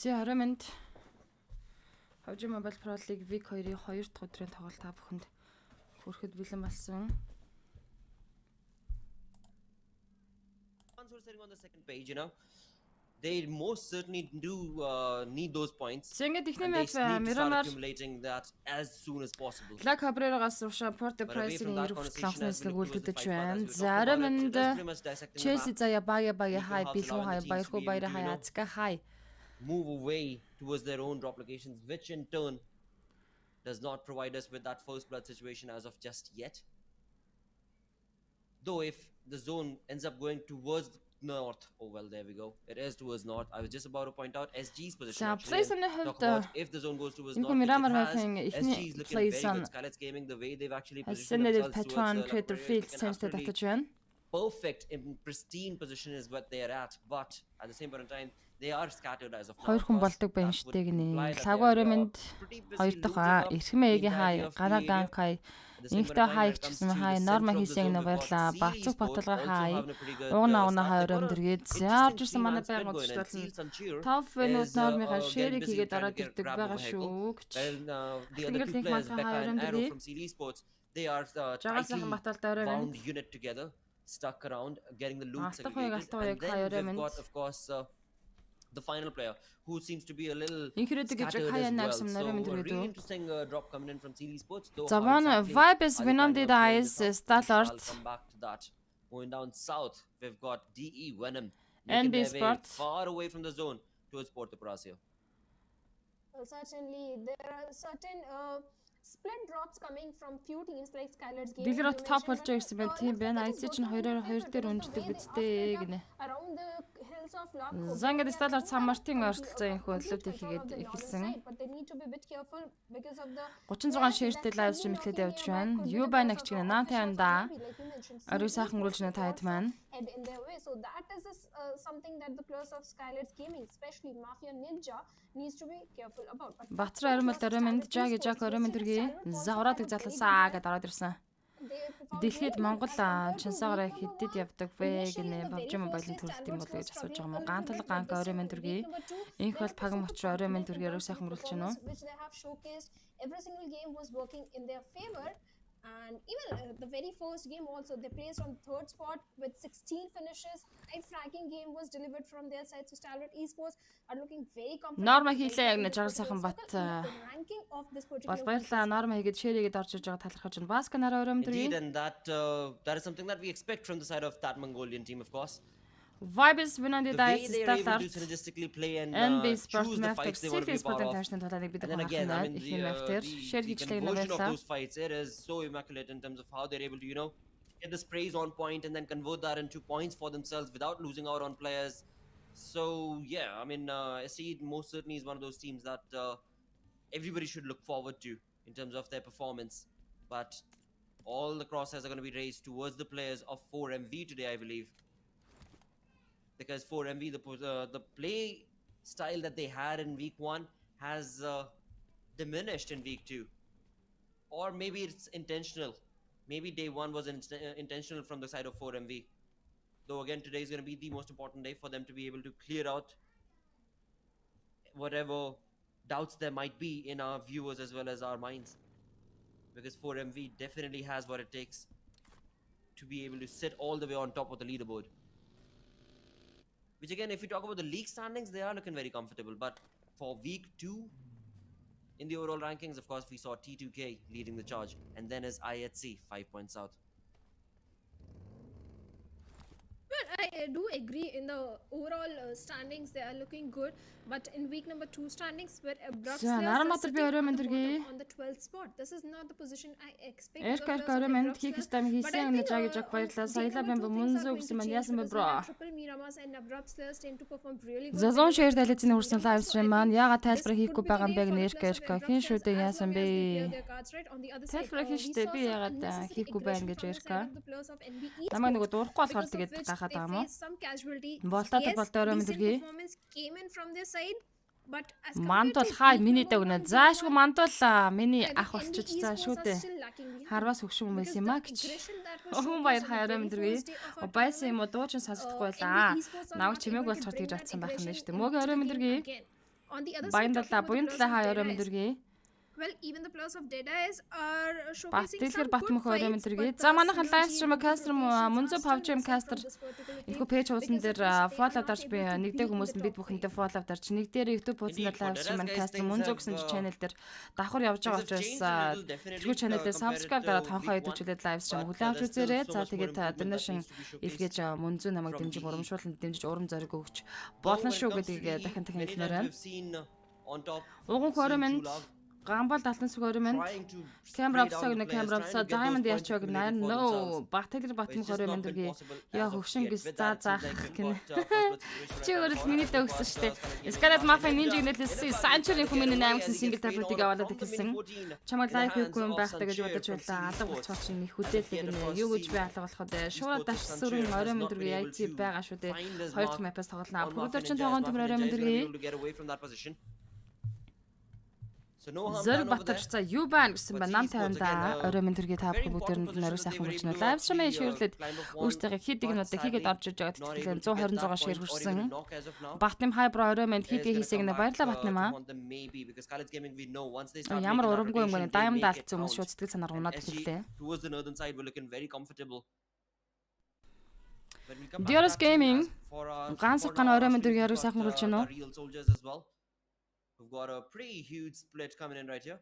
За Араманд PUBG Mobile Pro League Week 2-ийн 2 дахь өдрийн тоглолт та бүхэнд хүрэхэд бэлэн болсон. Ones who are sitting on the second page, you know, they most certainly do need those points. За ингээд ихний And they матч need to start Мирамар accumulating that as soon as possible. La Cabrera-гаас уршаа Porto Price-ийн ирүүлсэн үлдэж байна. За Араманд Chelsea заяа багя хай билүү хай баярхуу баяраа хай азка хай. Move away towards their own drop locations, which in turn does not provide us with that first blood situation as of just yet. Though if the zone ends up going towards north, oh well, there we go. It is towards north. I was just about to point out SG's position. Talk about if the zone goes towards north, SG is looking very good. Scarlet's Gaming, the way they've actually positioned themselves towards perfect in pristine position is what they are at, but at the same point in time they are scattered as of now. Хоёр хүн болдог байна штэ гинэ. Лагу Араманд хоёр дахь Эрхмээгийн хай, Ганаганг хай, Инхтэй хай гिचсэн хай, Норма хийсэг нэ баярлаа. Багцэг Баталгаа хай, Угна хай Араманд иргээд орж ирсэн манай байгууд ч болно. Топ фэнүүд Нормыхаа шэрийг хийгээд ороод ирдэг байгаа шүү гэж. Тэгэл их маань хай Араманд ирээ. They are tightly bound unit together, stuck around, getting the loot segregated. And then we've got, of course, the final player, who seems to be a little scattered as well. So a really interesting drop coming in from CD Sports. The one vibe is Venom Eyes Starlord. I'll come back to that. Going down south, we've got DE Venom. And B Sports. Far away from the zone towards Porto Prasia. Certainly, there are certain split drops coming from few teams like Skylar's Gaming. Дэлгэрт топ болж ирсэн байна. Тийм байна. IC чинь 2-2 дээр унждаг үстэй гинэ. Around the hills of Lock. Зангад Сталар Сан Мартин ойролцоо энэ хөллөд хийгээд эхэлсэн. 36 ширтэй лайв стрим эхлээд явж байна. Юу байна гэж гинэ. Наан тайванда. Орой сайхан рүүлж нэ таад маань. So that is something that the players of Skylar's Gaming, especially Mafia Ninja, needs to be careful about. Батраа Араманд Жак Араманд төргий. Завраад залаасаа гэдээ ороод ирсэн. Дэлхийд Монгол чансаагаараа хэдэд явдаг вэ гинэ PUBG Mobile-ын төрөлт юм болов гэж асууж байгаа юм. Гантал ганк Араманд төргий. Инх бол пагм очроо Араманд төргий орой сайхан рүүлж байна уу? Which they have showcased, every single game was working in their favor. And even the very first game also, they placed on third spot with 16 finishes. A fragging game was delivered from their side. So Stalwart Esports are looking very confident. Норма хийлээ яг нэг жаргал сайхан бат. Ranking of this particular. Баярлалаа. Норма хийгээд шэрэгээд орж иж байгаа талархаж байна. Баска нараа Араманд төргий. Indeed, and that is something that we expect from the side of that Mongolian team, of course. Vibes Venom Eyes Starlord synergistically play and choose the fights they want to be part of. And then again, I mean, the conversion of those fights, it is so immaculate in terms of how they're able to, you know, get the sprays on point and then convert that into points for themselves without losing out on players. So yeah, I mean, SE most certainly is one of those teams that everybody should look forward to in terms of their performance. But all the crosshairs are going to be raised towards the players of 4MV today, I believe. Because 4MV, the play style that they had in week 1 has diminished in week 2. Or maybe it's intentional. Maybe day 1 was intentional from the side of 4MV. Though again, today is going to be the most important day for them to be able to clear out whatever doubts there might be in our viewers as well as our minds. Because 4MV definitely has what it takes to be able to sit all the way on top of the leaderboard. Which again, if you talk about the league standings, they are looking very comfortable. But for week 2, in the overall rankings, of course, we saw T2K leading the charge. And then is IHC, 5 points out. Well, I do agree in the overall standings, they are looking good. But in week number 2 standings, where Abrupt on the 12th spot. This is not the position I expect. Араманд хийх ёстой юм хийсэн гэж Жак баярлалаа. Саялаа бэмбэ MUNZU гэсэн маань яасан бэ бро? Зазон шеэр талицны хүрсэн лайв стрим маань яагаад тайлбар хийхгүй байгаа юм бэ гэнэ хин шүү дээ яасан бэ? Тайлбар хийжтэй би яагаад хийхгүй байна гэж Эрка. Намайг нөгөө дуурахгүй болохоор тэгээд гахаад байгаа юм уу? Болтоод Араманд төргий. Мантул хай миний дэгнэ. Заашгүй мантул миний ах болчих заашгүй дээ. Харвас хөгшин хүмүүс юм а гэж. Охин баяр Араманд төргий. Байсан юм уу дуучин сонсохгүй байлаа. Наваг чимээг болчиход тэгж атсан байх нь шүү дээ. Мөг Араманд төргий. On the other side, Баян talking далаа about the буян players талаа of хаа орой Dead Eyes, мэндүргээ. well, even the players of Dead Eyes are Бас showcasing дэлгэр some бат good мөх орой fights, мэндүргээ. but За the манайхан лайв synergy стрим and the кастер rotations Munzu are still PUBG missing кастер from this particular энэхүү team пэйж хуусан because дээр at least they фоллоу are not дарж би able to нэг be дээр in хүмүүс the нь бид top бүхэнтэй 5. фоллоу дарж нэг дээр YouTube хуудсан Indeed, дээр лайв for стрим Dead Eyes, кастер things Munzu have, гэсэн channel дээр давхар явж байгаа things have учраас changed a little, definitely, тэрхүү channel дээр compared subscribe to дараад week хонхоо one. идэвхжүүлээд лайв стрим But хүлээн авч there's still үзээрэй. so За much more тэгээд improvement that donation needs to be showcased илгээж Munzu намайг from дэмжиж GE. урамшуулан дэмжиж урам зориг өгч Though болно when it шүү comes to гэдгийг GE, дахин дахин many хэлмээр times байна. we've seen on top, Уган seen хоромонд True Love Гамбал алтан сүг хоромонд trying to камера spray down авсаг the нэг players, камера trying to авсаа get those Diamond points яачаг accumulated наа for themselves. no Батэлэр But Батмөх it's just not хоромонд been үргээ possible яа as of хөвшин yet. гис With за that, it заах seems like we've гэнэ. got first blood situation Чи right now өөрөө for миний us. төгсөн But, шүү дээ. Scarlet Gaming Scarlet Martin Mafia Ninja Ninja нэлээс in a fight Санчурын trying to хүмүүний get away 8 as he single gets sprayed тапрыг on аваад from the гэсэн. mini 14 Чамайг in the лайк hands хийхгүй юм of байхдаа гэж бодож Sancher from байлаа. CE Алга Sports. болцоо чинь их As хүлээлт of yet, of гэнэ. course, Юу гэж CE би алга болоход шууд Sports даш Sancher сүрэн has орой not мэндүргээ been able IT to байгаа шүү дээ. find his Хоёр mark дахь мапаас тоглоно. on Бүгд Mafia орчин Ninja, as тоглоом Mafia төмөр орой Ninja is not мэндүргээ. able to get away from that position. So no harm Зэрэг done over there. Батар за юу байна гэсэн But байна. CE Нам Sports тавианда again, орой мэндүргээ та very бүхэн бүгдээр important нь орой position that сайхан they were болж able байна. to Лайв стримээ actually ширлээд climb up one. өөртөө хийдэг But нь одоо хийгээд sadly, орж иж байгаа not тэгэхээр able to get 126 that point шир or even a хүрсэн. knock as of now. Батным хайбр орой мэнд Is хийдэг gonna хийсэг come нэ back, баярлаа Батным to аа. haunt them maybe because Scarlet Gaming we know once they start Ямар making that урамгүй юм rotation, бэ? they Diamond make it алдсан хүмүүс count. шууд сэтгэл санаар And унаад SG хэллээ. towards the northern side we're looking very comfortable. But we'll come back Dior's to that team Gaming as for ганц for ган now, орой our мэндүргээ streams, орой we've сайхан got, оруулж байна уу? the real soldiers as well. We've got a pretty huge split coming in right here.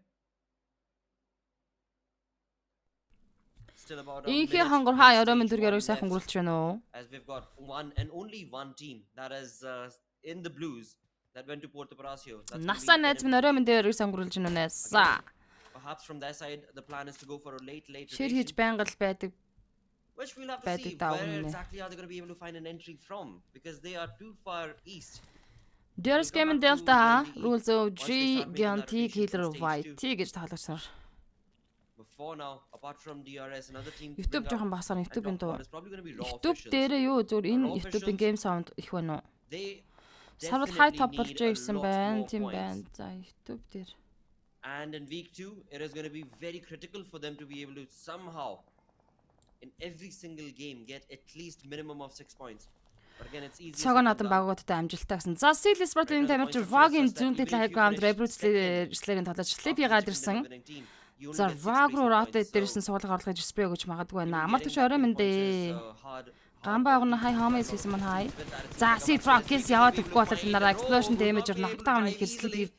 Still about a Инхи minute хонгор in хаа орой stage мэндүргээ орой one сайхан left, гөрүүлж байна уу? as we've got one and only one team that is in the blues that went to Puerto Palacio. That's gonna be Насаа найз минь орой мэндээр орой сайхан гөрүүлж байна уу? За. perhaps from their side the plan is to go for a late Шир rotation, хийж байнга л байдаг. which we'll have to байдаг see даа where үнэ. exactly are they going to be able to find an entry from because they are too far east. Dior's We'll come Gaming back to Delta GE rules of once they G start making that T rotation from Killer stage Y two. T гэж таалагдсан. But for now, apart from DRS, another team to YouTube bring up жоохон басаар and YouTube-ийн talk дуу. about is probably going to be Raw YouTube officials. дээрээ юу зүгээр энэ Raw YouTube-ийн officials, game sound их байна уу? They Сарвал хай definitely топ need болж a ирсэн lot байна. more Тийм points. байна. За YouTube дээр. And in week 2, it is going to be very critical for them to be able to somehow, in every single game, get at least minimum of 6 points. But again, it's easy. Цагаан надан багуудтай амжилттай гэсэн. За Seedless Sport-ийн тамирчин Vog-ийн зүүнтэй лайв гамд Rebroots-лэрийн толгойч Sleepy гад ирсэн. За Vog руу Rocket дээрсэн суулга орлогож спрей өгч магадгүй байна. Амарт ч орой мэнд ээ. Гамбаа огно хай хомоос хийсэн мань хай. За Seed Rockets яваад өгөхгүй болол нараа Explosion Damage-ор knockdown хийхэд Sleepy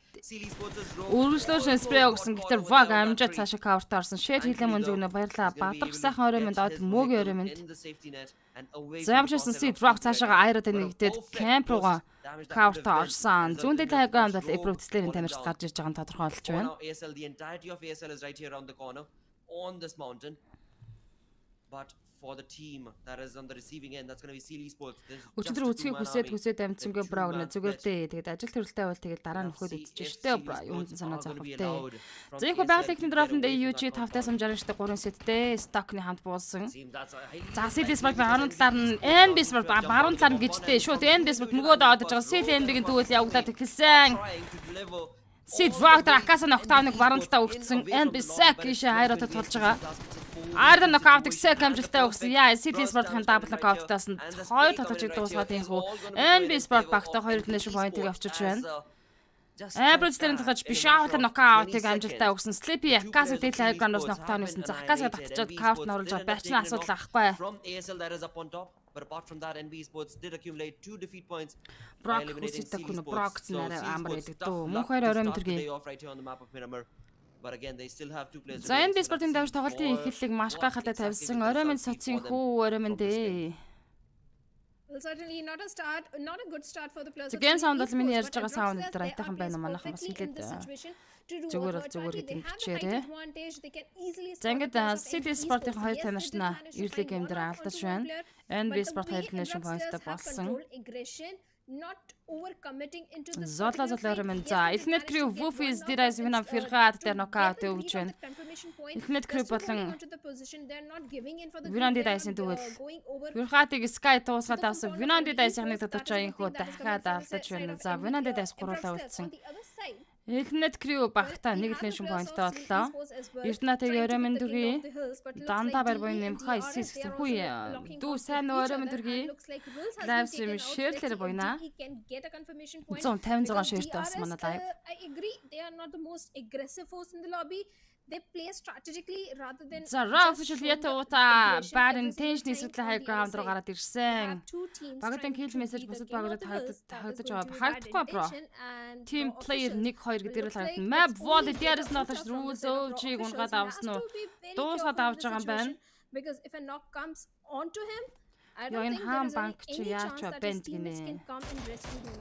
Үргэлжлүүлсэн спрей өгсөн гэхдээ Vog амжаад цаашаа cover-т орсон. Share хийлээ мөн зүгнэ баярлаа. Бадрах сайхан орой мэнд од мөөгийн орой мэнд. За ямжсэн Seed Rock цаашаа айраад нэгдээд camp руугаа cover-т орсон. Зүүн диаграмд бол Rebroots-лэрийн тамирчид гарч ирж байгаа нь тодорхой болж байна. ASL, the entirety of ASL is right here around the corner on this mountain. But for the team that is on the receiving end, that's going to be CE Sports. Өчигдөр үсгийг хүсээд амжсангүй бро гэнэ зүгээр дээ. Тэгээд ажил төрөлтэй бол тэгээд дараа нь нөхөд үзэж штэ бро. Юунд санаа зовх вэ? За их байгаль ихний драфтанд AUG 560 штэ 3 сеттэй стокны хамт буулсан. За CDS баг баруун талаар нь NBS баг баруун талаар нь гिचтэй шууд NBS баг мөгөөд одож байгаа CLNB-ийн төвөл явагдаад эхэлсэн. Seed Rock Акаса knockdown-ыг баруун талаа өгсөн. NBS ийшээ хайраад тулж байгаа. Ард нокаутыг сек амжилттай өгсөн. Яа, City Sport-ын дабл нокаутаас нь хоёр тоглогчийг дуусгаад энэ хүү NB Sport багтаа 2 donation point-ыг авчирч байна. Rebroots-лэрийн тоглогч Bishop нокаутыг амжилттай өгсөн. Sleepy Акаса Telegram-аас knockdown хийсэн. За Акасаа татчихад court нь оруулж байгаа. Бачны асуудал ахгүй. From ASL that is up on top. But apart from that, NB Sports did accumulate 2 defeat points Brock by eliminating үсэтэй CE күн Sports. Brock So нэрээ CE амар Sports гэдэг tough дөө. luck Мөн to хоёр орой start the мэдэргээ. day off right here on the map of Miramar. But again, they still have 2 players. За NB Sport-ын давж тоглолтын эхлэлийг маш гайхалтай тавьсан. Орой минь соцын хүү орой минь дээ. Well, certainly not a good start for the players. The game sound бол миний ярьж байгаа sound дээр айтайхан байна манайхан бас хэлээд зүгээр гэдэг бичээрэй. За ингээд City Sport-ийн хоёр танигчнаа early game дээр алдаж байна. NB Sport 2 donation point-тай болсон. Not overcommitting into the Золоо минь за Elnet Crew Woofis дээрээс винам фирхаад дээр нокаут өгч байна. Elnet Crew болон Vinandi Dice-ийн тэгвэл фирхаатыг Sky туусгаад авсан. Vinandi Dice-ийн нэг тодорч байгаа инхүү дахиад алдаж байна. За Vinandi Dice гуруулаа үлдсэн. Элнет Crew багтаа нэг лэн шин поинттай боллоо. Эрдэнэтийг өрөөмөн дүргий. Дандаа бар боён нэмхаа эсэс гэсэн хүй. Дүү сайн өрөөмөн дүргий. Live stream share-лэр боёна. 156 share-тэй бас манай live. I agree, they are not the most aggressive force in the lobby. They play strategically rather than За official ятаута bad intention эсвэл high ground руу гараад ирсэн. Багтаа kill message бусад багуудад харагдаж байгаа. Харагдахгүй бро. Team player 1 2 гэдгээр л харагдана. Map volley there is not rules OG-г унгаад авсан уу? Дуусгаад авч байгаа юм байна. Because if a knock comes onto him, I Яа, don't энэ think хаан there is банк чи any яач chance that бэнд his teammates гинэ. can come and rescue him.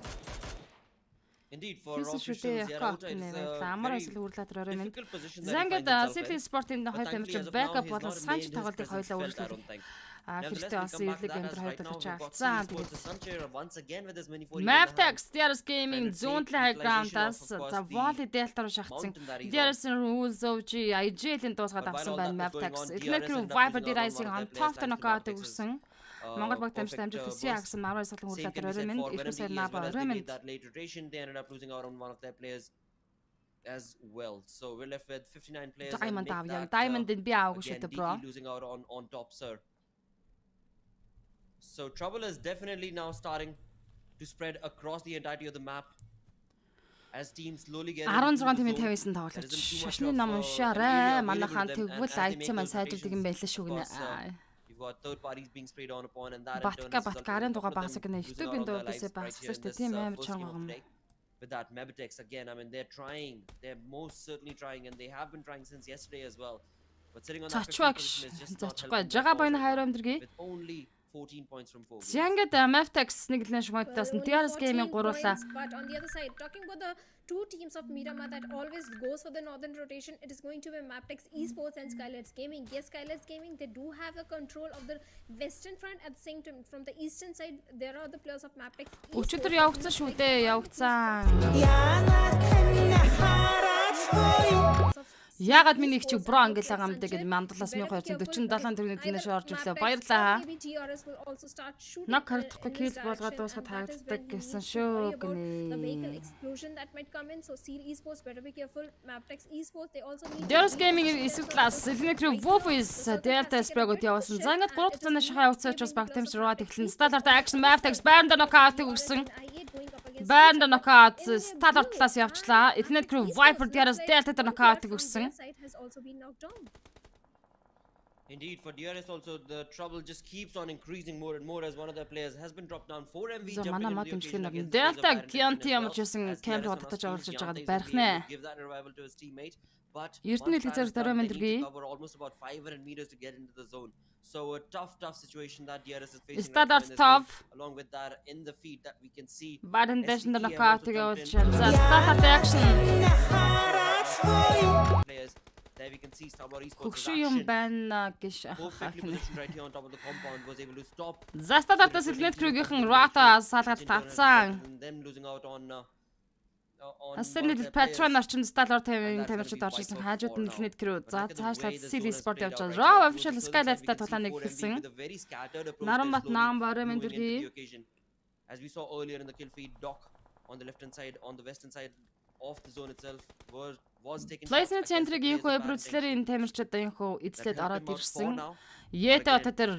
Indeed, for Хэсэг officials, шүтээ yeah, Rauta хатны is байлаа. a Амар very эсвэл хүрлээ төрөөрэй. difficult position that he finds Зангад himself City in. Sport-ийн But хоёр thankfully, тамирчин as of now, backup he's болон not санч made his тоглолтыг presence хоёулаа felt, I үргэлжлүүлэх. don't think. Гэртээ Nevertheless, бас we come back эвлэг to that амтэр as хоёр right now төгч we've got авцсан. City Sports' Sancher once again with his mini 40 in the Mavtex hand. Diaris Gaming Trying to зүүн take талын utilization ground-аас of course, за the volley delta руу шахацсан. mountain that he's on. Diaris rules OG IGL-ийн дуусгаад But while авсан all байна that was going Mavtex. on, Эдгээр DRS ended up Viper losing out on Rising one on of their top players knockout thanks to өгсөн. Mavtex's, Монгол баг perfect, дамжтай амжилт burst. хийсэн Марвел салхан Same хүрлээ can be said төрөөрэй. for Их Venom үсээр DE as well as they набаа made that late rotation. They ended up losing out on one of their players as well. So we're left with 59 players. and Diamond make авъя. that, Diamond-ын би аваагүй again, шүү дээ bro. DE losing out on top, sir. So trouble is definitely now starting to spread across the entirety of the map as teams slowly get into 16 the тимээ zone. 59 There тоглож isn't too much шашны of, ном area уншаарай. available Манайхан to them, тэгвэл and as they айц make маань those сайжирдаг юм байлаа rotations, шүү of гинэ. course, you've got third parties being sprayed on upon, and that in turn Батка has батка resulted in арын a дугаа couple of багсаг them гинэ. losing out YouTube-ийн on their дуудаас lives right багсаж here in шүү this тийм амар first game чанга of юм. play. With that Mabitex again, I mean they're most certainly trying, and they have been trying since yesterday as well. But sitting on that 15th Зочваг position is just not зочгүй helping their жага cause боён right хайр now, амдэрги. with only 14 points from 4 games. Зянгад Mavtex нэг лэн шмойтаас Only Diaris 14 Gaming гуруулаа. points, but on the other side, talking about the two teams of Miramar that always goes for the northern rotation, it is going to be Maptex Esports and Skylights Gaming. Yes, Skylights Gaming, they do have a control of the western front. At the same time, from the eastern side, there are the players of Maptex Esports. Өчигдөр явагдсан шүү дээ, явагдсан. Яагаад миний их чиг бро ангил байгаа юм дэ гэд мандалаас 1247 төгрөгийн тэнэш орж ирлээ. Баярлаа. Наг хардахгүй kill болгоод дуусгаад харагддаг гэсэн шүү гинэ. Diaris Gaming эсвэл класс Selenium Wolf-is Delta Sprague-д явуулсан. За ингээд 3 цаана шахаа явуулсан учраас баг темч руу тэглэн. Сталарта action Mavtex байранда knockout-ыг өгсөн. Байранда knockout сталарт талаас явчлаа. Ethernet Crew Viper Diaris Delta-д knockout-ыг өгсөн. Indeed, for DRS also the trouble just keeps on increasing more and more as one of their players has been dropped down. 4 MV За jumping манай into мод the occasion имжлэг against Delta the players of Iron Gianti Vision ямарч as байсан well, as камер DRS хотож on a орж speed байгаад Gianti барих will be able нэ. to give that revival to his teammate, but Эрдэнэ once that хэлцээр is done, дөрөв they need мэдрэгий. to cover almost about 500 meters to get into the zone. So a tough situation that DRS is facing right now Сталарт in this топ. game. Along with that, in the feed that we can see Бадан дэшн SDE have knockout-ыг also явуулж jumped in. байна. За Start action. Players. There we can see Starboard Esports' Хөгшүү юм action. байна гэж Perfectly positioned right here on top of the compound, was able to stop За Start-аас Selenium Crew-гийн Rata салгаад татсан. and them losing out on Асны Patron орчинд Start тамирчид орж ирсэн. Хажууд нь Selenium Crew. За цаашлаад City Sport явж байгаа. Raw official Skylights-тай тулааныг хэлсэн. Наранбат наам бороо мэндэрхий. As we saw earlier in the kill feed, Doc on the left hand side, on the western side of the zone itself was taken. Placement центрийг инхүү брүцлэрийн тамирчид инхүү эзлээд ороод ирсэн. Ета ототер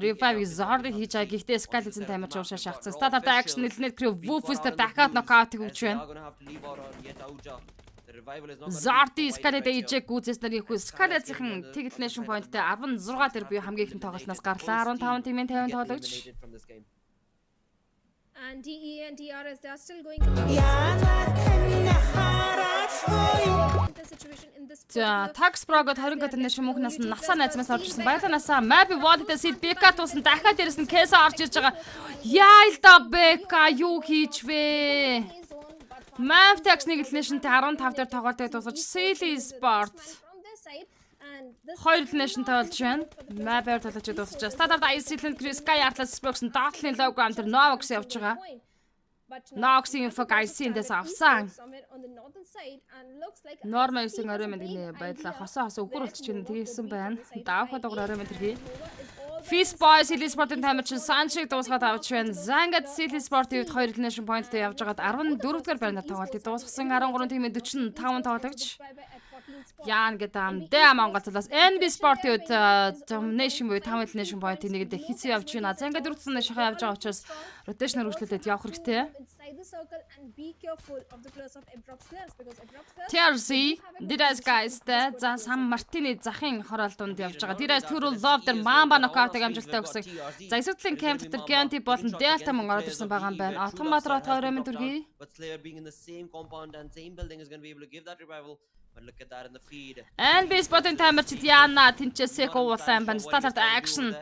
revive зорыг хийж байгаа. Гэхдээ Skylights-ын тамирч уушаа шахацсан. Start action Selenium Crew Wolf-ээр дахиад knockout-ыг өгч байна. Zarty Skylight eject гүйцэснэр инхүү Skylights-ийн Ticket Nation point-тэй 16 дээр би хамгийн ихэнх тоглолтноос гарлаа. 15 тимийн 50 тоглогч. And DE and DRS, they are still going the situation in this За Tax Pro-год 20 гот нэшин мөнхнээс насаа найзмаас орж ирсэн. Баяланасаа Map Wallet-ээс Beka туусан дахиад ирсэн Кейс орж ирж байгаа. Яа л да Beka юу хийж вэ? Mavtex нэг л нэшинтэй 15 дээр тоглолтыг дуусгаж Silly Sport from their side, and this хоёр л нэшинтэй болж байна. Map-аар тоглож дуусгаж. Standard Iceland Crew Sky Atlas Spokes-ын доотлын лого антер Novox явж байгаа. point. But Novox-ийн info IC-ээс авсан. somewhere on the northern side and looks like Normal исийн орой мэд гинэ байдлаа хосоо хосоо өгөр болчих чинь тэгсэн байна. Даавхад өгөр орой мэд тэрхий. Fist Boys Silly Sport-ын таймер чинь Санчиг дуусгаад авч байна. Zangad Silly Sport-ийн хувьд 2 elimination point-тэй явж байгаад 14-р байранд тоглолтыг дуусгасан 13-45 тоглогч. Яан гэдэг дэ Монгол талаас NB Sport-ийн хувьд domination буюу 5 elimination point-ийг нэгэндээ хийсэн явж байна. Zangad дөрөвсөн шахаа явж байгаа учраас rotation хөрвүүлээд явах хэрэгтэй. TRC Diraz guys за Сан Мартины захын хороолтонд явж байгаа. Diraz True Love дээр Mamba knockout-ыг амжилттай өгсөн. За эсвэтлийн camp дотор Ganti болон Delta мөн ороод ирсэн байгаа юм байна. Автоматро тойромын дүргий. But Slayer being in the same compound and same building is going to be able to give that revival. But look at that in the feed. NB Sport-ын таймер чид яана тэнчээсээ гуулсан байна. Start action.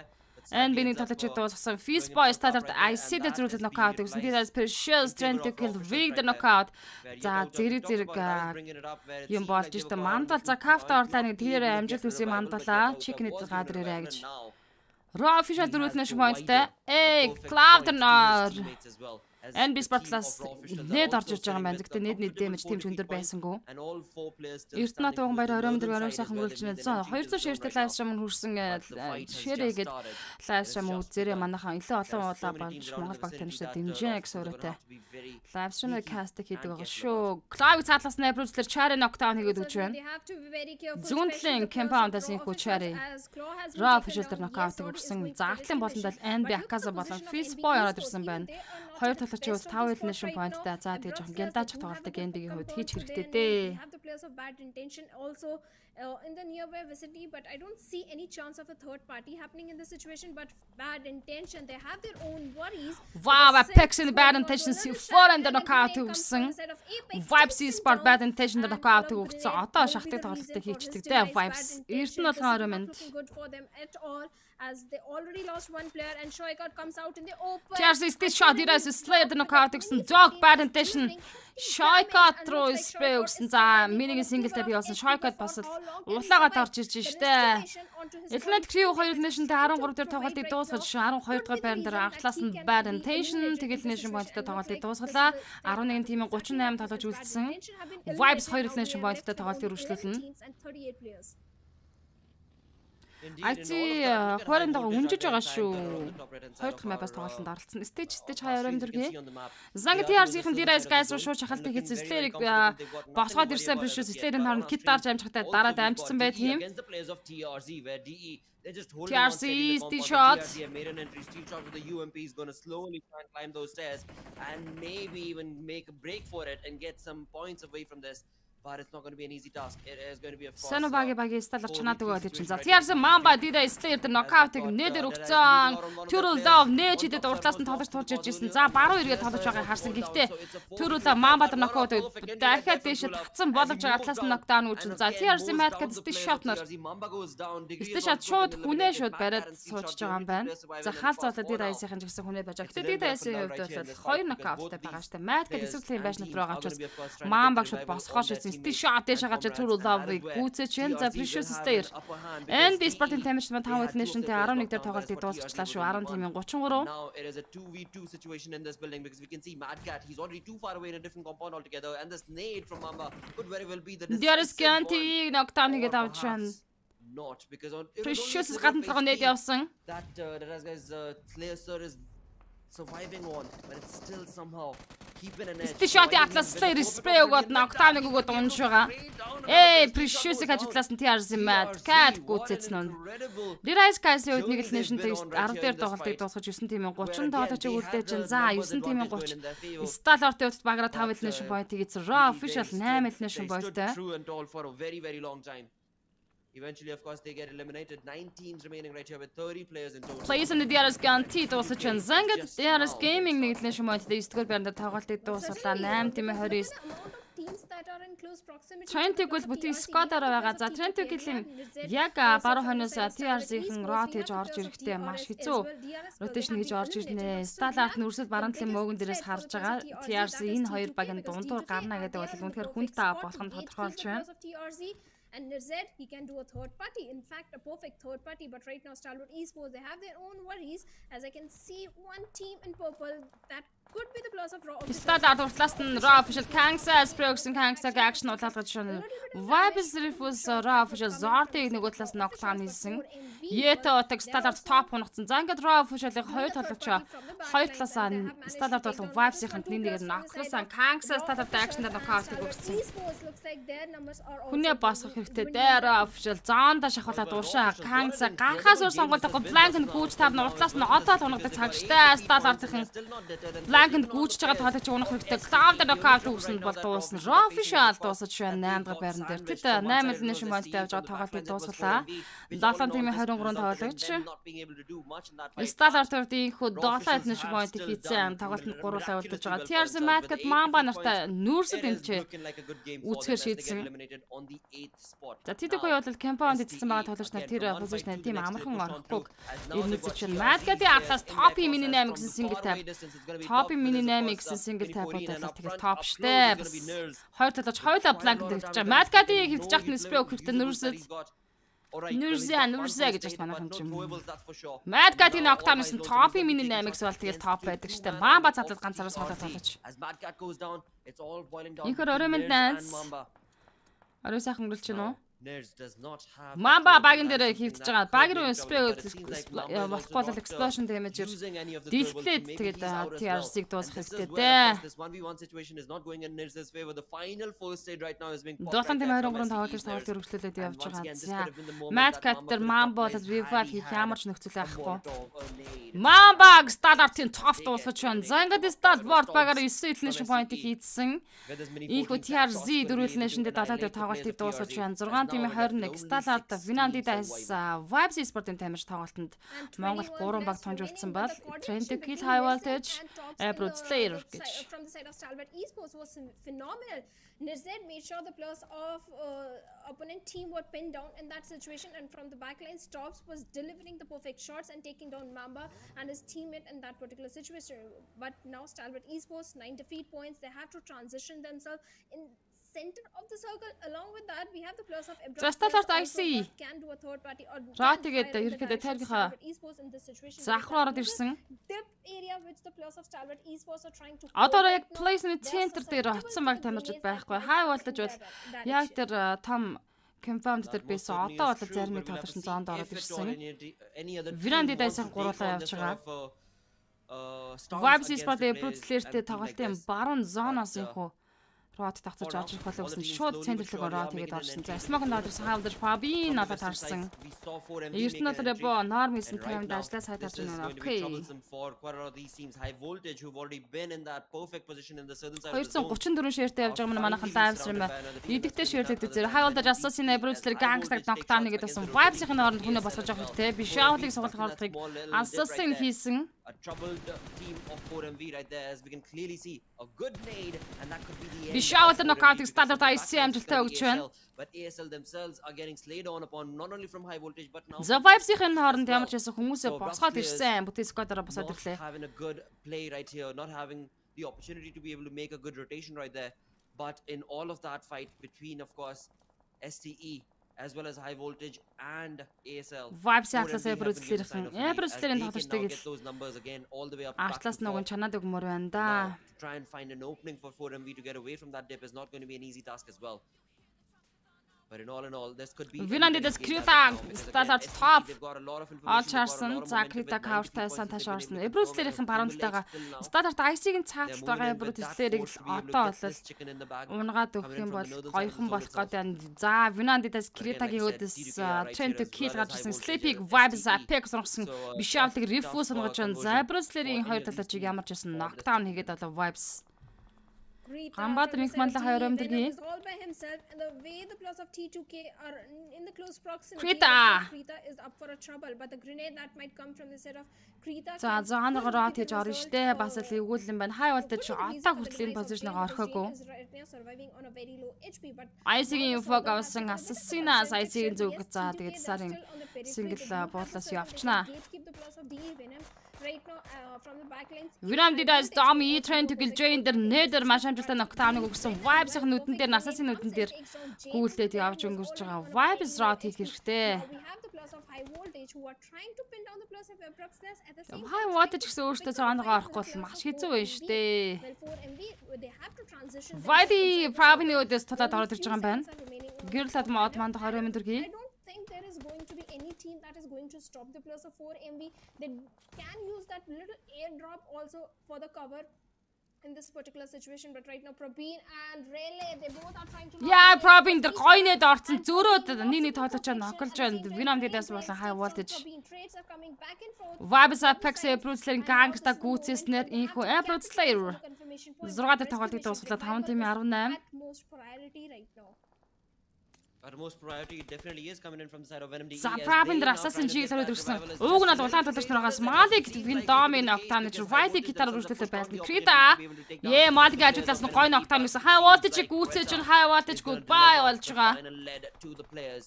NB-ний тоглогч дуусгасан. Fist Boy Start IC дээр зөрүүлээд knockout өгсөн. Diraz Precious Trent to kill Victor knockout. За зэрэг юм болж штэ мандал за кафта орлаа нэг тэр амжилт үсийн мандалаа чикнэт гадар ирээ гэж. Raw official дөрөвднэш поинттай. Cloud NB Sport-лаас нээд орж ирж байгаа юм байна. Гэхдээ нээд дэмэж тэмч өндөр байсангүй. Эрдэнэ туган баяр оройн дээр оройн сайхан гүйлж байна. 200 ширтэй лайв стрим хүрсэн ширээгээд лайв стрим үзээрэй манайхан илүү олон уулаа болж Монгол баг таньштай дэмжээ гэсэн өрөөтэй. Лайв стримээр кастик хийдэг байгаа шүү. Cloud цаатлаас найбруулчлаар Chari knockdown хийгээд өгч байна. Зүүнтлийн compound-аас инхүү Chari Raw official дээр knockout өгсөн. Загтлын болондоо NB Akaza болон Fist Boy ороод ирсэн байна. Хоёр тоглогчийн хувьд 5 elimination point-тай за тэгээ жоохон гялдаач тоглолтыг NB-ийн хувьд хийж хэрэгтэй дээ. In the nearby vicinity, but I don't see any chance of a third party happening in this situation. But bad intention, they have their own worries. Wow, Apex in bad intention foreign the knockout өгсөн. Vibes Sport bad intention the knockout өгсөн. Одоо шахтыг тоглолтыг хийчихдэг дээ. Vibes эрдэнэ болгон ороймонд. As they already lost one player and Shoikat comes out in the open. TRC this shot Diraz Slayer the knockout өгсөн. Dog bad intention. Shoikat руу spray өгсөн. За миний single tap явуулсан. Shoikat бас улаагаад орж ирж штэ. Elite Crew 2 elimination-тэй 13 дээр тоглолтыг дуусгаж 12 дугаар байран дээр анхлаас нь bad intention тэгэл elimination point-тэй тоглолтыг дуусгалаа. 11 тимийн 38 тоглож үлдсэн. Vibes 2 elimination point-тэй тоглолтыг үргэлжлүүлнэ. Айти хоорондоо үнжиж байгаа шүү. Хоёр дахь мапаас тоглолтод оролцсон. Stage хаяа оройн дүргээ. Zangad TRC-ийн Diraz guys руу шууд шахалтыг хийсэн. Slayer-ыг босгоод ирсэн Precious Slayer-ийн хооронд кит дарж амжихтай дараа дамжсан бай тийм. TRC the shot. Made an entry. Steel shot with the UMP is going to slowly try and climb those stairs and maybe even make a break for it and get some points away from this. But it's not going to be an easy task. It is going to be a force. Санабаги сталар чанаад өгөөд чинь. За TRC Mamba Diraz Slayer дээр knockout-ыг нээдэр өгцөн. True Love нээж идэд уртлаас нь тоглож турж иржсэн. За баруун эргээд тоглож байгааг харсан. Гэхдээ True Love Mamba дээр knockout дахиад дэше татсан болж байгаа атлаас нь knockdown үүжин. За TRC Madcad Stitch shot-нор. Stitch shot шууд хүнээ шууд бариад суучж байгаа юм байна. За хаал зоолоо Diraz-ийн ч гэсэн хүнээ байж байгаа. Гэхдээ Diraz-ийн хувьд бол 2 knockout-тай байгаа штэ. Madcad эсвэл байж натр байгаа учраас Mamba шууд босгоош Stitch shot дэше гарч True Love-ыг гүйцэж байна. За Precious Slayer. NB Sport-ын тамирчид 5 elimination-тэй 11 дээр тоглолтыг дуусгачлаа шүү. 10 тимийн 33. Now it is a 2v2 situation in this building because we can see Madcat. He's already too far away in a different compound altogether, and this nade from Mamba could very well be the Diraz Ganti knockdown хийгээд авч байна. Not because on Precious гадна толгой нээд явсан. that guys Slayer sir is surviving on, but it's still somehow keeping an edge. Stitch shot атлаас Slayer spray өгөөд knockdown өгөөд унж байгаа. Precious-ийг хажуудлаас нь TRC Madcad гүйцэцэн нь. Diraz guys-ийн үед нэг elimination-тэй 10 дээр тоглолтыг дуусгаж 9 тимийн 30 тоглогчийг үлдээж чинь. За 9 тимийн 30. Stalor-ийн хувьд багаараа 5 elimination point-ийг эзэн Raw official 8 elimination point-тэй. True and all for a very very long time. Eventually, of course, they get eliminated. 9 teams remaining right here with 30 players in total. Plays in the Diraz Ganti дуусгаж байна. Zangad Diraz Gaming нэг elimination point-тэй 9-р байранд тоглолтыг дуусгалаа. 8 тимийн 29. Trent-ийг бол бүтэн Scott-аар байгаа. За Trent-ийн яг баруун хойноос TRC-ийн rot хийж орж ирэхдээ маш хэцүү rotation хийж орж ирнэ. Stalart нь өрсөд баруун талын мөөгөн дээрээс харж байгаа. TRC энэ хоёр багийн дундуур гарна гэдэг бол үнэхээр хүнд таа болох нь тодорхойлж байна. And Nirzed, he can do a third party. In fact, a perfect third party. But right now, Stalwart Esports, they have their own worries. As I can see, one team in purple that could be the plus of raw. Standard уртлаас нь raw official Kangsa Sprogson Kangsa action утлaalгаж шөнө. Vibes refuse raw official Zortыг нөгөө талаас ногтгаан хийсэн. Yeta утаг standard top хоногцсон. За ингээд raw official-ыг хоёр толгоч хоёр талаас standard болон Vibes-ийн нэгээр ногтласан Kangsa standard action-д нокаутыг өгсөн. Хүнээ босгох хэрэгтэй дээ raw official заанда шахуулаад уушаа Kangsa гарахаас өөр сонголтоо blank нь гүйж тав нуртлаас нь одоо тунагдаг цагштай standard-ийн Blank-нд гүйж байгаа тоологч унах хэрэгтэй. Cloud knockout үүсэнд бол дуусна. Raw official дуусаж байна 8 дахь байран дээр. Тэд 8 elimination point-тэй явж байгаа тоглолтыг дуусгалаа. 7-23 тоглогч. Standard-ийн хүү 7 elimination point хийцэн тоглолтод гуруулаа үлдэж байгаа. TRC Madcat Mamba нартай нүүрсэд энэ ч үүсгэр шийдсэн. За тэдэг гоё бол campaign эзэлсэн байгаа тоглогч нар тэр position-д тийм амархан орохгүй. Ирнэзэж чинь Madcat-ийн ахлаас top mini 8 гэсэн single tab. Top mini 8 гэсэн single tab-ууд бол тэгэл top штэ. Хоёр талж хоёулаа blank дэгдэж байгаа. Madcat-ийг хөвтөж яхад нь spray өгөхдөө нүүрсэд Нүрзэ гэж манайхан юм. Madcat-ийн octane-ийн top mini 8 гэсэн бол тэгэл top байдаг штэ. Mamba цадлаад ганцаараа соолоод тоглож. Инхэр өрөөмөнд найз. Орой сайхан өнгөрч байна уу? Mamba багийн дээр хөвтөж байгаа. Баг руу spray болохгүй бол explosion damage дэлтлээд тэгээд TRC-г дуусгах хэрэгтэй дээ. 7-23 тоглож өргөжлөлөд явж байгаа. За Madcat дээр Mamba бол revival хийх ямар ч нөхцөл байхгүй. Mamba standard-ийн top дуусгаж байна. За ингээд standard багаар 9 elimination point хийдсэн. Ийхүү TRC 4 elimination-д 70 дээр тоглолтыг дуусгаж байна. 6 тимийн 21 Standard Vinandidас Vibes Sport-ийн тамирч тоглолтод Монгол 3 баг томжуулсан бол Trend to Kill High Voltage Brood Slayer гэж. From the side of Stalwart Esports was phenomenal. Nirzed made sure the players of opponent team were pinned down in that situation, and from the backline, Stops was delivering the perfect shots and taking down Mamba and his teammate in that particular situation. But now Stalwart Esports 9 defeat points. They have to transition themselves in center of the circle. Along with that, we have the players of Stalwart IC can do a third party or Raatiгээд ерөөхдөө тайлбархаа заахруу ороод ирсэн. area which the players of Stalwart Esports are trying to Одоо яг placement center дээр очсон баг тамирчид байхгүй. Хай болдож бол яг тэр том confirmed дээр байсан. Одоо бол зарим нэг тоглогч нь зоонд ороод ирсэн. Vinandidас-ын гуруулаа явж байгаа. Vibes Sport-ийн Brood Slayer-тэй тоглолтын баруун зоноос инхүү Рот тагцаж орж ирэх болов гэсэн шууд центрлэг ороо тэгээд орсон. За Smoke Noodles хавдар Fabi надад харсан. Ертөнөд Ребо Нормисэн таймд ажиллаа сайд харж байна. Окей. 234 ширтэй явж байгаа манайхан лайв стрим идэгтэй ширлэгдэж зэрэг хавалдаж Assassin Broodster Gangster Nocturne гэдэг байсан. Vibes-ийн хооронд хүнээ босгож явах хэрэгтэй. Би Shawl-ыг сугалах хоолтыг Assassin хийсэн. A troubled team of 4MV right there, as we can clearly see a good nade, and that could be the end. Bishawal knockout Standard IC амжилттай өгч байна. But ASL themselves are getting slayed on upon not only from high voltage but now. The Vibes-ийн хооронд ямар ч байсан хүмүүсээ босгоод ирсэн. Бүтэн сквадраа босоод ирлээ. Having a good play right here, not having the opportunity to be able to make a good rotation right there. But in all of that fight between, of course, STE as well as high voltage and ASL. Vibes яатласаа Broodster-ийн Broodster-ийн тоглолтыг артлаас нөгөө чанаад өгмөр байна да. Try and find an opening for 4MV to get away from that dip is not going to be an easy task as well. But in all, this could be. Vinandidас Krita Standard top. All Charson, Zakrita Kaurta Santa Charson. Broodster-ийн баруун талаа Standard IC-ийн цааталт байгаа Broodster-ийг одоо бол унгаад өгөх юм бол гоёхон болох гэдэг. За Vinandidас Krita-гийн өдөс Trend to Kill гарчсан Sleepy Vibes Apex сонгосон Bishawal-ыг refuse сонгож байна. За Broodster-ийн хоёр талаачийг ямар ч байсан knockdown хийгээд болов Vibes. Хамбатар их манлах хоёромдгийн all by himself, and the way the players of T2K are in the close proximity. Krita is up for a trouble, but the grenade that might come from the set of Krita. За зооногоо хийж орно штэ. Бас л эвгүүл юм байна. Хай болдож одоо хүртэл энэ позишныг орхоогүй. IC-ийн фог авсан Assassin-аас IC-ийн зүг за тэгээд сарын single буудлаас явчнаа. Right now, from the backlines. Vinandidас Tommy Trend to Kill Jane дээр нээдэр маш амжилттай knockdown өгсөн. Vibes-ийн нүдэн дээр Assassin нүдэн дээр гүйлдээд явж өнгөрч байгаа. Vibes rot хийх хэрэгтэй. plus of high voltage who are trying to pin down the plus of Apex Plus at the same time. High voltage гэсэн өөртөө цаанаа орох бол маш хэцүү байна шүү дээ. Well, for MV, they have to transition. Вайди правны өдөөс тулаад ороод ирж байгаа юм байна. Гэрлээд мод манд 20 минут I don't think there is going to be any team that is going to stop the plus of 4 MV. They can use that little airdrop also for the cover in this particular situation, but right now Probeen and Rayleigh, they both are trying to Яа, Probeen дээр гойнод орсон зөрөөд нэг тоглож байгаа ноколж байна. Винамдээс болон high voltage. trades are coming back and forth. Vibes Apex Bruce-ийн гангста гүйцээснээр инхүү Bruce Slayer 6 дээр тоглолтыг дуусгалаа 5 тимийн 18. At most priority right now. Our most priority definitely is coming in from the side of NMD. За Probeen дээр Assassin G тараад ирсэн. Ууг нь улаан толгоч нараас Malik вин Domin Octane White гитараар үргэлжлүүлээ байсан. Крида. Malik ажиглаас нь гой Octane гэсэн. High voltage гүйцээж нь high voltage goodbye болж байгаа.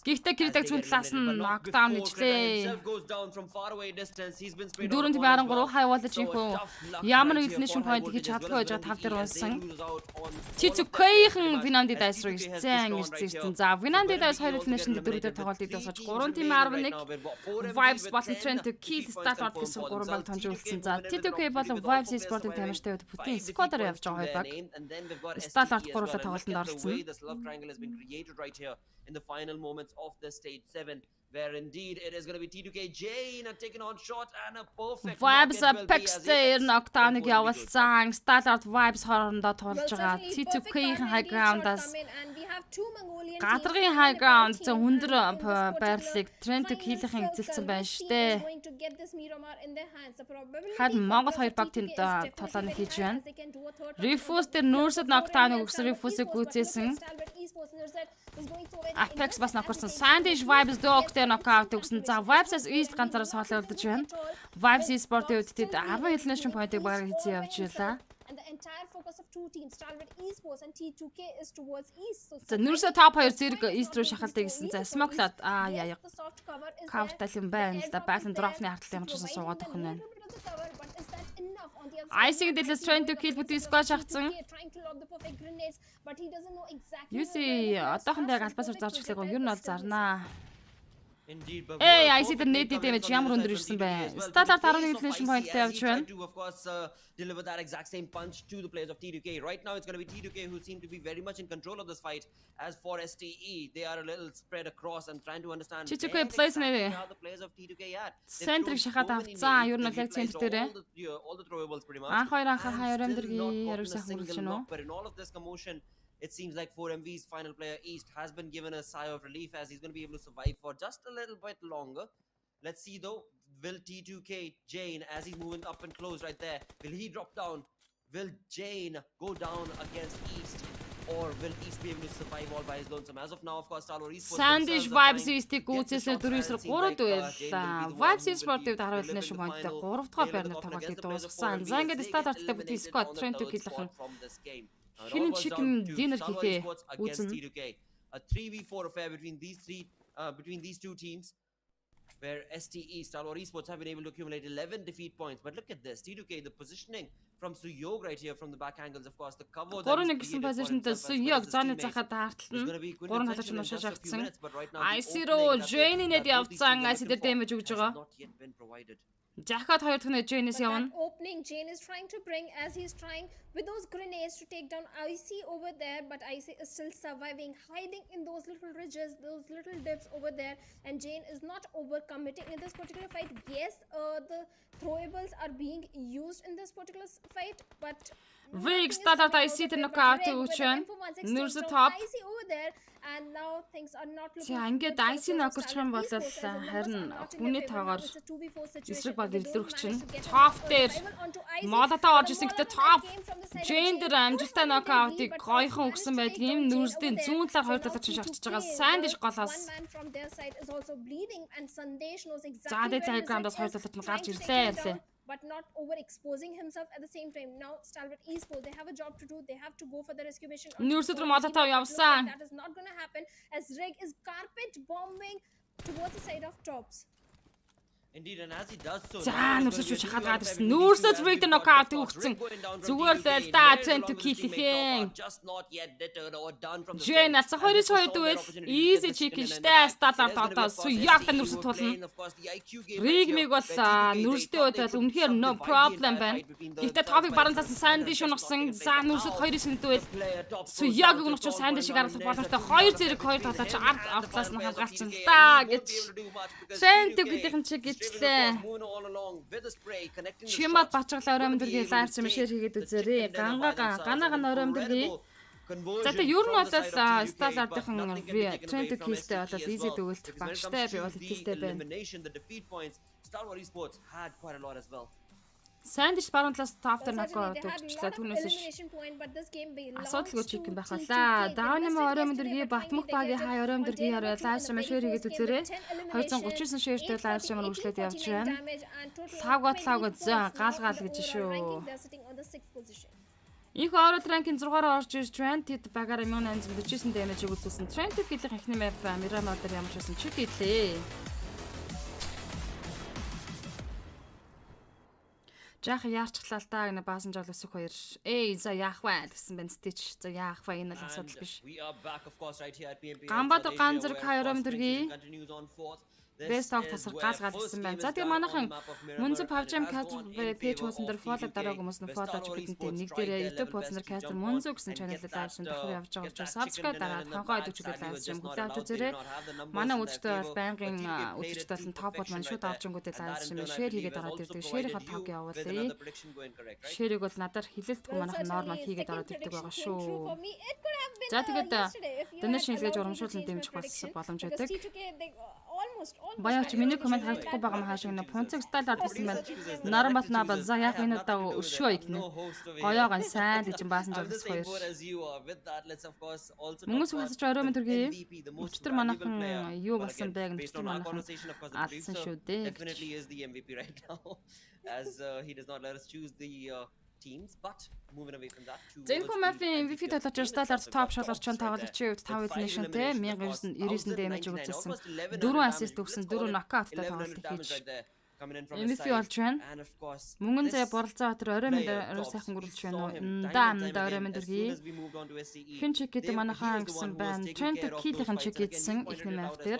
Гэхдээ Кридаг зүүн талаас нь Octane ижлээ. Дөрөнд 13 high voltage инхүү. Ямар elimination point хийж чадлаа байж байгаа 5 дээр унсан. Чичукейхэн Vinandi Dice руу ирсэн. За Vinandi-даас 2 elimination дөрөвдөр тоглолтыг дуусгаж 3 тим 11 Vibes болон Trend to Kill Start орд гэсэн 3 баг томжуулсан. За T2K болон Vibes Esports-ийн тамирчтай бүтэн squad-аар явж байгаа баг. Start орд гурлаа тоглолтод оролцсон. In the final moments of the stage 7, where indeed it is going to be T2K Jane taking on shot and a perfect Vibes Apex дээр Octane-ыг явуулсан. Start Vibes хоорондоо тулж байгаа. T2K-ийн high ground-аас гадаргын high ground зэн өндөр байрлалыг Trend to Kill-ийн эзэлсэн байна штэ. Хад Монгол хоёр баг тэнд толооны хийж байна. Refuse дээр Nurse Octane-ыг өгсөн Refuse-ийг гүйцээсэн. Apex бас нокорсон. Sandish Vibes Dog-тэй knockout өгсөн. За Vibes-аас East ганцаараа соолоолдож байна. Vibes Esports-ийн үед тэд 10 elimination point-ыг багаар хийсэн явж байлаа. And the entire focus of two teams, Stalwart Esports and T2K, is towards East. За Nurse top 2 зэрэг East руу шахалдаг гэсэн. За Smokelad яа. Counter юм байна л да. Battle drop-ны хартлал ямар ч гэсэн суугаад өгөх нь байна. Icing дэлээс Trend to Kill бүтэн squad шахацсан. Юуси одоохондоо яг албасаар зарж эхлэв. Ер нь бол зарнаа. IC дээр net damage ямар өндөр ирсэн бэ? Start 11 elimination point-тэй явж байна. Of course, deliver that exact same punch to the players of T2K. Right now, it's going to be T2K who seem to be very much in control of this fight. As for STE, they are a little spread across and trying to understand T2K plays how the players of T2K at. Центрийг шахаад авцсан. Ер нь яг центр дээрээ. All the throwables pretty much. Анх хоёр анхаа хаяр амдэргийн яриг сайхан үргэлж байна уу? But in all of this commotion, it seems like 4MV's final player East has been given a sigh of relief as he's going to be able to survive for just a little bit longer. Let's see though, will T2K Jane, as he's moving up and close right there, will he drop down? Will Jane go down against East? Or will East be able to survive all by his lonesome? As of now, of course, Stalwart Esports Sandish Vibes East-ийг гүйцээсээр 4-3 байлаа. Vibes Esports-ийг 10 elimination point-тэй 3 дахь байрны тоглолтыг дуусгасан. За ингээд Start арттай бүтэн squad Trend to Kill-ийн хинэн chicken dinner хийхээ үзэн. A 3v4 affair between these two teams, where STE, Stalwart Esports, have been able to accumulate 11 defeat points. But look at this, T2K, the positioning from Suyog right here from the back angles, of course, the cover that is гэсэн позишнтэй Suyog зоны захад таартална. 3 хатаж нушаа шахацсан. IC-ро Jane-нэд явцсан IC дээр damage өгж байгаа. Жахад хоёр дахь Jane-с явна. Opening Jane is trying to bring as he's trying with those grenades to take down IC over there, but IC is still surviving, hiding in those little ridges, those little dips over there, and Jane is not overcommitting in this particular fight. Yes, the throwables are being used in this particular fight, but Vig Start IC дээр knockout өгч байна. Nurse top. IC over there, and now things are not looking. За ингээд IC ноколчих юм бол харин хүний тоогоор эсрэг баг илрүүлэх чинь top дээр молотоо орж исэн гэдэг top Jane дээр амжилттай knockout-ыг гойхон өгсөн байдаг юм. Nurse-ийн зүүн талаар хоёр талаар чинь шахчихж байгаа. Sandish голоос. За дээд diagram-даас хоёр талаар нь гарч ирлээ. But not overexposing himself at the same time. Now, Stalwart Esports, they have a job to do. They have to go for the rescue mission. Nurse руу молотоо явсан. That is not going to happen as Reg is carpet bombing towards the side of tops. Indeed, and as he does so, За now нүрсэж it's going to be a шахаад new ирсэн. effort. Нүрсэж As break we've knock got out the өгсөн. rip going down from Зүгээр TTK. л та Layers Trent along with kill his teammate хийхээ. Topper, just not yet deterred or done from the Жэн start. нац As they 2-2 push on their дуэл opportunity to easy get the chicken second in the штэ bag. сталаар It is gonna be, тоо of course, суяг та STE нүрсэж who are тулна. playing, of course, the IQ game right Ригмиг here, бол where TTK, they нүрстэй thought they удаад could үнэхээр no subdivide the problem entire байна. fight between Гэхдээ themselves топыг by баруун the талаас нь first сайн minute, дэш just унагсан. not taking За place. нүрсэд Now, 2-9 the дуэл player top goes суяг down to өгнөх чинь сайн дэш Paul гаргах Van боломжтой. Donen. 2 зэрэг 2 Between тоглож him ард and the автлаас нь final players of хамгаалсан TTK, л та and he гэж. won't be able to do much because Trent TTK Kill-ийн чиг is driven, of ичлээ. course, moving all along with the spray, connecting the Чимад shots. бачглаа Gonna оройн be дэргийн able to лайв stream take share хийгээд the үзээрэй. chicken dinner by themselves. Гангаан An оройн дэргийн incredible conversion За тэгээ ер нь from бол the side of TTK, сталаардынхан but nothing can be taken Trent away from Kill-тэй STE болоод as easy well. дөгөлт Because when it багштай би бол comes to итгэлтэй the байна. elimination, the defeat points, Star Wars Esports had quite a lot as well. Сайн дэш баруун талаас топ дээр Certainly, нокаут they had a өгчлээ. lot of Түүнээс elimination point, but this game belongs асуудалгүй to чикен байх Team байлаа. 2K. They Даавны missed it оройн yesterday, дэргийн but Батмөх finally they багийн get хай it оройн on дэргийн day хараа number two лайв in the stream very share хийгээд first game үзээрэй. with 10 239 eliminations, ширтэй лайв stream 848 үргэлжлээд явж 49 байна. damage, and total of Цаагаа 20 цаагаа points зөө now гал in гал the гэж overall шүү. ranking. They're sitting on the 6th position. Их ороод ранкинг 6-аар орж ирж Trent багаараа 1849 damage үзүүлсэн. Trent Kill-ийн эхний map Miramar дээр ямар ч байсан чиг ийлээ. Жах яарчглаа л та гэнэ баасан жол өсөх хоёр. За яах вэ гэсэн байна Stitch. За яах вэ энэ л асуудал биш. We are back, of course, right here at PMP. Гамбат South Asia, ган зэрэг where, of хайрам course, дэргий. Benjamin continues on fourth. Best of тасар гал гал гэсэн байна. За тэгээ манайхан MUNZU PUBG page хуусан дээр follow дарааг хүмүүс нь follow ч бидэнтэй нэг дээр YouTube хуусан дээр caster MUNZU гэсэн channel live stream давхар явж байгаа учраас subscribe дараад хонхоо идэвхтэй live stream хөтлөө авч үзээрэй. Манай үзэгчтэй бол байнгын үзэгчтэй болон топод маань шууд авч ингүүтэй live stream share хийгээд ороод ирдэг. Share-ийнхаа таг явуулъя. Share-ийг бол надаар хилэлтгүй манайхан нормал хийгээд ороод ирдэг байгаа шүү. За тэгээд дэнэ шинжилгээж урамшуулсан дэмжих боломж байдаг. Баяач миний комент харагдахгүй байгаа маа хаашиг нэ пунцэг стайлаар хийсэн байна. Нормал набал за яг энэ удаа өшөө игнэ. Гоёогоо сайн гэж баасан жолс хоёр. Хүмүүс хасаж оройн төргий. Өчтөр манайхан юу болсон бэ гэж өчтөр манайхан алдсан шүү дээ. Definitely is the MVP right now as he does not let us choose the teams, but moving away from that to Зэнхүү мафийн MVP талаар стайлаар топ шалгарч чон тоглогчийн үед 5 eliminationтэй 1999 damage үзүүлсэн. 4 assist өгсөн, 4 knockout-тай тоглолт хийж MVP болж байна. Мөнгөн зэ Боролцоотор оройн дээр сайхан гөрүүлж байна уу? Даа оройн дэргий. Хин чек гэдэг манайхан гэсэн байна. Trent Kill-ийн чек хийсэн эхний map дээр.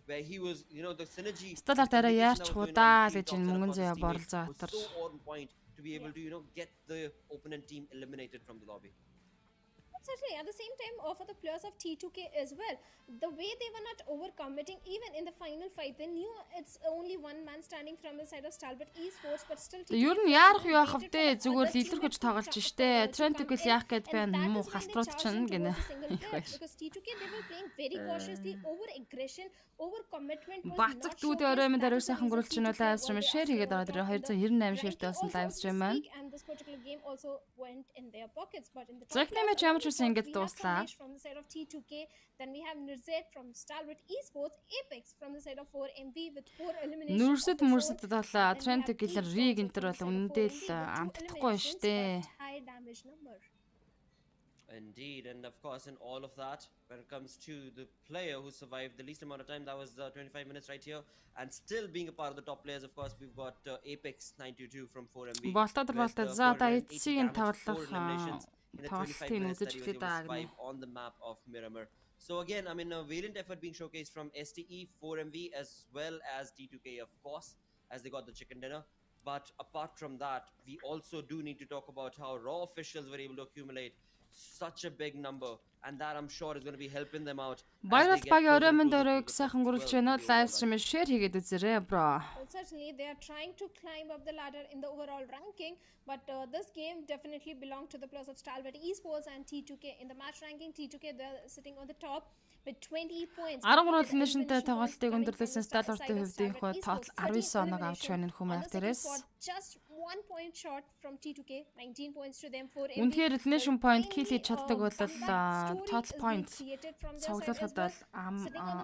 Where he was, you know, the synergy Сталаар дараа яарч худаа гэж мөнгөн зэ Боролцоотор to be able to, you know, get the opponent team eliminated from the lobby. Certainly, at the same time, for the players of T2K as well, the way they were not overcommitting, even in the final fight, they knew it's only one man standing from the side of Stalbert Esports, but still Ер нь яарах юу ах вэ? Зүгээр л илэрхэж тоглож штэ. Trent Kill яах гээд байна муу халтрууд чинь гинэ. Because T2K they were playing very cautiously, over aggression, over commitment was not Бацаг дүүдээ оройн дээр сайхан гөрүүлж чинь live stream share хийгээд ороод ирээ 298 shareтэй болсон live stream маань. And this particular game also went in their pockets, but in the Zegтэй мэч ямар ч үсэн ингэж дууслаа. from the side of T2K, then we have Nurzet from Stalwart Esports, Apex from the side of 4MV with 4 eliminations. Нүрсэд мөрсөд болоо Trent Kill rig энтер бол үнэндээ л амтдахгүй штэ. High damage number. Indeed, and of course, in all of that, when it comes to the player who survived the least amount of time, that was 25 minutes right here, and still being a part of the top players, of course, we've got Apex 922 from 4MB. Болтод за да эцсийн тоглох тоглолтын үзэж эхлэе даа гэнэ. On the map of Miramar. So again, I mean, a valiant effort being showcased from STE, 4MV, as well as T2K, of course, as they got the chicken dinner. But apart from that, we also do need to talk about how Raw officials were able to accumulate such a big number, and that I'm sure is going to be helping them out. Баярал багийн оройн дээр сайхан гөрүүлж байна. Live stream share хийгээд үзээрэй, bro. Well, certainly, they are trying to climb up the ladder in the overall ranking, but this game definitely belonged to the players of Stalwart Esports and T2K. In the match ranking, T2K, they're sitting on the top with 20 points. 13 eliminationтэй тоглолтыг өндөрлөсөн Stalwart-ийн хувьд энэ хөө total 19 оног авч байна энэ хүмүүс дээрээс. Just 1 point short from T2K, 19 points to them. 4MV. Үнэхээр elimination point kill хийж чаддаг бол total point цуглуулахад бол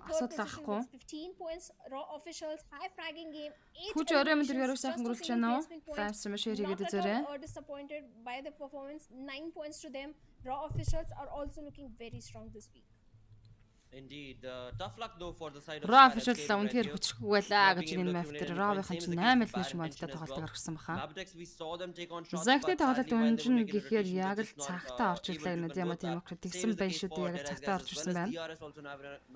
асуудал ахгүй. 15 points raw officials high fragging game. Хүч оройн дээр яруу сайхан гөрүүлж байна уу? Live stream share хийгээд үзээрэй. Or disappointed by the performance, 9 points to them. Raw officials are also looking very strong this week. Indeed, tough luck though for the side of Raw Scarlets official gaming right үнэхээр here. хүчрэхгүй байлаа Not гэж being able энэ to мав accumulate дээр any Raw-ийн points. Same is чинь the case 8 with финиш Baron модтой Nation as тоглолтыг well. гаргасан баха. Mabutex, we saw them take on shots, Exactly but тоглолт sadly while they were үнжин making a гэхээр rotation, яг they're л just not цагтаа орж able ирлээ to гэнэ тийм convert that. демократ Same тэгсэн is the байх case шүү for дээ яг Dead Eyes цагтаа guys орж as well ирсэн as байна. DRS also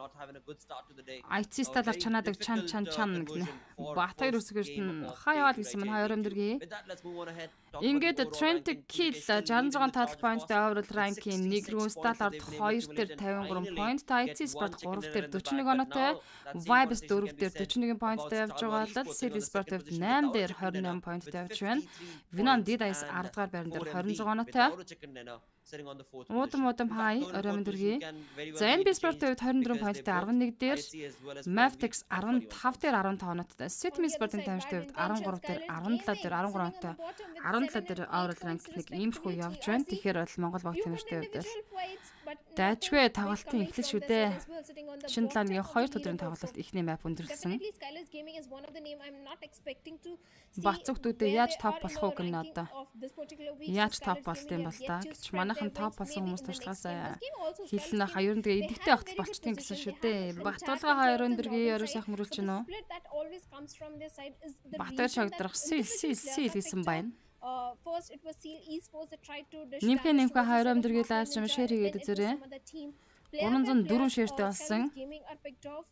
not having a good start to the day. IT A сталаар very чанаадаг чан difficult гэнэ. conversion for Бат хоёр first өсгөрт game нь of хаяа day гэсэн right мань here in 2 Q2. дэргээ. With that, let's move on ahead. Talk about the Ингээд overall 20 ranking. kill 2K still 66 leading the charge, татал of point course, overall with ranking 1 66 рүү points стал that орд they've been able to 2 дээр accumulate and 53 finally point, get IT one Sport chicken 3 dinner дээр in the bag. 41 But оноотой, now that same Vibes conversation 4 can be дээр said 41 point about тавьж Star байгаа Wars бол Esports City sitting on the Sport second 8 position without a дээр chicken dinner 28 point with тавьж байна. 53 Vinon points Dead Eyes and 10 дугаар байран дээр 4MD 26 оноотой. without a chicken dinner sitting on the fourth Муудам position. In fact, хай third and оройн fourth position дэргээ. can very well За be NB Sport interchanged 24 because point they both 11 дээр, IC as well as Mavtex 4MD have 15 41 points. дээр 15 оноотой. City On the Sport other side, 58 bad 13 дээр intentions, 17 Skylar's дээр 13 Gaming sitting on оноотой. the bottom with 17 7 дээр and 8 overall points ranking нэг иймэрхүү respectively. явж байна. TRC, Тэгэхээр бол Монгол баг few тэмэртэй good байвал individual fights, but дайчгүй nothing big тоглолтын coming эхлэл from шүү their дээ. side as well, sitting on the Шинэ bottom лааны of 2 the өдрийн leaderboard. тоглолт ихний map өндөрлсөн. Definitely Skylar's Gaming is one of the name I'm not expecting to see Бацугтуудаа where яаж they топ are in болох the уу гэнэ ranking одоо. of this particular week. Яаж So топ Skylar's болт юм Gaming бол have та yet to гэж spread манайхан their топ wings болсон maybe хүмүүс in the next туршлагаасаа game. This game also хэлнэ Skylar's хаяр Gaming, нэг they эдиттэй have огт very good болчтын гэсэн position. шүү They дээ. have Батулга intact хаяр control of the дэргээ northern яруу side, сайхан but мөрүүлж the гинөө. split that always comes from their side is the Батар region шагдрах that сил individual players have хийсэн picked байна. up. First it was Seal Esports that tried to dish Нэмхэн damage нэмхэн towards the хаяр side of дэргээ Mafia live stream Ninja, share and хийгээд then it was үзээрэй. some other team. Player by 304 players, ширтэй болсон. Skylar's Gaming are picked off.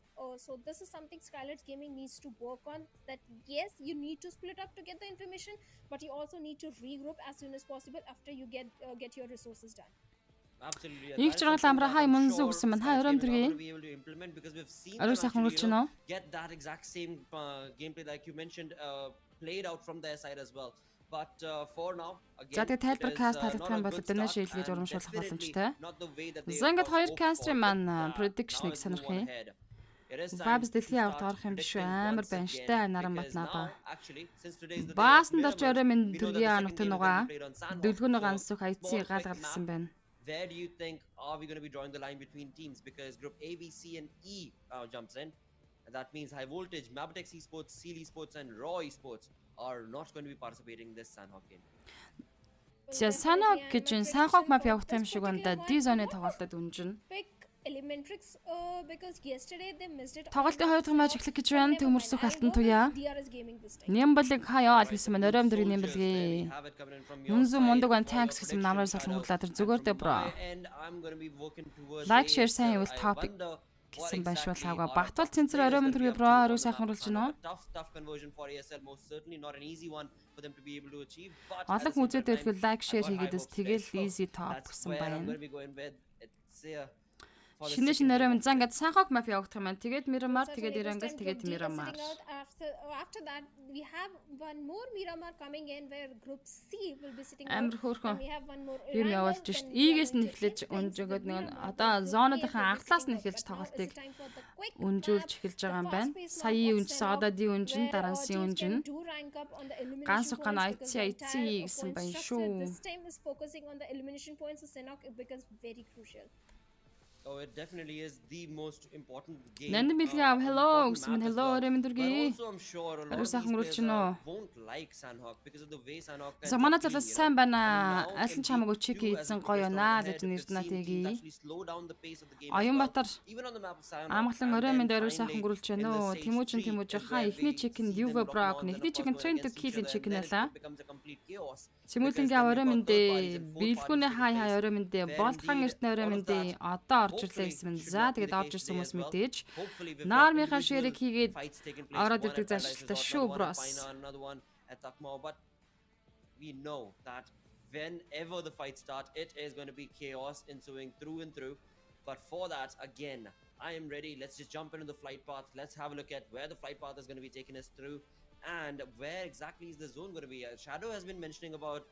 So this is something Skylar's Gaming needs to work on. That yes, you need to split up to get the information, but you also need to regroup as soon as possible after you get your resources done. Absolutely. Их чиргал амра хай MUNZU гэсэн мань хай оройн дэргээ. Орой сайхан мөрүүлж гинөө. Get that exact same gameplay like you mentioned played out from their side as well. But for now За again тэгээ тайлбар каст хаалгах юм бол дэнэ шийдэлгэж урамшуулах боломжтой. За ингээд хоёр кастрын маань prediction-ыг сонирхъя. Vibes дэлхийн авт орох юм биш үү? Амар байна штэ наран батнаа ба. Баасан дорч орой минь дэргийн анхт нугаа. Дөлгөөнө гансуух айцыг гаалгалсан байна. Where do you think are we going to be drawing the line between teams? Because Group A, B, C, and E jumps in. And that means High Voltage, Mabutex Esports, Seal Esports, and Raw Esports are not going to be participating in this Sanhok game. За санаа гэж Санхок map явах юм шиг байна да. D-zone тоглолтод үнжин. Elementrix because yesterday they missed it. Тоглолтын 2 дахь матч эхлэх гэж байна. Төмөрсөх алтан туяа. Нямбалыг хаяа гэсэн мань оройн дэргийн нямбалгээ. MUNZU мундаг бан танкс гэсэн намраар салхан хурлаа тэр зүгээр дээ бро. Лайк share сайн ивэл topic гэсэн байна шүү лаагаа. Батбол цэнцэр оройн дэргийн бро орой сайхан хурлж гинөө. Олон үзээд ирэхэд лайк share хийгээдээс тэгэл easy top гэсэн байна. Шинэ оройн за ингээд Санхок map явах юм байна. Тэгээд Miramar, тэгээд Erangel, тэгээд Miramar. After that we have one more Miramar coming in where Group C will be sitting. Амар хөөрхөн. We have one more. Юм явуулж шít. Ийгээс нь эхлэж унжгаад нэг одоо зоонуудынхаа анхлаас нь эхэлж тоглолтыг унжуулж эхэлж байгаа юм байна. Саяын унжсан одоо ди унжин дараа нь си унжин. Ганс ухаан IC гэсэн байна шүү. This time is focusing on the elimination points, so Sanhok becomes very crucial. Oh, it definitely is the most important game. Нандин билгээ hello гэсэн мэн hello оройн дэргийн. Also, I'm sure a lot Орой of сайхан these мөрүүлж players гинөө. won't like Sanhok because of the way Sanhok. За манай залуу сайн байна. Аль нь чамайг чек хийсэн гоё наа гэж нэрднатыги. Аюнбатар амгалан оройн орой сайхан гөрүүлж байна уу? Тэмүүжин хаа ихний чекин Юва Брок ихний чекин train to kill чекин ялаа. Симүлэнгийн оройн биелгүүнээ хай оройн болтхан эртний оройн одоо орж ирлээ гэсэн мэн. За тэгээд орж ирсэн хүмүүс мэдээж Наармийнхаа ширэг хийгээд ороод ирдэг залшилтаа шүү брос. But we know that whenever the fights start, it is going to be chaos ensuing through and through. But for that, again, I am ready. Let's just jump into the flight path. Let's have a look at where the flight path is going to be taking us through. And where exactly is the zone going to be? Shadow has been mentioning about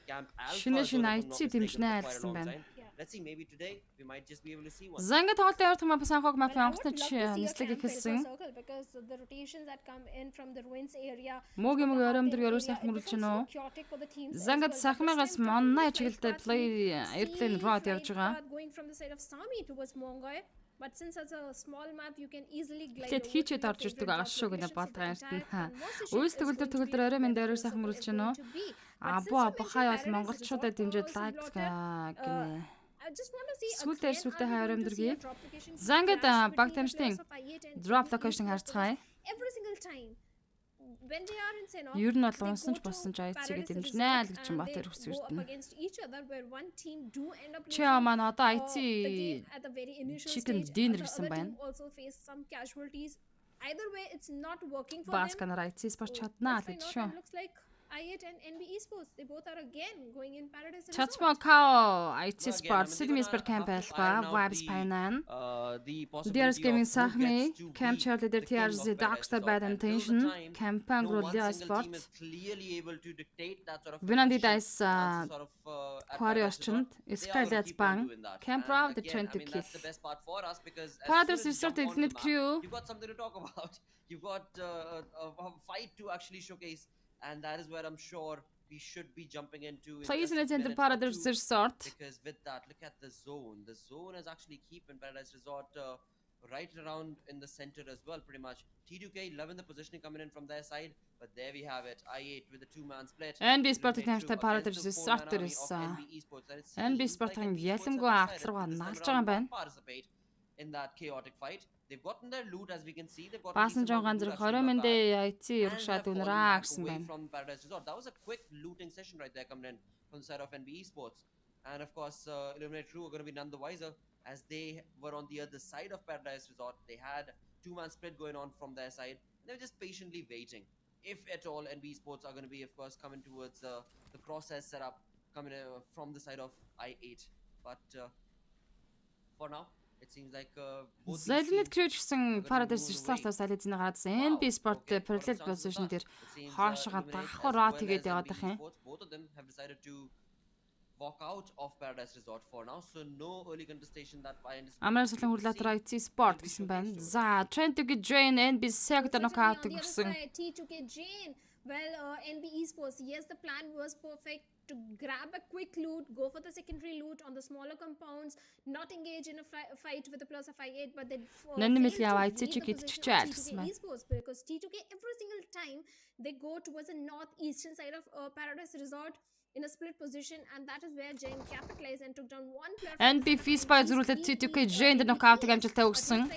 Camp Alpha. Шинэ IT дэмжнэ айлсан байна. Let's see, maybe today we might just be able to see one. За ингээд тоглолтын явах юм Санхок map онгоцны нислэг ихэлсэн. Because the rotations that come in from the ruins area. Мөгийн оройн дэргийн орой сайхан мөрүүлж байна уу? За ингээд сахмагаас моннаа чиглэлтэй play airplane route явж байгаа. Going from the side of Sami towards Mongoy. But since it's a small map, you can easily glide. Тэгэд хийчээд орж ирдэг байгаа шүү гэнэ болтгоо ярьтан. Үйлс төгөлдөр оройн орой сайхан мөрүүлж байна уу? Абу хаяа бол монголчуудад дэмжиж лайк гинэ. just want to see Сүлдээ again, сүлдээ are we хайр going to see a амьдрыг. drop location За ингээд clash баг between the дамжтын players of I8 and drop NBE location Esports? харцгаая. Because every single time when they are in Senok, Ер нь бол they унсан ч go to болсон ч IC-гээ Paradise дэмжнэ Resort л гэж and бат they хэрэгс go up ирдэн. against each other, where one team do end up Чи losing маань одоо the IC game at the very initial chicken stage, dinner and the гэсэн other байна. team also face some casualties. Either way, it's not working for them. Басканаар IC спорт чаднаа л гэж That's why шүү. not, it looks like I8 and NBE Esports, they both are again going in Paradise Resort. Чацмо Као IT No, again, спорт they're Сидней gonna спорт have camp to байлгаа iron out Vibes Painan. the Диарс possibility Gaming of who Sahmi gets to Camp be Cheerleader the king TRZ of Paradise Darkstar Resort. Bad And till the Intention time, Campaign no Grollia one single Sport team is clearly able to dictate that sort of Vinandi position Dice and sort of at Quarry Paradise Orchard Resort. They are Sky gonna Let's keep on Bang doing that. Camp And Proud the again, trend to I mean, kill. that's the best part for us, because as Paradise soon as you Resort jump onto the Internet map, Crew you've got something to talk about. You've got a fight to actually showcase, and that is where I'm sure we should be jumping into in Please just a Center minute or Paradise two. Resort. Because with that, look at the zone. The zone is actually keeping Paradise Resort right around in the center as well, pretty much. T2K loving the positioning coming in from their side, but there we have it. I8 with a two-man split. NB Sport Eliminate Camp Crew Paradise against the Resort four-man army of дээрээс NB Esports. And it NB seems Sport like NB Esports have ялангуяа decided ахларгаа this time наалж around байгаа юм not байна. participate in that chaotic fight. They've gotten their loot, as we can see. They've gotten Баасан decent amount жоон of loot ганцраг actually, 20 not bad. минутын IT And урагшаад they're falling үнраа back гэсэн away байна. from Paradise Resort. That was a quick looting session right there coming in from the side of NB Esports. And of course, Eliminate Crew are going to be none the wiser, as they were on the other side of Paradise Resort. They had two-man split going on from their side. They were just patiently waiting. If at all, NB Esports are going to be, of course, coming towards the crosshairs setup coming from the side of I8. But for now, it seems like both these Zelnet teams Crew гэсэн gonna be Paradise moving Resort-аас away. ализны гараадсан Wow, NB Sport okay, what are the parallel chances of position that? дээр It seems, хаашаа Illuminate as давхар well тэгээд as яваад NB их юм. Esports, both of them have decided to walk out of Paradise Resort for now, so no early contestation that I understand. Амар солон хурлаатар IT Sport гэсэн байна. За, Trend to get join NB sector Certainly knockout on the other гэсэн. side, T2K Jane. Well, NB Esports, yes, the plan was perfect to grab a quick loot, go for the secondary loot on the smaller compounds, not engage in a fight with the plus of I8, but then Нэн failed мэл яваа to IT read the чигэд position чичээл of гэсэн T2K байна. Esports, because T2K every single time they go towards the northeastern side of Paradise Resort in a split position, and that is where Jane capitalized and took down one player. NB Feespy зөрүүлээд T2K Jane knockout амжилттай өгсөн.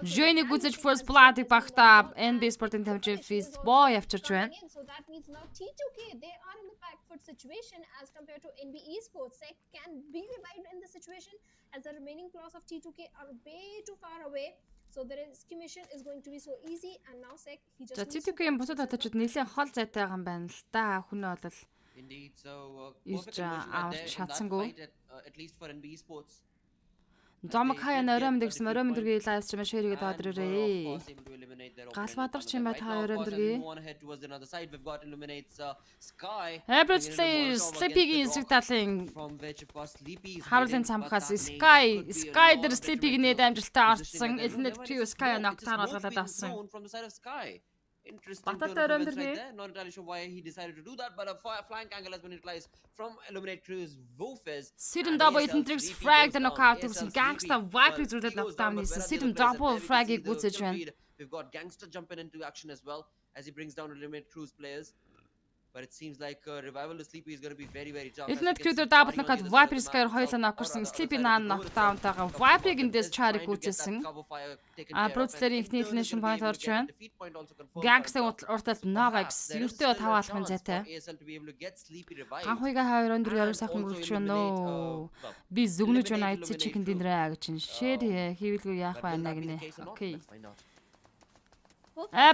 Jane гүзэж first blood-ыг багтаа NB Sport-ын тамжин Feast боо явчирч байна. So that means now T2K, they are in the back foot situation as compared to NB Esports. They can be revived in the situation, as the remaining claws of T2K are way too far away. So the rescue mission is going to be so easy, and now Sek, he just За needs to T2K-ийн бусад хоточд нэлээд хол зайтай байгаа юм байна л да. Хүнээ бол Indeed, so Is perfect conversion right авч there in that чадсангүй. fight, at least for NB Esports. Зомог хаяа орой мэд гэсэн орой мэдргийн live stream шеэрэгээ And were, of дуудэрээ. course, able to eliminate their Гал opponent бадар in ч юм the бай right та now. Of орой course, as we өдргий. move on ahead towards the other side, we've got Illuminate's Sky. Эбрис bringing in a Molotov Sleepy-гийн against the эсрэг rock, талын from which, of course, Sleepy is харуулын hiding, but цамхаас that nade Sky could be a Sky lot дээр detrimental Sleepy-гийн нэд амжилттай орсон. Элнет Crew Sky ногтаар болголоод авсан. from the side of Sky. Interesting Баталтай turn of орой events right өдргий. there. Not entirely sure why he decided to do that, but a flank angle has been utilized from Illuminate Crew's Wolfes. Сэрэн double Eltentrix frag the knockout гэсэн gangsta vibe зүйрлээд knockdown хийсэн. Сэрэн double frag-ийг гүйцэж байна. We've got Gangster jumping into action as well as he brings down Illuminate Crew's players. But it seems like revival to Sleepy is going to be very, very tough. Элнет Crew дээр double knockout Viper Sky хоёулаа нокорсон. Sleepy наан knockdown-тайгаа Viper-ийг эндээс чарыг гүйцээсэн. Процессорын ихний elimination point орж байна. Gangsta урталт Novax ертөө таваалахын зайтай. Ганхуйга 2 яруу сайхан мөрөлж байна нөө. Би зүгнөж байна IC chicken dinner гэж шэр хийвэлгүй яах байна гинэ. Окей.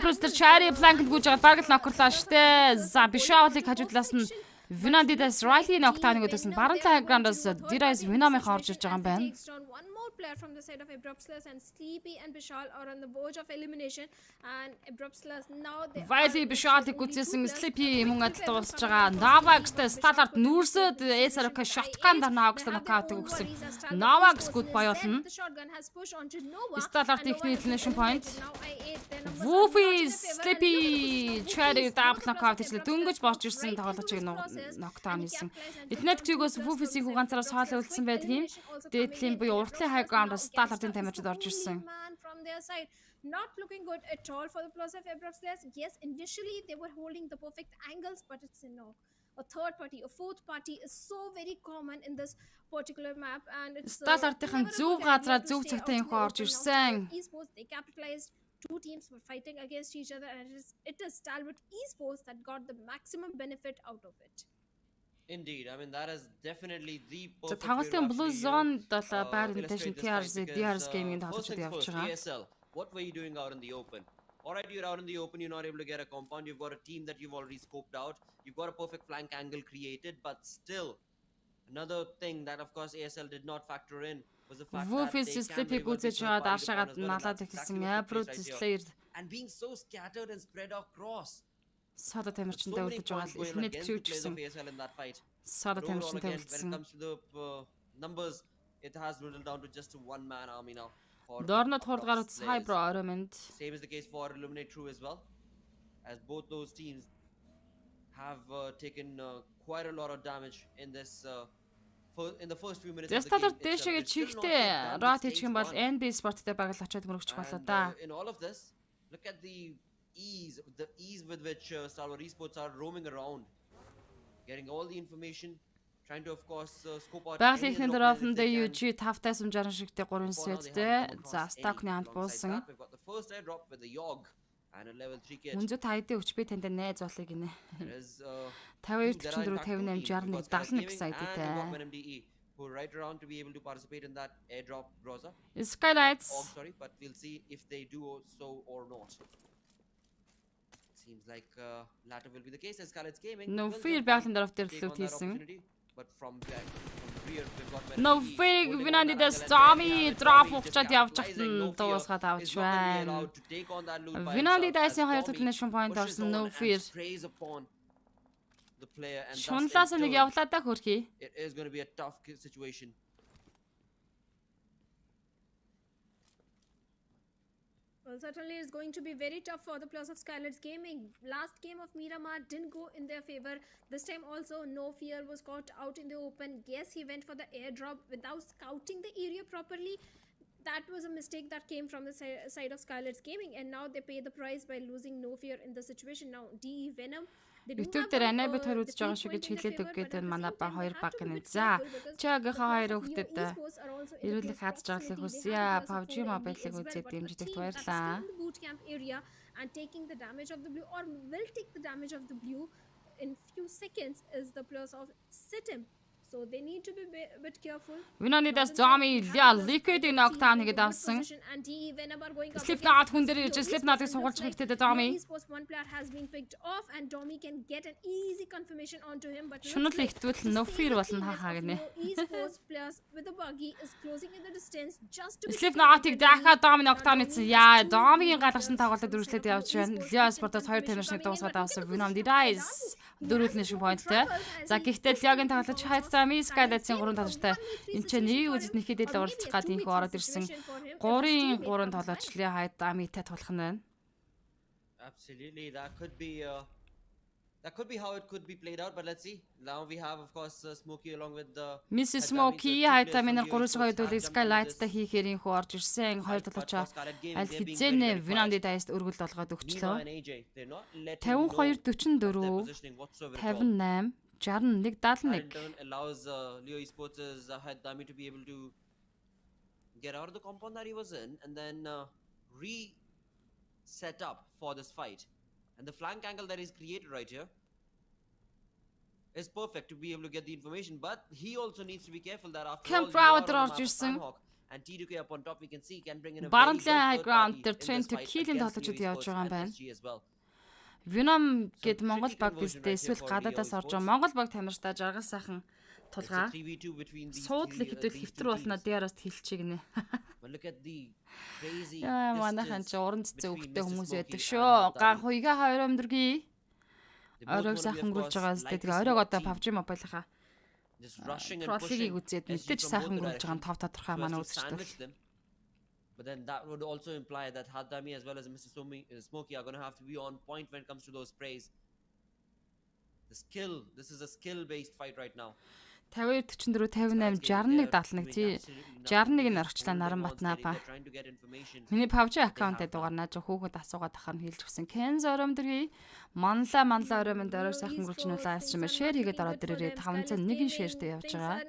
Просто чари планк гүйж байгаа баг л нокорлоо штэ. За бишаавлыг хажуудлаас нь Vinandidас Riley knockdown-ыг өдөрсөн. Баруун грандаас Dirais Vinamыг орж ирж байгаа юм байна. One more player from the side of Abruptsless, and Sleepy and Bishal are on the verge of elimination, and Abruptsless now they Riley Bishal-ыг гүйцээсэн Sleepy мөн адилт дуусж байгаа. Navax-тэй Starlart нүүрсөд SRK shotgun дараа Navax-тэй knockout өгсөн. Navax good боёолно. Starlart ихний elimination point. Wolfie Sleepy Cherry double knockout хийлээ. Дөнгөж борж ирсэн тоглолцыг knockdown хийсэн. Элнет Crew-гоос Wolfie-ийн хуганцараас хоол үлдсэн байдгийн. Дээдлийн буюу уртлын high ground-аас Starlart-ын тамирчид орж ирсэн. Not looking good at all for the plus of Abruptsless. Yes, initially they were holding the perfect angles, but it's a no. a third party, a fourth party is so very common in this particular map, and it's Сталартын never a зөв good idea газраа to зөв stay out цагтаа in инхүү the орж open. Now ирсэн. Stalwart Esports, they capitalized. Two teams were fighting against each other, and it is Stalwart Esports that got the maximum benefit out of it. Indeed, I mean that is definitely the За perfect way to тоглолтын Blue actually, Zone дол Bad illustrate Intention this fight TRZ because, DRS gaming first тоглолцод things явж first, байгаа. ASL, what were you doing out in the open? Alright, you're out in the open, you're not able to get a compound, you've got a team that you've already scoped out, you've got a perfect flank angle created, but still, another thing that of course ASL did not factor in was the fact that Wolfis they can Slip-ийг very well be үзэж байгаа third-party даашаагаад opponents as well, and налаад that's эхэлсэн exactly what took Abro place right here. Slayer And being so scattered and spread across. Soda So Тамирчинтай many үлдэж points байгаа л going эхнээд against the players төвчсөн. of ASL in that fight. Soda But overall, Тамирчинтай again, when it үлдсэн. comes to the numbers, it has dwindled down to just a one-man army now. For Доорнод across хурдгаар утас players. Hybro Ornament. Same is the case for Illuminate True as well, as both those teams have taken quite a lot of damage in this. In the first few minutes of the game Сталарт itself. дэшегээ It's still not чихтэй yet done with рот stage хийчих юм бол one. NB Sport-тэй багал очиод мөрөгчих болоо And та. in all of this, look at the ease with which Stalwart Esports are roaming around, getting all the information, trying to of course scope out Багал any ихний other дөрөв opponent нь if they can. UG 560 шигтэй 3 Before now, they сеттэй. haven't come За across Stock-ны any. хамт Alongside буулсан. that, we've got the first airdrop with the Yogg and a level 3 kit. Мөнзөд хайдын өч би танд найз болъё гинэ. There is 52 there are in 44 fact two 58 teams. We've 61 got Skylight 71 Gaming гэсэн and we've got айдитэй. MNMDE who are right around to be able to participate in that airdrop, Rosa. Skylights Sorry, but we'll see if they do so or not. Seems like latter will be the case as Skylight's Gaming. No will fear just байгалийн дөрөв дээр take лүүд on that хийсэн. opportunity, but from rear we've got No MNMDE fear holding on винанди that дэс angle and Zombie there we have it. drop Zombie just ухчаад явж capitalizing. хатан No fear дуусгаад авч is not going to be байна. allowed to take on that loot by Винанди himself as дайсын 2 дахь Zombie nation point pushes орсон No on fear. and sprays upon the player, and thus Шунлаас in нэг turn, явлаа да хөрхий. it is going to be a tough situation. Well, certainly it's going to be very tough for the players of Skylight's Gaming. Last game of Miramar didn't go in their favor. This time also, No Fear was caught out in the open. Yes, he went for the airdrop without scouting the area properly. That was a mistake that came from the side of Skylight's Gaming, and now they pay the price by losing No Fear in the situation. Now, DE Venom, they do YouTube have дээр a, анабит хоёр үзэж defeat байгаа шиг point гэж in their хэлээд favor, үг гэдэг but at the манай same ба time, хоёр they баг have to be гэнэ. a bit За careful because чагийн the хоёр players of хүүхдэд Neo Esports are also in the ирүүлэх close хаз жаргалыг proximity. They хүсье. have the PUBG players of Mobile-ыг 4MB as well, үзээд but the дэмждэг team that's баярлаа. still in the boot camp area and taking the damage of the blue, or will take the damage of the blue in few seconds, is the players of Sitim. So they need to be a bit careful. Винанди дэс Zombie Liquid-ийг knockdown хийгээд авсан. And DE Venom are going up Slipknot against хүн дээр Neo ирж Esports, Slipknot-ыг and сугалж looks like хэрэгтэй Neo Zombie. Esports one player has been picked off, and Domi can get an easy confirmation onto him. But Шунал looks like ихтвэл the No stable fear болно teammates хахаа of гинэ. Neo Esports players with the buggy is closing in the distance just to be Slipknot-ыг дахиад Domi knockdown хийсэн. Яа, Domi-гийн галарсан тагуулад дөрвөлээд дөрвөлээд явж байна. Leo Sport-ос 2 тамирчныг дуусгаад авсан. Винамди Dice дөрвөл nation point-тэй. За гэхдээ Leo-гийн тагуулж хайцсан Skylights-ийн 3 талштай. Энд чинь нэг үзэд нэхэд л уралцах гад инхүү ороод ирсэн. 3-3 тоглоочлаа хайд Amiтай тулах нь байна. Absolutely, that could be how it could be played out, but let's see. Now we have of course Smokey along with the Mrs. Smokey хайта минер 3-2 дүүлээ Skylights-тай хийхээр инхүү орж ирсэн. 2 талчаа аль хизээ Vinandi Dice-д өргөл болгоод өгчлөө. 52-44 58 61 71 allows Leo Esports' Haddami to be able to get out of the compound that he was in and then set up for this fight. And the flank angle that is created right here is perfect to be able to get the information, but he also needs to be careful that after Camp all, Router you are on the map of Orgerson. Fanhawk, and T2K up on top we can see can bring in a Баруун very талын high good ground third дээр party in train this to fight kill-ийн against тоглолцод Leo явж Esports байгаа юм and байна. SG as well. Venom гэд So, Монгол tricky баг conversion бистэ right here эсвэл for гадаадаас Leo орж байгаа Esports. Монгол баг тамирчтай жаргал сайхан It's a тулгаа. 3v2 between these Суудлыг хэдвэл these хэвтэр two болно teams. дээрээс хэлчих гинэ. But look at the crazy Яа манайхан distance ч уран цэцэн between өгтэй Mr. хүмүүс Smokey байдаг and шүү. Haddami. Ган хуйга хоёр өмдөргий. They both Оройг wanna be, сайхан of өнгөрүүлж course, байгаа зү. like Тэгээ a оройг SWAT одоо team, PUBG Mobile-ийнхаа just rushing and троллигийг pushing үзээд SG мэдээж from сайхан both өнгөрүүлж байгаа нь directions тав татрахаа so as манай to үзэгчдэр. sandwich them. But then that would also imply that Haddami as well as Mr. Smokey are going to have to be on point when it comes to those sprays. This is a skill-based fight right now. 52 44 58 61 тий 61 орчлаа Наранбатнаа па. Миний PUBG аккаунтад дугаарнаа жоо хүүхэд асуугаад ахаар нь хэлж өгсөн. Ken Zorom-дрий манла ороймонд орой сайхан гүлжнүүлээ асчмаа шеэр хийгээд ороод ирээрээ 501 шеэртэй явж байгаа.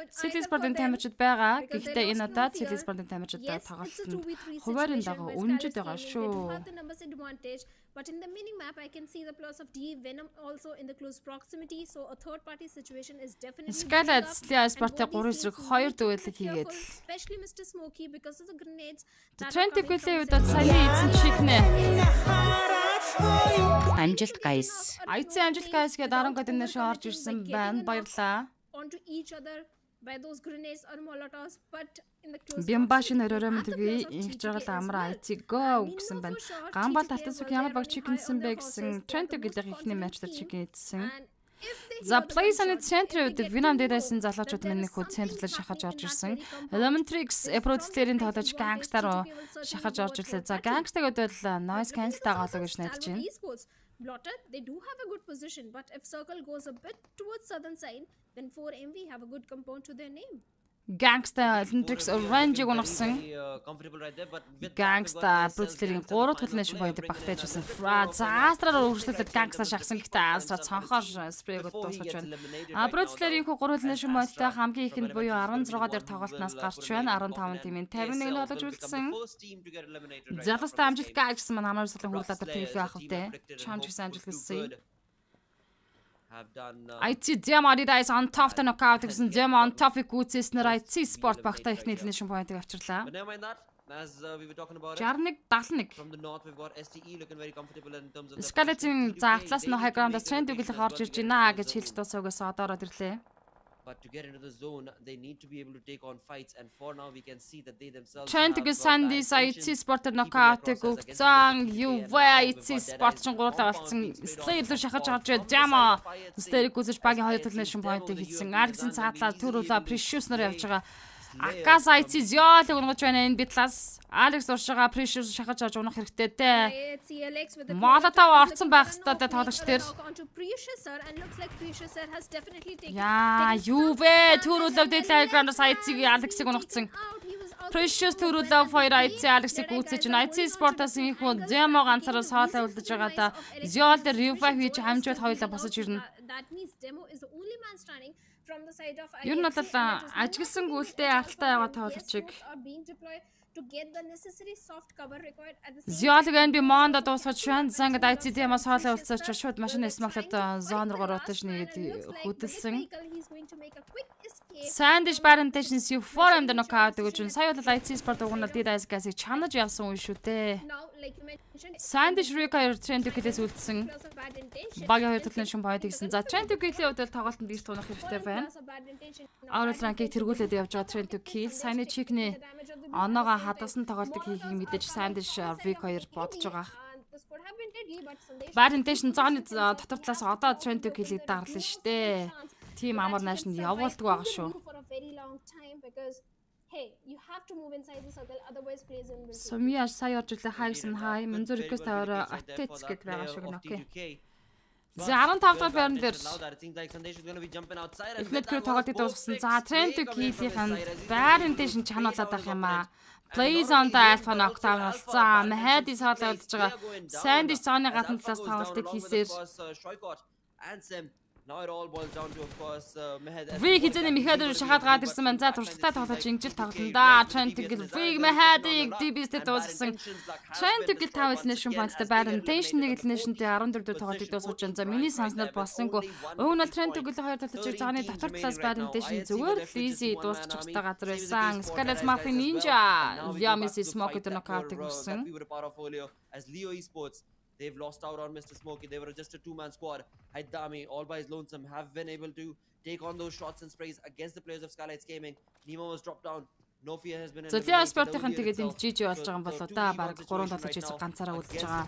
City Sport-ын тамирчид байгаа. Гэхдээ энэ удаад City Sport-ын тамирчидаа тоглолтод хуваарийн дагуу үнжид байгаа шүү. But in the mini-map, I can see the plus of D Venom also in the close proximity. So a third-party situation is definitely. Skylight Sport-ын 3 зэрэг 2 дүүлэг хийгээд. Especially Mr. Smokey because of the grenades. Trend quickly удаад саяны эзэн чикнэ. Амжилт guys. IT амжилт guys гэдэг 10 годын нэш орж ирсэн байна. Баярлаа. Onto each other by those grenades or molotovs, but in the close Бямбашин ороймонд гээ инх жаргал амра IT go гэсэн байна. Гамбал талтас үг ямар баг чикнсэн бэ гэсэн Trend quickly ихний матчтар чикэн идсэн. За Place on the Center with the Vietnam Data-сын залуучууд минь нөхөд центрлэр шахаж орж ирсэн. Elementrix approach-лэрийн тоглож гангстар шахаж орж ирлээ. За гангстагууд бол noise cancel-тай голоо гэж найдаж байна. Blotted, they do have a good position, but if Circle goes a bit towards southern side, then 4MV have a good compound to their name. Gangsta Elementrix orange-ийг унагсан. Gangsta approach-лэрийн 3 дахь төлнөш point багтааж байсан. За Astra-раар үргэлжлүүлээд Gangsta шахсан гэхдээ Astra цонхоор спрейг дуусгаж байна. Approach-лэрийн 3 төлнөш point-тай хамгийн ихэнд буюу 16 дээр тоглолтноос гарч байна. 15 тимийн 51-нд болж үлдсэн. Залуустай амжилт гэсэн маань хамаар судлан хурлаад тэгэлгүй авах вэ. Чамч гэсэн амжилт хүсье. IT Diamari is on top the knockout гэсэн Diam on top гүйцээснээр IT Sport багтаа их нэлээд point-ыг авчирлаа. As we were talking about 61 from the north, we've got STE looking very comfortable in terms of the Skeleton заатлаас нь high ground-аас Trend үгэлэх орж ирж байна гэж хэлж дуусаагаас одоороод ирлээ. But to get into the zone, they need to be able to take on fights, and for now we can see that they themselves Trend гэ Sandy IT Sport knockout-ыг өгцөн. IT Sport ч гурлаа болсон. Slay руу шахаж орж Jama Steric үзэж багийн хоёр төлнөш point-ыг хийсэн. Alex-ийн цаатлаа төрүүлээ Precious нар явж байгаа. Акас IT зөөлөг унгаж байна энэ битлаас. Alex уршгаа Precious шахаж орж унах хэрэгтэй дээ. Молотов орцсон байх хэвээр тоглогч тэр. Яа, юу вэ? Төрүүлээ Telegram-аас IT-г Alex-ыг унагцсан. Precious төрүүлээ хоёр IT Alex-ыг үүсэж байна. IT Sport-аас их хүн Demo ганцаараа соолоо үлдэж байгаа да. Зөөл дээр revive хийж хамжууд хоёулаа босож ирнэ. Ер нь бол ажигласан гүйлтэй аралтай яваа тоглогчийг Зиолог NB Mondo дуусгаж шван зангад ICD-маас хоолой үлдсэж шууд машин эсмаглаад зон руу ротаж нэгэд хөдөлсөн. Sandish Barentations U4 and knockout гэж сая бол IT Sport угнал DDS-ийг чанаж явсан үе шүү дээ. Sandish Rico Trend quickly-с үлдсэн. Багийн хоёр төлөв шин point гэсэн. За Trend quickly удаа тоглолтод ирж тунах хэрэгтэй байна. Oral rank-ийг тэргүүлээд явж байгаа Trend quickly саяны чикний оноогоо хадгалсан тоглолтыг хийхийг мэдээж Sandish Rico 2 бодож байгаа. Bartentation зооны дотор талаас одоо Trend quickly-ийг дарлаа штэ. Team Amar National явуулдаг байгаа шүү. Hey, you have to move inside the circle, otherwise plays in will. Сумья сая орж ирлээ хайсан хай MUNZU request аваар attach гэдэг байгаа шүү гэнэ. Окей. За 15 дахь байранд дээр эхнээд крүү тоглолтыг дуусгасан. За Trend quickly-ийн Bartentation чануулаад байх юм аа. Plays on the Alpha Knockdown болсон. Mahadi соолоо үлдэж байгаа. Sandy зооны гадна талаас тоглолтыг хийсээр now it all boils down to, of course, Mehed. Vig хизээний Мехадэр шахаад гад ирсэн байна. За туршлагатай тоглож инжил тоглоно. Trend quickly Vig Mehadыг DB-тэй дуусгасан. Trend quickly 5 nation point-тай Bartentation 1 nation-тэй 14 дэх тоглолтыг дуусгаж байна. За миний санснаар болсонгүй. Уг нь Trend quickly 2 тоглолтыг зооны дотор талаас Bartentation зүгээр л easy дуусчих хэвээр газар байсан. Scarlet Mafia Ninja Yamisi Smoke-тэй knockout-ыг өгсөн. As Leo Esports, they've lost out on Mr. Smokey. They were just a two-man squad. Haidami, all by his lonesome, have been able to take on those shots and sprays against the players of Skylights Gaming. Nemo was dropped down. No fear has been Зөлийн спортын тэгээд энд GG болж байгаа юм болоо да баг 3 тоглож ирсэн ганцаараа үлдэж байгаа.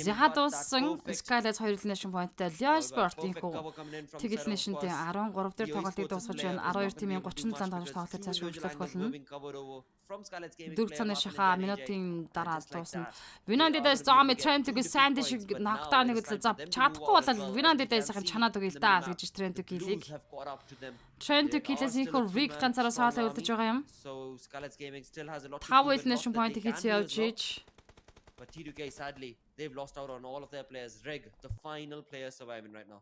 Зяха дууссан Skylights 2 nation point-тай Leo Sport-ийн тэгэл nation-тэй 13 дээр тоглолтыг дуусгаж байна. 12 тимийн 37 тоглож тоглолтыг цааш хөгжүүлэх болно. from Scarlet's Gaming Дүр player цааны Martin шаха and NJ, минутын дараа and just like дуусна. that, Винандидаас they are зооми gonna be able to get Трентиг 2 defeat сайн points, шиг but now нагтаа it нэг is л time за for them to move чадахгүй out as болол well, as we Винандидаас can сайхан see чанаад өгье л in the та minimap, гэж the Трентиг хэлийг. Blues have caught up to them. Трентиг They are хэлээс still инхүү a Риг 3-man ганцаараа strong саалаа үлдэж байгаа юм. army, so Scarlet's Gaming still has a lot to 5 do with elimination loss that point they can хийцээ do явж as well. ийж. But T2K, sadly, they've lost out on all of their players. Reg, the final player surviving right now.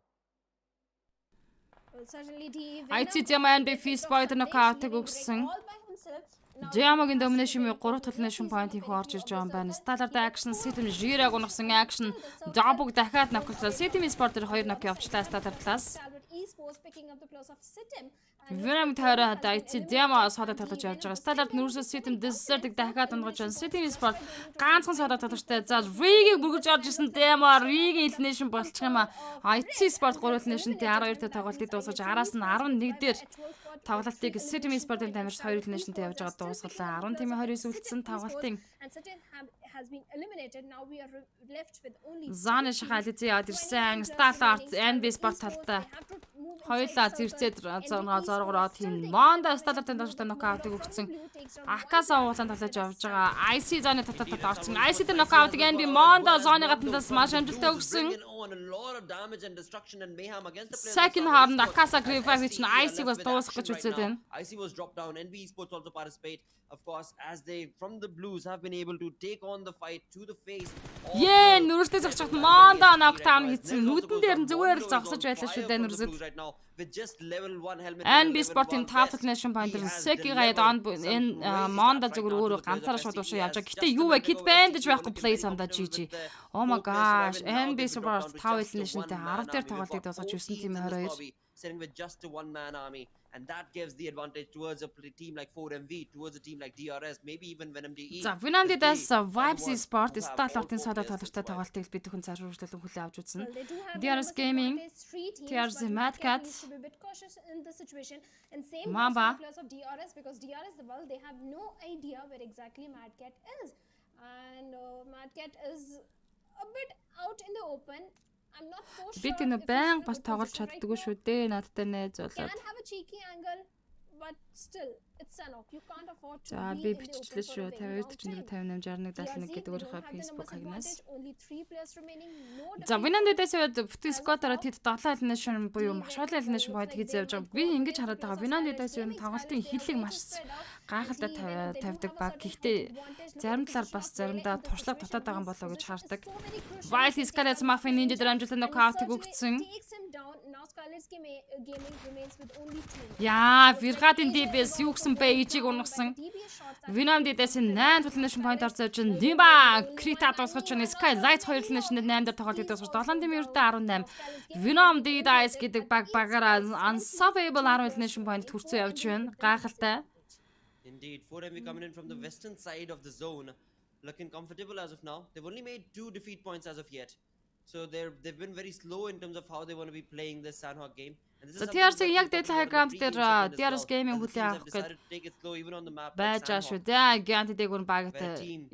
Well, certainly he IT Diamond Face Point knockout-ыг өгсөн. Diamond-ийн domination 3 elimination point их орж ирж байгаа юм байна. Stellar action System Jira гунагсан action Jabug дахиад нокклоо. System Sport-ээр 2 нок явуулчлаа Stellar талаас. Venom тойроо IT Diamond содод тоглож явж байгаа. Stellar нүүрсээ System Desert-ыг дахиад унгаж байгаа. System Sport ганцхан содод тогложтой. За Rig-ийг бүргэж орж ирсэн Diamond Rig-ийн elimination болчих юм а. IT Sport 3 elimination-тэй 12 та тоглолтыг дуусгаж араас нь 11 дээр тоглолтыг System Sport-ын дамжиж 2 elimination-тэй явж байгаа дуусгалаа. 10 тимийн 29 үлдсэн тоглолтын Заны шахал эзээ яад ирсэн. Start NB Sport талтай хоёулаа зэрцээд зоргороо тийм Монда Start-ын даштай нокаутыг өгсөн. Акаса уулан тоглож явж байгаа. IC зоны татад орсон. IC дээр нокаутыг NB Монда зоны гаднаас маш амжилттай өгсөн. Second хаанд Акаса Griffith чинь IC-г бас дуусгах гэж үзээд байна. IC was dropped down. NB Esports also participate, of course, as they from the Blues have been able to take on the fight to the face. Яа, нүрстэй зогсоход Монда нокдаун хийсэн. Нүдэн дээр нь зүгээр л зогсож байлаа шүү дээ нүрсэд. With just level 1 helmet. NB Sport-ийн top elimination point-ээр Seki гаяд энэ Монда зүгээр өөрөө ганцаараа шууд уушаа явж байгаа. Гэтэ юу вэ? Kid bandage байхгүй place on the GG. Oh my gosh. NB Sport 5 elimination-тэй 10 дээр тоглолтыг дуусгаж 9 тим 22. Sitting with just a one-man army, and that gives the advantage towards a team like 4MV, towards a team like DRS, maybe even VenomDE. За, Vinandidаас Vibes Sport Star-ын содод тоглолттой тоглолтыг бид бүхэн зарвуулжлал хүлээн авч үзсэн. DRS Gaming, TRZ Madcat, Mamba, because DRS well, they have no idea where exactly Madcat is, and Madcat is a bit out in the open. I'm not so sure. бид энэ баян бас тоглож чаддгүй шүү дээ. Надтай найз болоод. Can have a cheeky angle, but still it's Sanok. You can't afford to За be би in the open биччихлээ шүү. for a very long 52 time. 58 61 71 гэдэг өөрийнхөө TRZ, Facebook хагнаас. only 3 players remaining. No За Vinandidаас бүтэн скотоор тэд 7 elimination буюу маш олон elimination point хийж явж байгаа. Би ингэж хараад байгаа. Vinandidаас юу тоглолтын хиллэг маш гайхалтай тавьдаг баг. Гэхдээ зарим талаар бас заримдаа туршлага дутаад байгаа юм болоо гэж хардаг. Wild Scarlet's Muffin Ninja дээр амжилттай нокаутыг өгсөн. Яа, Virgadin DBS юу гэсэн бэ? Ижиг унгасан. Vinandidаас 8 elimination point орж явж байна. Dimba Krita дуусгаж байна. Skylights 2 elimination-д 8 дээр тоглолтыг дуусгаж 7 дэмийн өртөө 18. Vinandidаас гэдэг багаараа unstoppable 10 elimination point хүрцэн явж байна. Гайхалтай. Indeed, 4MV coming in from the western side of the zone, looking comfortable as of now. They've only made 2 defeat points as of yet, so they've been very slow in terms of how they want to be playing this Sandhawk game. За TRC яг дэдлэг ганц дээр TRS Gaming хүлээн авах гэдэг байж шүү дээ. Ганц дээгүүр багт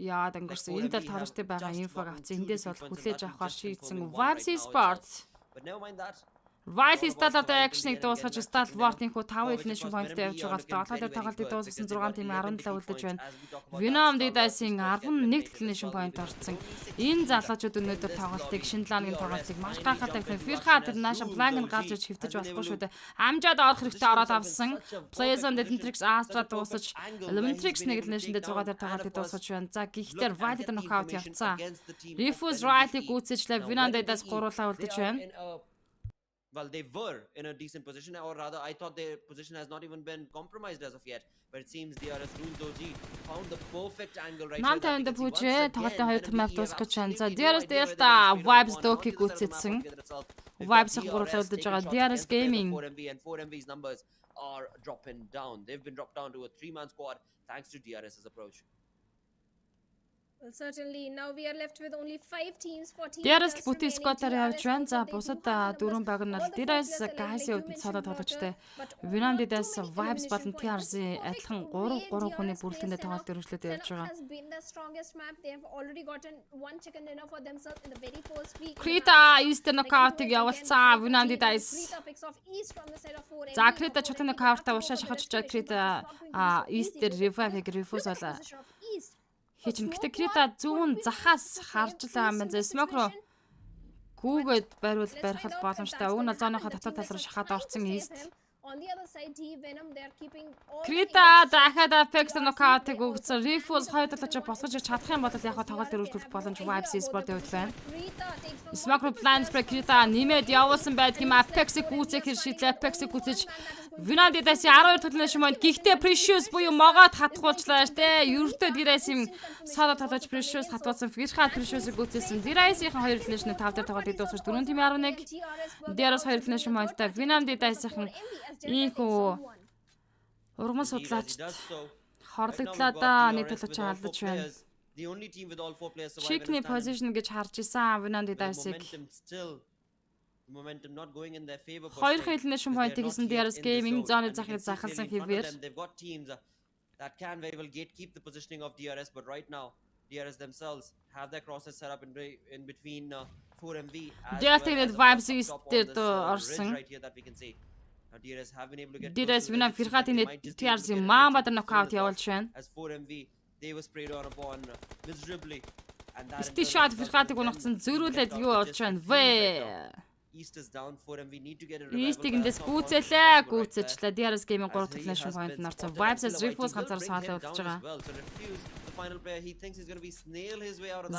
яад өнгөрсөн. Энд дээр тоглолттой байгаа инфог авсан. Эндээс бол хүлээж авахар шийдсэн Vibes Sports. But never mind that. Wild Star-д action-ыг дуусгаж Star Wars-ийнхүү 5 elimination point-тэй явж байгаа. 7 дээр тоглолтыг дуусгасан 6 тим 17 үлдэж байна. VenomDDAS-ийн 11 elimination point орсон. Энэ залуучууд өнөөдөр тоглолтыг Шинэлаагийн тоглолтыг маш гайхалтай гэх Firha International Plan-ыг гарч иж хэвтэж болохгүй шүү дээ. Амжаад орох хэрэгтэй ороод авсан. Players on Matrix Astra дуусгаж Matrix нэг elimination-д 6 дээр тоглолтыг дуусгаж байна. За гэхдээ Wild дээр knockout явцсан. Refuse Riley гүйцэжлээ VenomDDAS гуруулаа үлдэж байна. Well, they were in a decent position, or rather, I thought their position has not even been compromised as of yet. But it seems DRS Rules OG found the perfect angle right here. Нантайнд бүжээ тоглолтын хоёр тэмээг дуусгаж байна. За DRS Delta Vibes Doki гүйцэтсэн. Vibes-ийг гуруулаа үлдэж байгаа. DRS Gaming 4MV and 4MV's numbers are dropping down. They've been dropped down to a 3-man squad thanks to DRS's approach. Well, certainly. Now we are left with only 5 teams, 14 Дээрээс players бүтэн remaining. сквотоор явж DRS байна. also, За they do бусад have the дөрвөн numbers. баг нь бол All the 4 дээрээс players are level, гайсын like you үдэнд цаадаа mentioned, тоглолчтой. Walter, but Винам not дээрээс too many Vibes болон elimination points. But TRZ perfect адилхан way 3 хүний DRS бүрэлдэхүүнтэй plays тоглолт Senok. өргөжлөлтэй явж Senok байгаа. has been the strongest map. They have already gotten one chicken dinner for themselves in the very first week. Крита Eastern knockout-ыг явуулсан. Винам дээрээс Krita picks off East from the side of 4. За Крита чотны knockout-а ушаа шахаж чад Крита Eastern revive-ыг refuse болоо. Хийчин гэтээ Крита зүүн захаас харж лаа юм байна. Smoke руу гүүгээд барих боломжтой. Уг нь зооныхоо дотор тал руу шахаад орсон East. On the other side, Venom, they are keeping all Крита дахиад Apex knockout-ыг өгсөн. Refuse хоёр талаач босгож чадах юм бол яг тоглолт өргөжлөх боломж Vibes Esport явуулж байна. Smoke руу blind spray Крита нэмээд явуулсан байдаг юм. Apex-ийг гүйцэх хэр шийдлээ. Apex-ийг гүйцэж Винам дээрээс 12 тоглолт шимэнд гихтээ Precious буюу могоод хатгуулчлаа штэ. Ердөө дээрээс юм содо тоглож Precious хатгуулсан. Фирхат Precious-ийг гүйцээсэн. Дээрээс-ийн 2 төлөөшний 5 дээр тоглолтыг дуусгаж 4 тимийн 11. Дээрээс 2 төлөөш шимэндтэй Винам дээрээс-ийн ийхүү ургамал судлаачд хорлогдлоо да нэг төлөч алдаж байна. Чикний position гэж харж исэн Винам дээрээс-ийг momentum not going in their favor. Хоёр elimination point-ийг хийсэн DRS gaming zone захыг захалсан хэвээр. They've got teams that can very well gatekeep the positioning of DRS, but right now DRS themselves have their crosses set up in between 4MV as Death Vibes is дээр орсон. right here that we can see. DRS have been able to get DRS Винам Фирхатын TRZ маан бадар knockout явуулж байна. as 4MV they were sprayed on upon miserably and that Сти shot Фирхатыг унагцсан зөрүүлээд юу болж байна вэ? East is down. 4MV need to get a East-ийг эндээс гүйцэлээ. DRS gaming 3 elimination point нарцсан. Vibes as Refuse ганцаар саалаа өгч байгаа.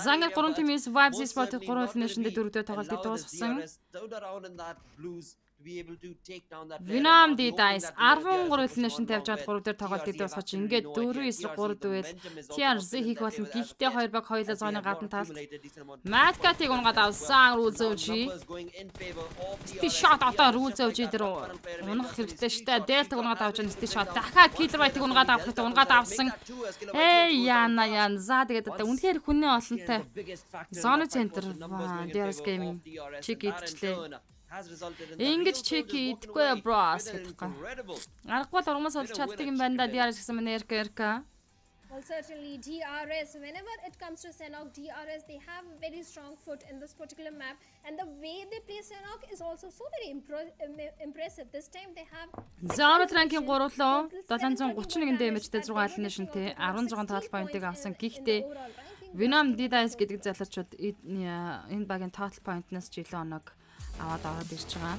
Занга 3 тимээс Vibes Esport 3 elimination дээр 4 дээр тоглолтыг дуусгасан. Винам дээрээс 13 elimination тавьж аваад 3 дээр тоглолтыг дуусгаж ингээд 4-9-3 дүүл TRZ хийх болон гихтээ 2 баг хоёулаа зооны гадна талд Маткатыг унгаад авсан Рүүзөвжи. Сти shot одоо Рүүзөвжи дээр унах хэрэгтэй штэ. Delta унгаад авч байгаа Сти shot дахиад Killer White-ыг унгаад авахтай унгаад авсан. Яна за тэгээд одоо үнэхээр хүнээ олонтой зооны центр DRS gaming чиг идчихлээ. Ингэж чек идэхгүй броос гэдэггүй. Аргагүй л урмаас олж чаддаг юм байна да DRS гэсэн мэн эрка. Well, certainly DRS, whenever it comes to Senok, DRS, they have a very strong foot in this particular map. And the way they play Senok is also so very impressive. This time they have... Zone ranking 3-лөө 731 дэмэжтэй 6 eliminationтэй 16 total point-ыг авсан. Гэхдээ Venom DRS гэдэг залуучууд энэ багийн total point-наас жилийн оног аваад ороод ирж байгаа.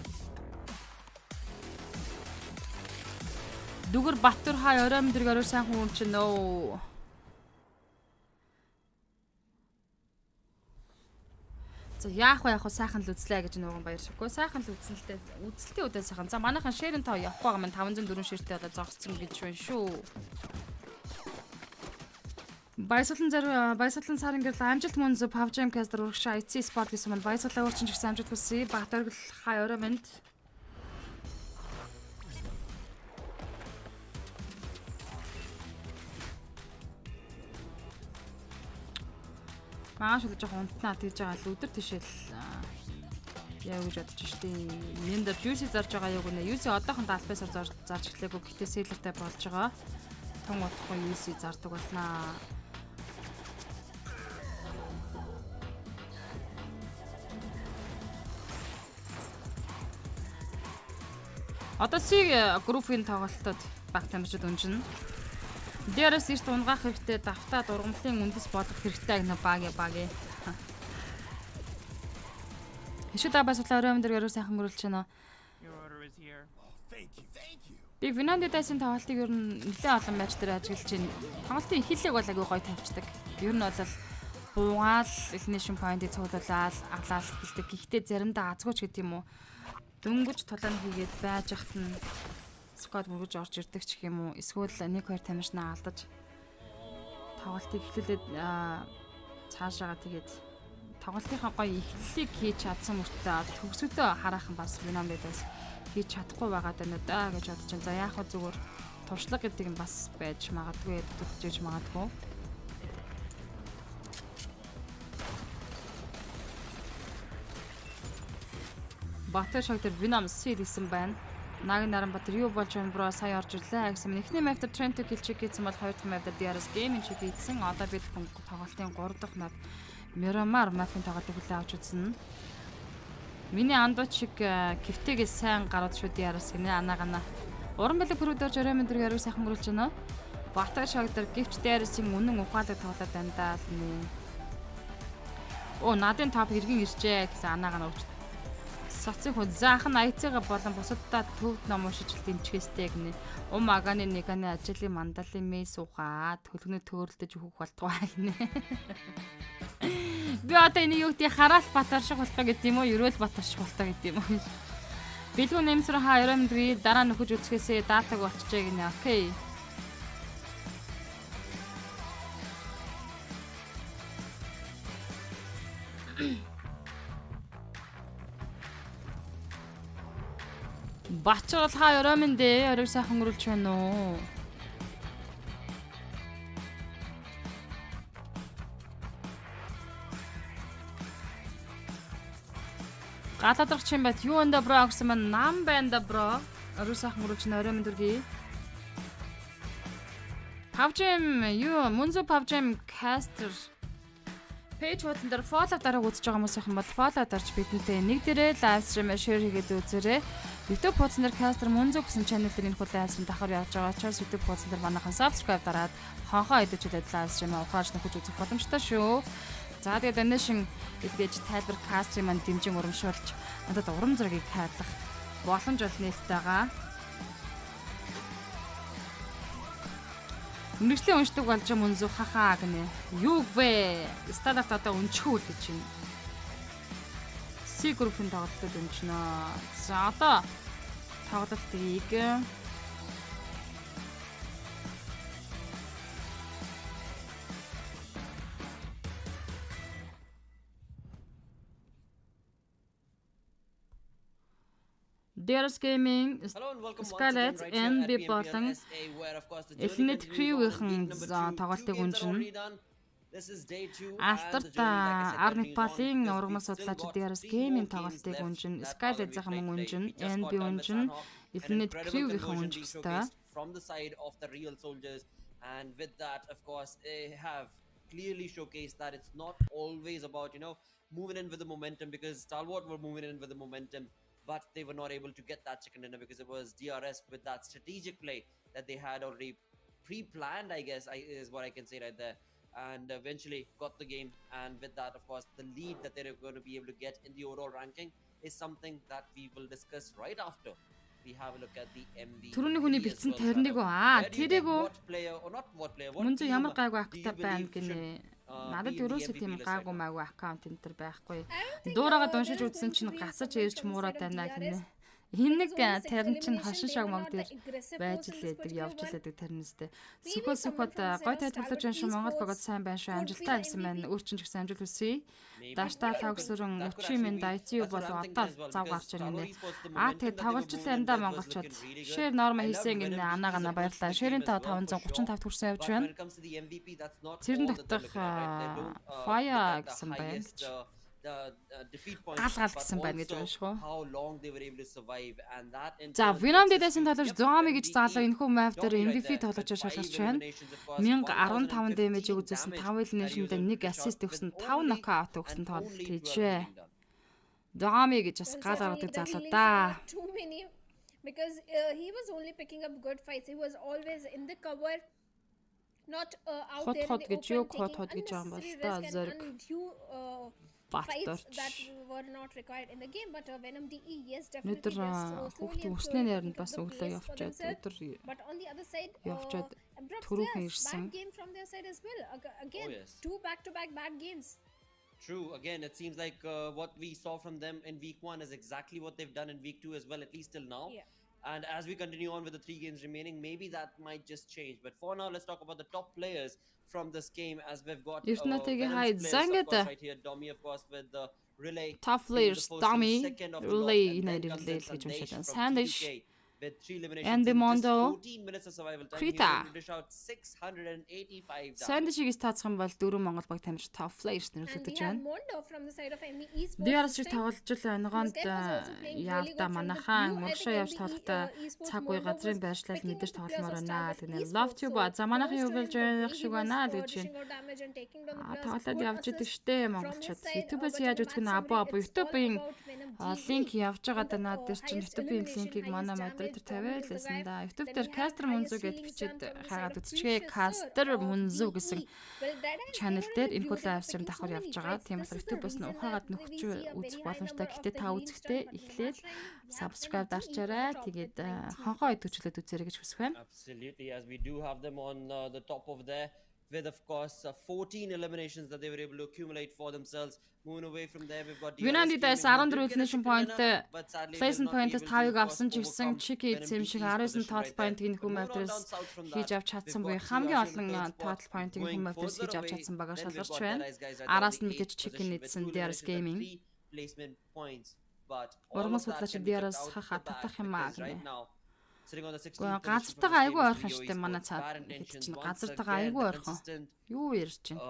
Дүгэр Баттур хай орой өдрөг орой сайн хүн чинь нөө. За яах вэ сайхан л үзлээ гэж нөгөө баяршиггүй. Сайхан л үзэлтэй. Үзэлтийн үдээ сайхан. За манайхан шэрэн тоо явахгүй байгаа маань 504 ширтэй болоо зогссон гэж байна шүү. Баясгалан сарын гэрэл амжилт MUNZU PUBG Caster урагшаа IC Sport гэсэн маань баясгалаа өөрчилж ирсэн амжилт хүсье. Баатаргал хай орой мэнд. Маш л жоохон унтнаа тэгж байгаа л өдөр тишэл яа гэж бодож штий. Энд дээр juicy зарж байгаа юу гэнэ. Juicy одоохон албасаар зарж эхлэегүй. Гэтэ сейлэртэй болж байгаа. Тун утахгүй juicy зардаг болнаа. Одоо сиг группийн тоглолтод баг тамирчид өнжинэ. Дээрээс ирт унгаах хэрэгтэй, давтаад ургамлын үндэс бодох хэрэгтэй гэнэ баги. Хишүүд абаас улаан өрөөмдөр гэрүү сайхан мөрүүлж байна. Би Винандидасын тоглолтыг ер нь нэлээд олон матч дээр ажиглаж байна. Тоглолтын эхлэлийг бол агүй гоё тавьчихдаг. Ер нь бол буугаал, elimination point-ийг цуглуулаад, аглаал хэлдэг. Гэхдээ заримдаа азгууч гэдэг юм уу. Дөнгөж тулаан хийгээд байж хат нь сквад мөргөж орж ирдэг ч юм уу. Эсвэл 1-2 тамирчнаа алдаж тоглолтыг эхлүүлээд цаашаага тэгээд тоглолтынхаа гоё эхлэлийг хийж чадсан мөртөө төгсөлтөө хараахан бас Винамдаас хийж чадахгүй байгаад байна да гэж бодож байна. За яах вэ зүгээр туршлага гэдэг нь бас байж магадгүй дутжиж магадгүй. Батар шогтер Venom Seed хийсэн байна. Наг Наранбатар юу болж байна бро сая орж ирлээ гэсэн. Эхний map дээр Trent kill check хийсэн бол хоёр дахь map дээр DRS game check хийсэн. Одоо бид тоглолтын 3 дахь map Miramar map-ын тоглолтыг хүлээн авч үзсэн. Миний андууд шиг кифтэгээс сайн гараад шүү DRS гинэ анаагана. Уран бэлэг бүрүүдээр жөрөөмөн дэр яриг сайхан гөрүүлж байна. Батар шогтер гівч DRS-ийн үнэн ухаалаг тоглоод байна даа. Оо надын топ хэргийн иржээ гэсэн анаагана өгч. Соцыг заах нь айцгаа болон бусаддаа төвд ном уншиж дэмжгээстэй гинэ. Аганы нэганы ажлын мандалын мэс ухаад төлгөнөө төөрөлдөж өгөх болтугай гинэ. Би одоо энэ юу гэдэг хараал батар шиг болтоо гэдэг юм уу? Ерөөл батар шиг болтоо гэдэг юм уу? Бэлгүү нэмсэр хаа өрөөмдрий дараа нөхөж үзэхээсээ датаг болчихжээ гинэ. Окей. Бачгал хаа өрөөмөн дээ орой сайхан өрүүлж байна уу? Галадрах чинь бат юу энэ бро гэсэн маань нам байна да бро. Орой сайхан өрүүлж байна өрөөмөн дөргий. PUBG юу MUNZU PUBG caster page хуудсан дээр follow дараа үзэж байгаа хүмүүсийнхэн бол follow дарж бидэнтэй нэг дээрээ live stream share хийгээд үзээрэй. YouTube хуудсан дээр caster MUNZU гэсэн channel дээр энэ хүлээн авсан давхар явж байгаа учраас YouTube хуудсан дээр манайхан subscribe дараад хонхоо идэж live stream ухааж нөхөж үзэх боломжтой шүү. За тэгээд animation эдгэж тайлбар caster маань дэмжин урамшуулж надад урам зоригийг хайрлах боломж бол нээлттэй байгаа. Мэргэжлийн уншдаг болж MUNZU хахаа гинэ. Юу вэ? Стандарт одоо өнчхүү гэж байна. C group-ын тоглолтод өнчнө. За одоо тоглолтыг DRS Gaming, Scarlet, NB болон Elite Crew-ийн тоглолтыг үнжинэ. Алтарт Армик Балын ургамал судлаач DRS Gaming тоглолтыг үнжинэ. Scarlet-ийн мөн үнжинэ, NB үнжинэ, Elite Crew-ийн үнжих ёстой. From the side of the real soldiers, and with that, of course, they have clearly showcased that it's not always about, moving in with the momentum, because Stalwart were moving in with the momentum, but they were not able to get that chicken dinner because it was DRS with that strategic play that they had already pre-planned, I guess, is what I can say right there, and eventually got the game. And with that, of course, the lead that they're going to be able to get in the overall ranking is something that we will discuss right after we have a look at the MV. Түрүүний хүний бэлдсэн тарныг тэрийг MUNZU ямар гайгүй актав байна гинэ. Надад ерөөсөө тийм гайгүй маягүй аккаунт энэ төр байхгүй. Дуурайгаад уншиж үзсэн чинь гасаж ирж муураад байна гинэ. Энэ нэг тарин чинь хошин шаг мог дээр байж лээдэг явж лээдэг таринстэй. Сөхөд гой тайлбарлаж байна шүү. Монгол багт сайн байна шүү. Амжилтаа гэсэн байна. Өөр чинь ч гэсэн амжилт хүсье. Даштаа тавгсрын 30 минут ICU болоо одоо зав гарч ирнэ. Тэгээд тоглож л энэ монголчууд share норма хийсэн гинэ анаагана баярлалаа. Share-ийн 535 төгрсөн явж байна. Цэрэн дотох fire гэсэн байна гэж. Галгал гэсэн байна гэж байна шүү. За Venom дэдэсийн тоглож 100 гэж заалаа энэхүү map дээр MVP тоглож шалгарч байна. 1015 damage үзүүлсэн 5 elimination дээр 1 assist өгсөн 5 knockout өгсөн тоглолт хийжээ. Domi гэж бас гал гаргадаг залуу да. Because he was only picking up good fights. He was always in the cover, not out there in the open, taking unnecessary risk and fights that were not required in the game. But Venom DE, yes, definitely. But on the other side, bad game from their side as well. Again, 2 back-to-back bad games. True. Again, it seems like what we saw from them in week 1 is exactly what they've done in week 2 as well, at least till now. Yeah. And as we continue on with the 3 games remaining, maybe that might just change. But for now, let's talk about the top players from this game, as we've got Venom's players, of course, right here. Domi, of course, with the relay. Top players, Domi, relay, United Relay гэж уншаад байна. Сайн дэш. with 3 And eliminations the in just MUNZU 14 minutes of survival time. He was Krita. able to dish out 685 Сайн damage. дэшиг стацх юм бол 4 Монгол баг тамирч top players And нэрүүлэгдэж we have байна. Mondo from the side of ME Esports. Диарас this шиг time. тоглож л оногоонд This guy was also playing really явда good from the манайхан blue. I урагшаа think явж ME тоглохтой Esports цаггүй Mondo газрын was байршлал picking мэдээж up the players тогломоор of байна Starlet гэдэг нь Esports. love tube за манайхан юу kudos болж to him, the байх way шиг he was, байна л гэж dishing out damage and taking down the players. тоглоод Good явж идэг assist штэ from монголчууд. his side, YouTube-аас but in яаж the үзэх нь match або summary, або it's all YouTube-ийн about Venom линк GE. явж байгаа In the, наад дээр чинь highest YouTube-ийн elimination, линкийг манай highest модератор damage, тавиад is the лсэн guy. да. YouTube Then дээр we have Caster highest MUNZU гэж healing бичээд stun from the side хагаад of үзчихээ. Precious Caster Sir of MUNZU GE. гэсэн Well, that is, channel they were дээр in a энэхүү duel live and stream picking so давхар many явж байгаа. fights. Тийм This болохоор is the YouTube-аас нь reason ухаагаад that we нөхч see a үзэх very high боломжтой. number of Гэтэ the та healing үзэхдээ stun, but in the эхлээд match rank, we have subscribe ME дарчаарай. on top Тэгээд with 19. хонхоо идэвчлээд үзээрэй гэж хүсэх байна. Absolutely, as we do have them on the top of there, with of course 14 eliminations that they were able to accumulate for themselves. Moving away from there, we've got Юнандидаас 14 elimination point, placement point-с 5-ыг авсан ч гэсэн Chiki эзэм шиг 19 total point-ийг нөхөн мавтрээс хийж авч чадсан буюу хамгийн олон total point-ийг нөхөн мавтрээс хийж авч чадсан багаар шалгарч байна. Араас нь мэдээж Chiki эзэн DRS Gaming. Урман судлаач DRS хаха татах юм аа гэнэ. Газартайгаа айгүй ойрхон штэ манай цаад хэд чинь газартайгаа айгүй ойрхон. Юу ярьж чинь?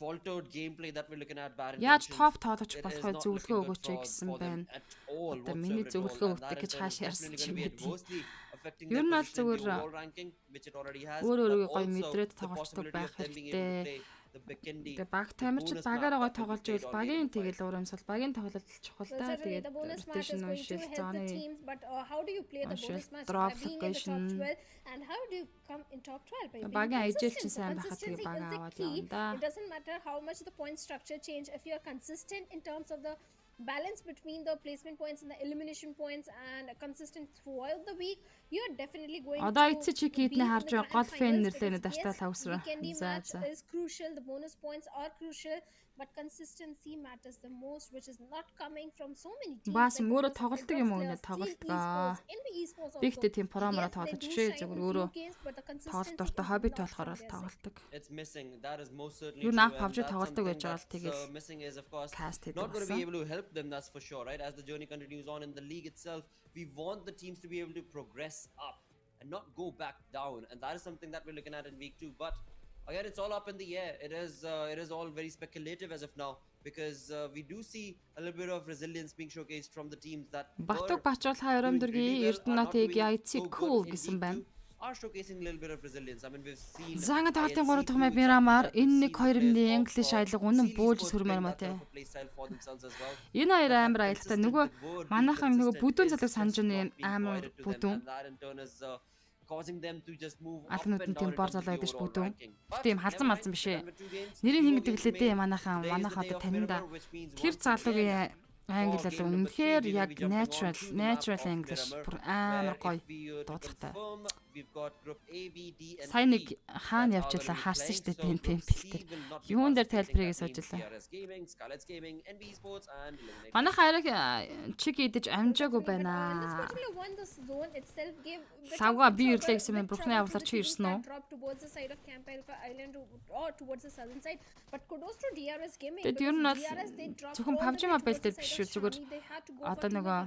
Faltered gameplay that we're looking at Baron. Яаж топ тоолож болох вэ зөвлөгөө өгөөч гэсэн байна. Одоо миний зөвлөгөө өгдөг гэж хааш ярьсан юм бэ? Ер нь бол зүгээр өөр өөрийгөө гоё мэдрээд тоглолцдог байх хэрэгтэй. Тэгээ баг тамирчид багаараа гоё тоглож ивэл багийн тэгэл урамсал багийн тоглолт чухал та. Тэгээд rotation уншил зооны drop location багийн ажил чинь сайн байхад тэгээ баг аваад явна да. It doesn't matter how much the point structure change if you are consistent in terms of the balance between the placement points and the elimination points and consistent throughout the week, you are definitely going Одоо to эцэг чиг be хийдний in харж the байгаа гол grand фэн finals нэрлэнэ because даштал yes, хавсраа. weekend За match за. is crucial, the bonus points are crucial, but consistency matters the most, which is not coming from so many teams. Бас like өөрөө Focus, тоглолдог юм уу Edwards, нэ Steel тоглолтгоо. Esports, NB Esports Би also. ихтэй тийм проморо Yes, they тоглож do шээ shine зөвхөн in өөрөө few games, but the тоглолт consistency дуртай is хобби not болохоор from their side. тоглолдог. It's missing. That is most certainly Юу true. наа And PUBG that's тоглолдог гэж something байгаа л that's тэгэл missing is of course cast хийдэг not going to be болсон. able to help them, that's for sure, right? As the journey continues on in the league itself, we want the teams to be able to progress up and not go back down, and that is something that we're looking at in week 2. But again, it's all up in the air. It is all very speculative as of now, because we do see a little bit of resilience being showcased from the teams that Батуг Бачруулахаа Ерөмдөргийн Эрдэнэтийг яйцыг cool гэсэн байна. are showcasing a little bit of resilience. I mean, we've seen Занга тоглолтын 3 дахь мap Мирамар энэ 1-2-ний English аялга үнэн бөөлж сүрмээр маа те. Энэ хоёр амар аялалтай нөгөө манайхан нөгөө бүдүүн залуу санаж байна амар бүдүүн. causing them to just move up Алнууд нь and тийм down бор in terms of залуу the гэдэг overall бүдүүн. ranking. Тийм халзан малзан биш ээ. Нэрийг хин гэдэг лээ дээ манайхан одоо таньда. Тэр залуугийн англи залуу үнэхээр яг natural English бүр амар гоё дуудлагатай. Сайн нэг хаана явж байлаа харсан шүү дээ пемпэлтэй. Юун дээр тайлбарыг суужилаа. Манайхан арай чиг идэж амжаагүй байна. Савга би ирлээ гэсэн мэн бурхны авлаар чи ирсэн үү? Тэд ер нь бол зөвхөн PUBG Mobile дээр биш шүү зүгээр одоо нөгөө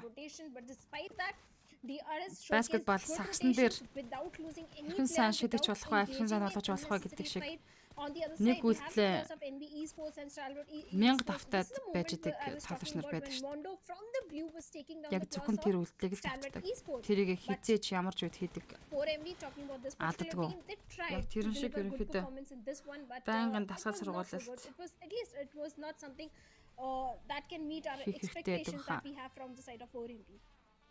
basketball сагсан дээр хэн сайн шидэж болох вэ, хэн сайн болгож болох вэ гэдэг шиг нэг үлдлээ 1000 давтаад байж идэг тоглогч нар байдаг шүү дээ. Яг зөвхөн тэр үлдлийг л давтдаг. Тэрийг хизээч ямар ч үед хийдэг. Алддаггүй. Яг тэрэн шиг ерөнхийдөө байнгын дасгал сургуулалт that can meet our expectations that we have from the side of ORMB.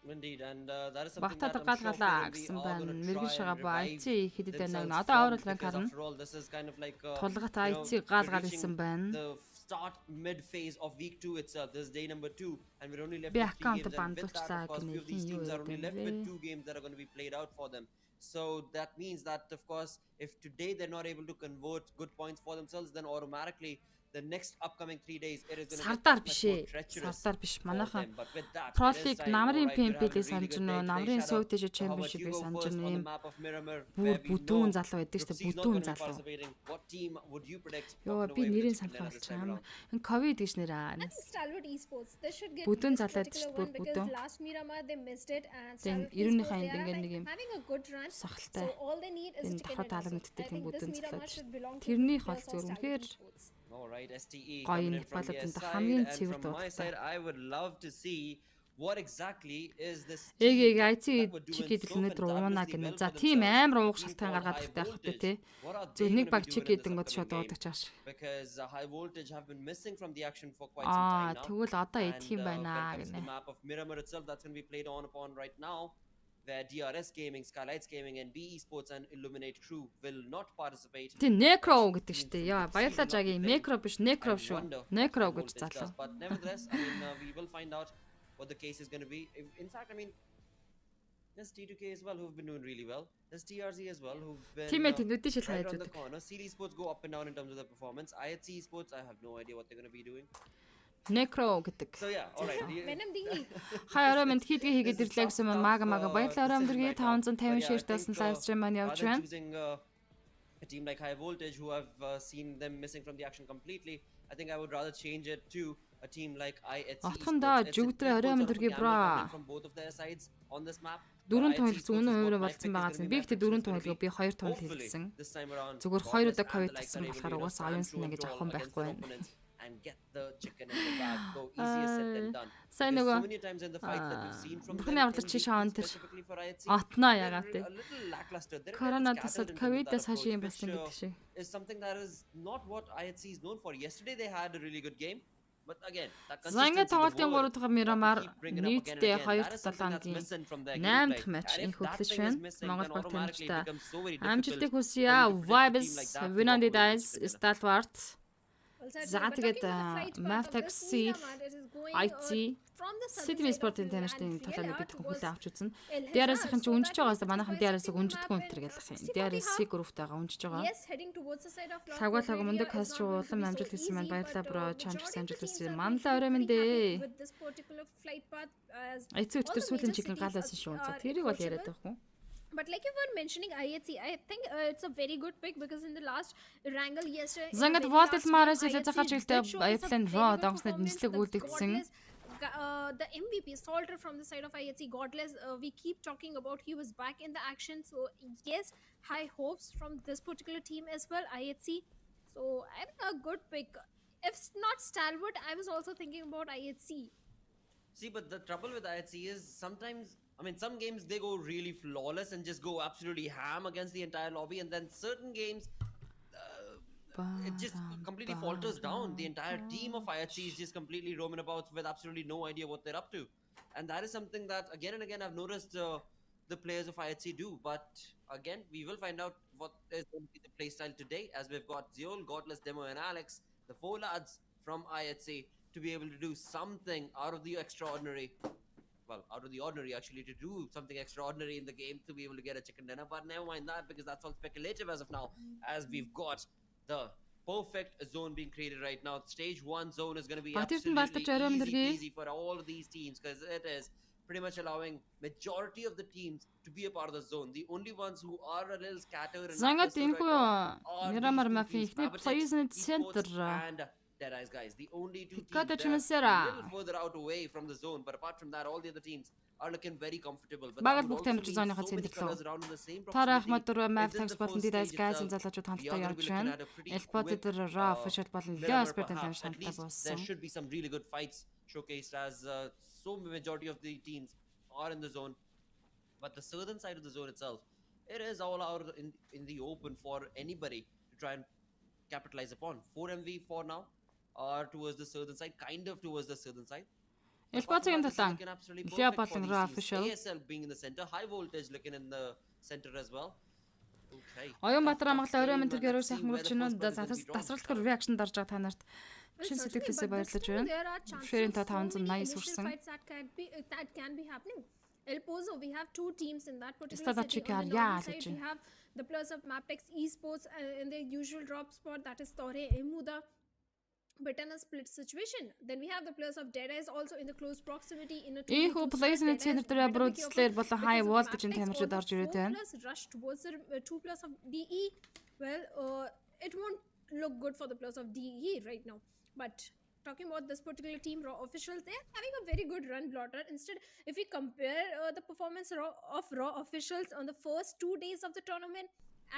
Indeed, and that is something Бата that I'm sure галгалаа we гэсэн all байна. going to Мэргэн try шага and ба refine IC хэдэд байна. themselves Одоо from, аваад because харна. after all, this is kind of like Тулгат you know, IC гал we're исэн reaching байна. the start mid phase of week 2 itself. This is day number 2, and we're only left Би with 3 аккаунт games, and with that, бандуулчлаа of course, few of these гэнэ. teams are only left with Юу 2 games that are going to be played out for them. So that means that, of course, if today they're not able to convert good points for themselves, then automatically the next upcoming 3 days, it is going to get Сардар much биш more ээ. treacherous Сардар биш. for Манайхан them. But with that, Pro it is League time. намрын Alright, we're having a PMP-г really санаж good нөө, day today. намрын Shadow, South Asia how about you Championship-ийг go санаж first on the нэм. map of Miramar, Бүр where we бүдүүн know залуу байдаг шүү Brooksy's дээ. not going Бүдүүн to be залуу. participating. What team would you predict Ёо walking би away with the нэрийг chicken dinner санах this time болчихсон. around? Энэ ковид гэж нэр аа. I think Stalwart Esports, they should get Бүдүүн this залаад particular шүү one дээ. because Бүдүүн. last Miramar they missed it and Then Stalwart 90-ийн Esports, they хаянд are ингээд нэг юм having a good run. сохолтой. So all they need is a Энэ chicken давхар dinner. таалаг So мэддэг I тийм think this бүдүүн Miramar залаад. should belong to Тэрний players хол of зөв Stalwart үнэхээр Esports. All right, STE гоё coming in нэг from болоод your энэ side, хамгийн and цэвэр from my дуудалтай. side, I would love to see what exactly is this Эгийг team IC that were doing чиг so идэл өнөдөр уунаа fantabulously гэнэ. well За for тийм themselves. амар уух Team шалтгаан called гаргаад High ихтэй явах Voltage. тий. What are Зөв they нэг going to баг be чиг doing in this идэнгод шууд upcoming уудаг game? чааш. Because High Voltage have been missing from the action for quite some time now. Тэгвэл одоо And идэх юм when байна it comes to гэнэ. the map of Miramar itself, that's going to be played on upon right now, where DRS Gaming, Skylights Gaming, and B Esports and Illuminate Crew will not participate. Тий Necro гэдэг шүү дээ. Яа баярлаа жагийн Necro биш Necro шүү. Necro гэж залуу. But nevertheless, I mean, we will find out what the case is going to be. In fact, I mean, there's T2K as well who've been doing really well. There's TRZ as well who've been Тиймээ тэндүүдийн шил right хайж around the байдаг. corner. CD Sports go up and down in terms of their performance. IHC Sports, I have no idea what they're going to be doing. Necro гэдэг. So yeah, all right. Venom D. Хай орой мэнд хийдгээ хийгээд ирлээ гэсэн маань мага баярлалаа орой өндөргий 550 шеэр тасан лайв стрим маань явж байна. Choosing a team like High Voltage, who have seen them missing from the action completely, I think I would rather change it to a team like IHC. Отхондоо жүгдрээ орой өндөргий бро. From both of their sides on this map. Дөрөв тунхагласан үнэн хуваараа болцсон байгаа юм. Би ихтэй дөрөв тунхаглаа би 2 тунхаглал хэлсэн. Зүгээр 2 удаа ковид тагсан болохоор угаасаа оюунсан гэж авах юм байхгүй байна. And get the chicken in the bag. Go easier said than done. Сайн Because нөгөө so many times in the fights that we've seen from Бурхны them, авдар in чи VP шаан тэр specifically for IHC, отноо they're ягаад a тий. little lackluster. They're a Корона little тасад scattered in terms of ковидаас that хашийн approach, болсон which гэдэг шиг. is something that is not what IHC is known for. Yesterday they had a really good game, but again, that За ингээд consistency, the тоглолтын 3 word дахь Miramar that we keep bringing up again and нийтдээ again, 2 that is something that's 7-гийн missing from their 8 gameplay. дахь матч And if инх that хөтлөж thing is байна. missing, Монгол then баг automatically it тамирчтай becomes so very амжилтыг difficult хүсье. for you to predict a Vibes team like that to Winandi walk away with the Dice chicken dinner. Stalwart Also, За but тэгээд talking about the flight path Map of Tax this Seal Miramar, it is going, IT from the southern City side of Sport-ын Miramar тамирчдын and талаар Fiel бид out хүлээ авч үзэн. El DRS-ийн ч Hazard, so үнжиж that байгаас is манайхан 65 DRS-ыг үнжихгүй map өнтер and гэлэх юм. 60 DRS-ийг групптайгаа үнжиж байгаа. Yes, heading towards the side of Lock Цагаалаг Area мөндөг is хасч not going to улам be амжилт so хийсэн маань easy, баярлалаа but, бро. majority Чамч of амжилт the teams хүсье. are Манлаа pretty өрөөмөн happy дээ. with this particular flight path as Айцуу өчтөр all the сүүлийн major чиглэн cities галаасан шүү. За are тэрийг бол яриад approachable. байхгүй. But like you were mentioning IHC, I think it's a very good pick because in the last wrangle yesterday, За ингээд Voltage Maras хэлээд захаж хэлдэг Airplane Raw донснод нислэг үлдэгдсэн. The MVP Salter from the side of IHC Godless, we keep talking about he was back in the action, so yes, high hopes from this particular team as well, IHC. So I think a good pick. If not Stalwart, I was also thinking about IHC. See, but the trouble with IHC is sometimes, I mean, some games they go really flawless and just go absolutely ham against the entire lobby, and then certain games it just completely falters down. The entire team of IHC is just completely roaming about with absolutely no idea what they're up to, and that is something that again and again I've noticed the players of IHC do. But again, we will find out what is going to be the playstyle today, as we've got Zeol, Godless, Demo, and Alex, the 4 lads from IHC, to be able to do something out of the extraordinary. Well, out of the ordinary, actually, to do something extraordinary in the game to be able to get a chicken dinner. But never mind that, because that's all speculative as of now, as we've got the perfect zone being created right now. Stage 1 zone is going to be absolutely easy for all of these teams, because it is pretty much allowing majority of the teams to be a part of the zone. The only ones who are a little scattered and Zangat Miramar Mafia plays in its center. And Dead Eyes, guys. The only two teams Got that the are a little further out away from the zone, but apart from that, all the other teams are looking very comfortable. But that would also mean so many colors around in the same Тара proximity. Ахмад Map Within Tax the болон first DDS stage гайсын itself, залуучууд we хамтдаа are явж going to be looking байна. at a pretty Эльпот quick, дээр Raw official болон Miramar Leo Sport perhaps. хамтдаа At least there болсон. should be some really good fights showcased, as so majority of the teams are in the zone. But the southern side of the zone itself, it is all out in the open for anybody to try and capitalize upon. 4MV for now are towards the southern side, kind of towards the southern side. Эльпотын талаа. Leo болон Raw official. ASL being in the center, High Voltage looking in the center as well. Okay. Оюунбаатар Монголын оройн тэр гэрүү сайхан мөрч нь дасралтгар reaction дарж байгаа та нарт чин сэтгэлээсээ баярлаж байна. Ширийн та 580 хүрсэн. That can be happening. El Pozo, we have two teams in that particular Stata city. Chikar, On the yeah, northern side, legit. we have the players of Maptex Esports in their usual drop spot, that is Tore Emuda. but in a split situation. Then we have the players of Dead Eyes also in the close proximity in a 2v2 Ийхүү split. плейсны Dead Eyes центр дээр better be бруудслэр careful болон because хай of вол map гэж энэ takes тамирчид all the орж ирээд 4 байна. plus rush towards the 2 plus of DE. Well, it won't look good for the players of DE right now. But talking about this particular team, Raw officials, they're having a very good run blotter. Instead, if we compare the performance of Raw officials on the first 2 days of the tournament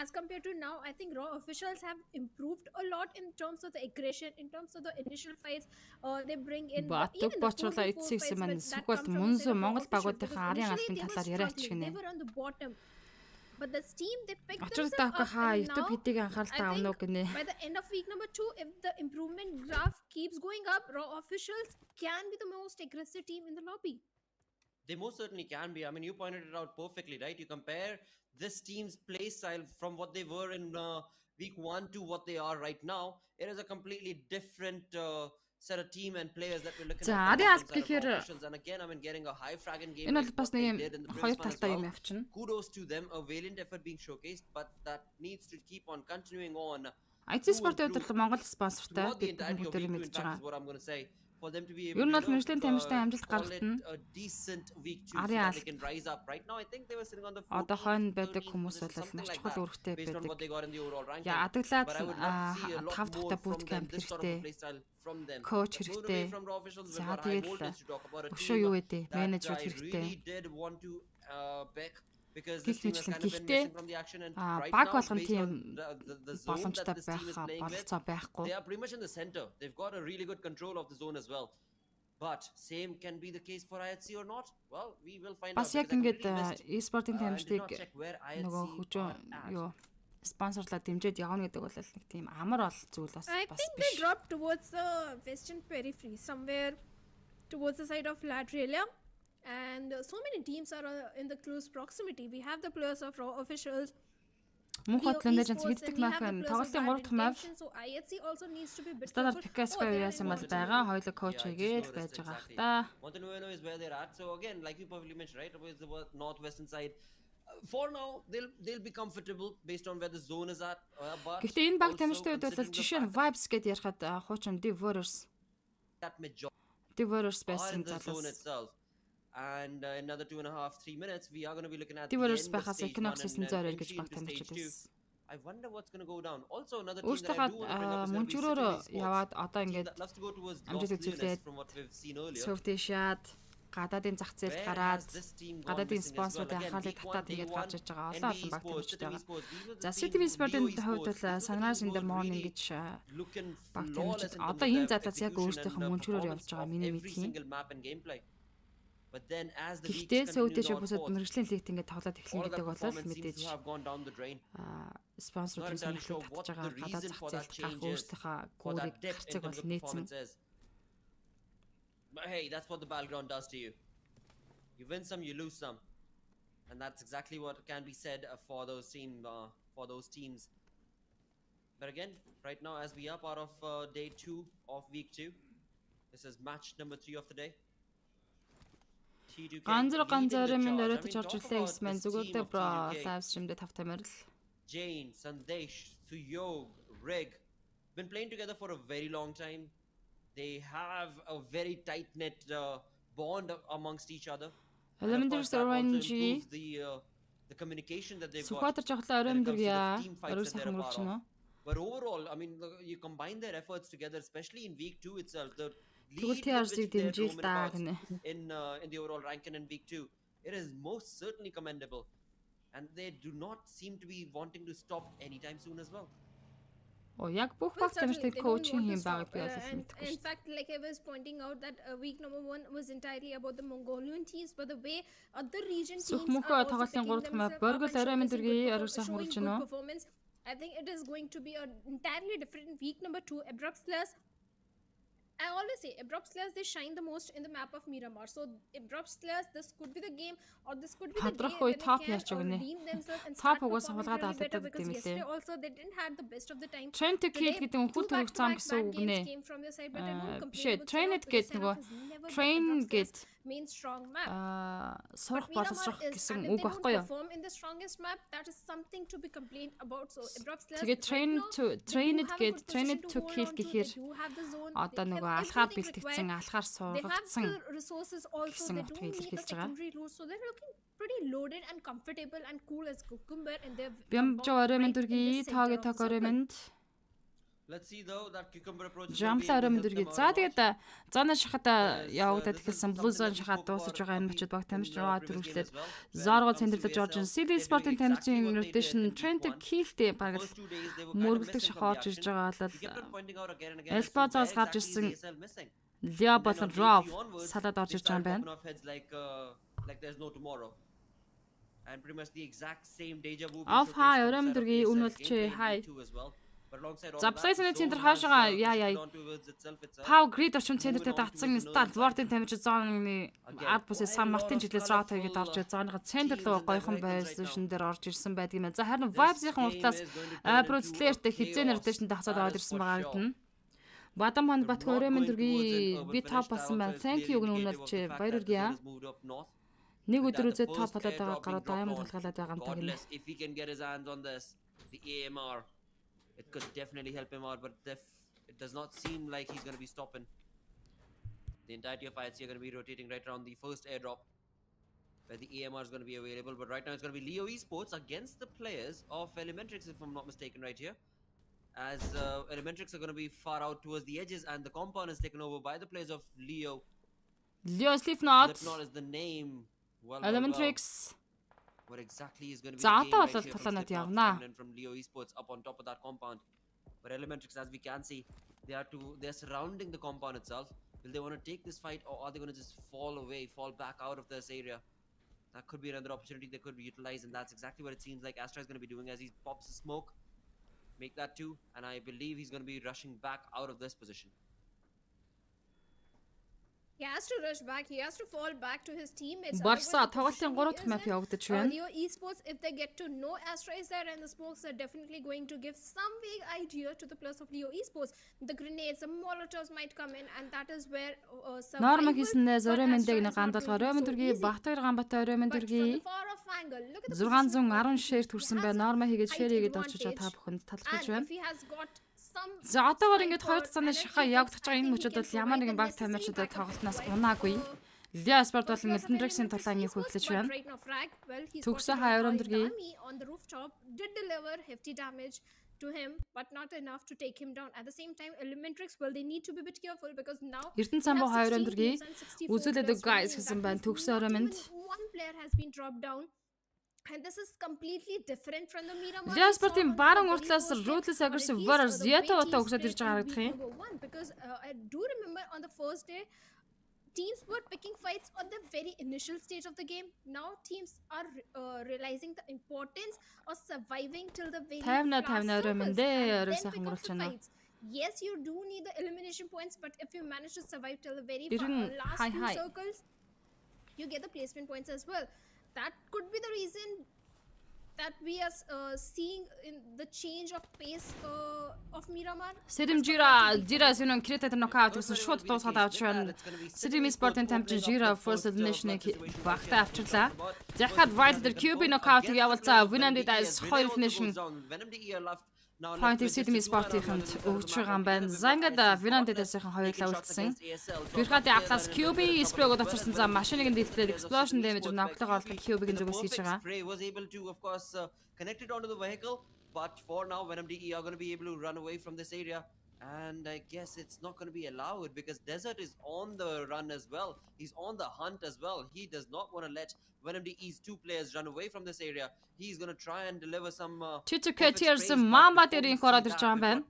as compared to now, I think Raw officials have improved a lot in terms of the aggression, in terms of the initial fights they bring in, even Батуг the бочлоо 4v4 эцсийн fights маань that сүхэл come from the Мунзу side of Raw Монгол officials, because багуудынхаа арын initially албаны they were талаар яриач struggling, гинэ. they were on the bottom. But the team, they picked Очрол themselves таахгүй up, хаа and YouTube now хэдийг анхааралтай I авна уу think гинэ. by the end of week number 2, if the improvement graph keeps going up, Raw officials can be the most aggressive team in the lobby. They most certainly can be. I mean, you pointed it out perfectly, right? You compare this team's play style from what they were in week 1 to what they are right now. It is a completely different set of team and players that we're looking За at. ари алт гэхээр Officials. And again, I mean, getting a high fragging game энэ like бол бас what they нэг did in the хоёр previous one as талтай юм well. явчихна. Kudos to them, a valiant effort being showcased, but that needs to keep on continuing on. IT спортын хувьд бол Монгол спонсортай Throughout the бид entirety of бүгд week 2, in мэдж fact, байгаа. is what I'm going to say. For them to be Ер able нь бол to, мэржлийн тамирчтай амжилт call гаргахад it нь a decent week 2 so Ари that алт. they can rise up. Right now, I think they were sitting on the Одоо 14th, хойно байдаг 13th хүмүүс position, бол something маш like чухал that, үүрэгтэй based on what байдаг. they got in the overall ranking. Я адаглаад But I would love to see a lot 5 more дахь from bootcamp them, this sort of a хэрэгтэй. play style from them. Coach But moving хэрэгтэй. away from Raw officials, we've За got high тэгэл voltage to talk about a өшөө team юу вэ? that Менежмент I хэрэгтэй. really did want to pick. Because Гэх this team has мэтлэн kind of been гэхдээ missing from the action, and right баг now, болгон based тийм on the zone боломжтой that this team is байх playing with, бололцоо байхгүй. they are pretty much in the center. They've got a really good control of the zone as well. But same can be the case for IHC or not? Well, we will find out. Бас яг ингээд e-спортын and did тамирчдыг not check where нөгөө IHC хөжөө are at. юу спонсорлоод дэмжиж явна гэдэг бол нэг тийм амар бол зүйл бас I бас think they биш. dropped towards the western periphery, somewhere towards the side of Latrelia. And so many teams are in the close proximity. We have the players of Raw officials. Мөнхөд лэндэж Esports, хэддэг and we have маф the players of тоглолтын Bad 3 дахь мав Intention, so IHC also needs to be a bit стандарт careful. Пикаско they are яасан in бол Montenegro. байгаа. Хоёулаа коуч Yeah, I just хийгээд noticed байж байгаа exactly. та. Montenegro is where they're at. So again, like you probably mentioned, right, with the northwestern side. For now, they'll be comfortable based on where the zone is at. But Гэхдээ энэ баг also тамирчдын хувьд бол considering the жишээ нь fact vibes гэдээ ярихад хуучин that majority Divorce are байсан in the zone залуус. itself. And another 2.5-3 minutes, we are going to be looking at Divorce the end of байхаас stage кино 1 хийсэн and зориор гэж entry баг into stage тамирчид 2. байсан. I wonder what's going to go down. Also, another team that Өөртөө I do want to bring up is going to be мөнчрөөр City яваад Esports. одоо Team ингээд that loves to go towards амжилт Los Leones үзүүлээд from what we've seen earlier. Сөвтэй шаад гадаадын зах зээлд Where гараад has this team gone гадаадын missing as well? спонсоруудын Again, анхаарлыг week one, татаад day ингээд one, гарч иж байгаа. NB Олон олон баг Esports, тамирчид байгаа. Esports, these were the За teams, City Esports-ын Leo хувьд бол Esports, these were the Sunrise teams in the who were Morning really гэж looking баг flawless тамирчид. in terms Одоо of энэ their задлаас яг execution өөрсдийнхөө and мөнчрөөр явж performance байгаа of миний every мэдхийн. single map and gameplay. But then as the weeks Гэхдээ сүүдэд continued on бусад forth, мэрэгжлийн лигт ингээд тоглоод эхлэн all of гэдэг that бол performance seems мэдээж to have gone down the drain. спонсорын Not entirely sure сонирхлыг what татж the байгаа гадаад reason зах for that зээлд гарах change is, өөрсдийнхөө for гүүрийг that dip in гарцыг terms бол of нээсэн. performance is. But hey, that's what the battleground does to you. You win some, you lose some, and that's exactly what can be said for those teams. But again, right now, as we are part of day 2 of week 2, this is match number 3 of the day. Ганцаар минь өрөөдөж орж ирлээ гэсэн зүгээрдээ бро лайв стримдээ тав тамир л. Jane, Sandesh, Suyog, Rig, been playing together for a very long time. They have a very tight-knit bond amongst each other. And of Elementary course, that also Orange improves the communication that they've got Сүхбаатар жохлоо when оройн it comes to the дэргийа. team fights Орой that сайхан they're a мөрч part нөө. of. But overall, I mean, you combine their efforts together, especially in week 2 itself. The lead TRC with which they're дэмжил roaming даа about гэнэ. in the overall ranking in week 2, it is most certainly commendable. And they do not seem to be wanting to stop anytime soon as well. Оо яг бүх Well, баг certainly, тамирчдыг they don't коучинг want to хийм байгаа stop. би бол And мэдгүй in шүү. fact, like I was pointing out that week number 1 was entirely about the Mongolian teams, but the way other region teams Сүх мөнхөө are also тоглолтын picking 3 дахь мав themselves up Боргол and оройн showcasing дэргийа good орой сайхан showing мөрч good нөө. performance. I think it is going to be an entirely different week number 2. Abrupt Plus, I always say, Abrupt Slayers, they shine the most in the map of Miramar. So Abrupt Slayers, this could be the game, or this could be the day Хадрахгүй when топ they яаж can өгнө. redeem themselves and Топ start угаас performing хулгаад really better, алдаад because юм yesterday лээ. also they didn't have the best of the time. Train to kill гэдэг нь хөл төрөх зам гэсэн үг нэ. Came from their side, but I won't complain Бишээ, about train Seraph it because гэдэг нөгөө Seraph has never been train Abrupt Slayers' гэд main strong map. сурах But Miramar боловсрох is, гэсэн and if үг they don't баггүй юу? perform in the strongest map, that is something to be complained about. So Abrupt Slayers, Тэгээ train right now, to they train do it have a гэд good train it position to hold kill on to. гэхээр They do have the zone, одоо they нөгөө have алхаар everything бэлтгэсэн required. алхаар They have сургагдсан the resources also. гэсэн They утгаар don't need a илэрхийлж байгаа. secondary loot, so they're looking pretty loaded and comfortable and cool as cucumber, and they're Бямж ороймын дүргий таагийн таг ороймонд Let's see though that cucumber approach is Жамла ороймын дүргий. За тэгээд зоны шахад явагдаад эхэлсэн Blue Zone шахаад дуусаж байгаа энэ мөчөд баг тамирч руу төрүүлээд Зорго цэндэрлэж орж ин CD Sport-ын тамирчийн rotation Trent Kill-тэй баг л мөргөлдөг шахаа орж ирж байгаа бол Elbazos гарч ирсэн Leo болон Rov салаад орж ирж байгаа юм байна. Like there's no tomorrow. And pretty much the exact same deja vu. Off high ороймын дүргий үнэлж хай. За плейсны центр хаашаа яа Power Grid орчим центртэй татсан Star Wars-ын тамирч зооны ард бүсээ Сан Мартин жилээс Rota гэдээ орж зооныхоо центр руу гойхон байршин дээр орж ирсэн байдаг юм. За харин Vibes-ийн уртаас Pro-Slayer-тэй хизээ rotation тахсаад орж ирсэн байгаа гэдэг нь. Бадам ханд Батх ороймын дүргий би топ болсон байна. Thank you гэнэ үнэлж баяр хүргэе. Нэг өдөр үзээд топ болоод байгаа гараа Diamond халгалаад байгаа юм таг нэ. If he can get his hands on this, the AMR, it could definitely help him out, but it does not seem like he's going to be stopping. The entirety of IHC are going to be rotating right around the first airdrop, where the AMR is going to be available, but right now it's going to be Leo Esports against the players of Elementrix, if I'm not mistaken right here. As Elementrix are going to be far out towards the edges, and the compound is taken over by the players of Leo. Leo Slipknot. Slipknot is the name. Well, Elementrix. What exactly is going to be За the game одоо right бол here from талаанад Slipknot явна. coming in from Leo Esports up on top of that compound. But Elementrix, as we can see, they're surrounding the compound itself. Will they want to take this fight, or are they going to just fall away, fall back out of this area? That could be another opportunity they could be utilized, and that's exactly what it seems like Astra is going to be doing as he pops the smoke. Make that 2, and I believe he's going to be rushing back out of this position. He has to rush back. He has to fall back to his teammates. Барса тоглолтын 3 дахь map явагдаж байна. Leo Esports, if they get to know Astra is there and the smokes are definitely going to give some vague idea to the players of Leo Esports. The grenades, the molotovs might come in, and that is where Норма хийснээр ороймын дэг нэг гандалга ороймын дүргий Батгар Ганбатай ороймын дүргий 610 шеэр төрсэн бай. Норма хийгээд шеэр хийгээд очиж та бүхэнд талархаж байна. За одоогоор ингээд 2 цагны шахаа явагдаж байгаа энэ мөчөд бол ямар нэгэн баг тамирчдад тоглолтноос унаагүй. Leo Sport болон Elementrix-ийн талаан их хөглөж байна. Төгсө хайрын дүргий on the rooftop did deliver hefty damage to him, but not enough to take him down. At the same time, Elementrix, well, they need to be a bit careful because now Эрдэнэ самбуу хайрын дүргий үзүүлээд guys гэсэн байна. Төгсө ороймонд one player has been dropped down. And this is completely different from the Miramar. Leo Sport-ийн баруун уртлаас Ruthless Aggressive Warrior Zeta удаа өгсөд ирж байгаа харагдах юм. Because I do remember on the first day, teams were picking fights on the very initial stage of the game. Now teams are realizing the importance of surviving till the very last circles. Yes, you do need the elimination points, but if you manage to survive till the very last few circles, you get the placement points as well. That could be the reason that we are seeing in the change of pace of Miramar. Сэрэм Жира сүүн критет нокаут гэсэн шууд дуусгаад авч байна. Сэрэм Sport-ын тамирчин Жира first elimination-ыг багтаа авчирлаа. Захад Wilder QB нокаутыг явуулцаа. Winandid as 2 elimination. Point Сэрэм Sport-ийн өгч байгаа юм байна. За ингээд Winandid-ийн хоёулаа үлдсэн. Бирхати ахлаас QB спрейг доторсон за машиныг дэлтлээд explosion damage ноклог орлох QB-ийн зүгээс хийж байгаа. Spray was able to, of course, connect it onto the vehicle, but for now, VenomDE are going to be able to run away from this area. And I guess it's not going to be allowed because Desert is on the run as well. He's on the hunt as well. He does not want to let VenomDE's 2 players run away from this area. He's going to try and deliver some TRC Mamba дээрийн хороод ирж байгаа юм байна.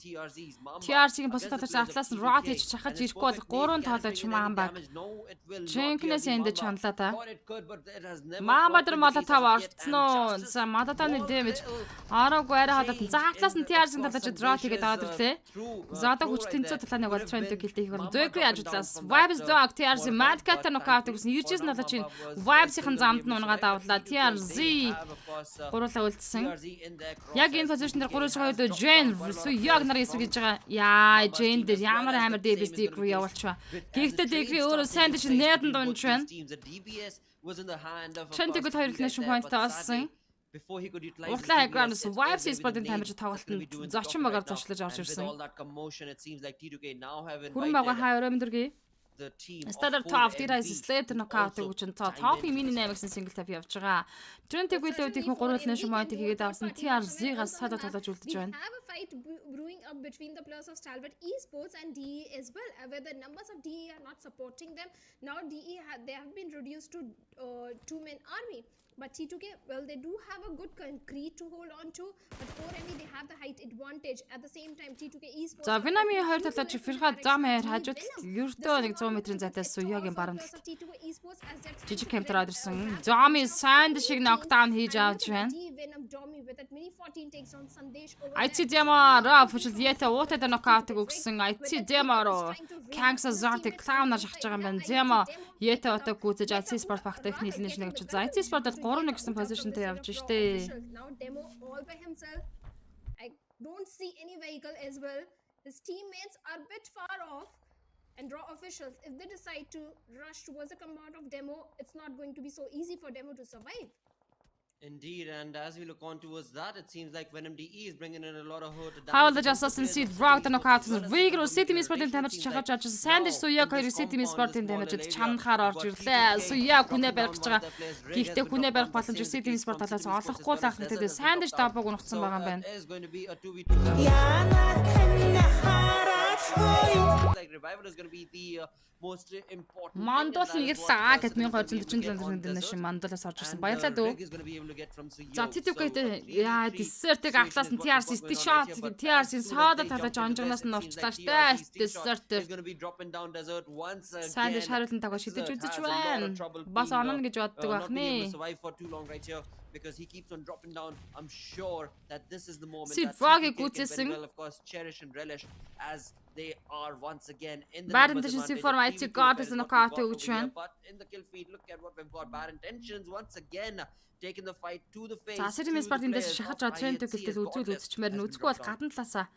TRC-ийн бос татаж атлаас нь Rot хийж чахаж ирэхгүй бол 3 тоолож Mamba. Ченкнес энд чанлаа та. Mamba дээр молотов орцсон уу? За молотовны damage араагүй арай хадаад за атлаас нь TRC-ийн татаж Rot хийгээд аваад ирлээ. Зада хүч тэнцүү талааны бол тренд гэлтэй хөр зөөгри ажиглаас Vibes Dog TRZ Mad Cat нокаут гэсэн иржээс надад чинь Vibes-ийн замд нунгаа давлаа TRZ гурлаа үлдсэн. Яг энэ позишн дээр 3-2 Jane яг нар эсрэг гэж байгаа. Яа Jane дээр ямар амар DBS degree явуулчихва. Гэхдээ degree өөрөө сайн дэш нээдэн дунж байна. Чэнтэгэл хоёр нэшн point таасан. Уртлаа хайграанаас Vibes Esports-ийн тамирч тоглолтод зочин магаар зочлож орж ирсэн. Хүрэн байгаа хаа өрөөмдөргий. Стадер топ дээрээс слэт нокаут өгч топ мини 8-ын single tap явж байгаа. Трентэгүүлүүд их 3 нэшн point хийгээд авсан TRZ-гаас садад тоглож үлдэж байна. Have a fight brewing up between the players of Stalwart Esports and DE as well, where the numbers of DE are not supporting them. Now DE they have been reduced to 2-man army. But T2K, well, they do have a good concrete to hold on to, but 4ME they have the height advantage. At the same time, T2K Esports. За Винами хоёр талаар чи фирха зам хаяр хажууд ердөө 100 м-ийн зайтай Суягийн барамт жижиг камераар ирсэн. Zombie sand шиг нокдаун хийж авч байна. IT Demo-ро official Yeta уутай нокаутыг өгсөн. IT Demo-ро Kangsa Zartic Clown-аар шахаж байгаа юм байна. Demo Yeta отог гүйцэж IT Sport Pact-ыг нийлнэж нэгж. За IT Sport 3-1 гэсэн позишнтэй явж штэ. Now Demo all by himself. I don't see any vehicle as well. His teammates are a bit far off. And Raw officials, if they decide to rush towards the command of Demo, it's not going to be so easy for Demo to survive. Indeed, and as we look on towards that, it seems like VenomDE is bringing in a lot of hurt. How the Assassin Seed rocked the knockout Vigro City Misport damage charge Sandish Suyak City Misport damage Chanhar or Suyak Kuneberg. Gifte Kuneberg passenger City Misport as all of Kota the Sandish Tapo of Sambaran. Is going to be a 2v2. Like Revival is going to be the most important. Mandol нэлээ гэт 1240 дэшин Mandol-аас орж ирсэн. Баярлалаа дүү. За T2K яа десертыг ахлаас нь TRC shot TRC саада талаж онжгоноос нь урчлаа штэ. Dessert. Сайн шаруулан тагоо шидэж үзэж байна. Бас онно гэж боддог байх нэ. Because he keeps on dropping down. I'm sure that this is the moment See, that Froggy CTK Gutsising. will of course cherish and relish as they are once again in the Bad numbers intentions advantage. for The IT TV God Group is has in a not car been to got over Uchan. here, but in the kill feed, look at what we've got. Bad intentions once again taking the fight to the face. За City Sport-ийн дэс шахаж байгаа тренд гэлтэл үзүүл үзчихмээр нүцгүй бол гадна талаасаа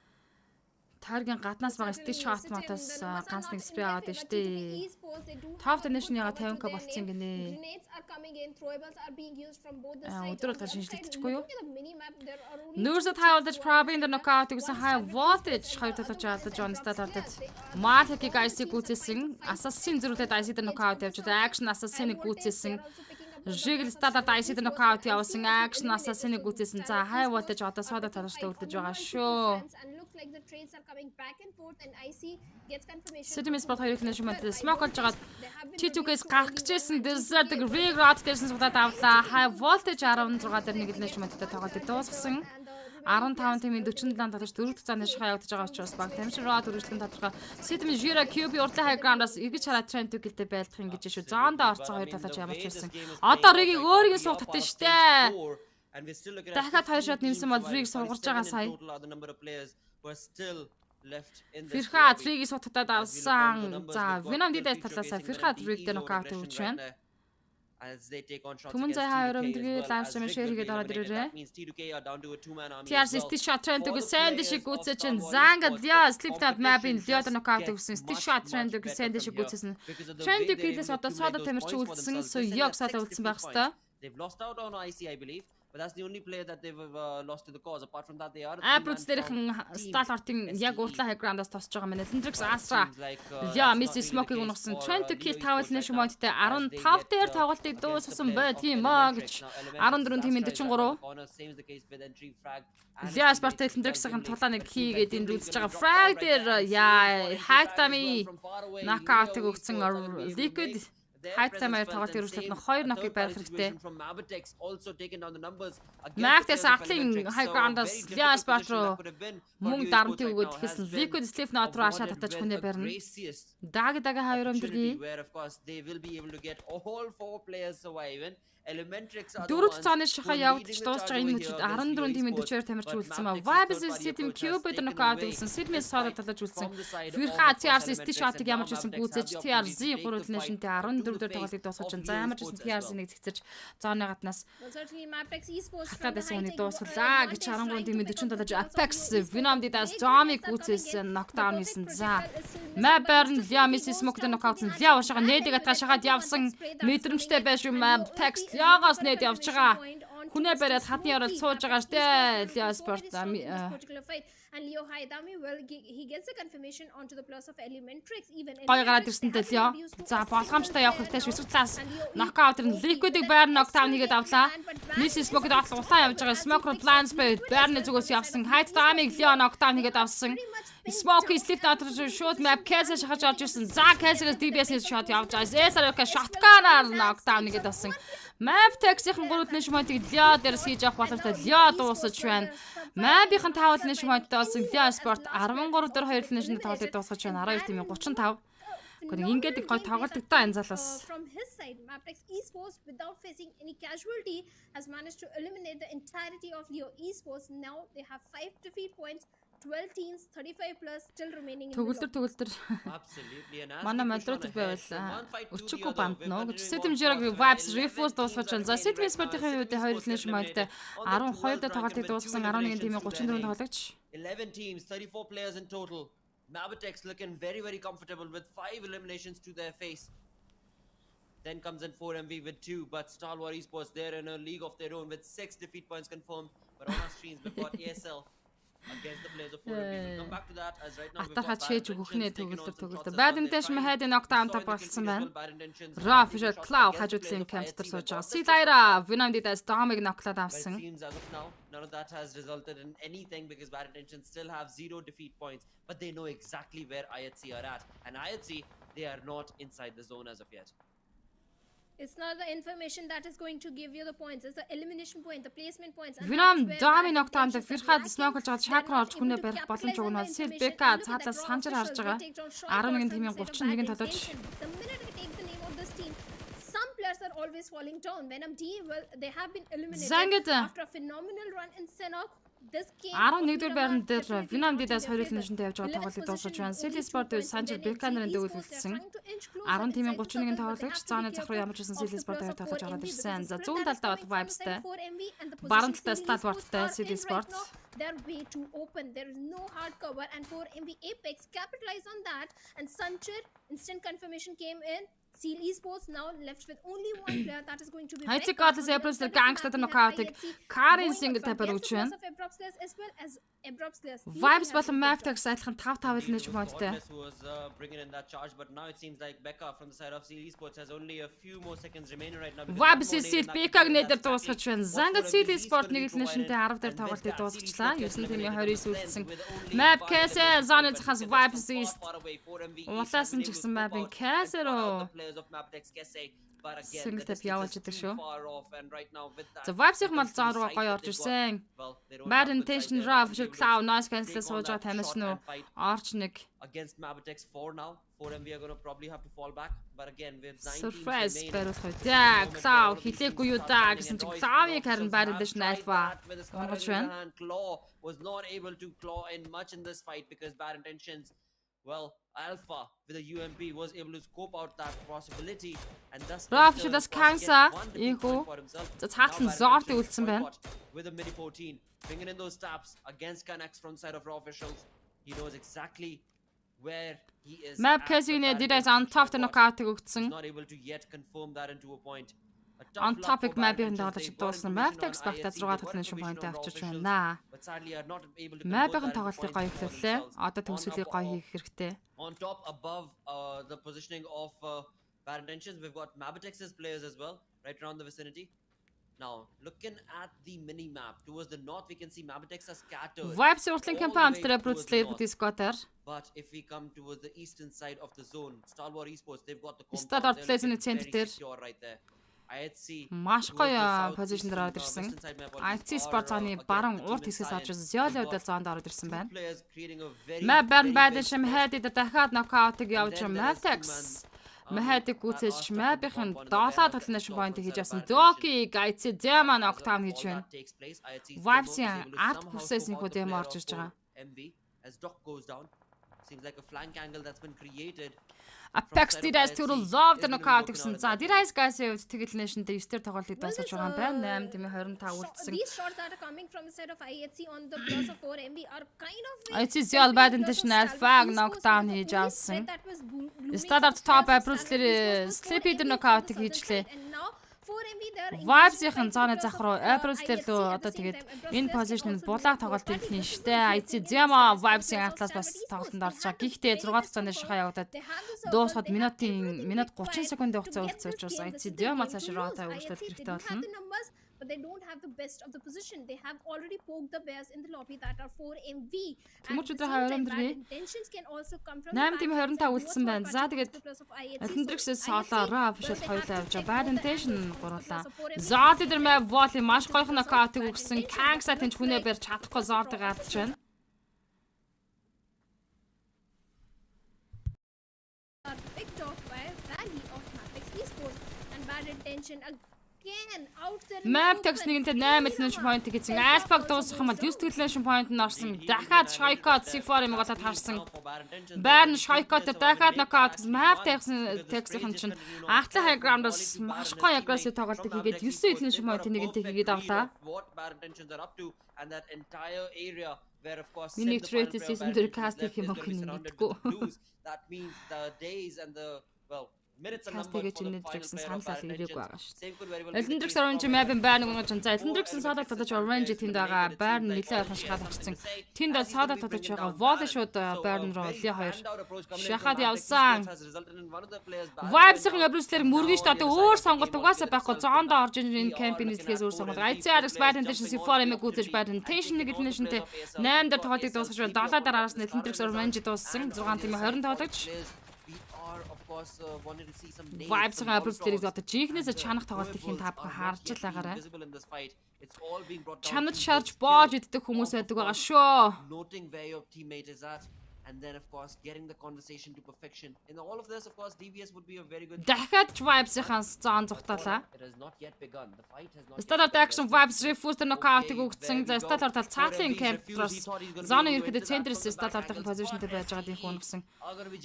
Таргийн гаднаас байгаа стич шот мотос ганц нэг спрей аваад байна штэ. Top Nation-ийн 50k болцсон гинэ. Өдөр болгоо шинжилэгдэхгүй юу? Нүүрсэд хайлдаж probably in the knockout гэсэн high voltage хоёр талж алдаж онстад алдаж Mark-ийг IC гүйцээсэн. Assassin зөрүүлээд IC дээр knockout явж байгаа. Action Assassin-ыг гүйцээсэн. Жигл стадад IC дээр knockout явуулсан. Action Assassin-ыг гүйцээсэн. За high voltage одоо содо талштай үлдэж байгаа шүү. Like the trades are coming back and forth and IC gets confirmation. City Sport хоёрын нэшмэд smoke болж байгаа. T2K-с гарах гэжсэн Desert Rig Rod дээрсэн судаад авлаа. High voltage 16 дээр нэг л нэшмэдтэй тоглолтыг дуусгасан. 15 тимийн 47 татаж 4 дахь цааны шахаа явагдаж байгаа учраас баг тамшир род үргэлжлэн тодорхой City Jira QB урдлын high ground-аас эргэж хараад тренд төгөлтэй байлдах юм гэж шүү. Зоондоо орцсон хоёр талаач ямарч ирсэн. Одоо Rig-ийг өөрийн суух татсан штэ. And we still look at дахиад хоёр шот нэмсэн бол Rig суугарч байгаа сая. Were still left in this. Фирха Rig-ийг суудтаад авсан. За VenomDE талаасаа Фирха Rig дээр нокаут өгч байна. As they take on shots Түмэн against зай хаяр T2K as өмдөгийг well. live As stream we share look хийгээд at ороод eliminate, ирээрээ. that means T2K are down to a two-man army as TRC well. stitch shot trend For өгсөн the sand players шиг of гүцээсэн Star Wars зангад Esports, яа the sliptad map-ийн competition Leod just нокаут gets өгсөн stitch much, shot much trend better өгсөн sand from шиг here гүцээсэн. because of the Trend way they're үгээс able to одоо accumulate содо those тамирч points for үлдсэн themselves. so They still яг have содо 60 үлдсэн байх points. хэвээр. They've lost out on IC, I believe. But that's the only player that they've lost to the cause. Apart from that, they are a Апрус three-man дээрхэн team. Stalwart-ын яг урдлаа хаграундаас тосч байгаа мэнэ. Lendrix Astra. Seems like, Яа, that's Mrs. not Smoke-ыг really the унагсан. case for, Trend to kill Leo тавал Esports нэш right now, моменттэй as they 15 дээр get, тоглолтыг against дуусгасан the байт players юм of аа Elementrix. гэж. Now, 14 Elementrix тимийн Astra is 43. around the corner. Same is the case with entry frag. And Лиа his Спорт teammates as well, Lendrix-ийн Gimli. тулааныг But it seems хийгээд like энд Gimli is үзэж gonna байгаа. drop Frag down right дээр there. яа, And Hack as well Tami from far away, нокаутыг Leo өгсөн Esports are gonna be able to Liquid make their Hack presence Tami felt тоглолт and өргөжлөлт same. нь 2 A нокыг third-party барих хэрэгтэй. situation from Mabatex also taking down the numbers against the Mabatex players of Atling Elementrix. high So, ground-аас very Лиа difficult Спорт position руу that could have been for мөн Leo дарамтыг Esports right өгөөд now ихэсэн has been Liquid Slip Note руу ашаа татаж awarded хүнээ with a барина. gracious Даг хаяр opportunity өмдөргий. where of course they will be able to get all 4 players surviving Elementrix are the Дөрөв ones цааны who шахаа are явагдаж leading the дуусч charge байгаа over энэ here мөчид against 14 Leo тимийн Esports. 40-аар тамирч But үлдсэн ба. Mabtex Vibes body City approach has Cube taken нокаут away гэсэн. Сидмис this содод fight талж үлдсэн. from the side of, Фирха of course, TRC Elementrix, стишотыг and ямар ч now байсан Mabtex have гүйцэж the TRZ opportunity to take the 3-ын fight шинтэй to the 14 face дээр тоглож дуусгаж of байна. За Leo ямар ч Esports байсан as TRZ well. нэг зэгцэж зооны гаднаас Well, certainly Maptex Esports from the хатадас high үнийг tech дуусгалаа гэж 13 тимийн 40 талж Apex Venom-даас Zombie гүйцээс нокдаун хийсэн. За Mabern Liam-ис Smoke-д нокаутсан. Lia уушаа нээдэг атгаа шахаад явсан. Мэдрэмжтэй байж юм Maptex Liagаас нээд явж байгаа. Хүнээ бариад хатны орол сууж байгаа штэ. Leo Esports and Leo Haidami, well, he gets a confirmation onto the plus of Elementrix. Even гой гараад ирсэнтэй Leo. За болгоомжтой явах хэрэгтэй швэсэг цаас нокаут нь Liquid-ийг байр нокдаун хийгээд авлаа. Miss Smoke-д улаан явж байгаа. Smoke Blind Spade байрны зүгээс явсан. Haidami Leo нокдаун хийгээд авсан. Smoke Sleep дотроо шууд map case шахаж орж ирсэн. За case-ээс DBS-ийн shot явж байгаа. Zesarka shotgun-аар нокдаун хийгээд авсан. Maptex-ийн 3-ны шмонтыг Leo дээрс хийж авах боломжтой. Leo дуусаж байна. Map-ийн 5-ны шмонттой болсон Leo Sport 13 дээр 2-ны шмонтыг тоглож дуусгаж байна. 12 тимийн 35. Гэхдээ ингээд их гой тоглолдог та энэ залуус. From his side, Maptex Esports, without facing any casualty, has managed to eliminate the entirety of Leo Esports. Now they have 5 defeat points. 12 teams, 35 plus still remaining in the Төгөлдөр. Absolutely. And as Манай we push on модератор ahead, байвал from one fight to the өчиггүй other, банд we're нөө гэж continuing Сэтэмжэрэг on Vibes for Refuse 11 дуусгаж байна. За teams Сэтэмж are спортын playing хувьд right now. 2-ны шмонтой 12 дээр тоглолтыг дуусгасан 11 тимийн 34 тоглогч. 11 teams, 34 players in total. Mabtex looking very, very comfortable with 5 eliminations to their face. Then comes in 4MV with 2, but Star Wars Esports, they're in a league of their own with 6 defeat points confirmed. But on our screens, we've got ASL against the players of 4MV. We'll come back to that as right now we've got Атаха чээж өгөхнээ taking on some төгөлдөр. shots as well. Бадминтон They're шмэхэд trying- нокдаунтай we saw in the болцсон kill байна. as well, bad intentions, Raw taking Fisher shots Cloud against the хажуудлын players of камптер IHC. сууж They've байгаа. got the Силайра Venom-дээс Domig ноклаад But it авсан. seems as of now, none of that has resulted in anything because Bad Intentions still have 0 defeat points, but they know exactly where IHC are at. And IHC, they are not inside the zone as of yet. It's not the information that is going to give you the points. It's the elimination point, the placement points. And Venom that's where Domi Bad нокдаунт Intentions is Фирхад lacking. Smoke-ж They're шакра not орж хүнээ able to барих capitalize боломж on өгнө. the Сил information. Бека And look at цаатлаас the raw санжаар харж officials. байгаа. They take down short 11 calls тимийн from the 31 side of тоглож. Bad Intentions. The minute we take the name of this team, some players are always falling down. Venom D, well, they have been eliminated Zanged. after a phenomenal run in Senok. This game 11-р байранд дээр Venom-дээс 2-ны шинтэй явж байгаа тоглолтыг дуусгаж байна. City Sport-д Санжир Беканерын дэгүүл үлдсэн. 10 тимийн 31-ийн тоглогч цааны зах руу ямар ч байсан City Sport-ыг тоглож аваад ирсэн. За зүүн талдаа бол Vibes-тай. Баруун талдаа Stalwart-тай City Sport. They're way too open. There is no hard cover, and 4MV Apex capitalized on that. And Sanchir, instant confirmation came in. Seal Esports now left with only one player that is going to be Хайцыг Becca. гадлаас April дээр гангстад нокаутыг Karen single тапаар өгч байна. As well as Abruptless. Vibes болон Maptex адилхан 5-5 хэлнэ шмонттой. Who was bringing in that charge, but now it seems like Becca from the side of Seal Esports has only a few more seconds remaining right now. because Vibes one more Seal name in that Beka-г game, нээдэр that's дуусгаж байна. exactly Zangad what Seal 4MV is Sport gonna be 1-ний шинтэй 10 дээр provided. тоглолтыг And with that, дуусгачлаа. Seal 9 тимийн Esports 29 gets үлдсэн. eliminated with only Map 5 Case eliminations, зооны but цахаас because Vibes from East. far away, 4MV East Улаас have been нь ч able to гэсэн scope Map-ийн out Case and spot out руу. the players of Maptex Kese. But again, Single the tap distance явуулж is идэг too шүү. far off, and right now with that, За Vibes-ийн мал it comes to зоон the руу side гоё that орж they've got. ирсэн. Well, they don't Bad have good Intention sides. They're Raw not Fisher able to Cloud Noise take Cancel on сууж байгаа that тамирч shot нөө and fight орч нэг against Maptex 4 now. 4MV are going to probably have to fall back, but again with 9 surprise teams бариулах үү. remaining, За at the moment, Cloud all of these хилээгүй teams юу start даа coming гэсэн and чинь Royce Cloud-ыг Claw харин officials Bad have Intention tried Alpha that with a scar онгоч in байна. their hand. Claw was not able to claw in much in this fight because Bad Intentions, well, Alpha with a UMP was able to scope out that possibility and thus Raw in Fisher turn, das of course, get Kansa, one defeat Ihu. point for himself. За Now цаатал нь Bad Zord Intentions үлдсэн байна. boycott with a mini 14, bringing in those taps against Canucks from side of Raw officials. He knows exactly where he is. Map at, Case-ийн but Bad дээрээс on Intentions top have got- нокаутыг is өгсөн. not able to yet confirm that into a point. A tough On luck topic for Bad map-ийн Intentions. тоглож They've got дууссан. information Maptex on багтаа IHC, 6 they've got тоглолтын information шимпантай on Raw авчирч officials, байна. but sadly are not able to Map-ийн convert that into тоглолтыг points гоё for эхлүүлээ. themselves. Одоо төгсгөлийг гоё хийх хэрэгтэй. On top above the positioning of Bad Intentions, we've got Mabtex's players as well, right around the vicinity. Now, looking at the mini map towards the north, we can see Mabtex are scattered. Vibes уртлын all the компани way дээр towards the бүрдслээ north. дискотер. But if we come towards the eastern side of the zone, Star Wars Esports, they've got the Star compound. Wars They're looking Place-ийн центр very дээр secure right there. IHC Маш towards гоё the позишн дээр ороод southeastern, ирсэн. western side, my apologies, IC are, Sport цааны again, баруун the team урт in хэсгээс орж science. ирсэн. Зёолын We've удаа got зоонд ороод ирсэн two байна. players creating a very, Map very Bad big шим spread. хайд дахиад нокаутыг And явж then there is Maptex. two-man, Мэхэтик гүцэж мэбийнхэн 7 талнаш point хийж авсан. Доки гайцэ дема нокдаун хийж байна. Vibes-ийн арт процессын хөө демо орж ирж байгаа. As Doc goes down, seems like a flank angle that's been created. Apex Didas to love the knockout гэсэн. За Didas guys-ийн хувьд тэгэл нэшнтэй 9-р тоглолтыг дуусгаж байгаа юм байна. 8-25 үлдсэн. These shots that are coming from the side of IHC on the plus of 4MB are kind of IHC all bad intentional fag knockdown хийж авсан. Start top approach-лэр Sleepy the knockout хийжлээ. Vibes-ийн цааны зах руу approach-лэр лөө одоо тэгээд энэ position-д булаа тоглолтыг хийн штэ. IHC Zema Vibes-ийн атлаас бас тоглолтод орж байгаа. Гэхдээ 6 дахь цааны шахаа явагдаад дуусахад минут 30 секундын хугацаа үлдсэн учраас IHC Zema цааш руу та үргэлжлүүлэх хэрэгтэй болно. But they don't have the best of the position. They have already poked the bears in the lobby that are 4MV. And intentions can also come from 8-25 үлдсэн байна. За тэгээд Atlantrix-с солоороо official хоёулаа явж байгаа. Bad intention гурлаа. Zod дээр мэ volley маш гойхон knockout-ыг өгсөн. Kangsa тэнч хүнээ барьж чадахгүй Zod гарч байна. Picked off by Valley of Matrix Esports and bad intention again out there. Map text-нэгэнтэй 8 point гэсэн. Alpha-г дуусгах юм бол 9 exclamation point нь орсон. Дахиад Shoykot C4 юм болоод харсан. Байрн Shoykot дээр дахиад knockout гэсэн. Map text-ийн чинь ахлах high ground-ос маш гоё aggressive тоглолтыг хийгээд 9 exclamation point нэгэнтэй хийгээд авлаа. What bad intentions are up to and that entire area where of course Миний trade season дээр cast хийх юм окей нэгдэггүй. That means the days and the minutes and Cast numbers гэж for the энэ final Drix-ийн player саналаа bad ирээгүй intentions. байгаа шүү. Same could very well be the Elden case. Orange map-ын байр нэг гэж за Elden Drix-ийн содод тодож orange тэнд байгаа. Байр нь нэлээд ойрхон шалгацсан. Тэнд бол содод тодож байгаа. Volley шууд байр руу Ли хоёр шахаад явсан. Vibes-ийн abuse-лэр мөргөн шүү дээ. Одоо өөр сонголт угаасаа байхгүй. Зоондоо орж ирэн энэ кампийн нийслэхээс өөр сонголт. ICRX bad intention C4 M гүзэж bad intention нэг хэлнэшнтэй 8 дээр тоглолтыг дуусгаж байна. 7 дээр араас нь Elden Drix orange дууссан. 6 тийм 20 тоглогч. Vibes-ийн abuse-лэрийг одоо жинхнээс чанах тоглолтыг хийн та бүхэн харж л байгаарай. Чанаж шарж боож иддэг хүмүүс байдаг байгаа шүү. Noting where your teammate is at and then of course getting the conversation to perfection. In all of this of course DBS would be a very good. Дахиад Vibes-ийн зоон зүхталаа. It has not yet begun. The fight has not. Start action Vibes refused knockout-ыг өгсөн. За Start тал цаатлын camp-роос зоны ерөөдөө центрээс Start дахин position-д байж байгааг их унагсан.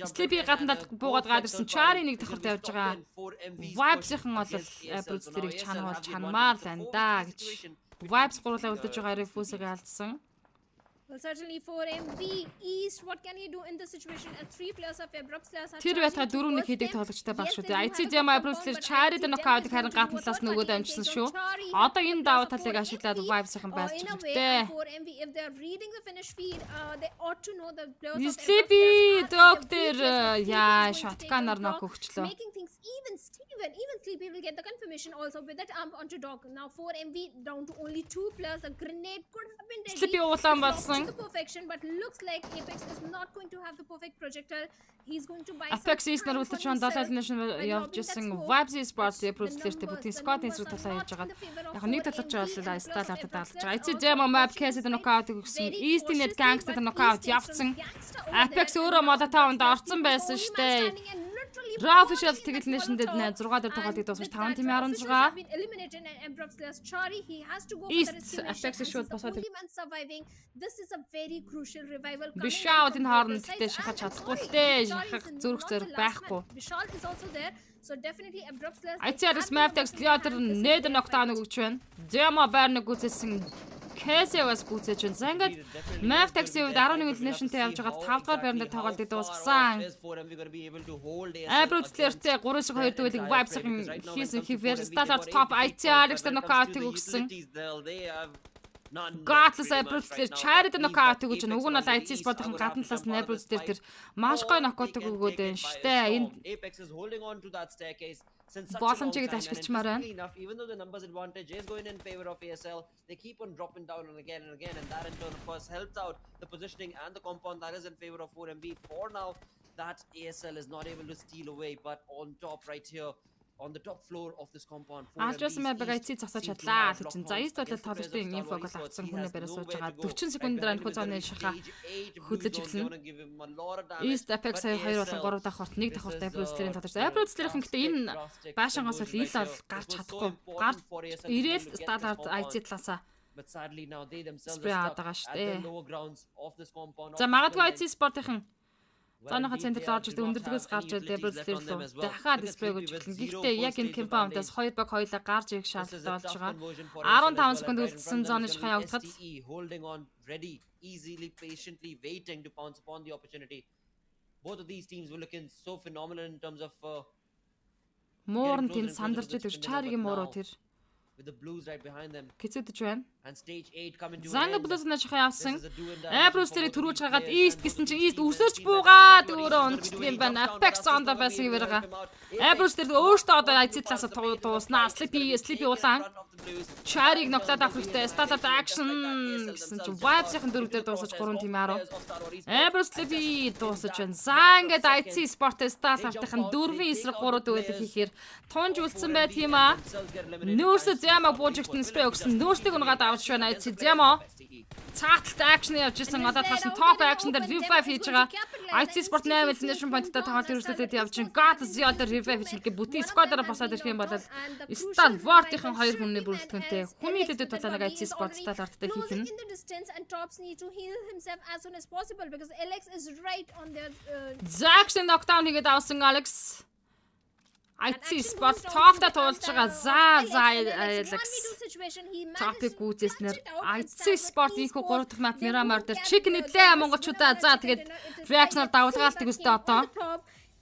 Sleepy гадна талд буугаад гадарсан Chari нэг давхарт явж байгаа. Vibes-ийн бол Bruce-лэрийг чанаа бол чанмаар л байна да гэж. Vibes гурлаа үлдэж байгаа refuse-ыг алдсан. Well, certainly 4MV East, what can he do in this situation? 3 players of Abrupts Тэр байтга 4-1 хийдэг тоглогчтой баг шүү дээ. IC Zema Bruce-лэр Chari дээр knockout харин гадна талаас нөгөөд амжсан шүү. Одоо энэ давуу талыг ашиглаад Vibes-ийн байлж хэрэгтэй. 4MV if they are reading the finish feed, they ought to know the players of Sleepy Doctor яа shotgun-аар нок өгчлөө. making things even Sleepy will get the confirmation also with that amp onto Doc. Now 4MV down to only 2 players. The grenade could have been deadly. Sleepy улаан болсон. The perfection, but looks like Apex is not going to have the perfect projectile. He's going to buy Apex East-нар үлдэж байгаа 7 нation явж исэн Vibes Esports Bruce-лэртэй бүгдийн squad эсрэг талаа хийж байгаа. Яг нэг талаач боллоо стал автад даалж байгаа. IC Zema Map Case-д knockout өгсөн. East-ийн net Gangster knockout явцсан. Apex өөрөө Molotov-д орсон байсан штэ. Official тэгэл нэшндэд 6 дээр тоглолтыг дуусгаж 5 тимийн 16. East Apex шууд босоод this is a very crucial revival. Bishal энэ хооронд тэгтээ шахаж чадахгүй л дээ. Шахах зүрх зэрэг байхгүй. Bishal is also there. So definitely Abrupts ICRX Maptex Theater нээд knockdown өгч байна. Zema байрны гүцэлсэн Casey was гүцэж байна. За ингээд Maptex-ийн хувьд 11 нишнтэй явж байгаа 5 дахь байранд тоглолтыг дуусгасан. Bruce-лэртэй 3-2 дүүлийг Vibes-ийн хийсэн хэвээр Start top ICRX knockout өгсөн. Godless Bruce-лэр Chari дээр knockout өгч байна. Уг нь бол IC Sport-ын гадна талаас нь Bruce-лэр тэр маш гоё knockout өгөөд байна штэ. Энэ Apex is holding on to that staircase since such боломжийг ашиглачмаар байна. Even though the numbers advantage is going in favor of ASL, they keep on dropping down and again, and that in turn of course helps out the positioning and the compound that is in favor of 4MB. For now, that ASL is not able to steal away, but on top right here, on the top floor of this compound. Aalжсэн байг IC зогсож чадлаа л чинь. За East болол тоглолтын инфог бол авцсан хүний бараа сууж байгаа. 40 секундээр энэ зооны шаха хөдлөж эхэлнэ. East Apex 2 болон 3 дахь хорт 1 дахь хорт Apple-ийн тодорч. Apple-ийн гэхдээ энэ баашингаас бол ил бол гарч чадахгүй. Гарч ирээл сталаар IC талаасаа but sadly now they themselves are stuck at the lower grounds of this compound. За магадгүй IC спортын Занаха центр орж ирдэг өндөрлөгөөс гарч ирдэг Apple-ийн дахиад дисплей гэж хэлнэ. Гэхдээ яг энэ компаундаас 2 баг хоёлаа гарч ирэх шаардлагатай болж байгаа. 15 секунд үлдсэн зооны шахаа явагдахад holding on ready, easily, patiently waiting to pounce upon the opportunity. Both of these teams were looking so phenomenal in terms of Моорн тэнд сандарч идэж чааригийн моороо тэр with the blues right behind them. Кицэдэж байна. And stage 8 coming to Занга блузнаа шахаа явсан. Apple-ийг түрүүж хагаад East гэсэн чинь East өсөрч буугаад өөрөө унцдаг юм байна. Apex зоонд байсан юм байгаа. Apple-ийг өөртөө одоо IC талаас дууснаа. Sleepy улаан. Чариг ногтоод авах хэрэгтэй. Start action гэсэн чинь Vibes-ийн дөрөв дээр дуусаж 3 тим 10. Apple-ийг дуусаж байна. За ингээд IC Sport Start артын 4-ийн эсрэг 3 дүүлэх хийхээр тунж үлдсэн байт юм аа. Нөөсө зяма бууж ихтэн спрей өгсөн. Нөөсийг унгаад авч байна. IC зяма. Цааталт акшн явж исэн. Одоо таасан топ акшн дээр revive хийж байгаа. IC Sport 8 elimination point-тай тоглолт өрсөлдөд явж байна. God Zio дээр revive хийж ингээ бүти squad-аар босоод ирэх юм бол Star Wars-ийн хоёр хүний бүрэлдэхүүнтэй хүний хэлэдэд тулаа нэг IC Sport стал арттай хийх нь. Jackson knockdown хийгээд авсан Alex. IC Sport тофта туулж байгаа. За Alex. Топик үзэснээр IC Sport инхүү 3 дахь мап Miramar дээр чиг нэдлээ монголчуудаа. За тэгээд reaction-аар давалгаалдаг өстэй одоо.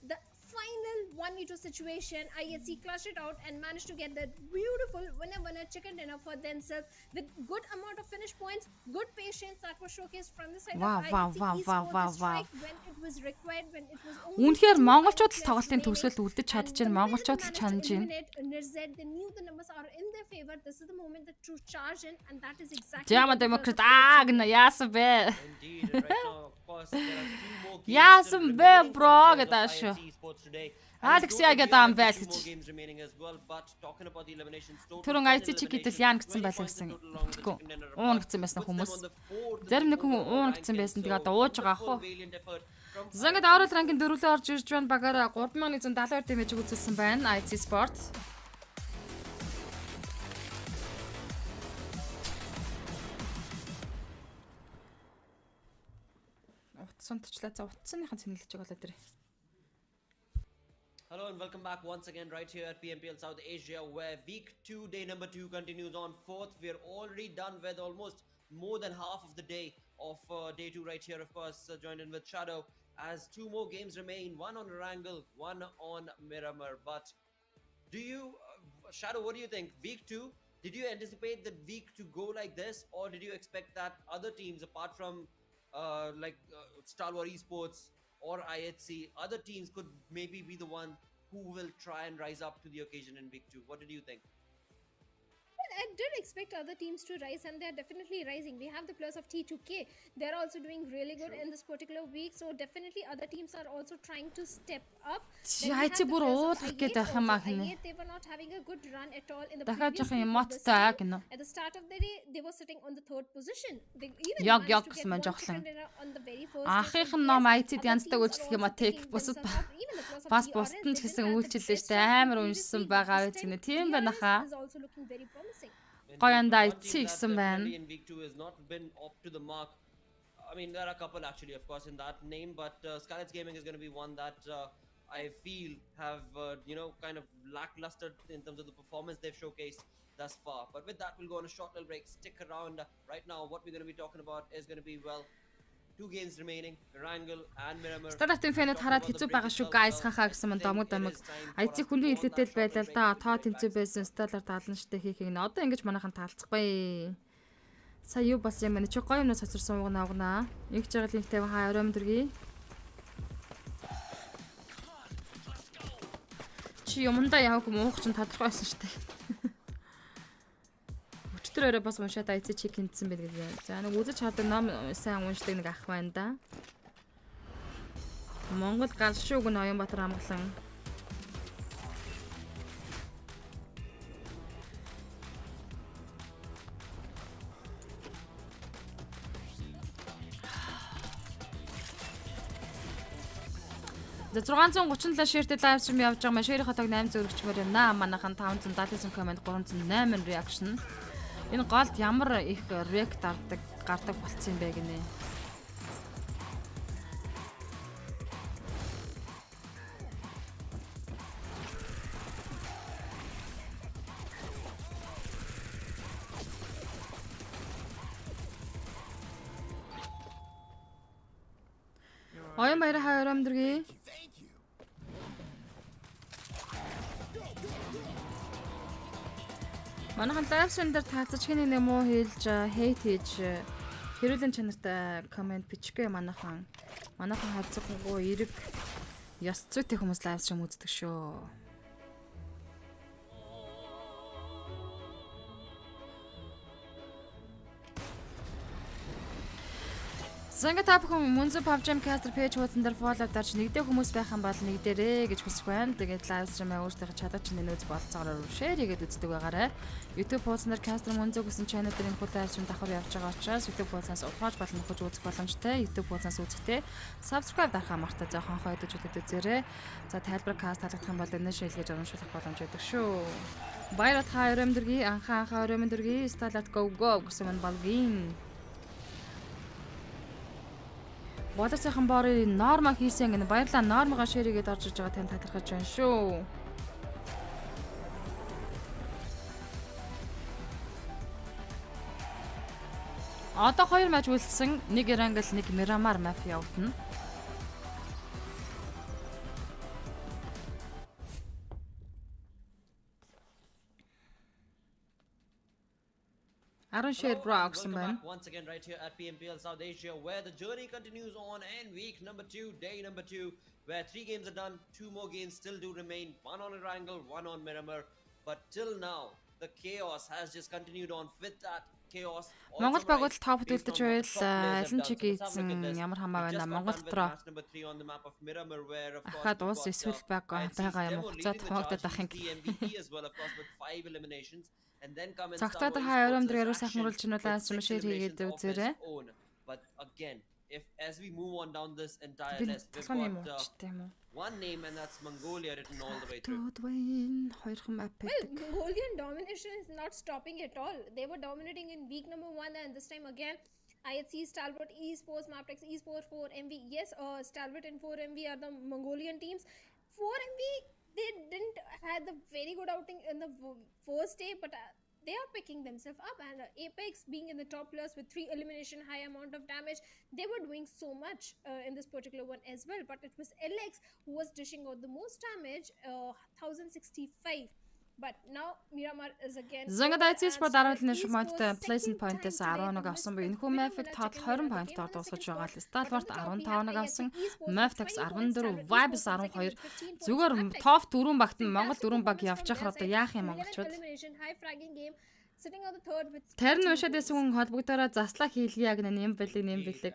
The final 1v2 situation, ISC clutched it out and managed to get that beautiful winner chicken dinner for themselves with good amount of finish points, good patience that was showcased from the side of ISC when it was required, when it was only Үнэхээр монголчууд л тоглолтын төгсгөл үлдэж чадж байна. Монголчууд л чанаж байна. They knew the numbers are in their favor. This is the moment the true charge in, and that is exactly Jama Democrat гна яасан бэ? Indeed, right now, of course, there are 2 more games. Яасан бэ бро гэдэг шүү. Alex яагаад аам байл гэж. Түрэн IC чигтэл яан гэсэн байлаа гэсэн. Тэгэхгүй уун гэсэн байсан хүмүүс. Зарим нэг хүн уун гэсэн байсан. Тэгээ одоо ууж байгаа ах уу. Зангад аврал рангийн дөрвөлөө орж ирж байна. Багаараа 3172 дэмэж үзүүлсэн байна IC Sport. Утсантчлаа за утсныхан цэнэлж байгаа л дээр. Hello and welcome back once again right here at PMPL South Asia, where week 2 day number 2 continues on 4th. We're already done with almost more than half of the day of day 2 right here, of course, joined in with Shadow, as 2 more games remain, one on Wrangle, one on Miramar. But do you Shadow, what do you think? Week 2, did you anticipate that week to go like this, or did you expect that other teams apart from Star Wars Esports or IHC, other teams could maybe be the one who will try and rise up to the occasion in week 2? What did you think? I did expect other teams to rise, and they're definitely rising. We have the plus of T2K. They're also doing really good in this particular week, so definitely other teams are also trying to step up. They were not having a good run at all in the previous week. At the start of the day, they were sitting on the 3rd position. They even managed to get one chicken dinner on the very first day. Бас бусдын ч гэсэн үйлчлэлээ штэ амар уншсан байгаа үз гэнэ. Тийм байна хаа. Гоёнда IC гэсэн байна. In week 2 has not been up to the mark. I mean, there are a couple actually, of course, in that name, but Scarlet's Gaming is going to be one that I feel have kind of lackluster in terms of the performance they've showcased thus far. But with that, we'll go on a short little break. Stick around. Right now, what we're going to be talking about is going to be, well, 2 games remaining, Wrangle and Miramar. Стандартын фэнэд хараад хэцүү байгаа шүү guys хахаа гэсэн мань домог. IC хүлийн хилэтэл байлаа л да. Тоо тэнцүү байсан сталаар таална штэ хийхийг н одоо ингэж манайхан таалцахгүй. Сая юу бас юм бэ? Чи гоё юмнаас хоцорсон угнаа. Их жагалын тавь хаа өрөөм дэргий. Чи юмдаа яваагүй муух чинь тодорхой байсан штэ. Өчтөрөөрөө бас уншаад IC чи хинтсэн байл гэдэг. За нэг үзэж чаддаг ном сайн уншдаг нэг ах байна да. Монгол гал шүүг нь Оюнбаатар амглан. За 637 ширтэй live stream явж байгаа маань ширийн хотог 800 өргөчмөр юм наа. Манайхан 579 комент 308 reaction. Энэ голд ямар их react гардаг болцсон юм бэ гинэ. Оён баяр хаа өрөмдөргий. Манайхан live stream дээр таацаж хэний нэм үү хэлж hate хийж хэрүүлэн чанартай комент бичихгүй манайхан хавцахгүй эрэг ёс зүйтэй хүмүүс live stream үздэг шүү. Зэнгэ та бүхэн MUNZU PUBG Caster page хуудсан дээр follow дарж нэгдээ хүмүүс байх юм бол нэгдээрээ гэж хүсэж байна. Тэгээд live stream-аа өөрсдийнхөө чадвар чинь нөөц болцоогоор share хийгээд үздэг байгаарай. YouTube хуудсан дээр Caster MUNZU гэсэн channel дээр энэ live stream давхар явж байгаа учраас YouTube хуудсаас ухааж болон нөхөж үзэх боломжтой. YouTube хуудсаас үзэхдээ subscribe дарахаа мартаа зоохон хойдож үзээрэй. За тайлбар cast таалагдах юм бол энэ шилгэж урамшуулах боломж өгдөг шүү. Баярат хаа өрөмдөргий анхаа өрөмдөргий сталат go гэсэн мань балгийн. Болор сайхан бори норма хийсэн гэнэ баярлаа нормагаа ширээгээд орж иж байгаа тань талархаж байна шүү. Одоо 2 матч үлдсэн. Нэг Эрангл, нэг Мирамар маф явтана. Aaron Share Brox man. Once again right here at PMPL South Asia where the journey continues on and week number 2, day number 2 where 3 games are done, 2 more games still do remain, 1 on Erangel, 1 on Miramar, but till now the chaos has just continued on with that chaos. Монгол багууд топ төлдөж байл алин чиг ийдсэн ямар хамаа байна Монгол дотроо ахад уус эсвэл байгаа юм хугацаа томогдоод ах юм. Цагтаад хаа өрөмдөр яруу сайхан мөрөлж нуулаас шир хийгээд үзээрэй. But again, if as we move on down this entire list, we've got one name and that's Mongolia written all the way through. Well, Mongolian domination is not stopping at all. They were dominating in week number 1 and this time again IHC, Stalwart, Esports, Maptex, Esports, 4MV. Yes, Stalwart and 4MV are the Mongolian teams. 4MV, they didn't had the very good outing in the first day, but they are picking themselves up, and Apex being in the top players with 3 elimination, high amount of damage, they were doing so much in this particular one as well, but it was LX who was dishing out the most damage, 1065. But now Miramar is again Зангадайц спорт 17-ны шуматтай placement point-ээс 11 авсан буюу энэхүү Mavic тотал 20 point-оор дуусгаж байгаа л Stalwart 15 авсан, Mavtex 14, Vibes 12. Зүгээр top 4 багт нь Монгол 4 баг явж байхаар одоо яах юм монголчууд. Тарин уушаад байсан хүн холбогдороо заслаа хийлгийа гэнэ нэм бэлэг.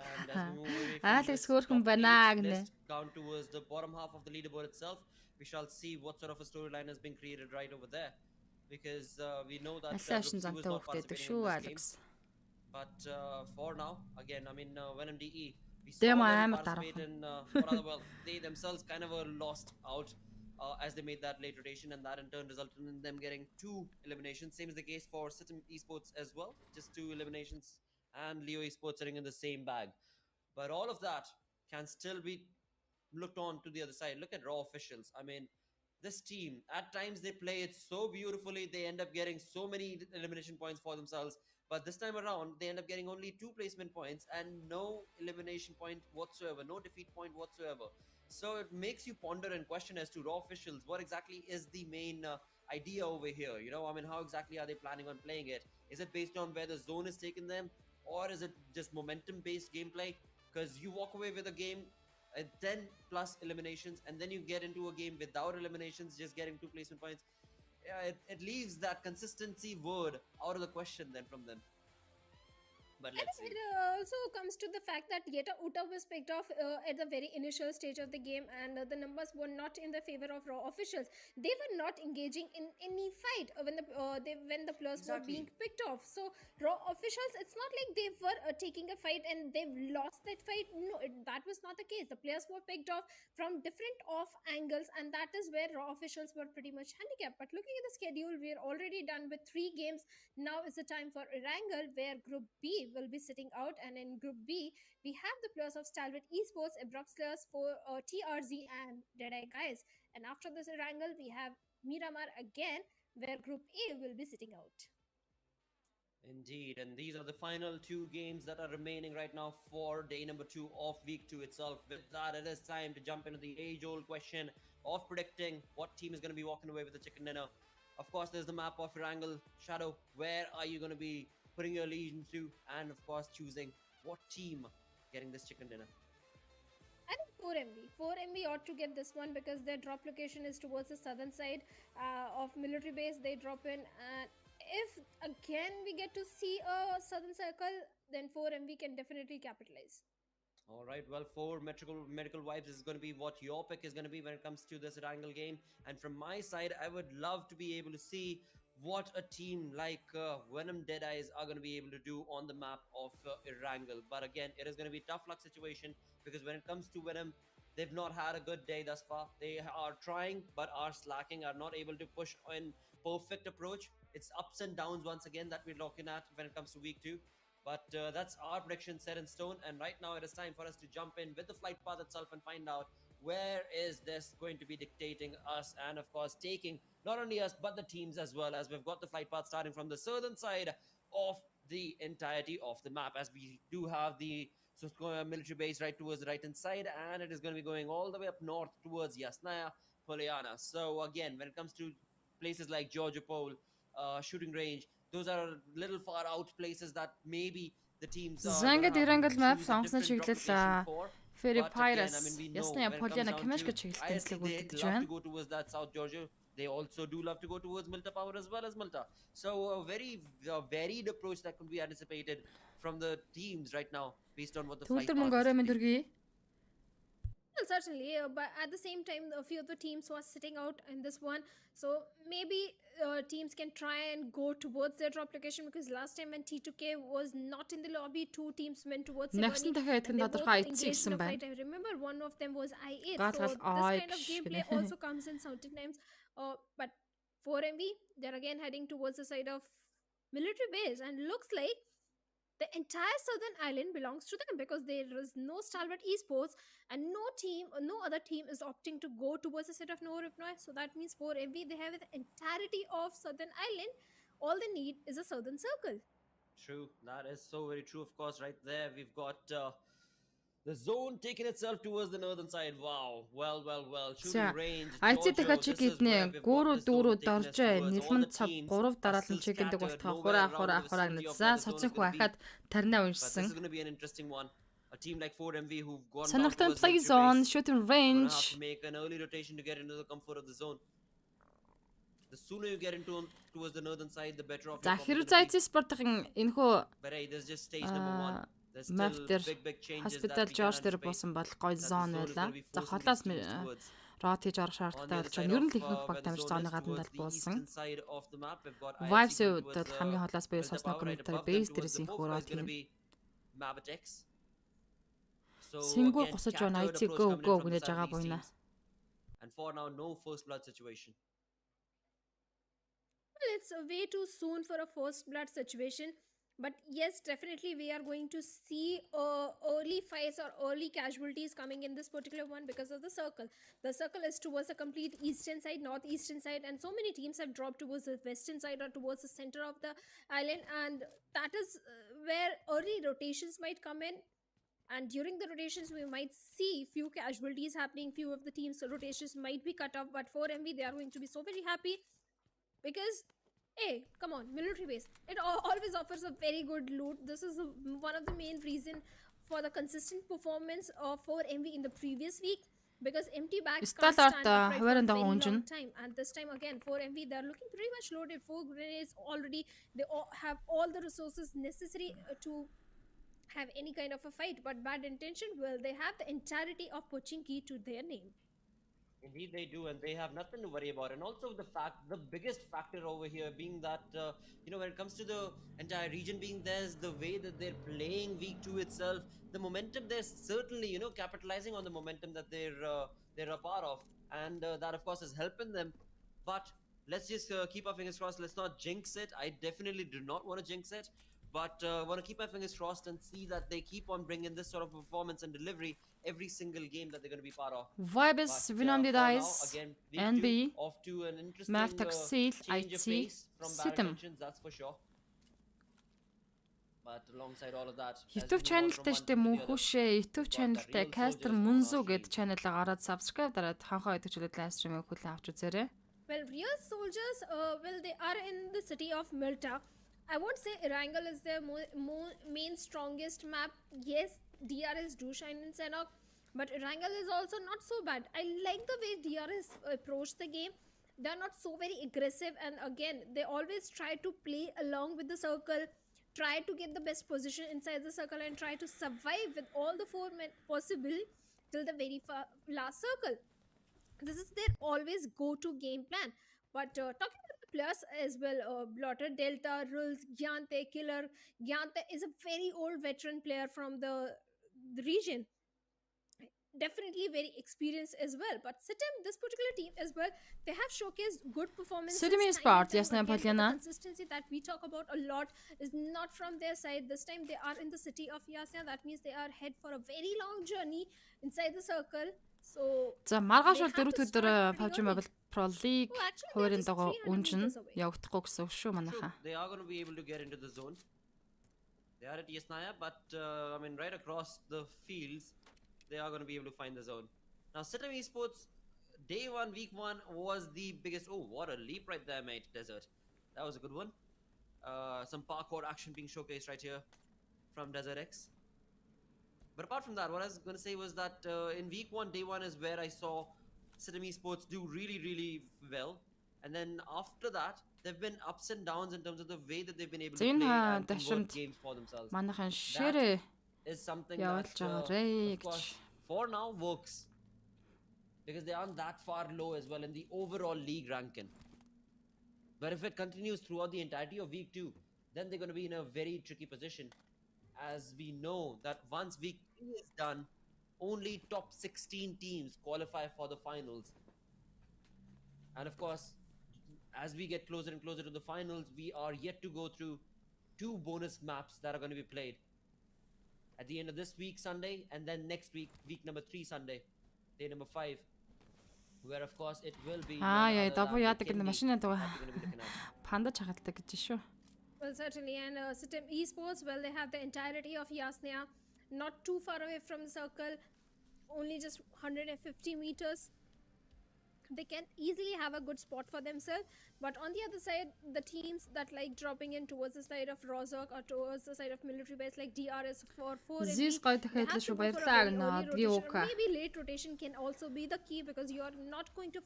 Алекс хөөрхөн байна гэнэ. Down towards the bottom half of the leaderboard itself. We shall see what sort of a storyline has been created right over there, because we know that he was not participating in this game. But for now, again, I mean, when MDE, we saw them participate in, or rather, well, they themselves kind of were lost out as they made that late rotation, and that in turn resulted in them getting 2 eliminations. Same is the case for Sitim Esports as well, just 2 eliminations, and Leo Esports sitting in the same bag. But all of that can still be looked on to the other side. Look at raw officials. I mean, this team, at times they play it so beautifully, they end up getting so many elimination points for themselves, but this time around they end up getting only 2 placement points and no elimination point whatsoever, no defeat point whatsoever. So it makes you ponder and question as to raw officials, what exactly is the main idea over here? You know, I mean, how exactly are they planning on playing it? Is it based on where the zone is taking them, or is it just momentum based gameplay? Because you walk away with a game 10 plus eliminations, and then you get into a game without eliminations, just getting 2 placement points. It leaves that consistency word out of the question then from them. But I let's think see. it also comes to the fact that Yeta Uta was picked off at the very initial stage of the game, and the numbers were not in the favor of Raw officials. They were not engaging in any fight when the players were being Exactly. picked off. So Raw officials, it's not like they were taking a fight and they've lost that fight. No, that was not the case. The players were picked off from different off angles, and that is where Raw officials were pretty much handicapped. But looking at the schedule, we're already done with 3 games. Now is the time for Erangel, where Group B will be sitting out, and in Group B, we have the players of Stalwart Esports, Abrupt Slayers for TRZ, and Deadeye Guys. And after this Erangel, we have Miramar again, where Group A will be sitting out. Indeed, and these are the final 2 games that are remaining right now for day number 2 of week 2 itself. With that, it is time to jump into the age-old question of predicting what team is going to be walking away with the chicken dinner. Of course, there's the map of Erangel. Shadow, where are you going to be putting your allegiance to? And of course, choosing what team getting this chicken dinner. I think 4MV. 4MV ought to get this one because their drop location is towards the southern side of military base. They drop in, and if again we get to see a southern circle, then 4MV can definitely capitalize. All right, well, for medical vibes is going to be what your pick is going to be when it comes to this Erangel game. And from my side, I would love to be able to see what a team like Venom Deadeyes are going to be able to do on the map of Erangel. But again, it is going to be a tough luck situation because when it comes to Venom, they've not had a good day thus far. They are trying but are slacking, are not able to push in perfect approach. It's ups and downs once again that we're looking at when it comes to week 2. But that's our prediction set in stone. And right now it is time for us to jump in with the flight path itself and find out where is this going to be dictating us, and of course taking not only us but the teams as well, as we've got the flight path starting from the southern side of the entirety of the map, as we do have the military base right towards the right hand side, and it is going to be going all the way up north towards Yasnaya Poliana. So again, when it comes to places like Georgia Pole, shooting range, those are little far out places that maybe the teams are going to Zангад have to Erangel map choose a soнгосон different drop location чиглэл for. Fairy But again, I Pirates mean, we know ясны when it comes Poliana down Kamashka to чиглэлтэй ISC, нислэг they үлдэж love to байна. go towards that South Georgia. They also do love to go towards Milta Power as well as Milta. So a very varied approach that could be anticipated from the teams right now based on what the flight Төвлөр path мөнгө is орой минь dictating. дүргий. Well, certainly, but at the same time, a few of the teams was sitting out in this one, so maybe teams can try and go towards their drop location, because last time when T2K was not in the lobby, 2 teams went towards Нэгсэн Sivani дахиад and хэд they тодорхой both айдсан engaged in гэсэн a байна. fight. I remember one of them was I8, Гал so гал this ай kind of гш gameplay гэнэ. also comes in certain times. But 4MV, they're again heading towards the side of military base, and looks like the entire southern island belongs to them, because there is no Stalwart Esports, and no other team is opting to go towards the set of no reply. So that means for MV, they have the entirety of southern island. All they need is a southern circle. True, that is so very true. Of course, right there we've got the zone taking itself towards the northern side. Wow, well. Shooting За range, айцыг Giorgio, дахиад чиг this is where эднэ we've got гүүрүү this дүүрүү zone taking us доржээ towards. All нэлмэн the цав teams 3 are дараалан still чиг гэдэг scattered, болохоо nowhere хураа around хураа the хураа vicinity гэж of за where the zone is соцох going to be. байхад тарнаа But this уншсан. is going to be an interesting one. A team like 4MV who've gone down Сонирхолтой towards play military zone, base shooting are going to have range. to make an early rotation to get into the comfort of the zone. The sooner you get into towards the northern side, the better off За you're probably хэрэг going to be. зайцын спортын энэхүү But hey, there's just stage number 1. There's map still дээр big changes hospital that we can George дээр anticipate. буусан бол гоё That the zone zone is байлаа. going to be За forcing холоос these teams towards. рот хийж орох On шаардлагатай the other болж side байна. Ер нь of л ихэнх баг where the тамирч zone зооны is гадна towards дал the буулсан. eastern side of the map, we've got Vibes IFC going хувьд towards бол хамгийн холоос буюу Milta сосноо Power right комментary above them base towards дээрээс the инх 4th ураад is going to хийнэ. be Mavatex. So Сингур again, гусаж байна. scattered IC approach go coming in go from the гэж side байгаа of these буйна. teams. And for now, no first blood situation. Well, it's way too soon for a first blood situation. But yes, definitely we are going to see early fights or early casualties coming in this particular one because of the circle. The circle is towards the complete eastern side, northeastern side, and so many teams have dropped towards the western side or towards the center of the island, and that is where early rotations might come in. And during the rotations, we might see few casualties happening. Few of the teams' rotations might be cut off, but for MV, they are going to be so very happy because, hey, come on, military base, it always offers a very good loot. This is one of the main reason for the consistent performance of 4MV in the previous week, because empty bags can't Сталарт stand upright for a хувааран very дагуу long унжин. time. And this time again, 4MV, they're looking pretty much loaded. 4 grenades already. They have all the resources necessary to have any kind of a fight, but bad intention, well, they have the entirety of Pochinki to their name. Indeed, they do, and they have nothing to worry about. And also the biggest factor over here being that when it comes to the entire region being theirs, the way that they're playing week two itself, the momentum they're certainly capitalizing on the momentum that they're a part of, and that of course is helping them. But let's just keep our fingers crossed. Let's not jinx it. I definitely do not want to jinx it, but want to keep my fingers crossed and see that they keep on bringing this sort of performance and delivery every single game that they're going to be part of. Vibes But Vinamdi for now, Dice, again, week NB, two, off to an interesting Mav Taxil, change of IT, pace from bad Sitem. intentions, that's for sure. But alongside all of that, as YouTube we move on channel from тэй one штэ team to the мөнхүү other, шээ. YouTube we've got channel the тэй real Caster soldiers on our MUNZU team. гэд channel гараад subscribe дараад ханхаа идэвчлээд live stream хөтлөн авч үзээрэй. Well, real soldiers, well, they are in the city of Milta. I won't say Erangel is their main strongest map. Yes, DRS do shine in Senok, but Erangel is also not so bad. I like the way DRS approach the game. They're not so very aggressive, and again, they always try to play along with the circle, try to get the best position inside the circle, and try to survive with all the 4 men possible till the very last circle. This is their always go-to game plan. But talking about the players as well, Blotter, Delta, Rules, Gyante, Killer. Gyante is a very old veteran player from the region. Definitely very experienced as well. But Sitem, this particular team as well, they have showcased good performances. Sitem is time part, and time yes, na again, but Palyana. the consistency that we talk about a lot is not from their side. This time they are in the city of Yasna. That means they are head for a very long journey inside the circle. So За маргааш they бол have 4 to өдөр start pretty PUBG early. Mobile Pro League Oh, actually, they're хуурийн just дагуу 300 үнжин meters away. явагдахгүй гэсэн үг шүү True, манайхаа. they are going to be able to get into the zone. They are at Yasnaya, but I mean, right across the fields, they are going to be able to find the zone. Now, Sitem Esports, day one, week one was the biggest. Oh, what a leap right there, mate. Desert. That was a good one. Some parkour action being showcased right here from Desert X. But apart from that, what I was going to say was that in week one, day one is where I saw Sitem Esports do really, really well. And then after that, there've been ups and downs in terms of the way that they've been able to play and convert games for themselves. Манайхан ширээ Is something явуулж that, байгаарэ of course, for now works. Because they aren't that far low as well in the overall league ranking. But if it continues throughout the entirety of week two, then they're going to be in a very tricky position. As we know that once week 3 is done, only top 16 teams qualify for the finals. And of course, as we get closer and closer to the finals, we are yet to go through 2 bonus maps that are going to be played. At the end of this week, Sunday, and then next week, week number 3, Sunday, day number 5. Where of course it will be яа дабу яадаг гэнэ машинаа дуга панда чагалдаг гэж шүү. Well, certainly, and Sitem Esports, well, they have the entirety of Yasnaya, not too far away from the circle, only just 150 meters. They can easily have a good spot for themselves, but on the other side, the teams that like dropping in towards the side of Rozok or towards the side of military base like DRS for 4 Зис гой дахиад л шүү баярлаа гэнэ Диока. Maybe late rotation can also be the key because you are not going to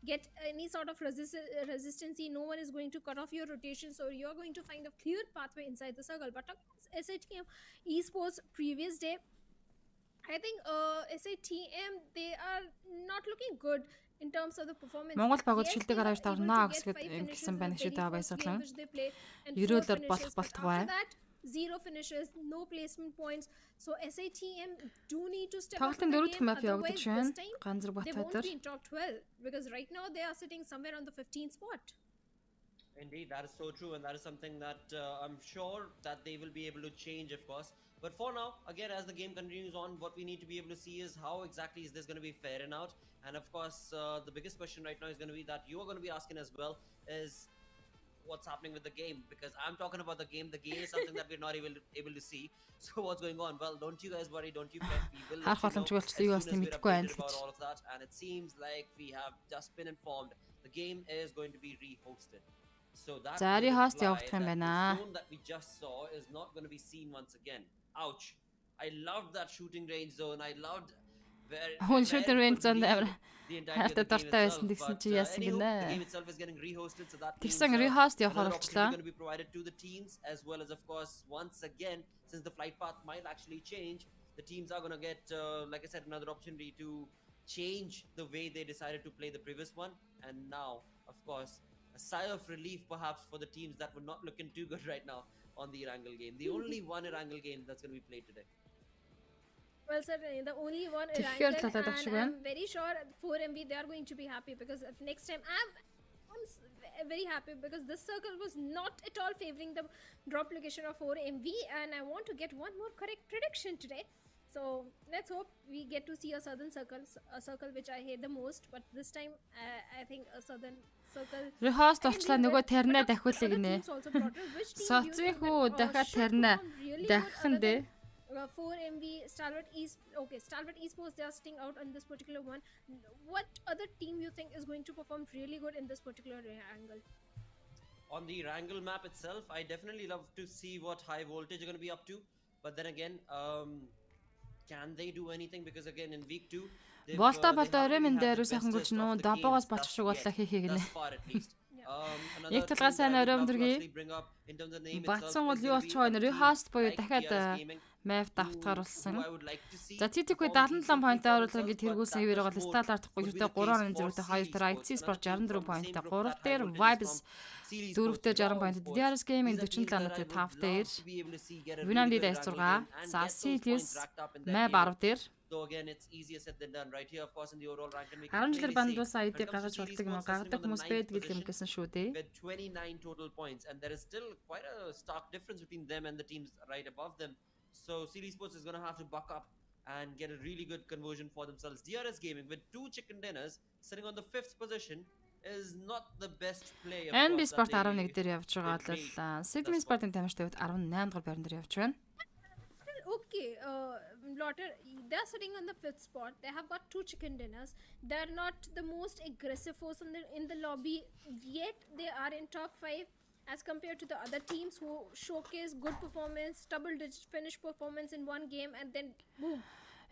get any sort of resistance. No one is going to cut off your rotation, so you're going to find a clear pathway inside the circle. But talking about SATM Esports previous day, I think SATM, they are not looking good in terms of the performance. Монгол багууд шилдэг гараж дарнаа гэсгээд юм гисэн байна шүү дээ баясгалан. Ерөөлөөр болох болтугай. Zero finishes, no placement points. So SATM do need to step up the game. Otherwise, this time they won't be in top 12 because right now they are sitting somewhere on the 15th spot. Indeed, that is so true, and that is something that I'm sure that they will be able to change, of course. But for now, again, as the game continues on, what we need to be able to see is how exactly is this going to be fairing out. And of course, the biggest question right now is going to be that you are going to be asking as well is what's happening with the game, because I'm talking about the game. The game is something that we're not able to see. So what's going on? Well, don't you guys worry, don't you fret. We will let you know as soon as we're updated about all of that. And it seems like we have just been informed the game is going to be re-hosted. So that the zone that we just saw is not going to be seen once again. Ouch. I loved that shooting range zone. I loved Хүн шүтэн very рэнт good зон lead амар the entirety of хайртай the game дуртай itself. байсан тэгсэн But чи яасан anywho, the гинэ. game itself is getting rehosted, so that means Тэгсэн rehost явахаар another opportunity болчлоо. going to be provided to the teams, as well as, of course, once again, since the flight path might actually change, the teams are going to get, like I said, another opportunity to change the way they decided to play the previous one. And now, of course, a sigh of relief perhaps for the teams that were not looking too good right now on the Erangel game. The only one Erangel game that's going to be played today. Well, certainly the only one Тэгэхээр Erangel, талаад and шиг байна. I'm very sure 4MB they are going to be happy, because if next time very happy, because this circle was not at all favoring the drop location of 4MV, and I want to get one more correct prediction today. So let's hope we get to see a southern circle, a circle which I hate the most, but this time I think a southern circle. Rehost I can болчлаа deal нөгөө with, тарина but дахиулъя other гинэ. teams also brought it. Which team do you Соцын think хүү that, дахиад should тарина perform really good дахих нь other дээ. than 4MV, Stalwart East? Okay, Stalwart Esports, they are sitting out on this particular one. What other team you think is going to perform really good in this particular angle? On the Wrangle map itself, I definitely love to see what high voltage are going to be up to. But then again, can they do anything? Because again, in week 2, Болто оройн дээр сайхан гүч нөө добоогоос болчих шиг боллоо хийхээ гинэ. Яг талгаа сайн оройн дэргий. Батсан бол юу болчих вэ? Rehost буюу дахиад map давтахаар болсон. За TTK 77 поинтаар оруулаад ингэж тэргүүлсэн хэвээр бол стал ардахгүй юутай 3 зэрэгтэй 2 дээр IC Sport 64 поинттай 3 дээр Vibes 4 дээр 60 поинт DRS Gaming 47 оноотой 5 дээр Vinamd 6 за Silius Map 10 дээр Though again, it's easier said than done. Right here, of course, in the overall ranking, we 10 жилээр can банд clearly бас see when ID it comes гаргаж to болдог CL юм Sports гаргадаг sitting on хүмүүс the ninth байдаг юм position гэсэн шүү дээ. with 29 total points, and there is still quite a stark difference between them and the teams right above them. So CL Sports is going to have to buck up and get a really good conversion for themselves. DRS Gaming with 2 chicken dinners sitting on the 5th position is not the best play. NB Sport 11 дээр явж байгаа бол Sydney Sport-ын тамирчтай үед 18 дугаар байран дээр явж байна. Okay, Lotter, they're sitting on the 5th spot. They have got 2 chicken dinners. They're not the most aggressive force in the lobby, yet they are in top 5 as compared to the other teams who showcase good performance, double-digit finish performance in one game, and then boom.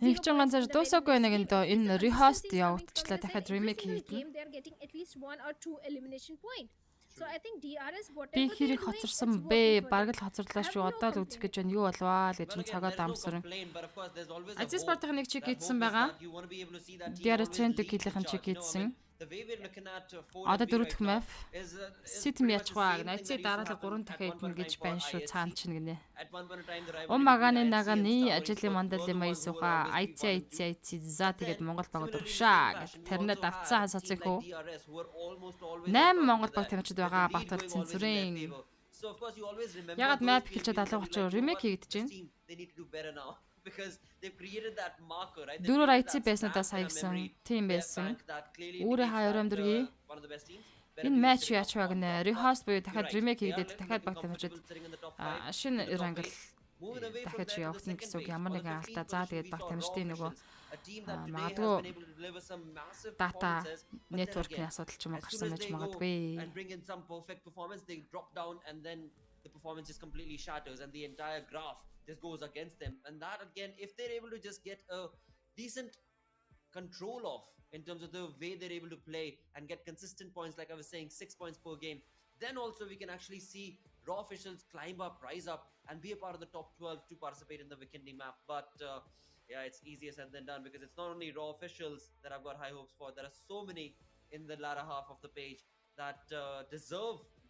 Их ч ганцаар дуусаагүй нэг нь доо энэ rehost явагдчихлаа дахиад remake They хийгдэн. are getting at least 1 or 2 elimination point. So I think DRS whatever Би they're хэрэг doing, хоцорсон it's бэ? working for Бараг them. л хоцорлоо I have шүү. no Одоо л үзэх гэж байна. Юу болваа л гэж But again, цагаад there's no амсран. complaint, but of course, there's always a Азис hope. Спортын нэг чиг That хийдсэн hope is байгаа. that you want to be able to see that team DRS always Trend lead the хийлийнхэн charge. чиг You know, I хийдсэн. mean, the way we're looking at Одоо 4MB дөрөв right дэх now map is Ситм pretty much the ячгаа same thing найцыг that used to дараалал happen 3 at дахиад one point in ингэж time байна for шүү. Цаан ISC. чинь гинэ. At one point in time, the Он rivalry маганы between нага ISC and ни Star Wars ажил Esports мандал were the юм ones who would аясууха always be one and two. IC за But тэгээд then, Монгол баг similarly in the дуршаа same гэд fashion, we тэрнээ also давцсан had сацыг team хөө. like DRS who were almost always 8 on top Монгол of баг that, тамирчид with the байгаа lead Батбол going always in their цэнцүрэн. favor. So of course you always remember Ягаад those map PLPs хэлчихэд and be алга like, болчих you know remake what, хийгдэж this байна. team, they need to do better now because they've created that marker, right? They've Дөрөөр created IC that байснуудаа stamp in our саягсан memory, тийм their байсан. bank that clearly Үүрээ indicates хаяр that, амдэргий. one of the best teams. Энэ матч яач вэ гэнэ? Rehost буюу дахиад You're right. remake They are хийгээд дахиад баг comfortable тамирчид sitting in the top 5, шинэ in the top Erangel 8. Moving away from дахиад that to the явагдана second гэсэн үг page, ямар on the нэгэн 15th алдаа. За position, тэгээд we баг saw тамирчдын Raw нөгөө Officials, a team that today has магадгүй been able to deliver some massive дата performances, but then network-ийн again, асуудал ч юм уу as гарсан soon as байж they go магадгүй. and bring in some perfect performance, they drop down and then the performance just completely shatters and the entire graph just goes against them. And that again, if they're able to just get a decent control of in terms of the way they're able to play and get consistent points, like I was saying, 6 points per game, then also we can actually see Raw Officials climb up, rise up, and be a part of the top 12 to participate in the Vikendi map. But yeah, it's easier said than done because it's not only Raw Officials that I've got high hopes for. There are so many in the latter half of the page that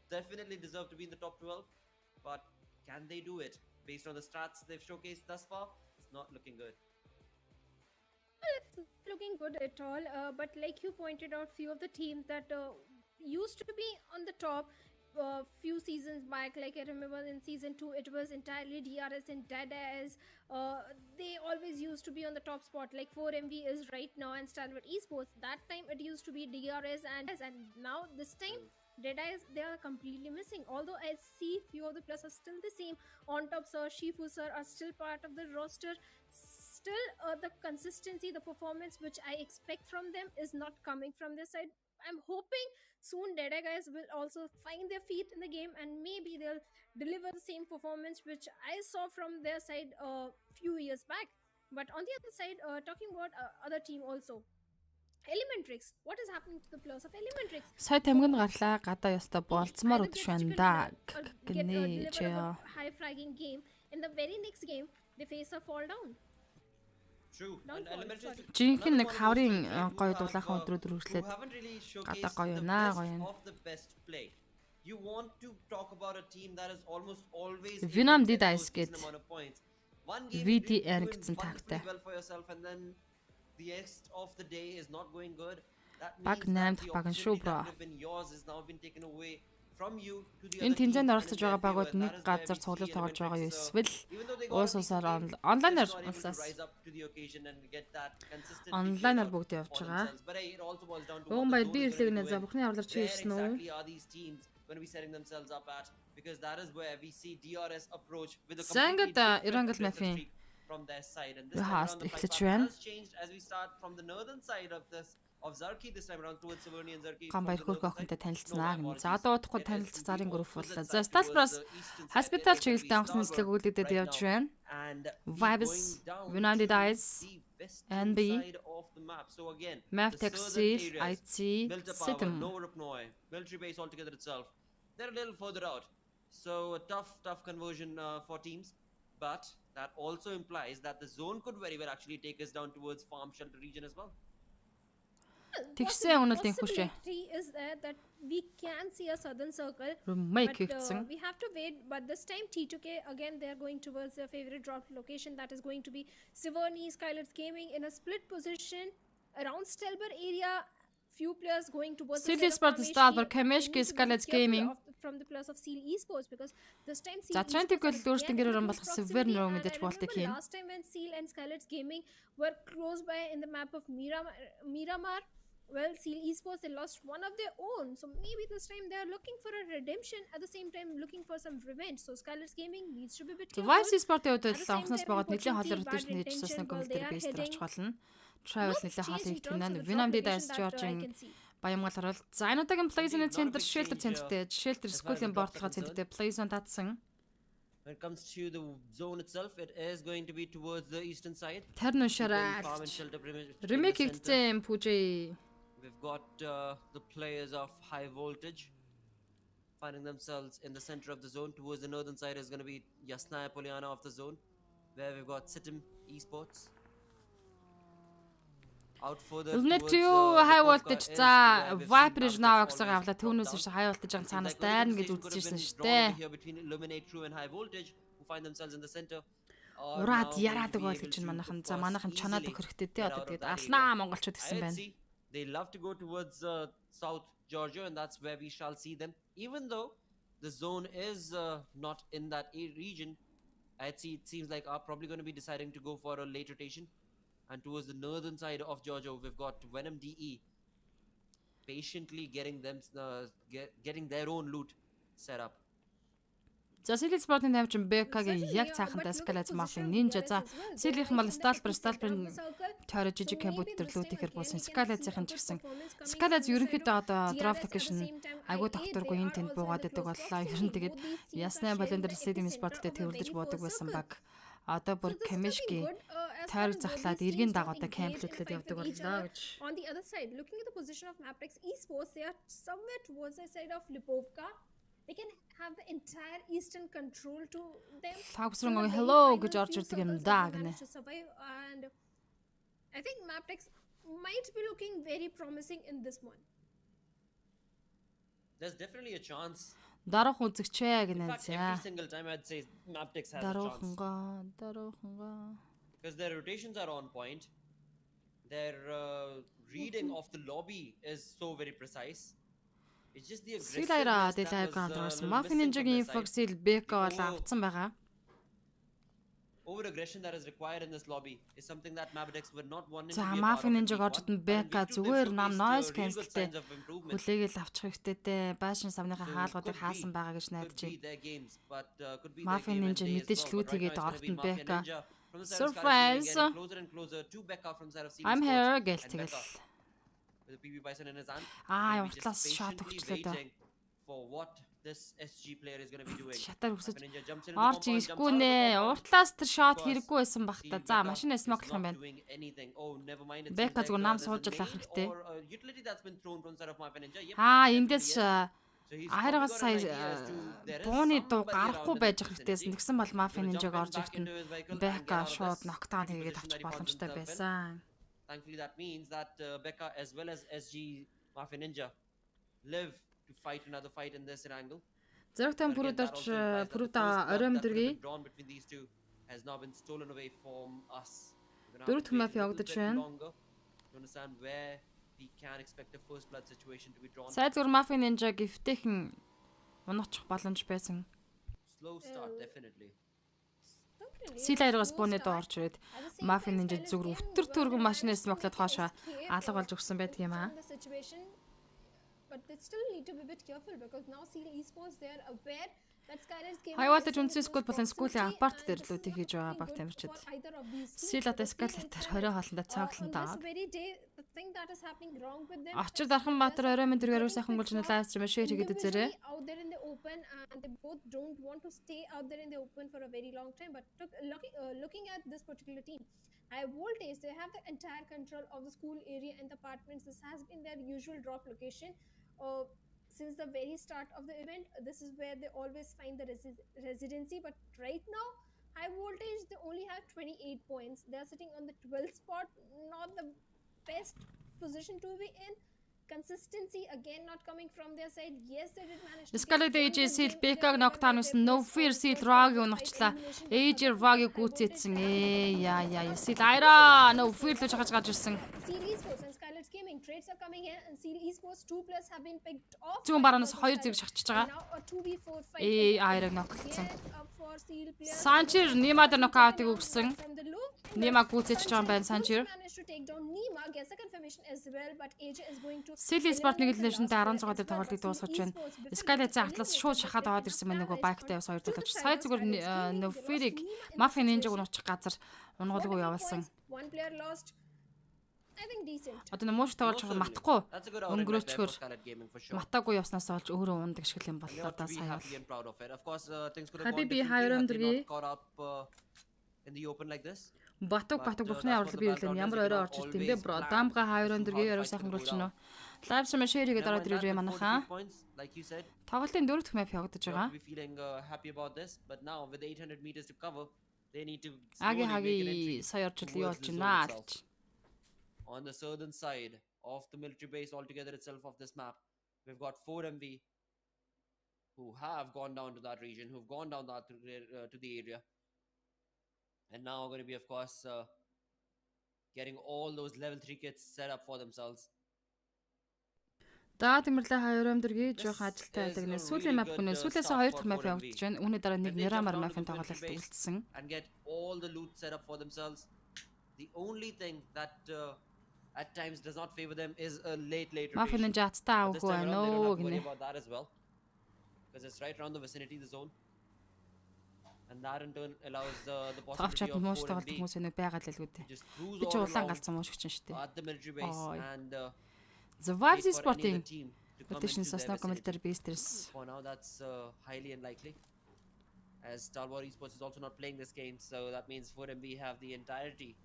definitely deserve to be in the top 12. But can they do it? Based on the stats they've showcased thus far, it's not looking good. It's looking good at all, but like you pointed out, few of the teams that used to be on the top few seasons back, like I remember in season 2 it was entirely DRS and Deadass. They always used to be on the top spot, like 4MV is right now, and Stalwart Esports. That time it used to be DRS and now this time Deadass, they are completely missing. Although I see few of the players are still the same. On top sir, Shifu sir are still part of the roster. Still the consistency, the performance which I expect from them is not coming from their side. I'm hoping soon Dada guys will also find their feet in the game and maybe they'll deliver the same performance which I saw from their side a few years back. But on the other side, talking about other team also, Elementrix. What is happening to the players of Elementrix? Сая тамгинд гарлаа гадаа ёстой болцмоор Either өдөш get байна difficult да win or get гэнэ deliver a good чё. high fragging game. In the very next game, they face a fall down. True. And Downfall, Elementary sorry. Жинхэнэ нэг another one of those хаврын teams, right, who гоё have, дулаахан өдрөд who үргэлжлээд haven't really гадаа showcased гоё the наа best гоё юм. of the best play. You want to talk about a team that is almost always Vietnam able to did get ice those decent skate. amount of points. One game VDN you're гэсэн doing wonderfully тагтай. well for yourself, and then the rest of the day is not going good. That Баг means that 8 the дахь баг нь шүү opportunity бро. that would have been yours is now been taken away from you to the Энэ other teams. тэмцээнд And оролцож in their байгаа багууд favor, нэг that is where газар we цуглаж see тоглож байгаа юу Elementrix, эсвэл even though they got a уус decent усаар game, онлайнаар just not able to уулзаас rise up to the occasion and get that consistent онлайнаар victory бүгд явж for байгаа. themselves. But hey, it also boils down to Уган what баяр the би zone is ирлэг going нэ to за win. бүхний авлаар чи Where ирсэн үү? exactly are these teams going to be setting themselves up at? Because that is where we see DRS approach with a За completely ингээд different Irangel aggressive Mafia streak from their side. And this юу time хааст around, the flight эхлэж pattern байна. has changed as we start from the northern side of Zarki this time around towards Severny and Zarki. Ган From баяр the хүрх northern охинтой side. танилцсанаа No, гэнэ. За одоо удахгүй it is танилцах indeed зарын групп opposite боллоо. side За towards Stalbros the eastern side. Hospital It is going to be чиглэлд анхны Starboard нислэг үлдээд right явж now. байна. And we Vibes, going down Vietnam to Dice, the western NB, side of the map. So again, Map the southern Textil, areas, IT, Milta Power, Sitem. Lower Upnoy, military base altogether itself. They're a little further out. So a tough conversion for teams. But that also implies that the zone could very well actually take us down towards farm shelter region as well. Тэгсэн үнэлт энэ хүч. Possibility is there that we can see a southern circle. Remake But хийгдсэн. we have to wait. But this time T2K again they are going towards their favorite drop location, that is going to be Siverny Skylar's Gaming in a split position around Stelber area. Few players going towards the Seal side of Esports Kameshki. Stalber, They Kameshki, need to be Scarlet's careful Gaming. from the players of Seal Esports because this time Seal За Atlantic Esports бол are өөрсдөө again гэрээр in амбалах close Sever proximity, руу and мэдээж I болдог remember юм. last time when Seal and Scarlet's Gaming were close by in the map of Miramar. Well, Seal Esports, they lost one of their own. So maybe this time they are looking for a redemption, at the same time looking for some revenge. So Skylar's Gaming needs to be a bit За careful. Vice Esports-ийн хувьд At the бол same анхнаас time, богоод нэлийн хол unfortunately, өрдөөж bad нээж intention засны while гол they дээр are бейс дээр heading. очих болно. Travel No нэлийн хол change in хийгдэх terms нь of the Vietnam drop Dice location that I George-ийн can see. Баямгал орол. За энэ удаагийн Playzone Indeed, not a центр, big Shelter change, центртэй, Shelter as far as the School-ийн drops are борлогоо центртэй concerned. Playzone татсан. When it comes to the zone itself, it is going to be towards the eastern side. Тарн Keeping уншаарай. farm and shelter in the Remake center. хийгдсэн Пүжээ. We've got the players of high voltage finding themselves in the center of the zone. Towards the northern side is going to be Yasnaya Poliana of the zone, where we've got Sitim Esports. Out further Өвнөт towards юу the high Bovka voltage is за where we've seen Viper Maverick Now авсан always авла drop түүнээс down. биш high voltage-ын Seems цаанаас like a дайрна good гэж decision could have үзчихсэн been шүү drawn дээ. over here between Illuminate True and High Voltage, who find themselves in the center. Are Ураад now going to яраадаг be бол able гэж to, манайхан of за course, манайхан чанаад easily өгөх хэрэгтэй дээ get одоо out of тэгээд that алнаа area. монголчууд гэсэн I'd байна. see they love to go towards South Georgia, and that's where we shall see them. Even though the zone is not in that region, I'd see it seems like are probably going to be deciding to go for a late rotation. And towards the northern side of Georgia, we've got Venom DE patiently getting them getting their own loot set up. За Seal Esports-ийн таймчин Бекагийн Certainly, яг but цаахантай look at Scarlet the Mafia position of Ninja DRS за as well. They Seal-ийнх are бол in the epicenter Stalber of the circle. тойроо So жижигхэн maybe бүтэрлүүд this time ихээр again болсон. we can Scarlet-ийн see a ч good гэсэн performance coming Scarlet from the ерөнхийдөө side of одоо drop DRS. At the location same time, айгуу IA, докторгүй they энэ are тэнд also буугаад in the байдаг close боллоо. Ер нь тэгээд proximity. Both these teams are яснаа бол sharing энэ the Seal epicenter Esports-тэй of the тэрвэрлэж very буудаг first байсан circle. баг. Одоо бүр So this is Kameshki looking good, as far тойрог as both захлаад these эргэн teams don't дагуудаа engage in a кемплүүтлээд fight явдаг with each боллоо other. гэж. On the other side, looking at the position of Maptex Esports, they are somewhere towards the side of Lipovka. They can have the entire eastern control to them. Тагсрын So the ой very hello final гэж орж few ирдэг юм circles да that they гинэ. managed to survive, and I think Maptex might be looking very promising in this one. There's definitely a chance. Даруух үзэгчээ In гинэ fact, за. every single time I'd say Maptex has a chance. Даруухангаа. Because their rotations are on point. Their reading of the lobby is so very precise. It's just the Силайра aggressiveness that дэлай was грант a орсон. little Mafia missing from Ninja-гийн their side. Foxil Beka бол Oh. авцсан байгаа. Over aggression that is required in this lobby is something that Maptex were not wanting За to be a part Mafia of in Ninja-г week орж one. идэн But in Beka week two, they've зүгээр нам showcased, noise real good cancelтэй signs of improvement. хүлээгээл авчих хэрэгтэйтэй байшин самныхаа So хаалгуудыг could хаасан be- байгаа гэж could найдаж be байна. their games, but could be Mafia their game and Ninja day as мэдээж well. лүүд But right now хийгээд it's gonna орд be нь Mafia Beka. Ninja from the side of Scarlet Gaming Surprise! getting closer and closer to Becca from the side of CB I'm Sports. here And гээл тэгэл. Becca with the PB Bison in his hand. Аа Maybe just явтлаас шат patiently өгчлээ дөө. waiting for what this SG player is going to be doing. Шатар хүсэж Ninja jumps into the орж compound, jumps ирэхгүй out of the нэ. compound. Уртлаас тэр шот Of course, хэрэггүй байсан баг та. Steel За, Becca машинаа is смоглох юм not байна. doing anything. Oh, never mind. It Becca seems like зүгээр нам there's a суужлах nade хэрэгтэй. or a utility that's been thrown from side of Mafia Ninja. Yep, Аа, definitely эндээс yes. So he's probably Хайрагаас got an сая idea as to there is бууны дуу somebody гарахгүй around in байж the хэрэгтэйсэн. vicinity. Тэгсэн бол мафия Gonna нинжаг jump орж back иртэн. into his vehicle and Becca get out of шууд this ноктаун tricky хийгээд position авчих that he finds боломжтой himself in. байсан. Thankfully, that means that Becca as well as SG Mafia Ninja live to fight another fight in this angle. Зөрөгтөн But again, that бүрүүдэрч also implies that the бүрүүтэ first blood оройм that could have дэргий been drawn between these two has now been stolen away from us. We're gonna have Дөрөвт to wait a мафия little явагдаж bit байна. longer to understand where we can expect a first blood situation to be drawn. Сая зүгээр мафия нинжа гифтэйхэн уначих боломж байсан. Slow start, definitely. Силайргаас бууны дуу орж ирээд мафия нинжа зүгээр өвтөр төргөн машинаас смоглоод хоошоо алга болж өгсөн байдаг юм аа. But they still need to be a bit careful because now Seal Esports, they are aware that Skylight's game Хаваалж үнсэн скул болон скулийн апарт дэрлүүдийг хийж байгаа баг тамирчид. Сил одоо эскалатор 20 хоолндоо цааглан таа. Очир Дархан Баатар оройн дэргээр сайхан гүлж лайв стрим шеэр хийгээд үзээрэй. Out there in the open and they both don't want to stay out there in the open for a very long time, but looking at this particular team, High Voltage, they have the entire control of the school area and the apartments. This has been their usual drop location since the very start of the event. This is where they always find the residency, but right now High Voltage, they only have 28 points. They are sitting on the 12th spot, not the best position to be in. Consistency again not coming from their side. Yes, they did manage to Скалад ээж сил Becca ноктаанус no fear сил Rogi унагчлаа. Ээж Rogi гүцээдсэн. Яа сил айра no fear л жагаж гарч ирсэн. Seal Esports and Skylight's Gaming trades are coming in and Seal Esports 2+ have been picked off. Зүүн баруунаас 2 зэрэг шахчихж байгаа. Now a 2v4 fight. Айраг ноктсон. Up for Seal players. Санчир Нимад нокаутыг өгсөн. From the loop. Нима гүцээч байгаа юм байна Санчир. Managed to take down Nima, gets a confirmation as well, but AJ is going to Сил Sport нэг л нэшнтэй 16 дээр тоглолтыг дуусгаж байна. Skylight-ийн атлас шууд шахаад аваад ирсэн байна нөгөө байктай бас хоёр тоглож. Сая зүгээр Нөфирийг мафия нинжаг унуучих газар унгуулгүй явуулсан. one player lost. I think decent. Одоо нөмөш тоглож байгаа матахгүй That's a good outing right there өнгөрөөчхөр for Skylight Gaming for sure. матаагүй явснаас олж өөрөө ундаг шиг юм They боллоо ought to да be сая. happy and proud of it. Of course, things could have gone Habibi, differently хайрын had they дэргий. not caught up in the open like this. Батуг бурхны аврал биелэн ямар орой орж ирт юм бэ бро. Дамга хайрын дэргээ яруу сайхан гүйлч нөө. Лайв стрим шеэр хийгээд ороод ирээ манайхаа. Like you said, Тоглолтын 4 дахь map явагдаж you байгаа. have to be feeling happy about this, but now with the 800 meters to cover, they need to Аги slowly make an хаги entry сая орж towards явж the zone байна itself. гэж. On the southern side of the military base altogether itself of this map, we've got 4 MV who have gone down to that region, who've gone down that to the area, and now are going to be, of course, getting all those level 3 kits set up for themselves. За тиймэрлээ хайрын дэргээ жоох ажилтай байдаг нэ. Сүүлийн map гүнэ. Сүүлээс 2 дахь map явагдаж байна. Үүний дараа нэг Miramar map-ын тоглолт үлдсэн. And get all the loot set up for themselves. The only thing that at times does not favor them is a late Мафия rotation. нинжа аттай But this авахгүй time байна around, they don't оо have to worry гинэ. about that as well, because it's right around the vicinity, the zone, and that in turn allows the Товч possibility чад of мууш 4 тоглох MB хүмүүс нэг байгаад л to л үүдээ. just cruise Би ч all улаан around галзсан муушгч шүү дээ. at the military base Oi. and The wait Vibes for any other Sport-ийн team to come rotation into their сосноо vicinity. комментар бейстерс. For now, that's highly unlikely, as Star Wars Esports is also not playing this game, so that means 4MB have the entirety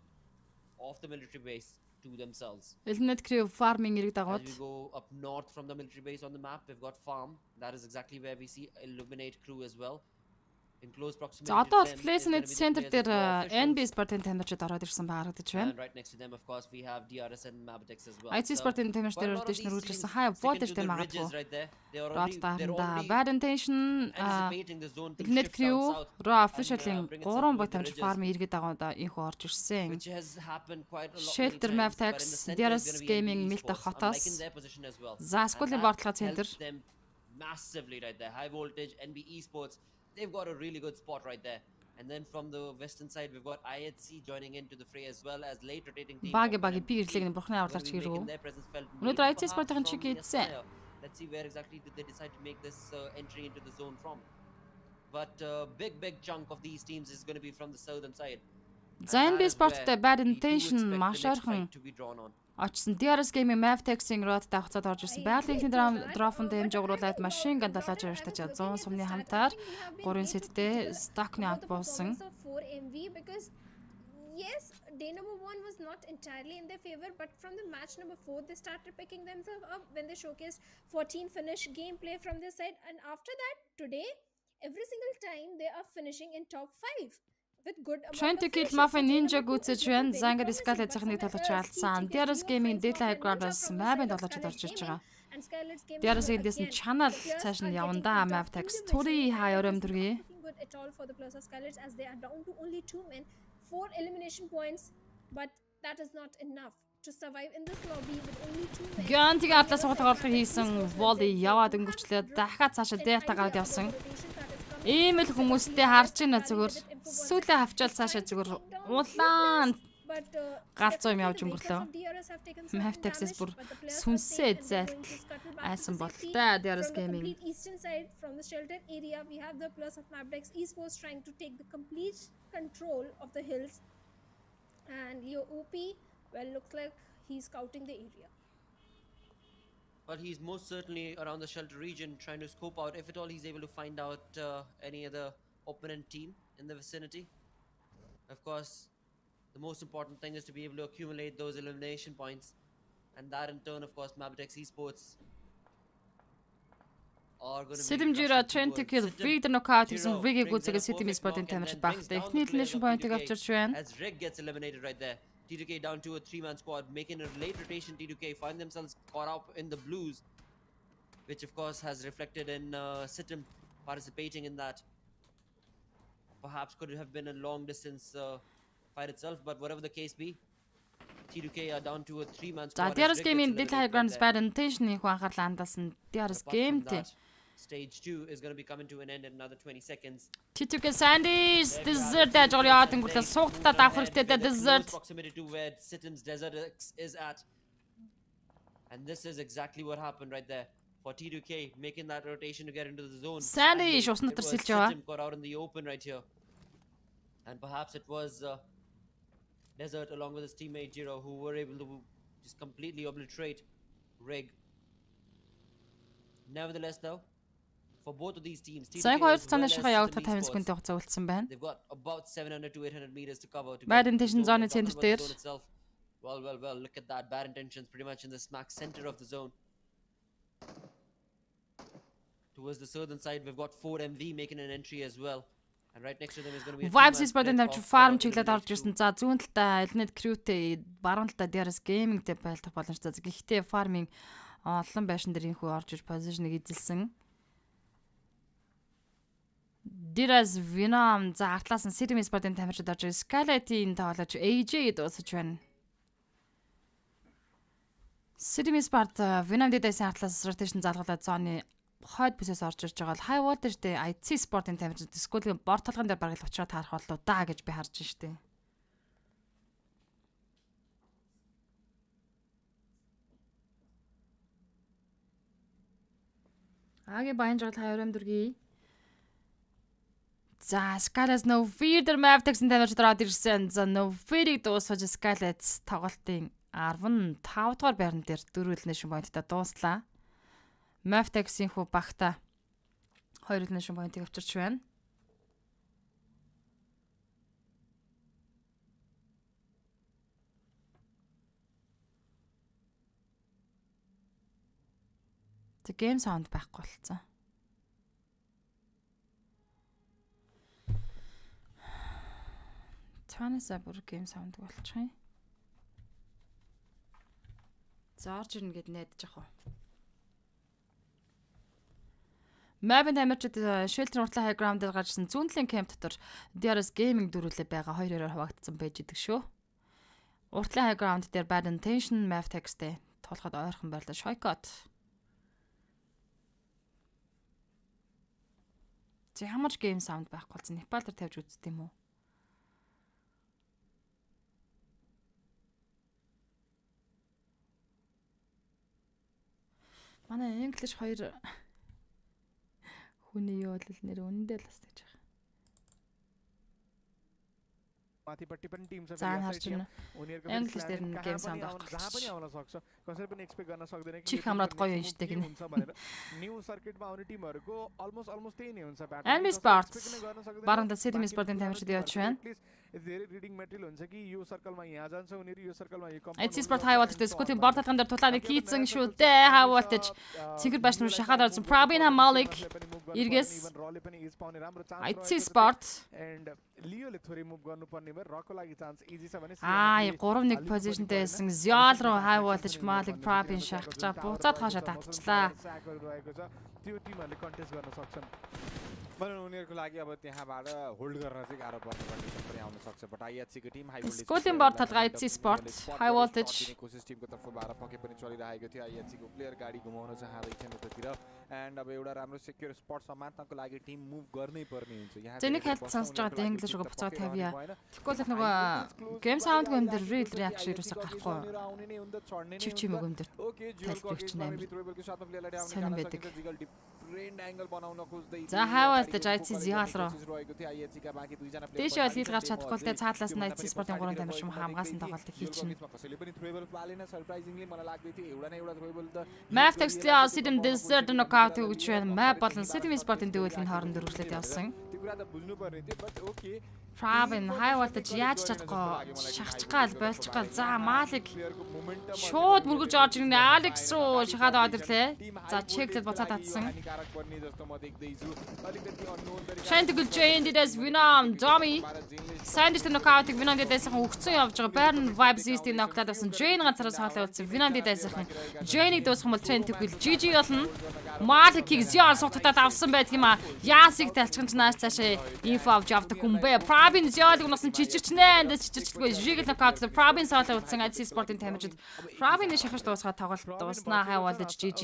of the military base to themselves. Eliminate crew farming ирэг As дагууд. we go up north from the military base on the map, we've got farm. That is exactly where we see Illuminate crew as well. In close proximity За to одоо them is Place gonna Net be the Center players дээр of the officials. NB Sport-ын тамирчид ороод ирсэн харагдаж байна. And right next to them, of course, we have DRS and Mabitex as well. IC So, Sport-ын тамирчид quite a lot of rotation these үргэлжлүүлсэн. teams Хаяа sticking voltage to дээр the магадгүй. ridges right there. They're Род already таанда Bad Intention anticipating the zone to Eliminate shift crew down south, Raw Official-ийн bring 3 itself бой towards the тамирч ridges. farm иргэд дагуудаа инхүү орж ирсэн. which has happened quite a lot. Shelter many Map times, but in Tax, the center is DRS gonna be Gaming, NB Milta Esports, Хотоос. unlike in their position as well. За And скуулийн that бортлого центр. helps them massively right there. High voltage, NB Esports, they've got a really good spot right there. And then from the western side, we've got IHC joining into the fray as well as late rotating team. Баги from баги NB би ирлэг нь бурхны will авралч be making гэрүү. their presence felt Өнөөдөр maybe IC perhaps Sport-ын from чиг the хийдсэн. Aspire. Let's see where exactly did they decide to make this entry into the zone from. But big chunk of these teams is going to be from the southern side. За And NB that is Sport-тэй where Bad we do Intention expect the маш next ойрхон fight to be drawn on. очсон. DRS Gaming Mavtex-ийн рот давхцаад орж ирсэн. Байгалийн дрофонд дэмж угруулад машин ган 760 тач 100 сумны хамтаар 3 сеттэй стокны авт буусан. Yes, day number 1 was not entirely in their favor, but from the match number 4, they started picking themselves up when they showcased 14 finish gameplay from their side. And after that, today, every single time they are finishing in top 5 with good amount Trying to kill Mafia Ninja гүцэж байна. Zanga Escalate-ийн тоглож алдсан. DRS Gaming Deadline Guard-аас Mavin тоглож орж ирж байгаа. DRS-ийн дэсэн channel цааш нь явандаа Mavtex Turi хаяа өрөмдөргий. Good at all for the Plus of Scarlets as they are down to only 2 men. 4 elimination points, but that is not enough to survive in this lobby with only 2 men. Гантиг ардлаа суулгаар хийсэн volley яваад өнгөрчлөө дахиад цаашаа дээта гараад явсан. Ийм л хүмүүстэй харж байна зүгээр сүүлээ хавчаал цаашаа зүгээр улаан галзуу юм явж өнгөрлөө. Mavtex-с бүр сүнсээ зайлт айсан болтой DRS Gaming. Eastern side from the sheltered area we have the Plus of Mavtex esports trying to take the complete control of the hills, and Leo OP, well, looks like he's scouting the area. But he's most certainly around the shelter region trying to scope out if at all he's able to find out any other opponent team in the vicinity. Of course, the most important thing is to be able to accumulate those elimination points, and that in turn, of course, Mavtex esports are going to be Sedimjira trying to kill Victor knockout гэсэн Vig-ийг үзэгээ City Sport-ын тамирчид багтаа эхний elimination point-ыг авчирч байна. As Rig gets eliminated right there. T2K down to a 3-man squad, making a late rotation. T2K find themselves caught up in the blues, which of course has reflected in Sitim participating in that. Perhaps could have been a long distance fight itself, but whatever the case be, T2K are down to a 3-man squad. DRS Gaming Deadline Guard-с bad intention-ийг анхаарлаа хандуулсан DRS Game team. Stage 2 is going to be coming to an end in another 20 seconds. T2K Sandy's Desert дэж гол яад өнгөрлөө сугтаа давх хэрэгтэй Desert. Proximity to where Sitim's Desert is at. And this is exactly what happened right there. For T2K making that rotation to get into the zone. Sandy шусна дотор сэлж байгаа. Sitim got out in the open right here. And perhaps it was Desert along with his teammate Jiro who were able to just completely obliterate Rig. Nevertheless though, for both of these teams, Сайн хоёр цаанаа шахаа явагдах 50 секундын хугацаа үлдсэн байна. they've got about 700 to 800 meters to cover to Bad get intention into zone-ийн the центр top of the дээр. zone itself. Well, look at that. Bad intentions pretty much in the smack center of the zone. Towards the southern side, we've got 4MV making an entry as well. And right next to them is going to be a Vibes two-man is бодон split тавьж of, farm 11 чиглээд орж to ирсэн. За зүүн талдаа Elnet Crew-тэй баруун талдаа DRS Gaming-тэй байлдах боломжтой. Гэхдээ farming олон байшин дээр инхүү орж иж position-ыг эзэлсэн. DRS Venom за артлаас нь City Sport-ын тамирчид орж ирсэн. Skylight-ийн тоглож AJ дуусаж байна. City Sport Venom-д дэсэн артлаас rotation залгуулаад зооны хойд бүсээс орж ирж байгаа бол High Water дээр IC Sport-ын тамирчид скуулын бор толгойн дээр бараг л очроод харах болоо даа гэж би харж штэ. Агийн баян жагл хаяа өрөмдөргий. За Skylight No Fear Mavtex-ын тамирчид ороод ирсэн. За No Fear-ийг дуусгаж Skylight тоглолтын 15 дугаар байран дээр дөрвөл нэшин поинттай дууслаа. Mavtex-ийн хүү багта 2 нэшин поинтыг авчирч байна. The game sound байхгүй болцсон. Цаанасаа бүр game sound болчих юм. Заорж ирнэ гэд найдаж ах уу. Mavin тамирчид shelter уртлаа high ground дээр гарсан зүүн талын camp дотор DRS Gaming дөрвөлээ байгаа 2-2-оор хуваагдсан байж идэг шүү. Уртлаа high ground дээр bad intention Mavtex-тэй тулахад ойрхон байрлаа Shoykot. Чи ямар ч game sound байхгүй болсон. Непал дээр тавьж үзтiin юм уу? Манай English 2 хүний юу бол нэр үнэндээ л бас гэж байгаа. माथिपट्टि पनि टिम छ Zaan harchuna. उनीहरुको English дээр нь game sound जहाँ авах पनि आउन सक्छ कसैले पनि एक्सपेक्ट गर्न सक्दैन कि Чих хамраад гоё юм штэ гинэ. हुन्छ भनेर न्यू सर्किटमा आउने टिमहरुको अलमोस्ट त्यही नै हुन्छ pattern And sports. Баранда City Sport-ын тамирчид явж байна. धेरै रिडिङ मेटेरियल हुन्छ कि यो सर्कलमा यहाँ जान्छ उनीहरु यो सर्कलमा यो IT Sport high voltage Scotty bort талхан дээр тулааны хийцэн шүү дээ high voltage. Цэнгэр башнуу шахаад орсон Pravin Malik эргээс IT Sport and लियोले थोरै मुभ गर्नुपर्ने भए रको लागि चान्स इजी छ भने 3-1 позишнтэй байсан Zial руу high voltage Malik Pravin шахаж байгаа буцаад хаашаа татчихлаа. रहेको छ त्यो टिमहरुले कन्टेस्ट गर्न सक्छन् भने उनीहरुको लागि अब त्यहाँबाट होल्ड गर्न चाहिँ गाह्रो पर्ने कन्डिसन पनि आउन सक्छ बट आईएचसी को team high voltage Scotty bort talगा IT Sport high voltage कोसिस टिमको तर्फबाट पके पनि चलिरहेको थियो आईएचसी को प्लेयर गाडी घुमाउन चाहदै थिए उतातिर एन्ड अब एउटा राम्रो सेक्युर स्पट समात्नको लागि टिम मुभ गर्नै पर्ने हुन्छ यहाँ Тэнийг хэлт сонсож байгаа English руу буцаад тавья. Тэгэхгүй л нөгөө game sound гом дээр real reaction юусаа гарахгүй. Чивчимэг юм дээр. ओके Тайлбарч нээр. को साथमा प्लेयरलाई Сонин байдаг. डिफरेन्ट एंगल बनाउन खोज्दै За high voltage IT Zial руу. रहेको थियो आईएचसी का बाँकी दुईजना Дэш бол хил гарч чадахгүй л цаатлаас нь IT Sport-ын 3 тамирчин хамгаасан тоглолтыг хийчихнэ. कसैले पनि थ्रोबल पालेन सरप्राइजिङली मलाई लाग्दै थियो एउटा न एउटा थ्रोबल त Map Textile City Desert knockout гэж байна. Map болон City Sport-ын дүүлгийн хооронд дөрвөлээд явсан. त्यो कुरा त बुझ्नु पर्ने थियो but okay Pravin high voltage яаж чадахгүй шахчих гал болчих гал за Malik шууд мөргөж орж ирнэ Alex руу шахаад аваад ирлээ. За чеклээд буцаад татсан. हानिकारक पर्ने जस्तो म देख्दैछु अलिकति अननोन तरिकाले Шантгэл Jane-дэс Venom Dummy Sandist knockout-ыг Venom-дэсийн өгцөн явж байгаа. Baron Vibes East-ийн knockout авсан Jane ганцаараа соолоо үлдсэн. Venom-дэсийн Jane-ийг дуусгах юм бол Trent-ийг GG болно. Malik-ийг Zial сутгатаад авсан байдаг юм а. Яасыг талчхан чнаас цаашаа инфо авч явдаг юм бэ. Pravin Zial-ыг унасан чичирчнэ. Эндээс чичирчгүй Jigel knockout Pravin соолоо үлдсэн IT Sport-ын тамирчид. Pravin-ийг шахаж дуусгаад тоглолт дуснаа хай болож GG.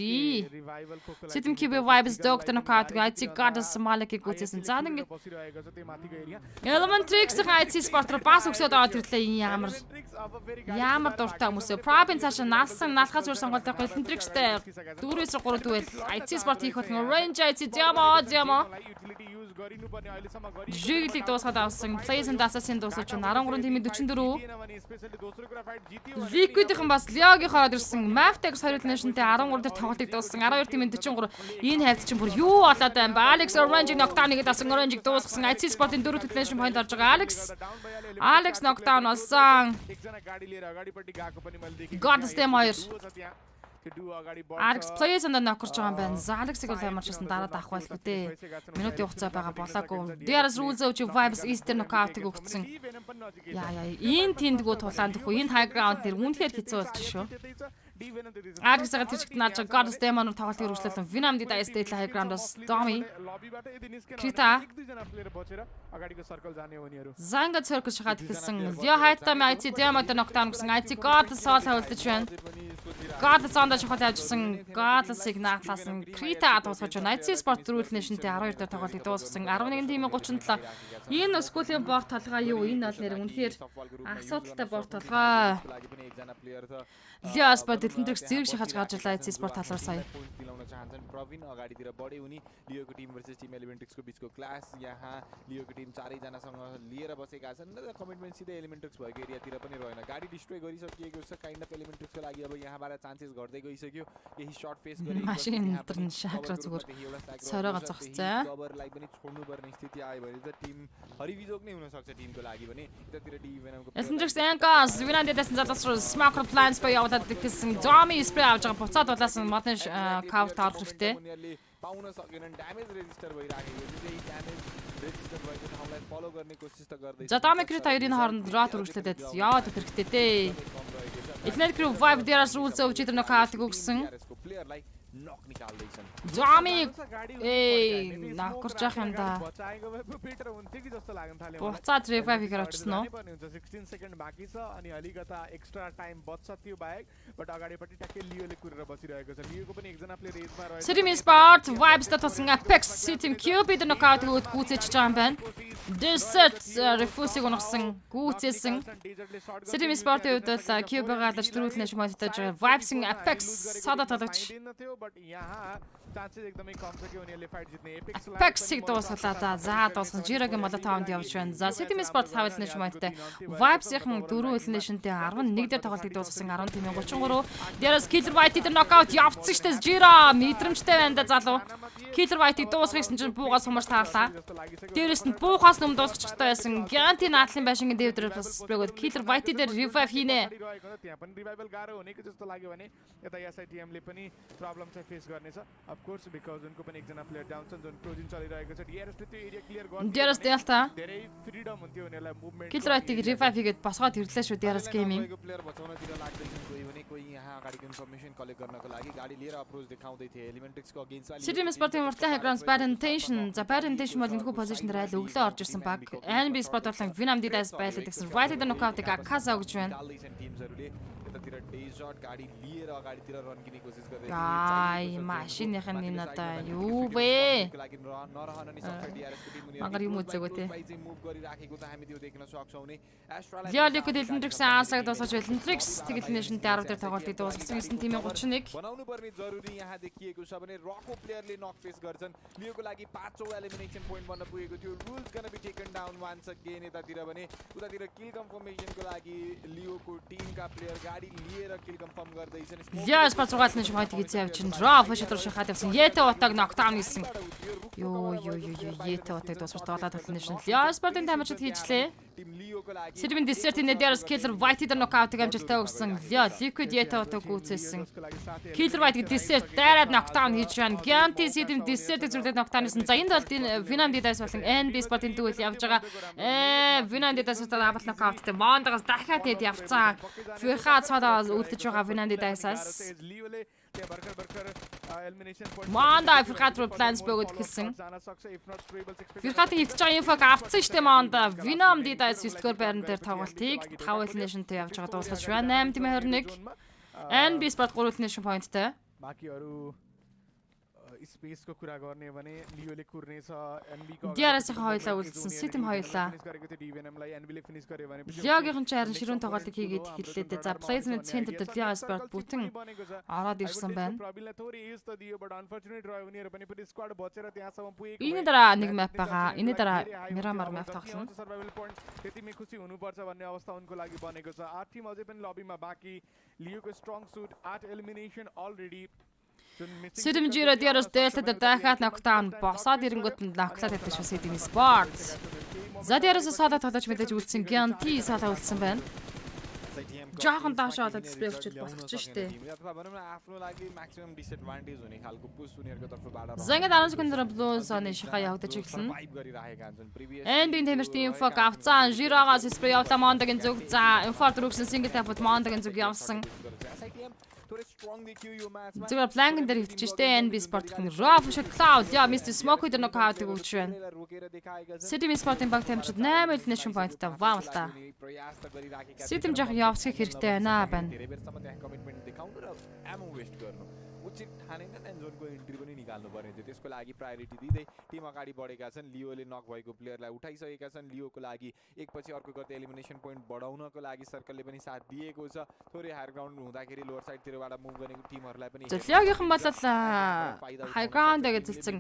Sitim Kibe Vibes Doctor knockout IT Goddess Malik-ийг үзсэн. За ингэ बसिरहेको छ त्यो माथिको area Elementrix-ийн IT Sport руу бас өсөд аваад ирлээ ямар дуртай хүмүүс. Pravin цаашаа налсан налхаа зүгээр сонголттой Elementrix-тэй 4-3 дүүл IT Sport хийх болон Range IT Diamo utility use गरिनुपर्ने अहिलेसम्म गरि Jigel-ийг дуусгаад авсан. Plays and Assassin дуусаж байна. 13 тимийн 44. किन भने स्पेशली दोस्रो कुरा फाइट जित्यो Liquid-ийн бас Leog-ийг хараад ирсэн. Maftex 20 нэшнтэй 13 дээр тоглолтыг дууссан. 12 тимийн 43. Энэ хавьд чинь бүр юу болоод байна бэ? Alex Orange knockdown-ыг дасан. Orange-ыг дуусгасан. IT Sport-ын 4 төтөлнэшн point орж байгаа. Alex knockdown болсон. एकजना गाडी लिएर अगाडिपट्टि गएको पनि मैले देखेँ Goddess Dem 2. त्यहाँ त्यो डु अगाडि Alex plays and knockорж байгаа юм байна. За Alex-ыг бол ямарчсан дараад авах байлгүй дээ. Минутын хугацаа байгаа болоогүй. There's rules of Vibes Eastern knockout-ыг өгсөн. Яа энэ тэндгүү тулаанд гэхгүй энэ high ground нэр үнэхээр хэцүү болж шүү. Alex-ага тэрчгт нааж Goddess Dem руу тоглолтыг үргэлжлүүлсэн. Venom-д дайстэй high ground-ос Tommy. Krita. अगाडिको सर्कल जाने उनीहरु Zanga circle шахаад хэлсэн. Leo Height-тай IT Dem-д knockdown гэсэн. IT Goddess соол хавьлдаж байна. Goddess ондоо шахаад явжсан. Goddess-ыг нааглаасан. Krita дуусгаж байна. IT Sport дөрвөл нэшнтэй 12 дээр тоглолтыг дуусгасан. 11 тимийн 37. Энэ скуулийн борт толгой юу? Энэ бол нэр үнэхээр асуудалтай борт толгой. Leo Sport Elementrix зэрэг шахаж гарч ирлээ IT Sport талаар сая. दिलाउन चाहन्छन् प्रवीण अगाडितिर बढे उनी लियोको Tim versus Tim एलिमेन्ट्रिक्सको बीचको क्लास यहाँ लियोको टिम चारै जनासँग लिएर बसेका छन् र कमिटमेन्ट सिधै एलिमेन्ट्रिक्स भएको एरियातिर पनि रहेन गाडी डिस्ट्रोय गरिसकिएको छ काइन्ड अफ एलिमेन्ट्रिक्सको लागि अब यहाँबाट चान्सेस घट्दै गइसक्यो यही शॉट फेस गरेको Машин энэ шахраа зүгээр цоройгоо зогсцаа. कभरलाई पनि छोड्नु पर्ने स्थिति आयो भने त टिम हरिविजोग नै हुन सक्छ टिमको लागि पनि यतातिर डी भेनमको Elementrix Anchors Venom-дэсэн залуусруу Smoker Plans бай явуулаад гэсэн. Tommy spray авч байгаа буцаад улаасан модны cover таар хэрэгтэй. उनीहरुले पाउन सकेनन् ड्यामेज रेजिस्टर भइराखेको छ यही ड्यामेज रेजिस्टर भएको ठाउँलाई फलो गर्ने कोसिस त गर्दै За Tommy Krita-ийн хооронд рот үргэлжлүүлээд яваад хэрэгтэй дээ. Elite Group Vibe There's rules of Cheater knockout-ыг өгсөн. प्लेयरलाई नक निकाल्दैछन् Tommy накорж явах юм да. बचाएको भए पो बेटर हुन्थ्यो कि जस्तो लाग्न थाल्यो Буцаад revive-ийг очсон уу? पर्ने हुन्छ 16 सेकेन्ड बाँकी छ अनि अलिकता एक्स्ट्रा टाइम बच्छ त्यो बाहेक बट अगाडिपट्टि ट्याक्कै लियोले कुरेर बसिरहेको छ लियोको पनि एकजना प्लेयर एजमा रहेछ City Sport Vibes татсан Apex City Cupid knockout-ыг гүйцэж байгаа юм байна. Desert refuse-ийг унагсан гүйцээсэн. City Sport-ийн хувьд бол Cube-ыг алж дөрүүлнэ шматаж Vibes-ийн Apex сада талагч. थियो बट यहाँ chances एकदमै कम छ कि उनीहरूले fight जित्ने Apex-ийг дуусгалаа да. За дуусган Jiro-гийн Molotov-д явж байна. За City Sport 5 элнэш майттай. Vibes-ийн 4 элнэшнтэй 11 дээр тоглолтыг дуусгасан 10-33. Дээрээс Killer White дээр knockout явцсан штэ Jiro. Мэдрэмжтэй байна да залуу. Killer White-ийг дуусгахсан чинь буугаас хумарч таарлаа. Дээрээс нь буухаас өмнө дуусгачих ёстой байсан. Gianti наадлын байшингийн дэвдрээр бас спрэгод Killer White дээр revive хийнэ. त्यहाँ पनि रिभाइभल गाह्रो हुने कि जस्तो लाग्यो भने यता SITM ले पनि प्रब्लम चाहिँ फेस गर्नेछ अफ कोर्स बिकज उनको पनि एकजना प्लेयर डाउन छन् जुन क्लोजिङ चलिरहेको छ DRS ले त्यो एरिया क्लियर गर्न DRS Delta धेरै फ्रीडम हुन्थ्यो उनीहरुलाई movement Killer White-ийг revive хийгээд босгоод ирлээ шүү DRS Gaming. Player बचाउनतिर लाग्दैछन् कोही भने कोही यहाँ अगाडिको इन्फर्मेसन कलेक्ट गर्नको लागि गाडी लिएर अप्रोच देखाउँदै थिए एलिमेन्ट्रिक्सको against City Sport-ийн уртлын Highgrounds bad intention. За bad intention бол энэхүү позишн дээр айл өглөө орж ирсэн баг. NB Sport болон Vinam Didas байлаа гэсэн White дээр knockout-ыг Akasa өгж байна. यतातिर डेज शॉट गाडी लिएर अगाडितिर रन किने कोसिस गर्दै Ai, машиныхан энэ одоо юу вэ? नरहन नि सक्छ DRS को टिम Магар юм үзээгөө те. मुभ गरिराखेको त हामी त्यो देख्न सक्छौं नि एस्ट्रालाई Liolको Electrix аасаг дуусгаж Electrix тэгэл нэшнтэй 10 дээр тоглолтыг дуусгасан 9 тимийн 31. बनाउनु पर्ने जरुरी यहाँ देखिएको छ भने रको प्लेयरले नक फेस गर्छन् लियोको लागि 5औं एलिमिनेसन पोइन्ट बन्न पुगेको थियो rules gonna be taken down once again यतातिर भने उतातिर किल कन्फर्मेसनको लागि लियोको टिमका प्लेयर गाडी लिएर किल कन्फर्म गर्दैछन् Яас пацугаалны шмайтыг хийж чинь Raw фэшэтөр шахаад явсан. Яте утаг нокдаун хийсэн. Ёо яте утаг дуусгаж доолаад талны шин. Яас спортын тамирчид хийжлээ. टिम लियोको लागि Сэрвэн десертийн DRS Killer White дээр нокаутыг амжилттай өгсөн. Liquid яте утаг гүйцээсэн. Killer White десерт дайраад нокдаун хийж байна. Gianti Сэрвэн десертийг зүрхлээд нокдаун хийсэн. За энэ бол Vinam Didas болон NB Sport-ын дүүл явж байгаа. Vinam Didas-тай авалт нокауттай Mondagаас дахиад хэд явцсан. Фихаа цаадаа үлдэж байгаа Vinam Didas-аас. लियोले त्यहाँ भर्खर एलिमिनेसन पोइन्ट Monda Фихаа руу планс бөгөөд хэлсэн. जान सक्छ if not stable Фихатын хөвч байгаа инфог авцсан штэ Monda. Vinam Didas 9-р байран дээр тоглолтыг 5 элинэшнтэй явж байгаа дуусгаж байна. 8-21. NB Sport 3 элинэшн поинттай. बाँकीहरु स्पेसको कुरा गर्ने भने लियोले कुर्ने छ एनबी को DRS-ийн хоёлаа үлдсэн. Sitim хоёлаа. फिनिश गरेको थियो DVNM-लाई एनबीले फिनिश गर्यो भने Liog-ийн харин ширүүн тоглолтыг хийгээд хэллээ дээ. За placement center дээр Liog Sport бүтэн ороод ирсэн байна. प्रॉब्लमलाई थोरै एज त दियो बट अनफर्चुनेट रह्यो उनीहरु पनि पनि स्क्वाड बचेर त्यहाँसम्म पुगेको Энэ дараа нэг map байгаа. Энэ дараа Miramar map тоглоно. सर्भाइभल पोइन्ट त्यतिमै खुसी हुनुपर्छ भन्ने अवस्था उनको लागि बनेको छ 8 टिम अझै पनि लबीमा बाँकी लियोको strong suit 8 elimination already Sitim Jiro DRS Delta дээр дахиад нокдаун босоод ирэнгүүт нь ноклаад байдаг шүү City Sport. За DRS саада тоглож мэдээж үлдсэн Gianti саада үлдсэн байна. Жохон даашаа одоо дисплей өчөд болгоч штэ. आफ्नो लागि максимум डिसएडभान्टेज हुने खालको पुश उनीहरुको तर्फबाट За ингээд 10 секундээр Blues оны шиха явагдаж эхэлнэ. वाइब गरिराखेका हुन्छन् प्रिभियस Ending Tempertийн info авцсан Jiro-гаас спрей явуулаа Mondag-ын зүг. За info рүүгсэн single tap-д Mondag-ын зүг явсан. थोरै स्ट्रङ देखियो यो म्याचमा Зүгээр плангн дээр хөвтөж штэ NB Sport-ын Raw Official Cloud. Яа Mr. Smoke дээр нокаутыг өгч байна. रोकेर देखाएका छन् City Sport-ын баг тамирчид 8 элинэшн поинттай ваалта. प्रयास त गरिराखेका City жах явсхийг хэрэгтэй байна байна. धेरै बेरसम्म त्यहाँ कमिटमेन्ट देखाउनु र एमो वेस्ट गर्नु उचित ठानेनन् एन्ड जोनको एन्ट्री पनि निकाल्नु पर्ने थियो त्यसको लागि प्रायोरिटी दिँदै टिम अगाडि बढेका छन् लियोले नक भएको प्लेयरलाई उठाइसकेका छन् लियोको लागि एकपछि अर्को गर्दै एलिमिनेसन पोइन्ट बढाउनको लागि सर्कलले पनि साथ दिएको छ थोरै हायर ग्राउन्ड हुँदाखेरि लोअर साइडतिरबाट मुभ गर्ने टिमहरुलाई पनि Liog-ийн бол high ground гэж зэлцэн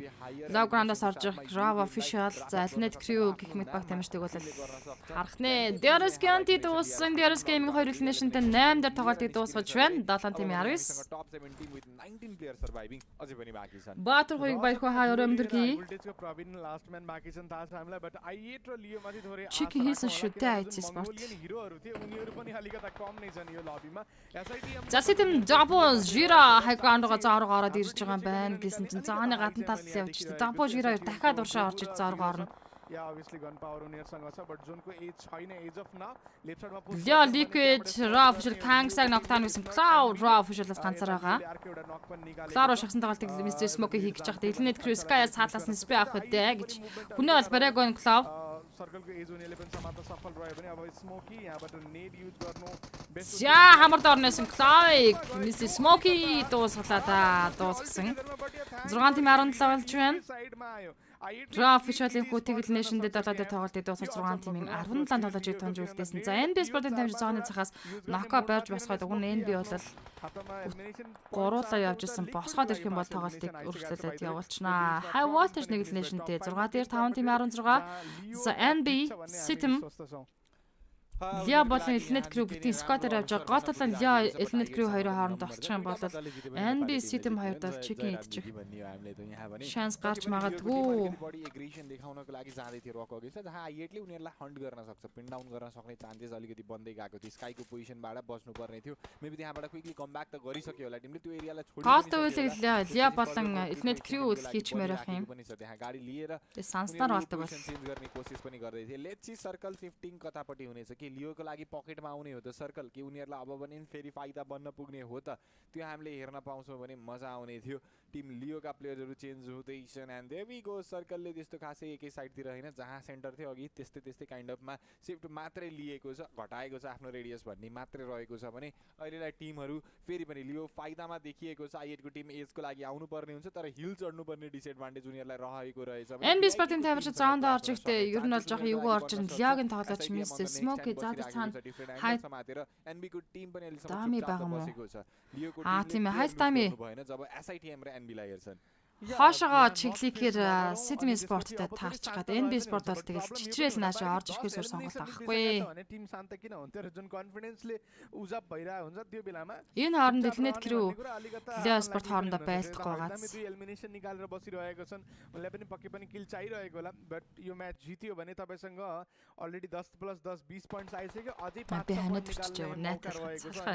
low ground-аас орж ирэх Raw Official за Alnet Crew гэх мэт баг тамирчдыг бол харах нэ. DRS Gianti дууссан DRS Gaming 2 элинэшнтэй 8 дээр тоглолтыг дуусгаж байна. 7 тимийн 19. टप 17 with 19 players surviving अझै पनि बाँकी छन् Batur хоёрыг баярхуу хаа өрөөмдөргий. वोल्टेजको प्रवीण लास्ट म्यान बाँकी छन् थाहा छ हामीलाई बट आई8 र लियो माथि थोरै Chicky хийсэн шүү дээ IT Sport. हिरोहरु थिए उनीहरु पनि अलिकता कम नै छन् यो लबीमा एसआईटीएम За City double Jiro high ground-ого зоороо ороод ирж байгаа юм байна гэсэн чинь цааны гадна талд явж штэ. Double Jiro дахиад уршаа орж иж зоороо орно. या obviously गन पावर उनीहरुसँग छ बट जोनको एज छैन एज अफ नाउ लेफ्ट साइडमा push Liog Liquid Raw Official Kang-саг нокдаун гэсэн Cloud Raw Official-аас ганцаар байгаа. एउटा नक पनि निकाले Cloud шахсан тоглолтыг Mr. Smoke хийж байхдаа Alnet Crew Sky-аас хаалаас нь спрей авах үдэ гэж. Хүнээ бол барайгон Cloud सर्कलको एज उनीहरुले पनि समात्न सफल रह्यो भने अब स्मोकी यहाँबाट नेड युज गर्नु बेस्ट За хамар доорносон Cloud Mr. Smoke дуусглаа да дуусгасан. 6 тим 17 болж байна. साइडमा आयो Raw official-ийн хүүтгэл нэшэндээ долоод тоглолтыг дуусгаж 6 тимийн 17 тоглолтыг тонжуулдээсэн. За NB Sport-ын тамирчин цааны цахаас Ноко барьж босгоод уг нь NB бол гуруулаа явж исэн босгоод ирэх юм бол тоглолтыг үргэлжлүүлээд явуулчихнаа. High voltage нэг л нэшэнтэй 6 дээр 5 тимийн 16. За NB Sitem Лиа болон Элнет Крүү бүтэн скотер явж байгаа. Гол талаа Лиа Элнет Крүү хоёрын хооронд олчих юм бол NB Sitem хоёрд бол чикен идчих. Шанс гарч магадгүй. एग्रेसन देखाउनको लागि जाँदै थियो रकको अगेन्स्ट जहाँ आइएटले उनीहरुलाई हन्ट गर्न सक्छ पिन डाउन गर्न सक्ने चान्सेस अलिकति बन्दै गएको थियो स्काईको पोजिसनबाट बस्नु पर्ने थियो मेबी त्यहाँबाट क्विकली कम ब्याक त गरिसक्यो होला टिमले त्यो एरियालाई छोड्नु Гол үйл Лиа болон Элнет Крүү хийчмээр байх юм. पनि छ त्यहाँ गाडी लिएर Санснаар болдог бол चेन्ज गर्ने कोसिस पनि गर्दै थिए लेट्स सी सर्कल 15 कतापट्टि हुनेछ कि लियोको लागि पकेटमा आउने हो त सर्कल कि उनीहरुलाई अब पनि फेरि फाइदा बन्न पुग्ने हो त त्यो हामीले हेर्न पाउँछौं भने मजा आउने थियो टिम लियोका प्लेयरहरु चेन्ज हुँदैछन् एन्ड देयर वी गो सर्कलले त्यस्तो खासै एकै साइडतिर हैन जहाँ सेन्टर थियो अघि त्यस्तै काइन्ड अफमा शिफ्ट मात्रै लिएको छ घटाएको छ आफ्नो रेडियस भन्ने मात्रै रहेको छ भने अहिलेलाई टिमहरु फेरि पनि लियो फाइदामा देखिएको छ आइएटको टिम एजको लागि आउनु पर्ने हुन्छ तर हिल चढ्नु पर्ने डिसएडभान्टेज उनीहरुलाई रहेको रहेछ NB Sport-ын тамирчин цаанд орж ихтэй ер нь бол жоох юугаа орж ин Лиагийн тоглооч мис Smoke заадаг цаана хай NB-को टिम पनि अहिले Дами байгаа мó. बसेको छ लियोको Тийм ээ хайс Дами भएन जब SITM र NB-लाई हेर्छन् хоошоогоо чиглэхээр Sitem Sport-тай таарчих гад NB Sport бол тэгэл чичрээл наашаа орж ирэхээс өөр сонголт авахгүй. टिम शान्त किन हुन्थ्यो र जुन कन्फिडेन्सले उजप भइरा हुन्छ त्यो बेलामा Энэ хооронд Элнет Крүү Лиа Спорт хоорондоо байлдахгүй гац. दुई एलिमिनेसन निकालेर बसिरहेको छन् उनलाई पनि पक्कै पनि किल चाहिरहेको होला बट यो म्याच जित्यो भने तपाईसँग अलरेडी 10 + 10 20 पोइन्ट्स आइसक्यो अझै 5 बिहानै төрчих नेटल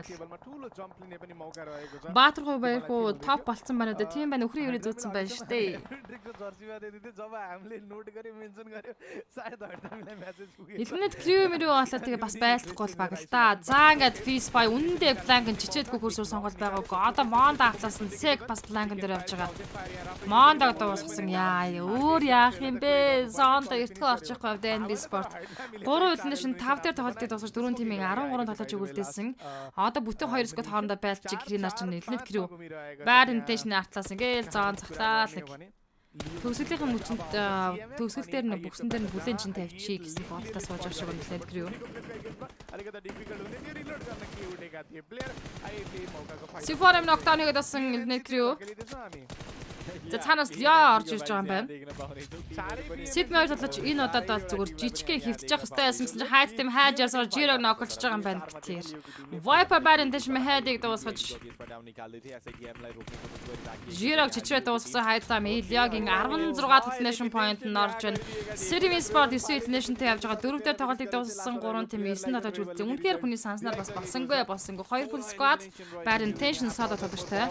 केबलमा ठूलो जम्प लिने पनि मौका रहेको छ Баатархуу байхгүй топ болцсон байна да. Тийм байна өхрийн өрөө зүүцсэн байна шүү дээ. ट्रिकको जर्सीमा दिदिथे जब हामीले नोट गर्यो मेन्सन गर्यो सायद हर्तामीलाई मेसेज पुग्यो Элнет Крүү мөрөө болоо тэгээ бас байлдахгүй бол баг л та. За ингээд Fizz Boy үндэ Blank чичээдгүй хөрсөр сонголт байгаагүй. Одоо Монда ахлаасан Seg бас Blank дээр явж байгаа. Мондаг дуусгасан яа өөр яах юм бэ? Зонд эртгөө орчихгүй авд NB Sport. 3 үлнэшин 5 дээр тоглолтыг дуусгаж 4 тимийн 13 тоглож өгүүлдээсэн. Одоо бүтэн 2 скот хоорондоо байлдчих гэрийнар чинь Элнет Крүү. Bad intention артлаас ингээл зоон цагтаал нэг төгсгөлийн мөчөнд төгсгөл дээр нь бүксэн дээр нь бүлээн чин тавьчих гэсэн бодлоо сууж байгаа шиг Элнет Крүү. अलिकति डिफिकल्ट हुने थियो रिलोड गर्न के उठेका थिए प्लेयर आइएटले मौकाको फाइदा Сифорем нокдаун хийгээд басан Элнет Крүү. За цаанаас Лиа орж ирж байгаа юм байна. Сидмээр толгоч энэ удаад бол зүгээр жижигхэн хөвтөж явах хэрэгтэй байсан чинь хайд тэм хайж ярсаар жирог ноколж байгаа юм байна гэхээр. Viper Baron дэш мэхэдийг дуусгаж жирог чичрээ дуусгасан хайдтаа Лиагийн 16 elimination point нь орж байна. Sitem Sport 9 eliminationтэй явж байгаа 4 дээр тоглолтыг дуусгасан 3 тэм 9 надад үлдсэн. Үнэхээр хүний санснаар бас болсонгүй. 2 full squad Baron tension садад тоглолттой.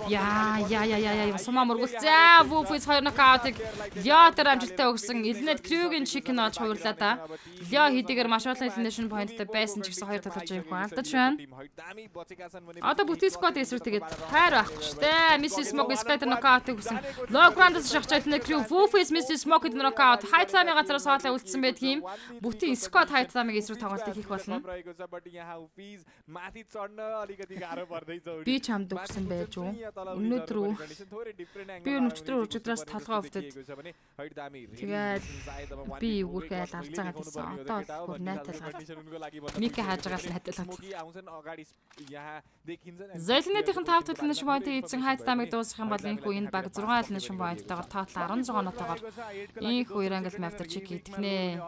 Яа сумаа мөргөлцөө Woofies 2 нокаутыг Лиа дээр амжилттай өгсөн Элнет Крүүгийн чикен оч хуурлаа да. Лиа хийдийгээр маш олон elimination point-тай байсан ч гэсэн 2 талж юм хүн алдаж байна. Одоо бүтэн squad эсрэг тэгээд хайр байхгүй шүү дээ. Mrs Smoke Skyter нокаутыг өгсөн. Low ground-аас шахаж Элнет Крүү Woofies Mrs Smoke нокаут хайтламын газраас соотлаа үлдсэн байдгийн бүтэн squad хайтламыг эсрэг тоглолтыг хийх болно. Би чамд өгсөн байж юу? Өнөөдөр би өчигдроос толгой өвдөд тэгээд би өгөхөөл арж байгаа гэсэн. Одоо бүр найталгаад Мика хааж байгаа л найталгаад. Элнетийн 5 elimination point хийсэн хайд тамиг дуусгах юм бол энэхүү энэ баг 6 elimination point-тойгоор тотал 16 нотоогоор энэхүү Irangel Master чек хийх нэ.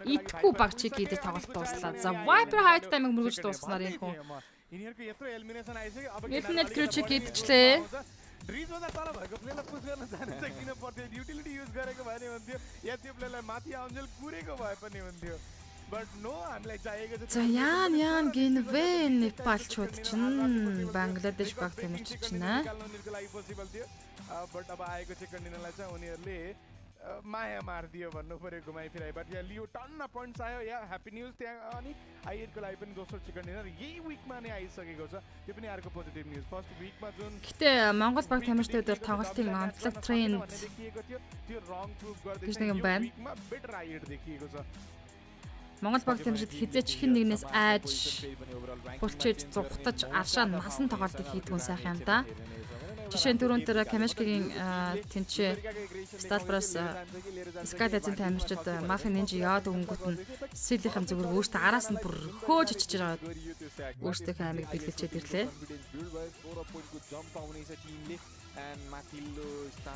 Итгэхгүй баг чек хийдэг тоглолт дууслаа. За Viper хайд тамиг мөргөж дуусгаснаар энэхүү यिनीहरुको यत्रो एलिमिनेसन आइसक्यो अब Элнет Крүү чек хийдчлээ. ड्रिज भन्दा तल भएको प्लेयरलाई पुश गर्न जाने चाहिँ किन पर्थ्यो युटिलिटी युज गरेको भए नि हुन्थ्यो या त्यो प्लेयरलाई माथि आउन्जेल कुरेको भए पनि हुन्थ्यो बट नो हामीलाई चाहिएको छ За яан гинвэ Непалчууд чинь Бангладеш баг тамирч чинь उनीहरुको लागि पोसिबल थियो बट अब आएको चाहिँ कन्टिनेन्टलाई चाहिँ उनीहरुले माया मार्दियो भन्नु पर्यो घुमाइ फिराइ बट या लियो टन्न पोइन्ट्स आयो या ह्यापी न्यूज त्यहाँ अनि आइएटको लागि पनि दोस्रो चिकन डिनर यही विकमा नै आइसकेको छ त्यो पनि अर्को पोजिटिभ न्यूज फर्स्ट विकमा जुन Гэтэ Монгол баг тамирчдуудаар тоглолтын онцлог тренд देखिएको थियो त्यो रङ प्रुफ गर्दै гэж нэг юм байна. विकमा बेटर आइएट देखिएको छ Монгол баг тамирчид хизээч хэн нэгнээс айж хулчиж зүхтаж аршаа насан тоглолтыг хийдгүн сайхан юм да. Жишээ нь түрүүн дээр Камешкигийн тэнцээ Сталбраас Скайлайзын тамирчид мафийн нинж яад өнгөт нь Силийн зүгээр өөртөө араас нь бүр хөөж ичиж байгаа. Өөртөө хаймыг бэлгэлчээд ирлээ.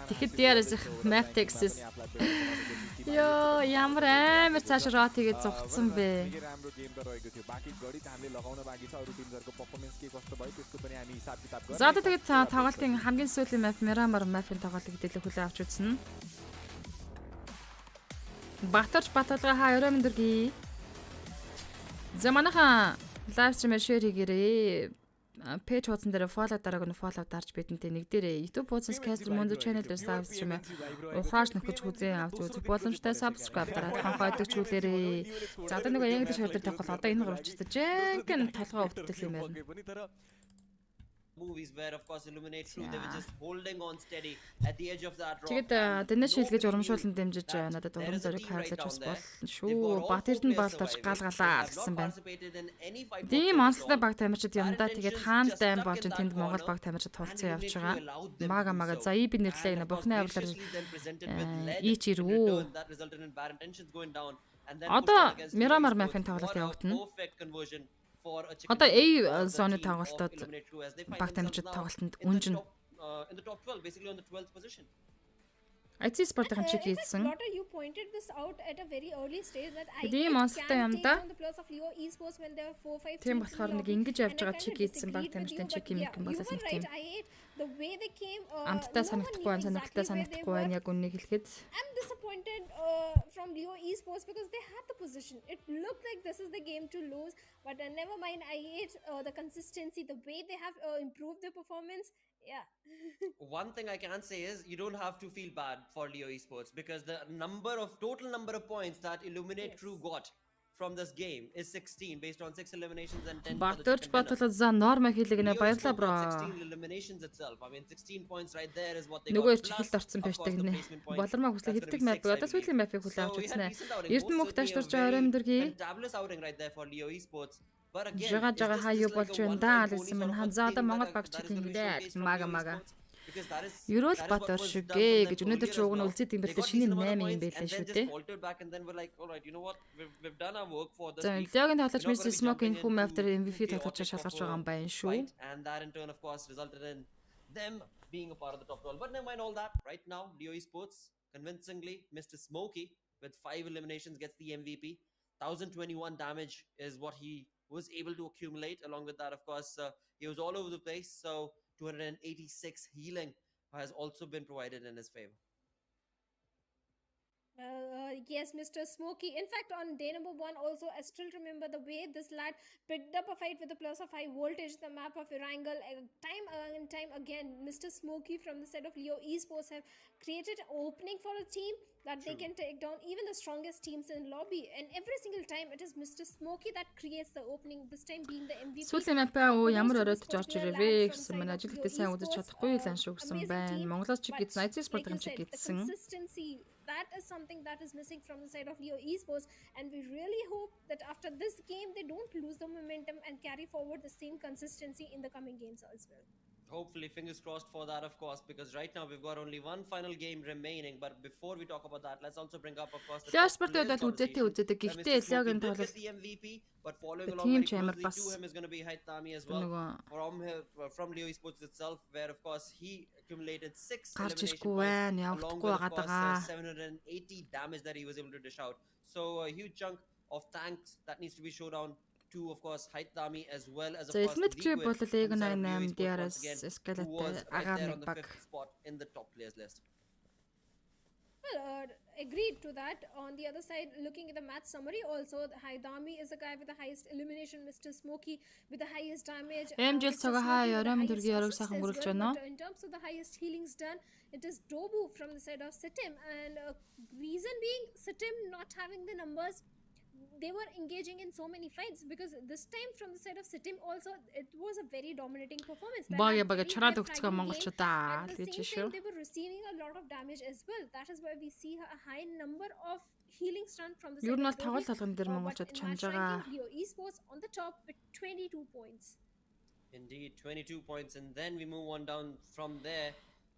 Тэгэхэд яарас их map Texas. Ёо, ямар амар цааш ротигээ зугцсан бэ. За тэгээд тоглолтын хамгийн сүүлийн map Miramar map-ын тоглолтыг дэлгэх хүлээ авч үзсэн. Батарч баталгаа хаа өрөө мэндэргий. За манайха лайв стримээр шеэр хийгээрэй. Пэйж хуудсан дээр фоллоу дарааг нь фоллоу дарж бидэнтэй нэг дээр YouTube хуудас Caster MUNZU channel дээр лайв стрим ухааш нөхөж хүзээ авч үзэх боломжтой subscribe дараад хонхойдог чүүлээрээ. За одоо нэг яг л шууд тавих бол одоо энэ гурвчтай жинхэнэ толгой өвдөлт юм байна. Movies where of course Illuminate crew they were just holding on steady at the edge of that rock. Тэгээд дэнэ шилгэж урамшуулан дэмжиж надад урам зориг хайрлаж бас болно шүү. Бат Эрдэнэ болдож галгалаа гэсэн байна. Тийм онцлог баг тамирчид юм да. Тэгээд хаан дайм болж тэнд Монгол баг тамирчид тулцсан явж байгаа. Мага за би нэрлээ гэнэ бурхны авралаар ич ирвүү. Одоо Miramar map-ын тоглолт явагдана. Одоо A zone тоглолтод баг тамирчид тоглолтод үнжин. IT спортын чиг хийсэн. You pointed this out at a very early stage that I Тийм онцлогтой юм да. the plus of Leo esports when there were 4-5 Тийм болохоор нэг ингэж явж байгаа чиг хийсэн баг тамирчдын чиг юм болол нэг тийм. The way they came Амттай санагдахгүй байна, сонирхолтой санагдахгүй байна яг үннийг хэлэхэд. I'm disappointed from Leo esports because they had the position. It looked like this is the game to lose, but never mind. I hate the consistency, the way they have improved their performance. Yeah. One thing I can say is you don't have to feel bad for Leo esports because the total number of points that Illuminate crew got from this game is 16 based on 6 eliminations and 10 Батөрч батлал за норма хийлгэнэ баярлаа бро. 16 eliminations itself. I mean 16 points right there is what they Нөгөө got. чихэлд орсон байштай гинэ. Болормоо хүслэ хэвдэг мап одоо сүүлийн мапыг хүлээ авч үзнэ. Эрдэнэ мөнх таштурч ороймдэргий. Fabulous outing right there for Leo esports. But again, Жага хаяа болж байна да гэсэн мань ханзаада Монгол баг чиг хийлээ. Мага. Ерөөл Батөр шигэ гэж өнөөдөр ч уг нь үлзээд юм бэлээ шиний 8 юм байлаа шүү дээ. За Леогийн тоглож Mr. Smoke энэ хүм after MVP тоглож шалгарч байгаа юм байна шүү. And that in turn of course resulted in them being a part of the top 12. But never mind all that. Right now, Leo esports convincingly Mr. Smokey with 5 eliminations gets the MVP. 1021 damage is what he was able to accumulate. Along with that, of course, he was all over the place. So 286 healing has also been provided in his favor. Yes, Mr. Smokey. In fact, on day number 1 also, I still remember the way this lad picked up a fight with a plus of high voltage, the map of Erangel. Time and time again, Mr. Smokey from the side of Leo esports have created an opening for a team that they can take down even the strongest teams in lobby. And every single time, it is Mr. Smokey that creates the opening, this time being the MVP. Сүүлийн мапаа ямар оройтж орж ирвэ гэсэн мань ажилтнаа сайн үзэж чадахгүй л анш өгсөн байна. Монголоос чиг гэсэн IT спортын чиг гэсэн. That is something that is missing from the side of Leo esports, and we really hope that after this game they don't lose the momentum and carry forward the same consistency in the coming games as well. Hopefully, fingers crossed for that, of course, because right now we've got only one final game remaining. But before we talk about that, let's also bring up, of course, the Leo спортод бол үздэг. Гэхдээ Леогийн тоглолт the MVP, but following along very closely to him is going to be Haitami as well. From Leo esports itself, where of course he accumulated 6 elimination points, along with of course 780 damage that he was able to dish out. So a huge chunk of tanks that needs to be showdown to of course Haitami as well as of course Liquid DRS escalate agar on нэг the баг. 5th spot in the top players list. Well, agreed to that. On the other side, looking at the match summary also, Haidami is the guy with the highest elimination, Mr. Smokey with the highest damage. Жил цагаа хаа ярам дэргийн яраг сайхан өнгөрүүлж байна. In terms of the highest healings done, it is Dobu from the side of Sitim, and reason being Sitim not having the numbers. They were engaging in so many fights because this time from the side of Sitim also it was a very dominating performance. Бага чараад өгцгөө монголчуудаа At the гэж same шүү. time, they were receiving a lot of damage as well. That is why we see a high number of healing stun from the Ер нь бол side тоглолт of толгон дээр монголчууд чамж байгаа. Leo esports on the top with 22 points. Indeed, 22 points, and then we move on down from there.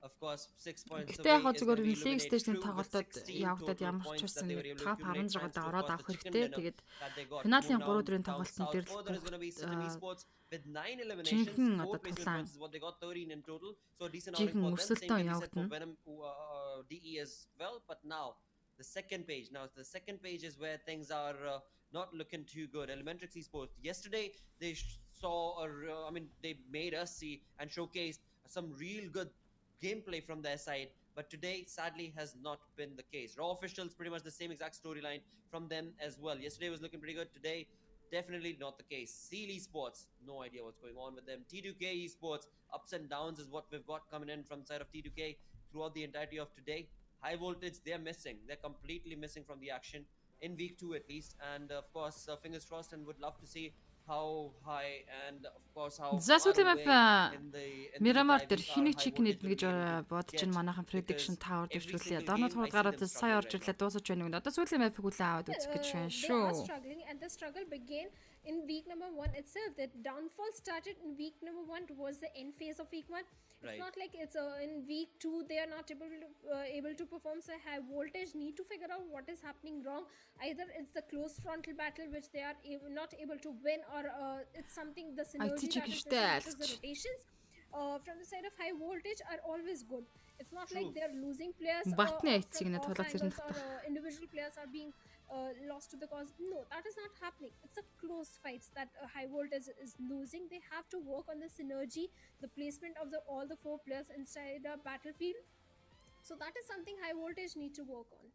Of course, 6 points Гэтэ яг away is зүгээр going to be League eliminated Stage-ийн through with тоглолтод 16 явагдаад total ямар ч points that байсан they were able to top accumulate, 16-д thanks to, of ороод course, авах the хэрэгтэй. chicken dinner Тэгээд that they got финалийн moved 3 down өдрийн south. тоглолтын дээр South 4 is going to be System бүх Esports with 9 eliminations, жинхэнэ 4 одоо placement тулаан points is what they got, 13 in total. So decent outing жинхэнэ for them. Same өрсөлдөөн can be said for явагдана. Venom DE as well. But now the second page. Now the second page is where things are not looking too good. Elementrix Esports. Yesterday they saw, I mean, they made us see and showcased some real good gameplay from their side, but today sadly has not been the case. Raw officials pretty much the same exact storyline from them as well. Yesterday was looking pretty good, today definitely not the case. Seal Esports, no idea what's going on with them. T2K Esports, ups and downs is what we've got coming in from the side of T2K throughout the entirety of today. High voltage, they're missing, they're completely missing from the action in week 2 at least, and of course fingers crossed, and would love to see how high and of course how За far сүүлийн away map in the Miramar dive дээр we are хиний high chicken voltage идэх will гэж be able to бодож get, ин манайхан prediction because та орж every ирүүлээ. single Донод game I see гараад them сая struggling орж right ирлээ дуусаж байна гэдэг. Одоо сүүлийн map-ыг хүлээн аваад үзэх гэж байна They are шүү. struggling, and the struggle began in week number 1 itself. The downfall started in week number 1 towards the end phase of week 1. It's Right. not like it's in week 2 they are not able to perform so high voltage. Need to figure out what is happening wrong. Either it's the close frontal battle which they are not able to win, or it's something the synergy teacher that is gestalt. missing, because the rotations from the side of high voltage are always good. It's not True. like they're losing players Батны from эцэг нэ off тулаад angles, зэрнэх or individual players are being lost to the cause. No, that is not happening. It's a close fights that high voltage is losing. They have to work on the synergy, the placement of all the 4 players inside the battlefield. So that is something high voltage need to work on.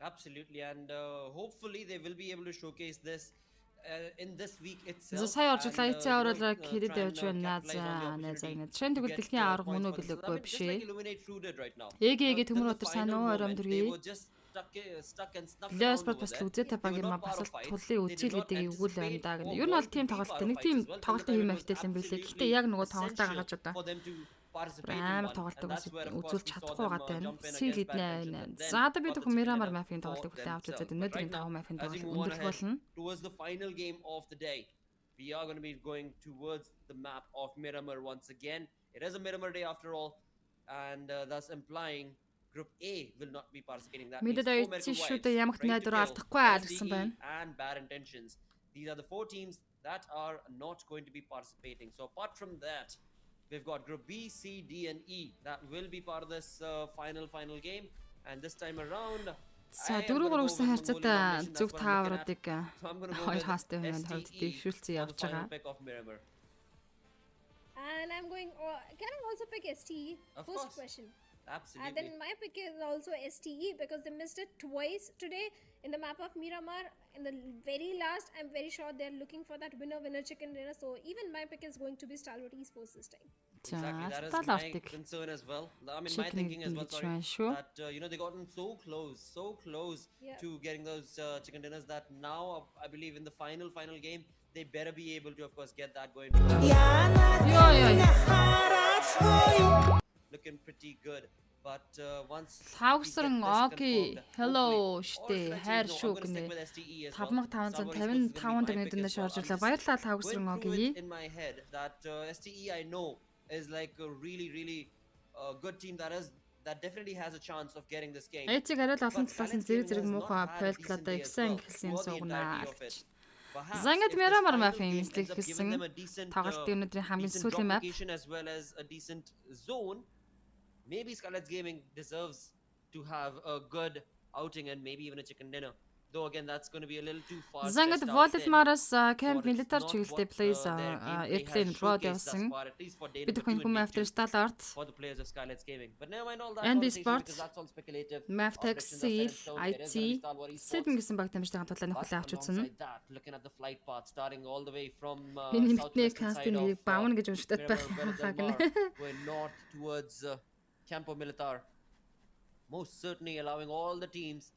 Absolutely, and hopefully they will be able to showcase this in this week itself. За сая орж and, лайцаа you know, ороод хэдэд try and, явж байна capitalize on the за opportunity нэ. Трend to тэгвэл get, дэлхийн аварга points мөн үү for themselves. гэлээгүй I mean, just бишээ. like Illuminate True did right now. Эгийн Till төмөр the өдөр final сайн уу moment, ором they дэргий. were just stuck and snuck Леос around бод over бас there. үзээ They тапаг were юм not part of бас fights. тулын They did үзэл not гэдэг игүүл байна anticipate даа or гэнэ. Ер нь бол want to тийм be тоглолт part of нэг fights тийм as well. Till the тоглолтын time юм it was ихтэй юм билээ. Гэхдээ absolutely яг нөгөө тоглолтоо essential гаргаж одоо for them to participate in амар one. тоглолтог And that's where, of course, үзүүлж we saw чадахгүй them байгаа jump in Сил against bad иднэ. intentions, then За одоо бид got the бүхэн chicken Miramar dinner map-ийн for тоглолтыг хүлээн авч themselves. үзээд But right өнөөдрийн now, таван map-ийн as we тоглолт move on өндөрлөх ahead болно. towards the final game of the day, we are going to be going towards the map of Miramar once again. It is a Miramar day after all, and thus implying Group A will not be participating. That means Мэдээд 4 оюутсан Miracle шүү Wives, дээ. Ямагт Ready to найдвар Kill, алдахгүй гэсэн LDE, байна. and Bad Intentions. These are the 4 teams that are not going to be participating. So apart from that, we've got Group B, C, D, and E that will be part of this final game. And this time around, За I am дөрөв gonna go гурав with гэсэн харьцаатай Mongolian domination. зөв That's what I'm looking at. таавруудыг So I'm gonna go хоёр with хаастай хүмүүс хувьд STE дэвшүүлсэн for the явж final байгаа. pick of Miramar. And I'm going. Can I also pick STE? Of First course. question. Absolutely. And then my pick is also STE because they missed it twice today in the map of Miramar. In the very last, I'm very sure they're looking for that winner chicken dinner. So even my pick is going to be Stalwart Esports this time. Exactly, За that is my сталартыг concern as well. I mean, my chicken thinking as well. гэж Sorry, байна шүү. that you know they gotten so close Yeah. to getting those chicken dinners that now I believe in the final game they better be able to, of course, get that going. Looking pretty good, but once Лавгсран we get this Оги confirmed, hello hopefully- or штэ should I хайр change? No, шүү I'm gonna stick гэнэ. with STE as well. 5555 дөрөвдөнд шаарж ирлээ. Баярлалаа Лавгсран Going through Оги. it in my head that STE I know is like a really good team that definitely has a chance of getting this game. Эцэг арай л олон But талаас нь Alex зэрэг Gaming зэрэг has муухай not had a пойлтлоо decent day as ихсэн well ихсэн throughout the суугнаа entirety of гэж. it. Perhaps За ингээд if this Miramar final map-ийн game ends эслэг up giving хэлсэн them a decent, тоглолтын өнөөдрийн хамгийн decent сүүлийн drop map. location as well as a decent zone, maybe Scarlet's Gaming deserves to have a good outing and maybe even a chicken dinner. Though again, that's going to be a little too far. За ингээд stretched out thin Voltmar's for camp it's military not чиглэлтэй what, plays their gameplay airplane has road showcased thus явсан. far, at least for day Бид number бүхэн 2 and хүмүүс day after 2 Stalart, for the players of Scarlet's Gaming. But never mind all that NB conversation Sports, because that's all speculative. Mavtex, Our predictions are set in Seal, stone. It is gonna be IT, Stalwart Esports. Sydney гэсэн баг тамирчдын хамтлагийн But хүлээн авч үзсэн. alongside that, looking at the flight path, starting all the way from Энэ southwestern нэмтний side кастын of нэрийг бавна гэж уншигдаад байх Miramar, хаа Beradamar, гэнэ. going north towards Campo Militar. Most certainly allowing all the teams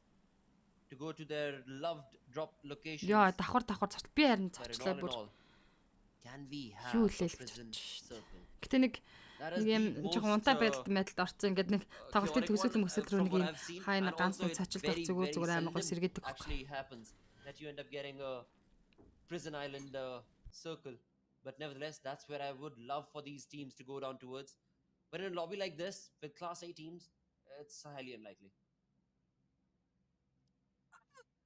to go to their loved drop locations. Яа, давхар цоцол. Би харин But in цочлаа all in бүр. all, can we have Юу a хэлээ л prison гэж. circle? Гэтэ нэг That is нэг юм the жоохон most, унтаа байдалд орцсон ингээд нэг тоглолтын chaotic төгсөлтөн one, мөсөлт рүү from нэг what юм I've seen, хайна and ганц also нэг it цочилдох very, зүгээр very зүгээр аймаг seldom сэргээдэг хөөх. actually happens that you end up getting a prison island circle. But nevertheless, that's where I would love for these teams to go down towards. But in a lobby like this, with Class A teams, it's highly unlikely.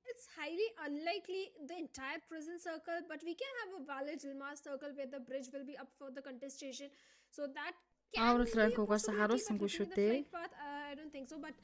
It's highly unlikely the entire prison circle, but we can have a valid Ilmar circle where the bridge will be up for the contestation. So that can Аврал be a ранг угаасаа possibility, but харуулсангүй looking шүү at the дээ. flight path, I don't think so. But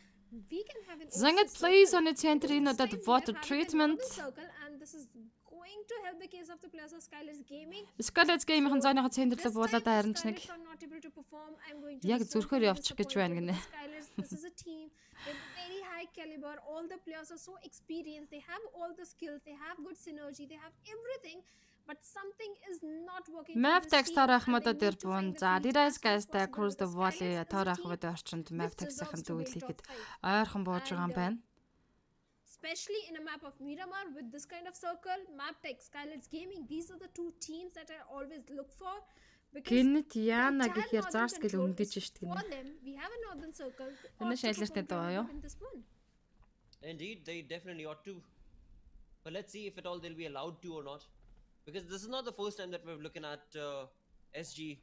we can have an Zangad OSS please circle, on the center because in this that time we water are having a treatment. northern circle, and this is going to help the case of the players of Skylers Gaming. Scarlet Game-ийн зооныхоо центр This руу буулаад time, if харин ч нэг Skylers are not able to perform, I'm going to Яг be so зүрхээр very явчих гэж байна disappointed гинэ. because Skylers, this is a team with very high caliber. All the players are so experienced. They have all the skills. They have good synergy. They have everything. But something is not working. Map for this text team, тарах and модод they need to ирбун. find the За, field Dirice as soon as guys та possible Cruise the because Volley Skylers is a тарах team модод орчинд which Map text-ийн deserves to be in дүүлэхэд top five. ойрхон бууж байгаа юм And, байна. Especially in a map of Miramar with this kind of circle, Maptech, Skylets Gaming, these are the two teams that I always look for. Because Гинэт the Яна entire гэхээр northern Zars гэл control өмдөж is штт for гинэ. them. We have a northern circle. Энэ ought to шалгалттай perform доо very юу? good in this one. Indeed, they definitely ought to. But let's see if at all they'll be allowed to or not. Because this is not the first time that we're looking at SG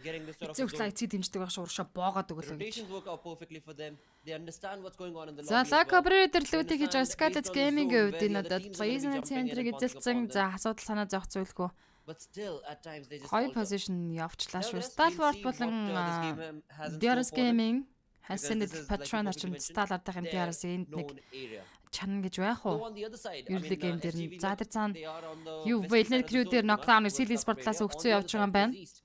getting this sort of a Зөвхөн zone. лайцыг дэмждэг байх шууршаа боогоод The өгөлөө гэж. rotations work out perfectly for them. They understand what's going on in the За, lobby as Luck well. Operator They лүүдийг хийж understand Scarlet based on the Gaming-ийн zone үед where the энэ other одоо teams are gonna be Plays-ийн jumping in центрийг and pouncing эзэлсэн. upon them. За, асуудал санаа зовх зүйлгүй. But still, at times they just Хоёр falter. position явчлаа шүү. Nevertheless, Stalwart we'll see болон what, this game has in store DRS for them. Gaming Because хасан this is, like Patron you очинд mentioned, Stalwart-ийн their DRS-ийн нэг known area. чанна гэж байх уу? Though on the other side, I Ерөнхий mean, game дээр нь SGV, за тэр цаана they are on the юу western side Valiant of the Crew zone дээр pretty much, knockdown towards Silly Cup Sport-аас area. өгцөө On the явж other байгаа юм side, байна. towards east,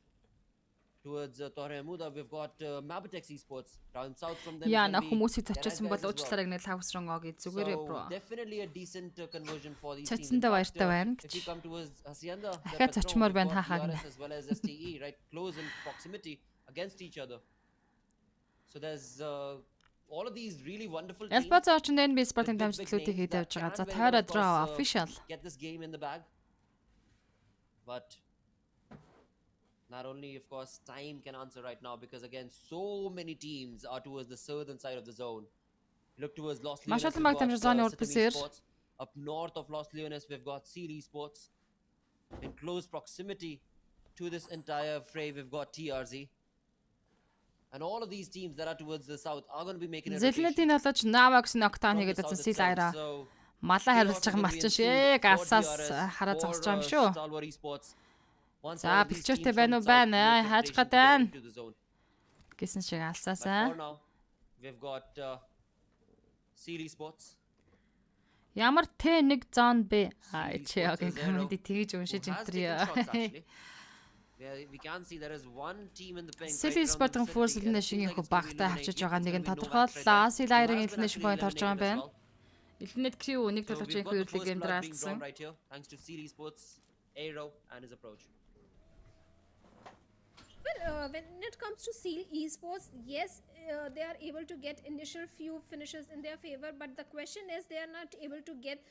towards Torre Muda, we've got Mabatex Esports. Down south from them, Яа is на gonna be хүмүүсийг Garage зочилсан Guys бол as well. уучлаарай гэнэ лавсрон оги зүгээрээ бро. So definitely a decent conversion for these teams. Цацсандаа In fact, баяртай байна if you гэж. come towards Hacienda, the Дахиад Patron, зочмоор we've байна got хаахаа DRS гэнэ. as well as STE, right, close in proximity against each other. So there's all of these really wonderful teams. Ялбац орчинд NB with Sport-ын big дамжуулалтыг names хийж that явж байгаа. За can very well, тойроо of draw course, official. get this game in the bag. But not only, of course, time can answer right now because again, so many teams are towards the southern side of the zone. Look towards Los Маш Leones. олон We've баг дамжуулж got, зооны урд Sitting бисээр. Esports. Up north of Los Leones, we've got Seal Esports. In close proximity to this entire fray, we've got TRZ. And all of these teams that are towards the south are going to be making a rotation Зэлнэтийн болооч Navax knockdown from the хийгээд south байсан Сил itself. Айра. So Малаа хариулж байгаа малчин шээ. Гасаас хараа зогсож байгаа юм шүү. За, picture-тэй байна уу? Байна. Хайж гад байна. Гэсэн шиг алсаасаа. For now, we've got Seal Esports. Ямар Т1 зон бэ? Аа чи Esports яагийн is комеди тэгж who уншиж has энтри. taken shots, actually. We can see there is one team in the pink. Сил Sport-ын форс элинэшингийн хөө багтаа авчиж байгаа нэг нь тодорхойллоо. Сил Айрын элинэшин point орж байгаа юм байна. Элинэт Crew нэг So толгойч we've их got the үеийг first blood being гэмдрэлсэн. drawn right here, thanks to Seal Esports, Aero, and his approach. Well, when it comes to Seal Esports, yes, they are able to get initial few finishes in their favor, but the question is they are not able to get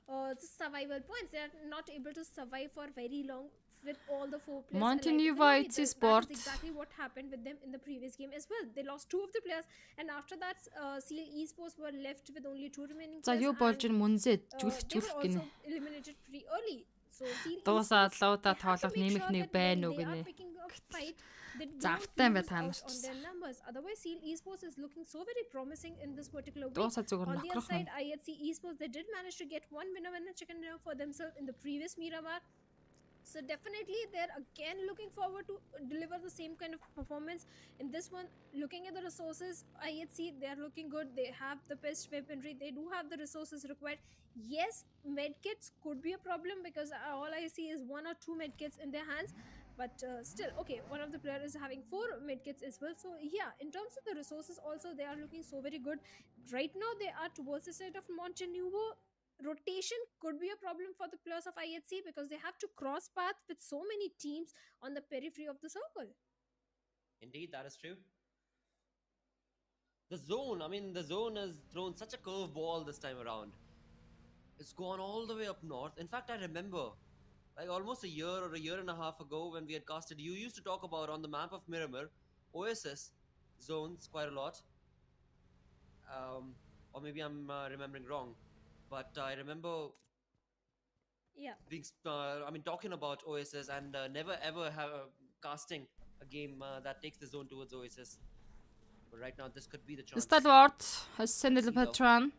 the survival points. They are not able to survive for very long with all the four players. Mountain alive. Uva Maybe ITC that is Sports. exactly what happened with them in the previous game as well. They lost two of the players, and after that, Seal Esports were left with only two remaining За players. юу болж ин Munzu They were жүлх гинэ. also eliminated pretty early. So Seal Дуусаад Esports, луудаа they have to тоглох make нэмэх sure нэг that байна уу when they are гинэ. picking a fight, they Завтай don't бай lose та out нарч. on their numbers. Otherwise, Seal Esports is looking so very promising in this particular week. Дуусаад зүгээр On the other нохрох side, юм. IHC Esports, they did manage to get one winner and a chicken dinner for themselves in the previous Miramar. So definitely they're again looking forward to deliver the same kind of performance in this one. Looking at the resources, IHC, they're looking good. They have the best weaponry. They do have the resources required. Yes, medkits could be a problem because all I see is one or two medkits in their hands. But still, okay, one of the players is having 4 medkits as well. So yeah, in terms of the resources also, they are looking so very good. Right now, they are towards the side of Montenuvo. Rotation could be a problem for the players of IHC because they have to cross path with so many teams on the periphery of the circle. Indeed, that is true. The zone, I mean, the zone has thrown such a curveball this time around. It's gone all the way up north. In fact, I remember, like almost a year or a year and a half ago when we had casted, you used to talk about on the map of Miramar, OSS zones quite a lot. Or maybe I'm remembering wrong. But I remember Yeah. talking about OSS and never ever casting a game that takes the zone towards OSS. But right now, this could be the chance. Stalwart has sent the See though. patron.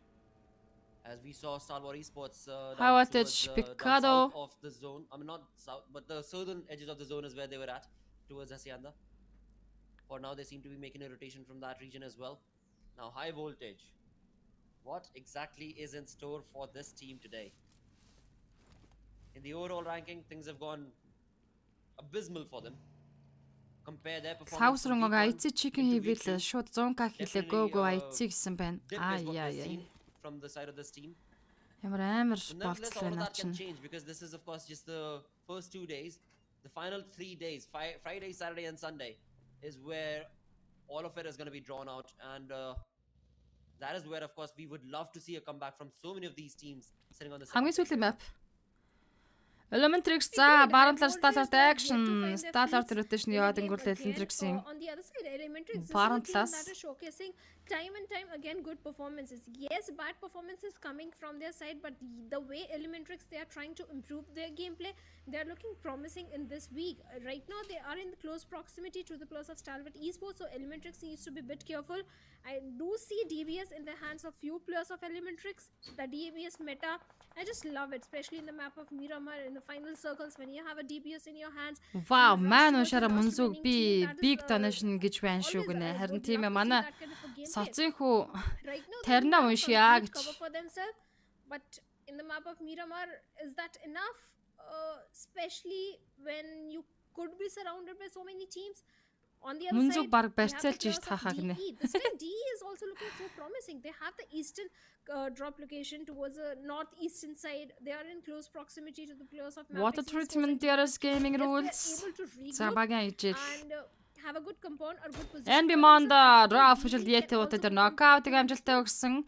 As we saw Stalwart Esports How down at towards it, down Picado. south of the zone. I mean, not south, but the southern edges of the zone is where they were at, towards Hacienda. For now, they seem to be making a rotation from that region as well. Now, high voltage. What exactly is in store for this team today? In the overall ranking, things have gone abysmal for them. Compare their performance from Саусрангог week 1 айцыг chicken into week хийвэл 2. шууд 100к хийлээ гөөгөө айцыг гэсэн байна. Dip is what we're seeing from the side of this team. Ямар амар But nevertheless, болцол all of байна that can чинь. change because this is, of course, just the first 2 days. The final 3 days, Friday, Saturday, and Sunday, is where all of it is going to be drawn out. And that is where, of course, we would love to see a comeback from so many of these teams sitting on the Хамгийн second сүүлийн place. map. Elementrix за баруун талаар Stalwart action, Stalwart rotation яваад ингүүл Elementrix-ийн On the other side, Elementrix, this is a баруун team талаас that is showcasing time and time again good performances. Yes, bad performances coming from their side, but the way Elementrix, they are trying to improve their gameplay. They are looking promising in this week. Right now, they are in the close proximity to the players of Stalwart Esports, so Elementrix needs to be a bit careful. I do see DBS in the hands of few players of Elementrix. The DBS meta, I just love it, especially in the map of Miramar in the final circles when you have a DBS in your hands. Вау, you rush маань towards the уушаараа last Мунзуг winning би team. That is, big donation гэж байна шүү always, гинэ. I Харин would тийм love ээ to see манай that kind of a gameplay. соцын хүү Right now, they Тарина do have уншия some good гэж. cover for themselves, but in the map of Miramar, is that enough? Especially when you could be surrounded by so many teams. On the other Мунзуг side, баг we have the барьцаалж players ишт of хахаа гинэ. DE. This time DE is also looking so promising. They have the eastern drop location towards the northeastern side. They are in close proximity to the players of Water Matrix treatment Esports. DRS gaming If they're rules. able to За regroup багийн ижил. and have a good compound or good position And for Beyond themselves, Raw I think official DE Yete can одоо also тэр become knockout-ыг амжилттай өгсөн.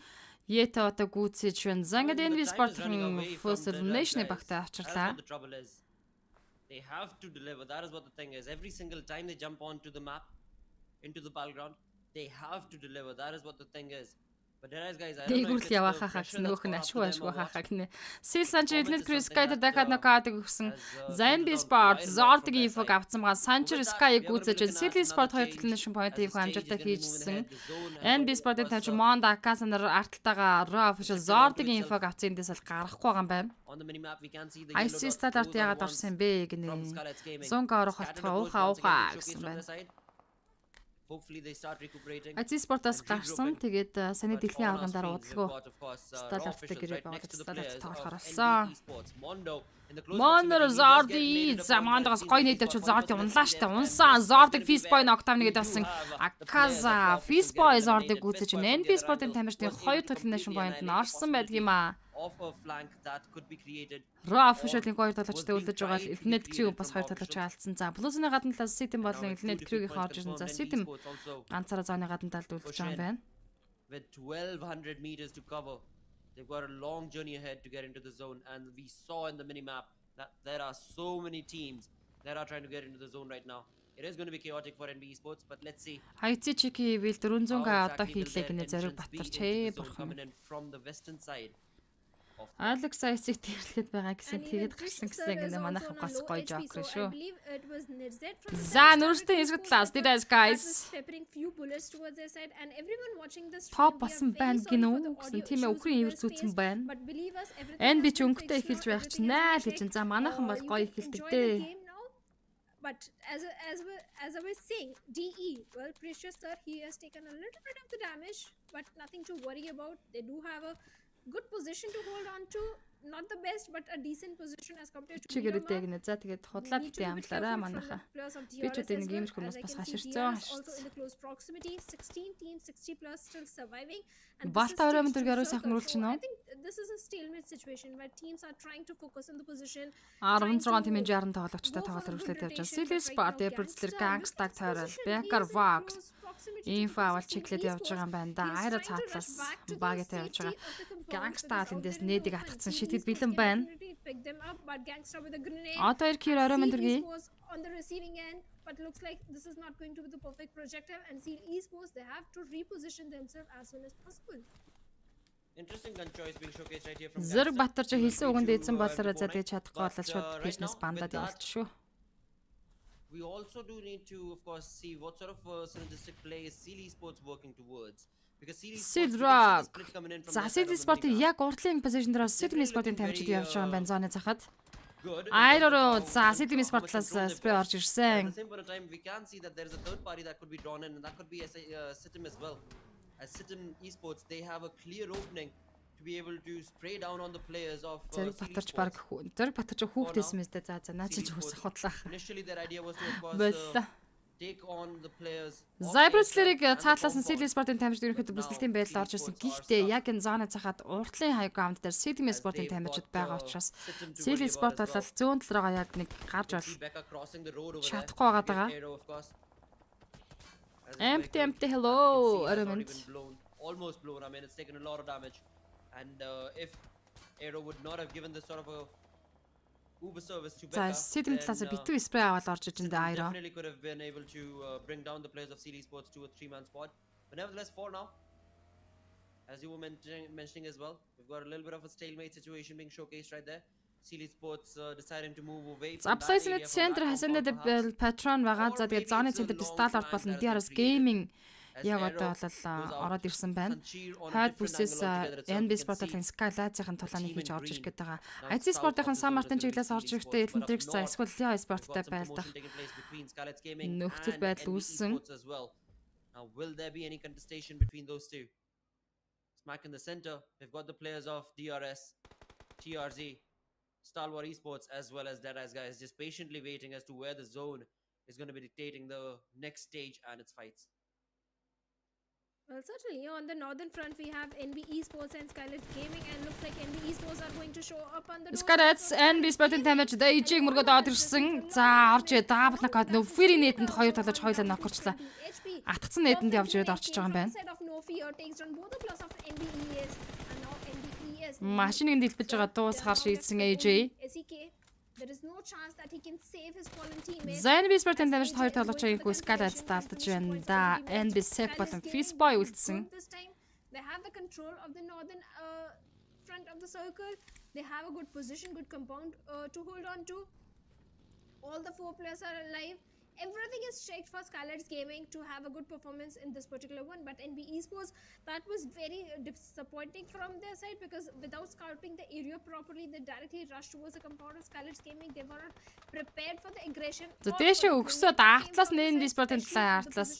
Yete одоо гүйцэж байна. Зангад Well, энэ the спорт time is running away from first the elimination guys. багтаа That's авчирлаа. what the trouble is. They have to deliver. That is what the thing is. Every single time they jump onto the map, into the battleground, they have to deliver. That is what the thing is. But there is, guys, I don't know if Дээгүүрл it's the яваахаа pressure гэсэн that's нөгөөх нь gone up ашгүй to them ашгүй or what. хахаа гинэ. Силсан жилнэт Performance is Крис something Скайдер that, дахиад knockout өгсөн. has Zain filtered B down Sport quite a lot Zordig from their инфог side. авсан байгаа. Sancher With that, Sky-ыг we are gonna be гүйцэж looking City at Sport another хоёр change exclamation point-ийг as this change is амжилттай gonna be moving хийжсэн. ahead. The zone has NB already, of Sport-ын course, тавьж Mond Akasанаар арталтайгаа Raw official shifted onto Zordig itself. инфог авсан эндээс л гарахгүй байгаа юм байна. on the minimap we can see the yellow IC dots. Stallart Those are яагаад the ones орсон юм бэ гинэ. from Scarlet's Gaming. 100 орох Scattered хотгоо approach ухаа once again ухаа being showcased гэсэн from байна. their side. Hopefully they start recuperating. IC Sport-аас and гарсан. regrouping. Тэгээд саний But дэлхийн on our аврагын дараа screens, we've удалгүй got, of course, raw Stallart-тай officials гэрээ right next to the Stallart players тоолохоор of орсон. NB Esports. Mondo in the close Монор proximity. He does get Зорди eliminated за upon Мондогоос that. гой He's нийтэд got Зорди first унлаа place штэ. and Унсан this is Зорdig gonna be Fistboy where ногтав we нэгэд do авсан. have the players of Аказа raw officials Fistboy getting Зорdig eliminated. гүйцэж Fistboy байна. from NB the other Sport-ын angle тамирчдын was хоёр able to тоглолтын completely point нь annihilate the орсон байдаг юм possibility аа. of a flank that could be created. Raw official-ийн хоёр тоглолчтой was үлдэж being байгаа tried to be Элнет Крю created бас from хоёр raw тоглолч officials. алдсан. За Blues-ны гадна талаас Ситэн And now болон with 2 Элнет defeat Крюгийн points орж ирсэн. За confirmed, NB Ситэн Esports also ганцаараа зооны гадна талд үлдэж push байгаа юм in байна. with 1200 meters to cover. They've got a long journey ahead to get into the zone, and we saw in the minimap that there are so many teams that are trying to get into the zone right now. It is going to be chaotic for NB Esports, but let's see Хайци чики ивэл 400-га how одоо exactly will хийлээ their гинэ зориг entrance be батарч into ээ the zone бурхан. coming in from the western side of the Алекс Айсыг тэрлэхэд байгаа гэсэн And even тэгээд Trish гарсан sir гэсэн is гинэ also манайхан on a гос low гоё HP, жоокер so I шүү. believe it was Nirzet from the За side нүрстэй started хэсгэл Esports талаас that дидээс was guys. peppering few bullets towards their side, and everyone watching this Топ stream, we are болсон very байна sorry гинэ for үү the гэсэн audio тийм ээ issues өхрийн with ивэр this зүүцэн space, байна. but believe us, everything Энэ би has ч been өнгөтэй fixed now, эхэлж байх everything чинь has наа been л чинь checked. за манайхан бол You гоё can эхэлдэг enjoy the дээ. game now. But as I was saying, DE, well, Precious sir, he has taken a little bit of the damage, but nothing to worry about. They do have a good position to hold on to. Not the best, but a decent position as compared to Чигэртэй Miramar. гинэ. За тэгээд We худлаа need to битээ be bit амлаараа careful from манайха. the players of Би ч DRS үгүй as нэг well. юмш хүмүүс As I бас can see, хаширцсан DRS also in the close proximity. 16 teams, 60 plus still surviving. And this is Балта өрөө stitched мэтэр to гэрөө circle. сайхан So үргэлжлэн I үү? think this is a stalemate situation where teams are trying to focus on the position. 16 тэмээ 60 тоглогчтой тоглолт үргэлжлээд явж байгаа. Silly Sport, Ebruzler, Gangstag тойрол, Becker Vox, Info авал чиглээд явж байгаа юм байна да. Айра цаатлаас багтай явж байгаа. Gangsta эндээс нээдэг атгсан шитгэд бэлэн байна. Одоо Эркир орой мэнтэргий. On the receiving end, but looks like this is not going to be the perfect projectile, and Seal Esports, they have to reposition themselves as soon as possible. Interesting gun choice being showcased right here from Зэрэг Gangster. Батарч хэлсэн үгэнд дийдсэн болоор за тэгээд чадахгүй болоод шууд пэйжнээс бандаад явуулт шүү. We also do need to, of course, see what sort of synergistic play is Sealy Sports working towards. Because Sealy Sports split coming in from За Sealy Sport яг уртлын позишн дээр Sealy Sport-ийн тамирчид явж байгаа юм байна зооны захад. good. Айроо за Sealy Sport-аас спрей орж At ирсэн. the same point of time, we can see that there is a third party that could be drawn in, and that could be Sitim as well. As Sitim Esports, they have a clear opening to be able to spray down on the players of Зэрэг Sealy Батарч Sports. баг зэрэг Батарч хүүхдээсэн мэт за наа чи хүсэх хотлах. Initially, their idea was to, of course, Боллоо. take on the players. of Zybrus-лэрийг Gangster and the цаатлаас нь compound. Sealy Sport-ийн тамирчид ерөнхийдөө бүсгэлтийн байдал орж ирсэн. Гэхдээ яг энэ зооны цахад уртлын хайгаунд дээр Sealy Sport-ийн тамирчид байгаа учраас Sealy Sport бол зүүн талраа яг нэг гарч бол See Becca crossing the road over there. чадахгүй байгаа даа. Arrow, of course. As his Empty vehicle, empty as hello you can see, has element. already been blown. Almost blown. I mean, it's taken a lot of damage. And if Arrow would not have given this sort of a Uber service to За Becca, Sealy талаас then, битүү спрей аваад орж иж энэ Sitim айроо. definitely could have been able to bring down the players of Sealy Sports to a 3-man squad. But nevertheless, for now, as you were mentioning as well, we've got a little bit of a stalemate situation being showcased right there. Sealy Sports deciding to move away from that Заплайсны area, from центр that хасандаа compound perhaps. патрон байгаа. За тэгээд зооны центр Starlord болон DRS Gaming As яг Arrow одоо goes бол out, ороод ирсэн байна. Sancheer on a Хайр different бүсээс angle altogether itself. NB You can Sport-ын see Skylight-ийн тулааны team хийж in орж green. ирэх гээд байгаа. Now IC south Sport-ын of the Сан zone Мартин is чиглэлээс Sealy орж Sports, ирэхдээ but up Elton-Trix за north, эсвэл Leo we've Sport-тай got some байлдах. commotion taking place between Scarlet's Gaming Нөхцөл and байдал NB үүссэн. Esports as well. Now, will there be any contestation between those two? Smack in the center, we've got the players of DRS, TRZ, Stalwart Esports, as well as Dead Eyes guys, just patiently waiting as to where the zone is going to be dictating the next stage and its fights. Well, certainly on the northern front we have NB Esports and Skylight Gaming, and looks like NB Esports are going to show up on the doorstep Skylight of NB Sport-ын тамирчид ижиг мөргөд орж ирсэн. За орж даабл нокаут нөө фири нээтэнд хоёр талаж хоёулаа нокорчлаа. Атгцсан нээтэнд явж ирээд орчиж байгаа юм байна. Машиныг дэлбэж байгаа дуусахаар шийдсэн AJ. There is no chance that he can save his fallen teammates. NB Sport-ын тамирчид хоёр талаж байгаагүй Skylight даалдаж байна да. NB Sec болон Fistboy үлдсэн. This time they have the control of the northern front of the circle. They have a good position, good compound to hold on to. All the 4 players are alive. Everything is checked for Skylight's Gaming to have a good performance in this particular one, but NB Esports, that was very disappointing from their side, because without scouting the area properly, they directly rushed towards the compound of Skylight's Gaming. They were not prepared for the aggression. За дээшээ өгсөд артлаас нь NB Sport-ын талаа артлаас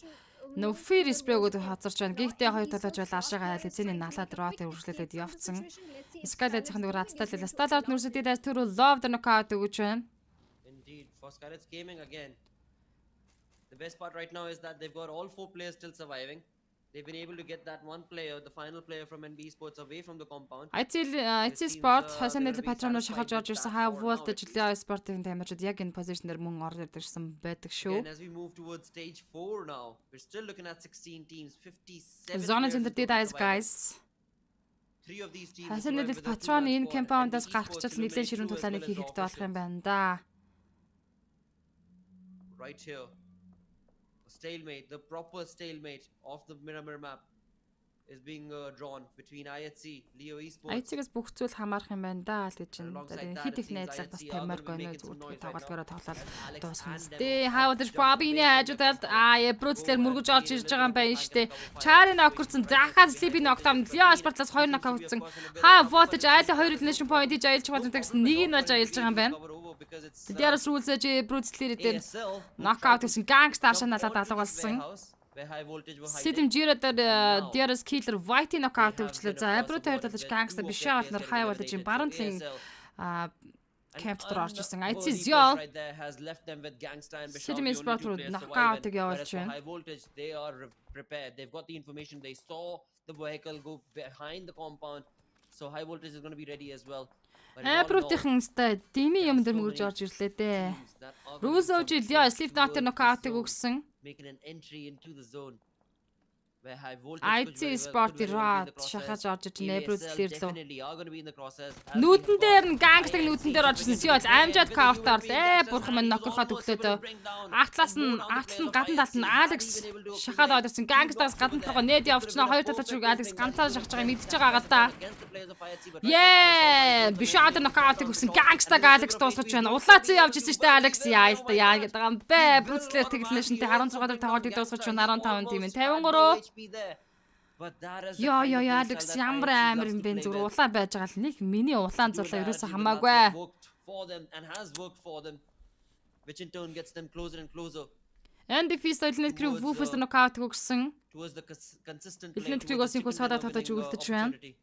нөө фир спрэгүүд хазарч байна. Гэхдээ хоёр талаж бол ашигаа айл эзэний налаад рот үргэлжлүүлээд явцсан. Skylight-ийн дөрөв ацтал Starlord нүрсэдээс түрүү love the knockout өгч байна. Indeed, for Scarlet's Gaming again. The best part right now is that they've got all 4 players still surviving. They've been able to get that one player, the final player from NB Sports, away from the compound. IC Sport хасанэл патроноо шахаж орж ирсэн high voltage Leo Sport-ын тамирчид яг энэ позишнээр мөн орж ирсэн байдаг шүү. And as we move towards stage 4 now, we're still looking at 16 teams, 57 Zona players Center in total Dead Eyes surviving. guys. 3 of these teams Хасанэл survived with a патрон 2-man энэ squad, компаундаас NB гарах Esports чил нэлээд eliminates ширүүн 2 as тулааныг well as хийхэд raw болох юм fishes. байна да. Right here. A stalemate, the proper stalemate of the Miramar map is being drawn between IHC, Leo Esports. IC-гээс бүх зүйл хамаарах юм байна да л гэж байна. Alongside that, Хит it их seems найдлага бас IHC are тамаар gonna be гонё making some зүгээр noise right тоглолтгороо now. тоглоод Alex дуусгах and юм. them Тэ will хаа jump удаж to Bobby-ны base хажуудаад and Эбрүцлэр go мөргөж and орж create a ирж little байгаа юм bit of байна a штэ. flank cover fire. Чари нокорсон, захаад Sleepy knockdown, Leo Sport-аас 2 нокаут утсан. Хаа voltage айлын 2 elimination point хийж аялж байгаа гэсэн нэг нь болж аялж байгаа юм байна. Дээрээс рүүлсэж Эбрүцлэр дээр нокаут гэсэн гангстар шаналаад алга болсон. Sitim Jira-дээр DRS Killer White knockout өгчлээ. За Эбрүт хоёр талж гангстар биш байгаа болохоор хай болж юм баруун талын camp дээр орж ирсэн. IC Zio Sitim Sport руу knockout-ыг явуулж байна. High voltage, they are prepared. They've got the information. They saw the vehicle go behind the compound. So high voltage is going to be ready as well. Эбрүтийн стай дими юм дээр мөрж орж ирлээ дээ. Русож Leo Sleep Knocker knockout-ыг өгсөн. Making an entry into the zone. where high voltage IT could very well sport be in рот the шахаж crosshairs. орж иж небрүүлэлээр лөө. Definitely are going to be in the crosshairs. as we Нүүдэн have дээр got нь гангстаг INC нүүдэн дээр орж ирсэн chipping си бол into the play, and амжаад with the каунт UAV орлоо. Gangsters Бурхан hand, минь he was нокорхоо almost төглөөдөө. able to bring down Ахтлаас and нь mow down the ахтлан players of гадна талд нь INC. Had Алекс he been able to шахаад accumulate орж ирсэн. two Гангстагаас knocks гадна over толгой there, нээд it could have явчихнаа been a хоёр талаа чиг perfect Алекс thing ганцаар that шахаж he байгааг would мэдчихэж have байгаа та. against the players of INC, but Яа, бишаад нокаутыг өгсөн гангстаг Алекс дуусгаж байна. Улаацсан явж ирсэн шүү дээ Алекс яа л та яа гэдэг юм бэ. Брүцлэр тэглэнэшнтэй 16 дээр тоглолтыг дуусгаж байна 15 тим 53. Яа Алекс ямар амар юм бэ зүгээр улаан байж байгаа л нэг миний улаан зулаа ерөөсө хамаагүй. which in turn gets them closer and closer NDP стайлны крүү вуфэс нокаут өгсөн. towards the consistent Элэний play, тригоос towards the инхүү chip садаа and winning, татаж үлдэж байна. opportunity.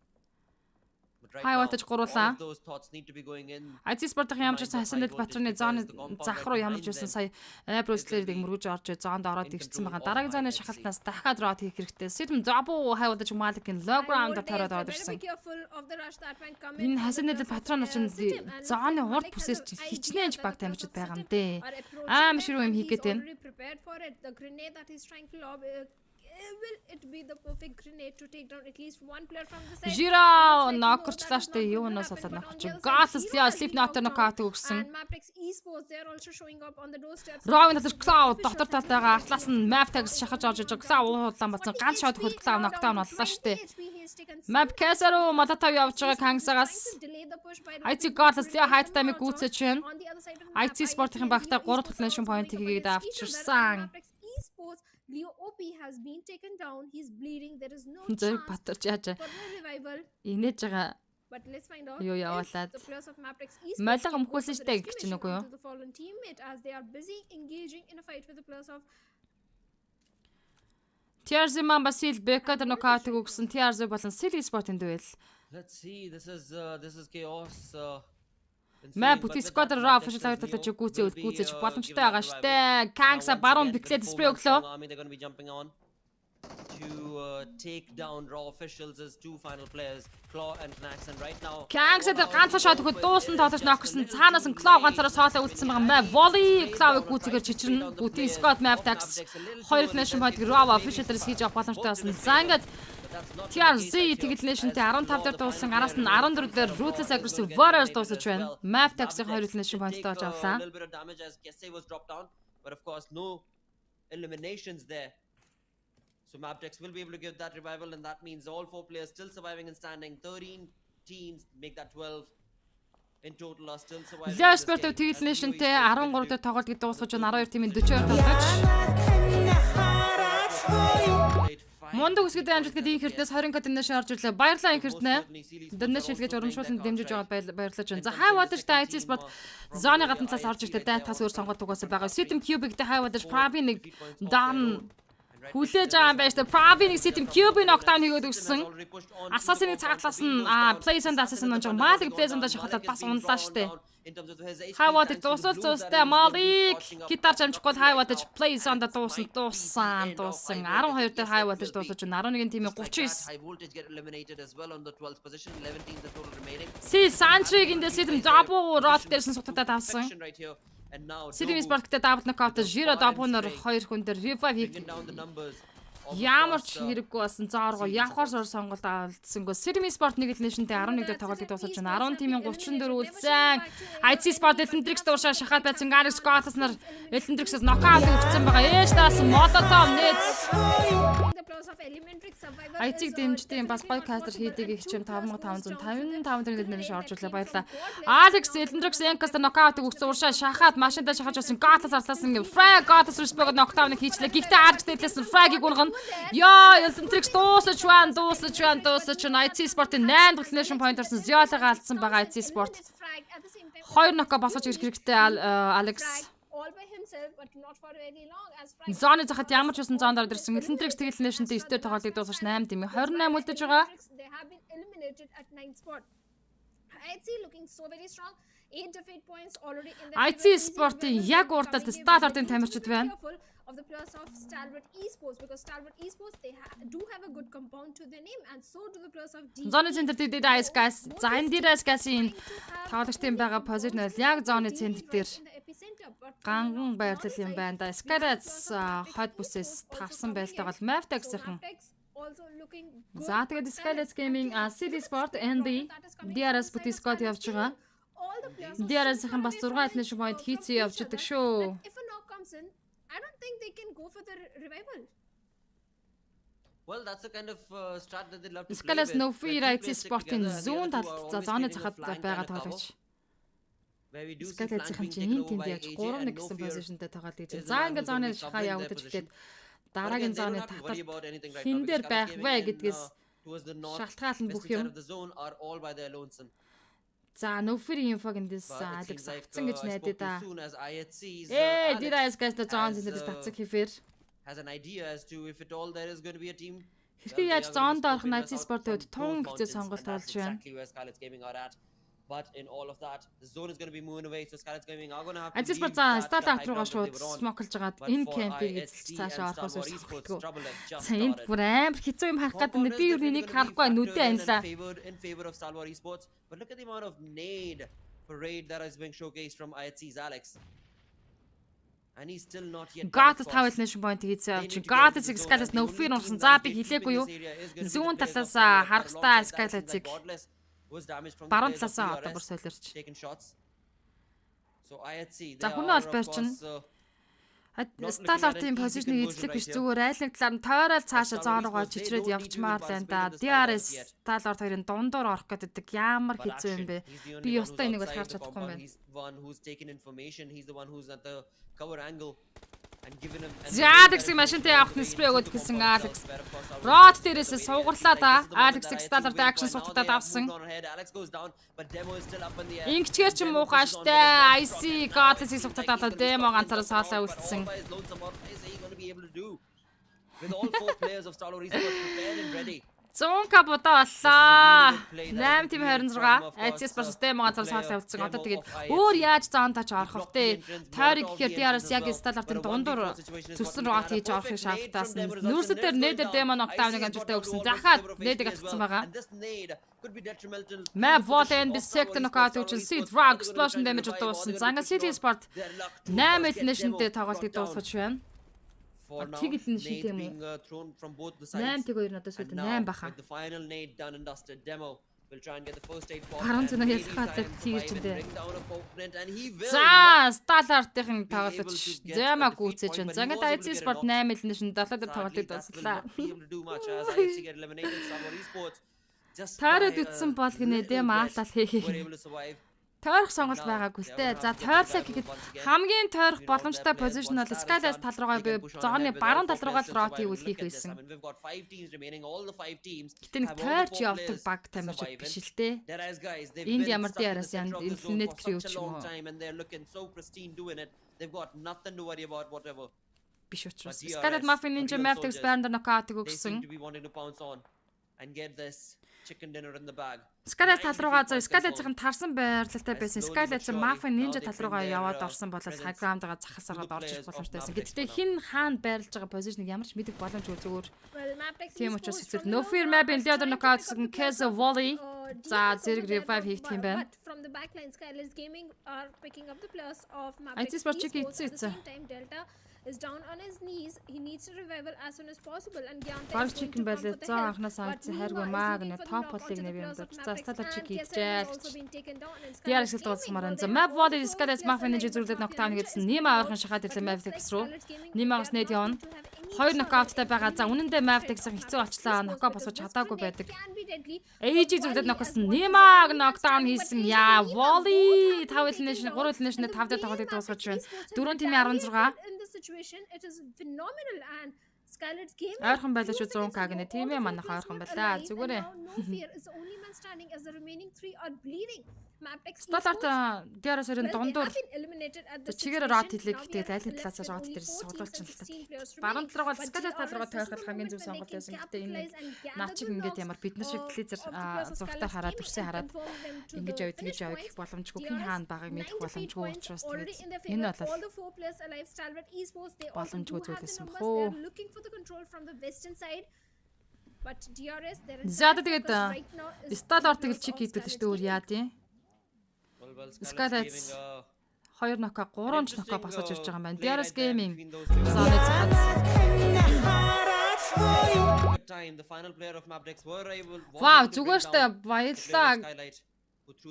But right Хай now, батаж all гуруулаа. of those thoughts need to be going in. IT спортын ямар ч байсан хасанад батрны зооны зах руу ямар ч байсан сая Брюслерийг мөргөж орж зоонд ороод ирсэн байгаа. Дараагийн зооны шахалтнаас дахиад рот хийх хэрэгтэй. Сэтэм забуу хай батаж Маликийн лог раунд тараад ороод ирсэн. Энэ хасанад патрон чинь зооны урд бүсээс хичнээн баг тамирчид байгаа юм дээ. Аим ширүү юм хийгээд байна. Will it be the perfect grenade to take down at least one player from the side? Жира нокорчлаа штэ юунаас болоод нокорч. Гаалс Слипнотер нокаут өгсөн. And Maptex Esports, they're also showing up on the doorsteps. Ровын дотор Cloud дотор талтайгаа атлаас нь Maptex шахаж орж иж Cloud улаан бацсан ганц шот хөл Cloud нокдаун боллоо штэ. Map Casero мататав явж байгаа Кангсагаас IT Гаалс Лиа хайттай мэг гүйцэж байна. IT спортын багтаа 3 тоглолтын поинт хийгээд авчирсан. Leo OP has been taken down. He's bleeding. There is no Зэрэг chance батарч яаж for a revival. инээж байгаа. But let's find out Юу if яваалаад. the players of Maptex Esports Молоо can go өмхүүлсэн for the штэ гэж чинь exclamation үгүй юу? onto the fallen teammate as they are busy engaging in a fight with the players of TRZ маань бас хил бэкад нокаутыг өгсөн. TRZ болон Silly Sport-ын дуэл. Let's see, this is chaos. Мэ бүтэн сквадр роо офишл хоёр талаа чи гүйцэж боломжтой байгаа штэ. Kangsa баруун биклээд спрей өглөө. They're going to be jumping on to take down raw officials as two final players, Claw and Knax, and right now Kangsa дээр ганцхан шот өгөхөд дуусна тоотож ноксон. Цаанаас нь Claw ганцаараа соолоо үлдсэн байгаа. Мэ volley Claw-ыг гүйцэгээр чичрэн. Бүтэн Scott Maptex хоёр флэшн point raw official дээрс хийж авах боломжтой болсон. За ингээд TRZ тэгэлнэшнтэй 15 дээр дууссан. Араас нь 14 дээр Ruthless Aggressive Warriors дуусаж байна. Maptex-ийн хоёр флэшн point-тэй олж авлаа. a little bit of damage as Kesse was dropped down, but of course no eliminations there. So Maptex will be able to give that revival, and that means all 4 players still surviving and standing. 13 teams make that 12 in total are still surviving. Last sport тэгэлнэшнтэй 13 дээр тоглолтыг дуусгаж 12 тимийн 42 тоглож. Мондо үсгэд амжилт гэдэг энэ хэрнээс 20 каднэш орж ирлээ. Баярлалаа энэ хэрнээ. Дөрнөш шилгэж урамшуулсан дэмжиж байгаад баярлаж байна. За Хайвадж та IT спорт зооны гадна талаас орж иртээ дайтаас өөр сонгоод угаасаа байгаа. System Cube-ийг та Хайвадж Прави нэг дан хүлээж байгаа юм байна шүү дээ. Прави нэг System Cube-ийн нокдаун хийгээд өгсөн. Асасины цагтлаас нь Playsand асасан нь жоо Малик Playsand шахуулаад бас унлаа шүү дээ. Хайвадж дуусал зөстэй Малик гитар жамчихгүй Хайвадж Playsand дууссан 12 дээр Хайвадж дуусаж 11 тимийн 39. High voltage get eliminated as well on the 12th position. 11 teams the total remaining. Си Санчиг энэ System Double рот дээрсэн сутагдаад авсан. Right here. And now System Sport гэдэг double knockout Jiro Double-нор 2 хүн дээр revive хийх. taking down the numbers. Ямар ч хэрэггүй болсон зааргоо явхаар сор сонголт алдсангүй. System Sport нэг л нэшнтэй 11 дээр тоглолтыг дуусгаж байна. 10 тимийн 34 үлдсэн. IT Sport Elendrix дуушаа шахаад байсан Garix Scott-аас нар Elendrix-ээс knockout өгсөн байгаа. Ээж таас Molotov net. the players of Elementrix survivor. IT-г дэмждэг бас гоё кастер хийдэг их чим 5555 төгрөг нэрнээс орж ирлээ баярлаа. Alex Elendrix Enkast knockout-ыг өгсөн уршаа шахаад машиндаа шахаж байсан Got-аас арлаасан Frag Got-аас respect knockdown-ыг хийчлээ. Гэхдээ Alex дэглэсэн Frag-ыг унгана. Яа, Elendrix дуусаж байна. IT Sport-ийн 8 тоглолтын point орсон. Зиолыг алдсан байгаа IT Sport. Хоёр ноко босгож ирэх хэрэгтэй Alex. All by himself, but not for very long as Зооны захад ямар ч байсан зоонд орж ирсэн. Elendrix тэгэлнэшнтэй 9 дээр тоглолтыг дуусгаж 8 тим 28 үлдэж байгаа. They have been eliminated at 9th spot. IC looking so very strong. 8 defeat points already in the IC Sport-ийн яг урдад Stalwart-ын тамирчид байна. Of the plus of Stalwart Esports, because Stalwart Esports do have a good compound to their name, and so do the plus of DE. Зоны центр дээр Ice Gas. За энэ дээр Ice Gas-ийн тоглогчдын байгаа позишн бол яг зоны центр дээр ганган байрлал юм байна да. Skylights хойд бүсээс тарсан байлтайгаа бол Mavtex-ийн. За тэгээд Skylights Gaming, CD Sport, ND, DRS Butiscott явж байгаа. DRS-ийн бас 6 альны point хийцээ явж байгаа шүү. If a knock comes in, I don't think they can go for the revival. Well, that's the kind of strat that they love to play Skylights with. no free rights Sport-ийн зүүн талд за зоны захад байгаа тоглогч. Skylights-ийн чинь энэ тэнд яаж 3-1 гэсэн позишнтэй тоглоод гэж. За ингээд зоны шахаа явагдаж эхлээд дараагийн зоны таталт хин дээр байх вэ гэдгээс шалтгаална бүх юм. За нөфри инфог эндээс Алекс авцсан гэж найдаа да. Did Ice Gas the зоон зэнээр татсан хийфэр. Has an idea as to if at all there is going to be a team. Хэрхэн яаж зоонд орох нь IC Sport-д тун хэцүү сонголт болж байна. But in all of that, the zone is going to be moving away, so Scarlet's Gaming are going to have to IC Sport за Stalwart руугаа шууд смоклж жагаад энэ кемпийг эзэлж цаашаа орохоос үүсэхгүй. За энд бүр амар хэцүү юм харах гэдэг нь би юу нэг харахгүй нүдээ анлаа. In favor of Stalwart Esports, but look at the amount of nade parade that is being showcased from IHC's Alex. And he's still not yet. God-с 5 nation point хийцээ авч. God-с Skylights нөфир унсан. За би хэлээгүй юу. Зүүн талаас харах та Skylights-ыг баруун талаасаа одоо бүр солирч. За хүн ол байрчин. Stalwart-ийн позишнийг эзлэх биш зүгээр айлын талаар нь тойрол цаашаа зоон руугаа чичрээд явчмаар байна да. DRS Stalwart хоёрын дундуур орох гэдэг ямар хэцүү юм бэ? Би ёстой энийг бол харж чадахгүй юм байна. He's one who's taken information. He's the one who's at the cover angle and given him. Alex-ийг машинтай явахт нь спрей өгöd гэсэн Alex. Rod дээрээс суугарлаа да. Alex-ийг Stalwart action сутдаад авсан. Ингэчгээр ч муухай штэ. IC God-ийг сутдаад аваад демо ганцаараа соолоо үлдсэн. With all four players of Stalwart Esports prepared and ready. 100 капота боллоо. 8 тийм 26. IC Sport систем ганцаар соолоо үлдсэн. Одоо тэгээд өөр яаж зоон тач орох вэ? Тойрог гэхээр DRS яг Stalwart-ын дундуур зүгсэн руу хийж орохыг шаардтаас нь нүүрсэд дээр нээдэр демо нокдауныг амжилттай өгсөн. Захаад нээдэг атгсан байгаа. Map volley and bisect knockout үучин seed drag explosion damage дууссан. За ингээд CD Sport 8 элнэшнтэй тоглолтыг дуусгаж байна. Тэгэл нь шийт юм уу? 8-2 надад сүйд 8 баха. Харан цэнэ ялхаатай тийрчэндээ. За, Stalwart-ийн тоглолт зэма гүцэж байна. За ингээд IC Sport 8 элнэшн 7 дээр тоглолтыг дуусгалаа. Таарад үтсэн бол гинэ дэм аатал хийхээ. Тойрох сонголт байгаагүй л дээ. За тойрлоо гэхэд хамгийн тойрох боломжтой позишн бол Skylights тал руугаа би зооны баруун тал руугаа рот хийвэл хийх байсан. Гэтэ нэг тойрч явдаг баг тамирч биш л дээ. Энд ямар DRS янд интернет криу ч юм уу. Биш учраас. Skylights Mafia Ninja Mavtex Bander knockout-ыг өгсөн. Chicken dinner in the bag. Skylights тал руугаа за Skylights-ын тарсан байрлалтай байсан. Skylights Mafia Ninja тал руугаа яваад орсон бол high ground-ага захасараад орж ирэх боломжтой байсан. Гэхдээ хин хаана байрлаж байгаа позишныг ямар ч мэдэх боломжгүй зүгээр. Тийм учраас хэцүү. No Fear Map-ийн leader knockout гэсэн Keso Volley. За зэрэг revive хийх юм байна. From the backline, Skylights Gaming are picking up the plus of Map. IC Sport чиг ийцээ. Delta is down on his knees. He needs a revival as soon as possible, and Gyanta Баг чиг байлаа. За анхнаас айц хайргүй маг нэ топ болыг нэ юм дурч. За Stalwart чиг ийцээ. Яарс дуусмаар. За Map Volley Skylights Mafia Ninja зүрлээд knockdown гэсэн Нима орхон шахаад ирлээ Mavtex руу. Нимагаас нэт явна. 2 knockoutтай байгаа. За үнэндээ Mavtex-ийн хэцүү очлоо. Нокоо босгож чадаагүй байдаг. AG зүрлээд нокосон Нимаг knockdown хийсэн. Яа Volley 5 элнэш 3 элнэшнээ 5 дээр тоглолтыг дуусгаж байна. 4 тимийн 16. It is phenomenal, and Skylights Gaming ойрхон байлаа шүү 100k гэнэ тийм ээ манайх ойрхон байлаа зүгээрээ No Fear is the only man standing as the remaining 3 are bleeding. Сталарт DRS өрийн дундуур чигээр рот хэлээ гэхдээ аль нэг талаас рот дээр судалчихсан. Баруун талруу бол скалет тал руу тойрох хамгийн зөв сонголт байсан. Гэхдээ энэ наачиг ингээд ямар бид нар шиг телевизээр зургатаар хараад үрсээ хараад ингэж явж тэгж явах гэх боломжгүй. Хин хаана байгааг мэдэх боломжгүй учраас тэгээд энэ бол боломжгүй зүйл байсан бохоо. Зада тэгээд Сталарт тэгэл чик хийдэл шүү дээ өөр яа тийм. Скалет 2 нока 3 нока босож ирж байгаа юм байна. DRS Gaming зооны цахад Вау, зүгээр штэ баярлаа.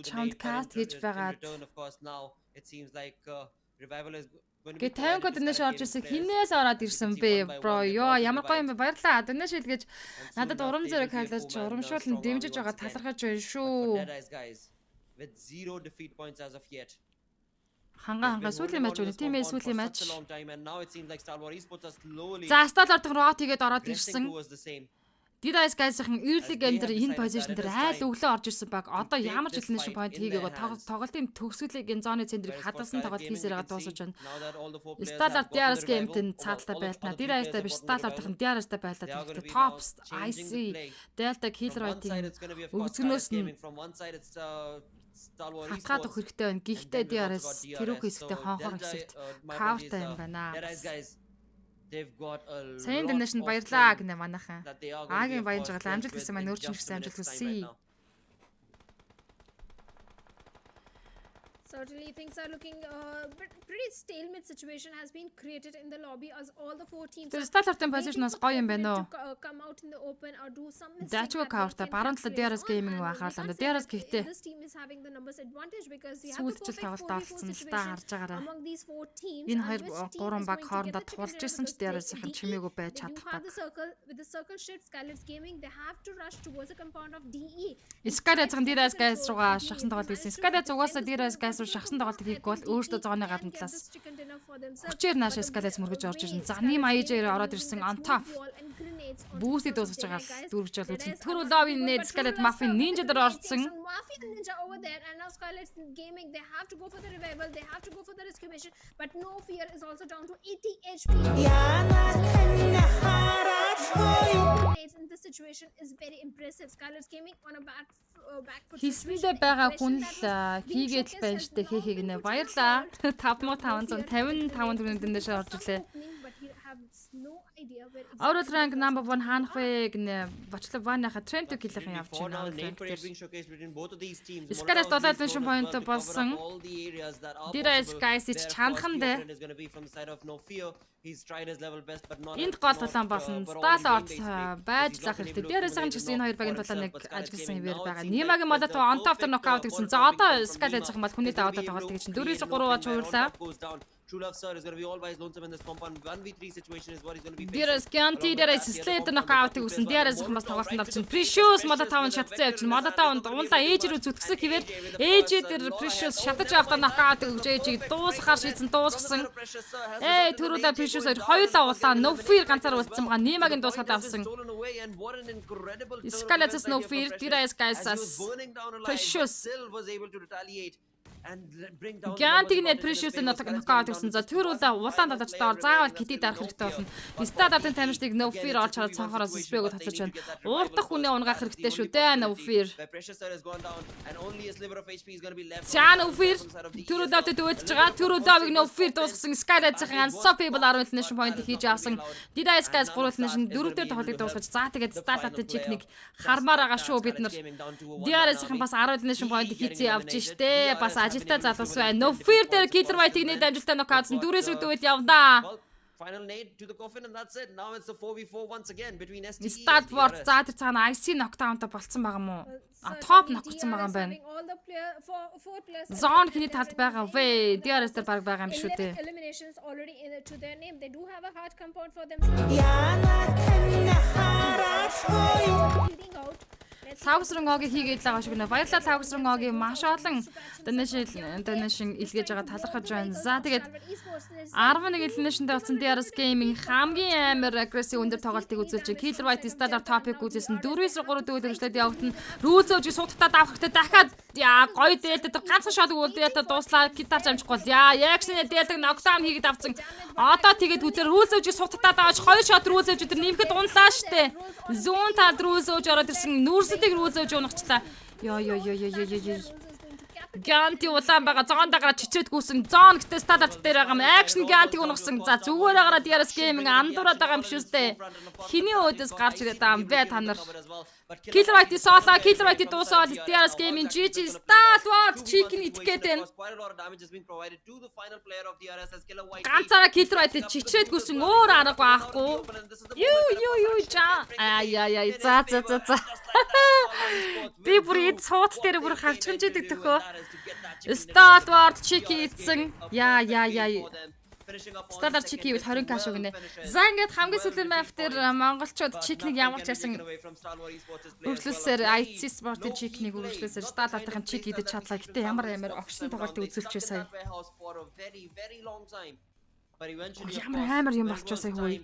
Чамд каст хийж байгаад. Гэ 50 код өнөөш орж ирсэн хинээс ороод ирсэн бэ бро ёо ямар гоё юм бэ баярлаа өнөөш илгээж надад урам зориг хайлаж урамшуулн дэмжиж байгаа талархаж байна шүү with 0 defeat points as of yet. Ханга сүүлийн матч үнэ тийм ээ сүүлийн матч. За Сталарт рот хийгээд ороод ирсэн. DRS Guys-ийн early game дээр энэ position дээр айл өглөө орж ирсэн баг. Одоо ямар ч elimination point хийгээгүй тоглолтын төгсгөлийн зооны центрийг хадгалсан тоглолт хийсээр байгаа дуусаж байна. Stallard DRS game-тэй цааталтай байлтана. DRS-тай биш Stallard-ын DRS-тай байлаа. Тэгэхээр Tops, IC, Delta Killer White-ийн өгзгнөөс нь хатгаад өгөх хэрэгтэй байна. Гэхдээ DRS тэрүүх хэсэгтээ хонхор хэсэгт cover-тай юм байна. Сайн дэнэшн баярлаа гэнэ манайхан. Аагийн баяж байгаа амжилт хүсэн маань өөрчн гэсэн амжилт хүсье. Certainly things are looking pretty stalemate situation has been created in the lobby as all the four teams Stallard-ын position-аас гоё юм байна уу? come out in the open or do some Дачгүй cover-та баруун талд DRS Gaming анхаарлаа. DRS гэхдээ this team is having the numbers advantage because they have сүүлчил тоглолт олцсон л та харж байгаарай. Энэ хоёр гурван баг хоорондоо тулж ирсэн ч DRS-ийн чимээгүй байж чадах баг. With the circle shift Scarlet's Gaming they have to rush towards the compound of DE. Scarlet-ын DRS Guys руугаа шахсан тоглолт хийсэн. Scarlet угаасаа DRS Guys руу шахсан тоглолт хийх бол өөртөө зооны гадна талаас хүчээр нааш Scarlet мөргөж орж ирсэн. За нэм аяжээр ороод ирсэн on top. Бүүстэй дуусгаж байгаа л дүүргэж бол үзэн. Тэр лови нээд Scarlet Muffin Ninja дээр орсон. Ninja over there and now Scarlet's Gaming they have to go for the revival, they have to go for the rescue mission, but no fear is also down to 80 HP. In this situation is very impressive. Scarlet's Gaming on a back foot. Хийсэндээ байгаа хүн л хийгээд л байна штэ хийхийг нэ баярлаа. 5555 төгрөгийн дэндээс орж ирлээ. Overall rank number 1 хаанах вэ гэнэ бочлоо ванаха trend to kill-ийн явж байна. Scarlet долоодын шин point болсон. DRS Guys ич чанхан дээ. Энд гол тулаан болсон. Stallard байж лах хэрэгтэй. DRS-ийн ч гэсэн энэ хоёр багийн тулаан нэг ажилласан хэвээр байгаа. Нимагийн молото on top тэр knockout гэсэн. За одоо Scarlet-ийн бол хүний даваад тоглолт гэж 4-3 чуурлаа. True Love Sir is going to be all by his lonesome in this compound. 1v3 situation is what he's going to be facing. DRS Guarantee DRS Slate knockout гэсэн. DRS-ийн бас тоглолтод орсон. Precious молотовын шатцсан явчихна. Молотовын дуулаа ээж рүү зүтгэсэн хэвээр ээж дээр Precious шатаж явахдаа knockout өгж ээжийг дуусгахаар шийдсэн дуусгасан. Төрүүлээ Precious хоёулаа улаан no fear ганцаар үлдсэн байгаа. Нимагийн дуусгаад авсан. Scarlet's no fear DRS Guys Precious Гантигнет Precious knockout гэсэн. За тэр улаан далаж доор заавал кити дарах хэрэгтэй болно. Stallard-ын тамирчдыг no fear олж хараад цонхороос спээгөө татаж байна. Уурдах хүнээ унгаах хэрэгтэй шүү дээ no fear. За no fear тэр улаавд дөөдөж байгаа. Тэр улаавыг no fear дуусгасан Scarlet-ийн unstoppable 10 elimination point хийж авсан. DRS Guys 3 elimination 4-дөр тоглолтыг дуусгаж за тэгээд Stallard-ын техник хармаар байгаа шүү бид нар. DRS-ийн бас 10 elimination point хийцээ явж штэ. Бас ажилтаа залуус байна. No fear дээр Killer White-ийг нээд амжилттай нокаутсан. Дөрөөс үдээд явнаа. Final nade to the coffin and that's it. Now it's a 4v4 once again between STE and Stallard за тэр цаана IC knockdown-та болцсон байгаа юм уу? Топ нокцсон байгаа юм байна. Zone хиний талд байгаа вэ? DRS дээр баг байгаа юм шүү дээ. Eliminations already to their name. They do have a hard compound for themselves. Тагсрангогийн хийгээд байгаа шиг нэ. Баярлалаа Тагсрангогийн маш олон donation илгээж байгаа талархаж байна. За тэгээд 11 donation-тэй болсон DRS Gaming хамгийн амар aggressive өндөр тоглолтыг үзүүлж байна. Killer White Stellar topic үзсэн 4-3 дүүл өргөжлөд явагдана. Рүүзөөж суудтаа давхрахтай дахиад гоё дээлтэй ганцхан шот өгвөл дээлтэй дууслаа гитар замжихгүй. Яакшны дээлдэг нокдаун хийгээд авцсан. Одоо тэгээд үзэр рүүзөөж суудтаа даваж 2 шот рүүзөөж өдр нэмэхэд унлаа штэ. Зүүн тал рүүзөөж ороод ирсэн. Нүүрсэлтийг рүүзөөж унагчлаа. Ёо. Ганти улаан байгаа зоондагаараа чичээд гүйсэн зоон гэтээ стандарт дээр байгаа юм акшн ганти унагсан за зүгээр агараа DRS Gaming андуураад байгаа юм шүү дээ хиний өөдөөс гарч ирээд байгаа юм бэ та нар Killer White соло Killer White дуусаад DRS Gaming GG Stalwart Chicken итгээд байна ганцаараа Killer White чичээд гүйсэн өөр арга байхгүй юу жаа ай за би бүр эд цуутал дээр бүр хавчханжидэг төхөө Stalwart Chicken итсэн яа Стандарт чики with 20 каш өгнө. За ингээд хамгийн сүүлийн мап дээр монголчууд чикнийг ямар ч байсан үргэлжлүүлсээр IT Sport-ийн чикнийг үргэлжлүүлсээр Стандартын чик идэж чадлаа. Гэтэ ямар амар огшин тоглолтыг үзүүлчихээ сая. Ямар юм болчихоо сая хөөе.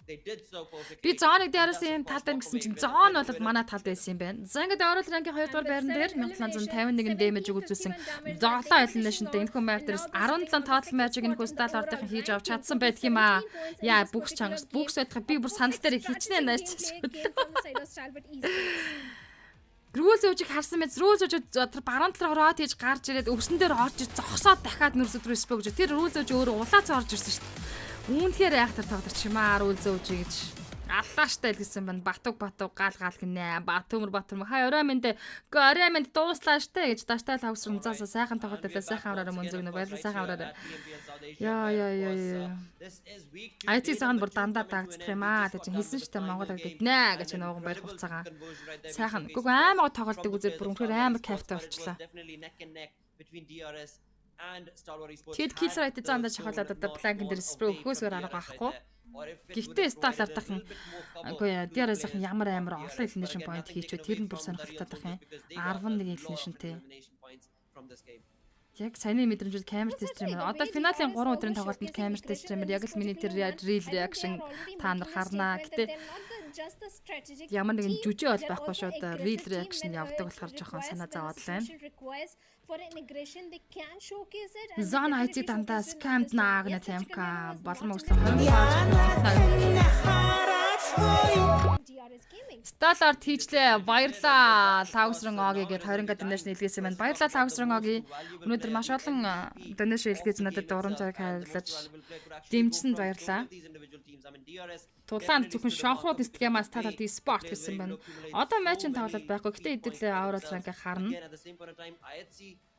Би зооныг дээрээс талд байна гэсэн чинь зоон бол манай талд байсан юм байна. За ингээд Overall ranking 2 дугаар байран дээр 1751 damage үзүүлсэн. 7 eliminationтэй энэ хүн map дээрээс 17 total match-ыг энэ хүн Stalwart-ын хийж авч чадсан байдаг юм аа. Яа бүхс чангас бүхс байтах би бүр санал дээр хичнээн найрч. Рүүл зөөжийг харсан мэт рүүл зөөж баруун талаараа тийж гарч ирээд өвсөн дээр орж зогсоод дахиад нөрсөд рүү спэ гэж. Тэр рүүл зөөж өөрөө улаац орж ирсэн шүү дээ. Үүнхээр айхтар тоглож чимаа рүүл зөөж гэж. Аллааштай л гэсэн байна. Батуг гал гинэ. Батөмөр хаяа минь дууслаа штэ гэж дааштай л хавсрын заасаа сайхан тоглолтоо сайхан авраараа мөнзөгнө баярлалаа сайхан авраараа. Яа. IT сан бүр дандаа дагддаг юм аа. Тэг чинь хэлсэн штэ Монгол гэднэ гэж нууган баяр хуцаагаа. Сайхан. Гүг амар тоглолтыг үзээд бүр үнэхээр амар кайфтай болчлаа. Тэгэд Killer White заандаа шахуулаад одоо планкин дээр спрей өгөхөөсөр арга байхгүй. Гэхдээ Stalwart-ын DRS-ийн ямар амар олон elimination point хийчихвэ тэр нь бүр сонирхолтой байх юм. 11 elimination-тэй. Яг саяны мэдрэмжүүд камер тестэр юм. Одоо финалийн 3 өдрийн тоглолтод камер тестэр юм. Яг л миний тэр real reaction та нар харнаа. Гэтэ ямар нэгэн жүжиг бол байхгүй шүү дээ. Real reaction явдаг болохоор жоохон санаа зовоод л байна. Зон IT дандаа scammed наа гэнэ темка болон мөслөө 20 Stalwart хийжлээ. Баярлалаа. Тагсран оги гээд 20 donation илгээсэн байна. Баярлалаа Тагсран оги. Өнөөдөр маш олон donation илгээж надад урам зориг хайрлаж дэмжсэнд баярлалаа. Тулаанд зөвхөн шонхрууд Instagram-аас Stalwart e-sport гэсэн байна. Одоо матчын тоглолт байхгүй. Гэтэ идэвхтэй Overall rank харна.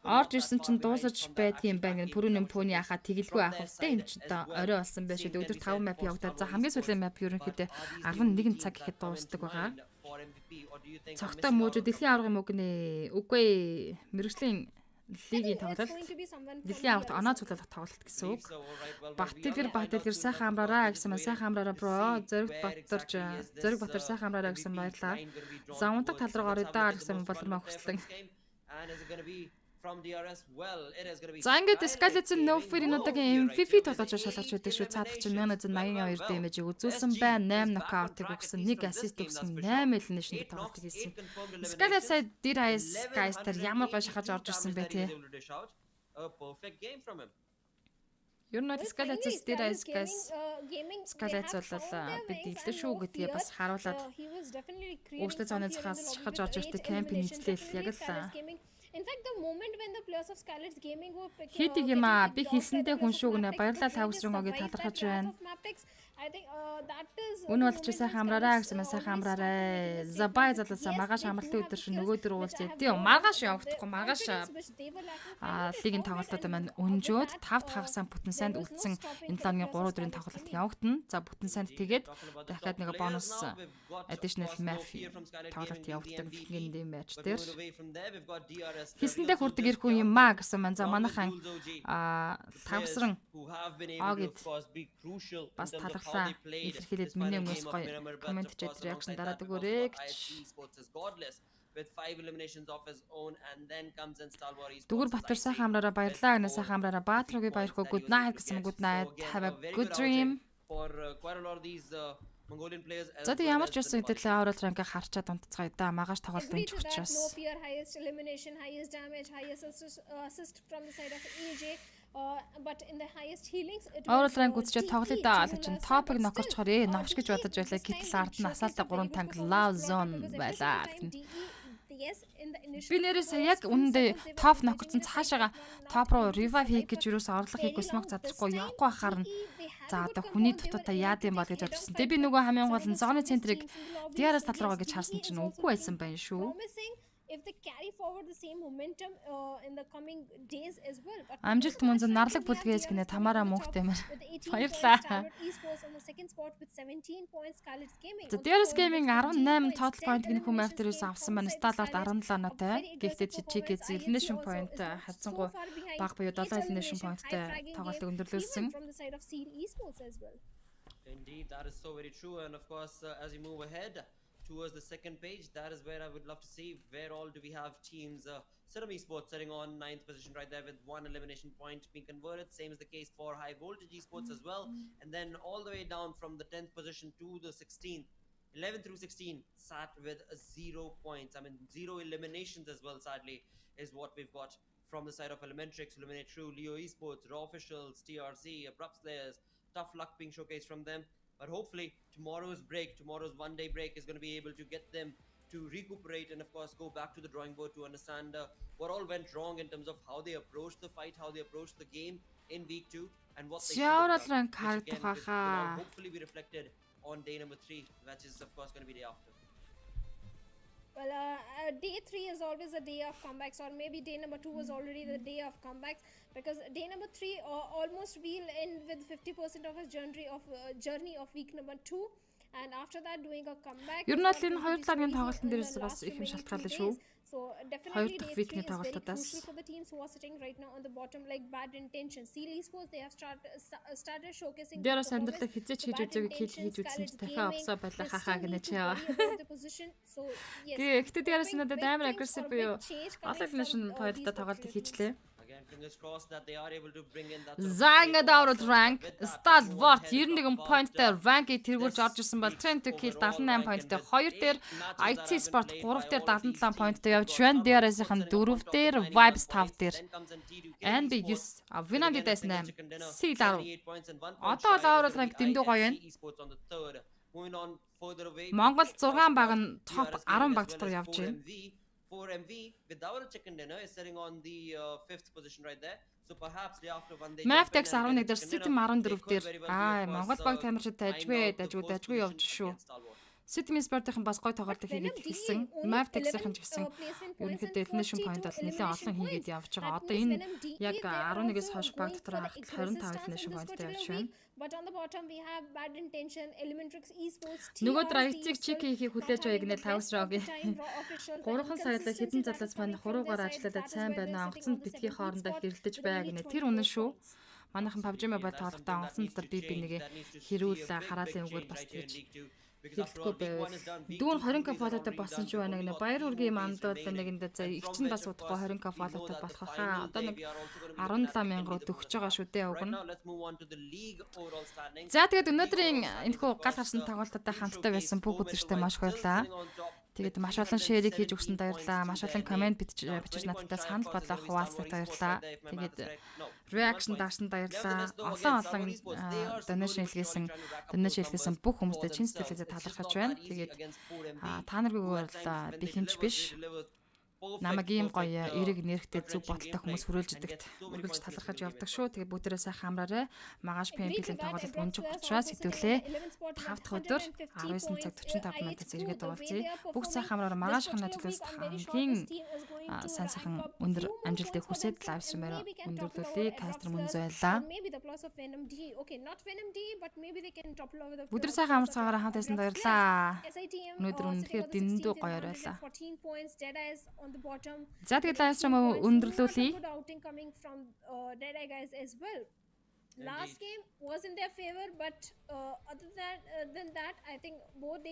Орж ирсэн чинь дуусаж байдгийн байна. Пүрүүний пүүний яхаа тэгэлгүй авах хэрэгтэй юм чи одоо орой болсон байж өдөр 5 map явагдаад. За хамгийн сүүлийн map ерөнхийдөө 11 цаг гэхэд дуусдаг байгаа. Цогтой мөөж дэлхийн аврагын үг нэ. Үгүй мэрэгжлийн лигийн тоглолт. Дэлхийн аврагт оноо цуглуулах тоглолт гэсэн үг. Бат дэлгэр сайхан амраараа гэсэн маань сайхан амраараа бро. Зориг Батар сайхан амраараа гэсэн баярлаа. За унтаг тал руу орё даа гэсэн болормоо хүслэн. За ингээд Skeleton No Fear-ийн MVP тоглож шалгарч байдаг шүү. Цаадах чинь 1182 damage үзүүлсэн байна. 8 knockout-ыг өгсөн, 1 assist өгсөн, 8 elimination тоглолт хийсэн. Skeleton Dead Eyes guys тэр ямар гоё шахаж орж ирсэн бэ те. Ер нь Skeleton Dead Eyes guys Skeleton бол бид илдэ шүү гэдгээ бас харуулад өөртөө зооны цахаас шахаж орж ирдэг кампийн нийтлэл яг л In fact, the moment when the players of Scarlet's Gaming were хийдэг юм аа. Би хэлсэндээ хүн шүү гэнэ. Баярлалаа Тагсрангогийн талархаж байна. I think that is Өнөө бол чи сайхан амраарай гэсэн маань сайхан амраарай. За бай залуусаа маргааш амралтын өдөр шин нөгөөдөр уулзъя. Тийм маргааш явахгүй маргааш лигийн тоглолтууд маань өнжөөд 5 дахь хагасаа бүтэн санд үлдсэн энэ 7 өдрийн 3 өдрийн тоглолт явагдана. За бүтэн санд тэгээд дахиад нэг бонус additional map тоглолт явагддаг гинэм матч дээр. Хийсэндээ хүрдэг ирэх хүн юм аа гэсэн маань за манайхан Тагсран Агид бас талархлаа баярлалаа. Илэрхийлээд миний өмнөөс гоё комент чат реакшн дараад өгөөрэй гэж. With 5 eliminations of his own, and then comes in Stalwart Esports. Дүгүр Батар сайхан амраараа баярлалаа. Гэнэ сайхан амраараа Баатаруугийн баярхуу good night гэсэн good night. Have a good dream. For quite a lot of these Mongolian players. За тийм ямар ч байсан хэдэлээ аваад ранга харчаад унтцгаая да. Магаш тоглолтын ч учраас. No fear, highest elimination, highest damage, highest assist from the side of AJ. But in the highest healings it Аваад ранг үзчихэд тоглоё да. Чин топыг нокорчхорээ. Новш гэж бодож байлаа. Гэтэл ард нь асаалтаа 3 танк love zone байлаа. Би нэрээс яг үнэндээ топ нокорсон цаашаага топ руу revive хийх гэж юусоо орлого хийх өсмөг задрахгүй явахгүй ахаар нь за одоо хүний дутуудаа яад юм бол гэж бодчихсон. Тэгээ би нөгөө хамгийн гол нь зооны центрийг диараас тал руугаа гэж харсан чинь үгүй байсан байна шүү. If they carry forward the same momentum in the coming days as well. Амжилт мөнзөн нарлаг бүлгээс гинэ тамаараа мөнхтэй мэр. Баярлалаа. За Darius Gaming 18 total point гинэ хүм after-ээс авсан маань Stalwart 17 ноттой. Гэхдээ Chickets elimination point хацсангу баг буюу 7 elimination point-тэй тоглолтыг өндөрлүүлсэн. Indeed, that is so very true, and of course, as you move ahead towards the second page, that is where I would love to see where all do we have teams. Serum Esports sitting on 9th position right there with 1 elimination point being converted. Same is the case for High Voltage Esports as well. And then all the way down from the 10th position to the 16th, 11 through 16 sat with 0 points. I mean 0 eliminations as well, sadly, is what we've got from the side of Elementrix, Illuminate True, Leo Esports, Raw Officials, TRC, Abrupt Slayers. Tough luck being showcased from them. But hopefully tomorrow's one-day break is going to be able to get them to recuperate and of course go back to the drawing board to understand what all went wrong in terms of how they approached the fight, how they approached the game in week 2 and what they should have done, which again will all hopefully be reflected on day number 3, which is of course going to be day after. Well, day 3 is always a day of comebacks, or maybe day number 2 was already the day of comebacks, because day number 3 almost will end with 50% of his journey of week number 2, and after that doing a comeback. Ер нь л энэ хоёр талын тоглолтын дээрээс бас их юм шалтгаална шүү. So definitely day 3 is very тоглолтуудаас crucial for the teams who are sitting right now on the bottom, like Bad Intention. Seal Esports, they have started showcasing. Дээрээс амьдралаа хизээч хийж үзээгүй хийж үзсэн чи дахиад овсоо байлаа хахаа гэнэ чи яа. Гэхдээ дээрээс надад амар aggressive буюу all elimination point-та тоглолтыг хийчлээ. Zangad out rank Stalwart 91 point-тэй rank-ийг тэргүүлж орж ирсэн бол Trent Kill 78 point-тэй 2 дээр IT Sport 3 дээр 77 point-тэй явж байна. DRS-ийн 4 дээр Vibes 5 дээр and 9 Vinandi-дээс 8 Seal 10. Одоо л overall rank дэндүү гоё байна. Монгол 6 баг нь топ 10 баг дотор явж байна. For MV without a chicken dinner is sitting on the 5th position right there. So perhaps day after one day Maftex 11 дээр Sitim 14 дээр Монгол баг тамирчид дажгүй явж шүү. Sitim Sport-ийн бас гой тоглолтыг хийгээд хэлсэн. Maftex-ийн ч гэсэн ерөнхийдөө elimination point бол нэлээд олон хийгээд явж байгаа. Одоо энэ яг 11-ээс хойш баг дотор 25 elimination point-тэй явж байна. But on the bottom we have Bad Intention, Elementrix Esports, нөгөө драйцыг чек хийхийг хүлээж байгааг нэ тавсроогийн 3 саяла хэдэн залаас маань хуруугаар ажиллаад сайн байна. Онгоцонд битгий хоорондоо хэрэлдэж байгааг нэ тэр үнэн шүү. Манайхан PUBG Mobile тоглохдоо онгоцон дотор би нэгэ хэрүүл хараалын үгээр бас тэгж хэлэхгүй байвал дүүн 20k фоллотой болсон ч байна гэнэ баяр үргийн мандууд нэгэндээ за их чинь бас удахгүй 20k фоллотой болох хаа одоо нэг 17000 руу төгсөж байгаа шүү дээ уг нь. За тэгээд өнөөдрийн энэхүү гал гарсан тоглолтуудаа хамтдаа байсан бүх үзэгчтэй маш их баярлалаа. Тэгээд маш олон шеэрийг хийж өгсөнд баярлалаа. Маш олон комент бичиж надтай санал бодлоо хуваалцсанд баярлалаа. Тэгээд reaction даарсанд баярлалаа. Олон donation хийлгэсэн бүх хүмүүстээ чин сэтгэлээсээ талархаж байна. Тэгээд та нарыг баярлалаа. Би хинч биш. Намайг ийм гоё эрэг нэрхтэй зөв бодолтой хүмүүс хүрээлж идэгт үргэлж талархаж явдаг шүү. Тэгээ бүгдээрээ сайхан амраарай. Магаш PMP-ийн тоглолт өнжиг учраас хэдүүлээ 5 дахь өдөр 19 цаг 45 минутад зэрэгэд уулзъя. Бүгд сайхан амраарай. Магашхан ажлаас хамгийн сайн сайхан өндөр амжилтыг хүсээд лайв стримээр өндөрлүүлье. Кастер MUNZU байлаа. Бүгдээ сайхан амарцгаагаараа хамт байсан баярлаа. Өнөөдөр үнэхээр дэндүү гоё байлаа. За тэгээд лайв стрим өндөрлүүлье. last Indeed. game was in their favor, but other than that, I think both days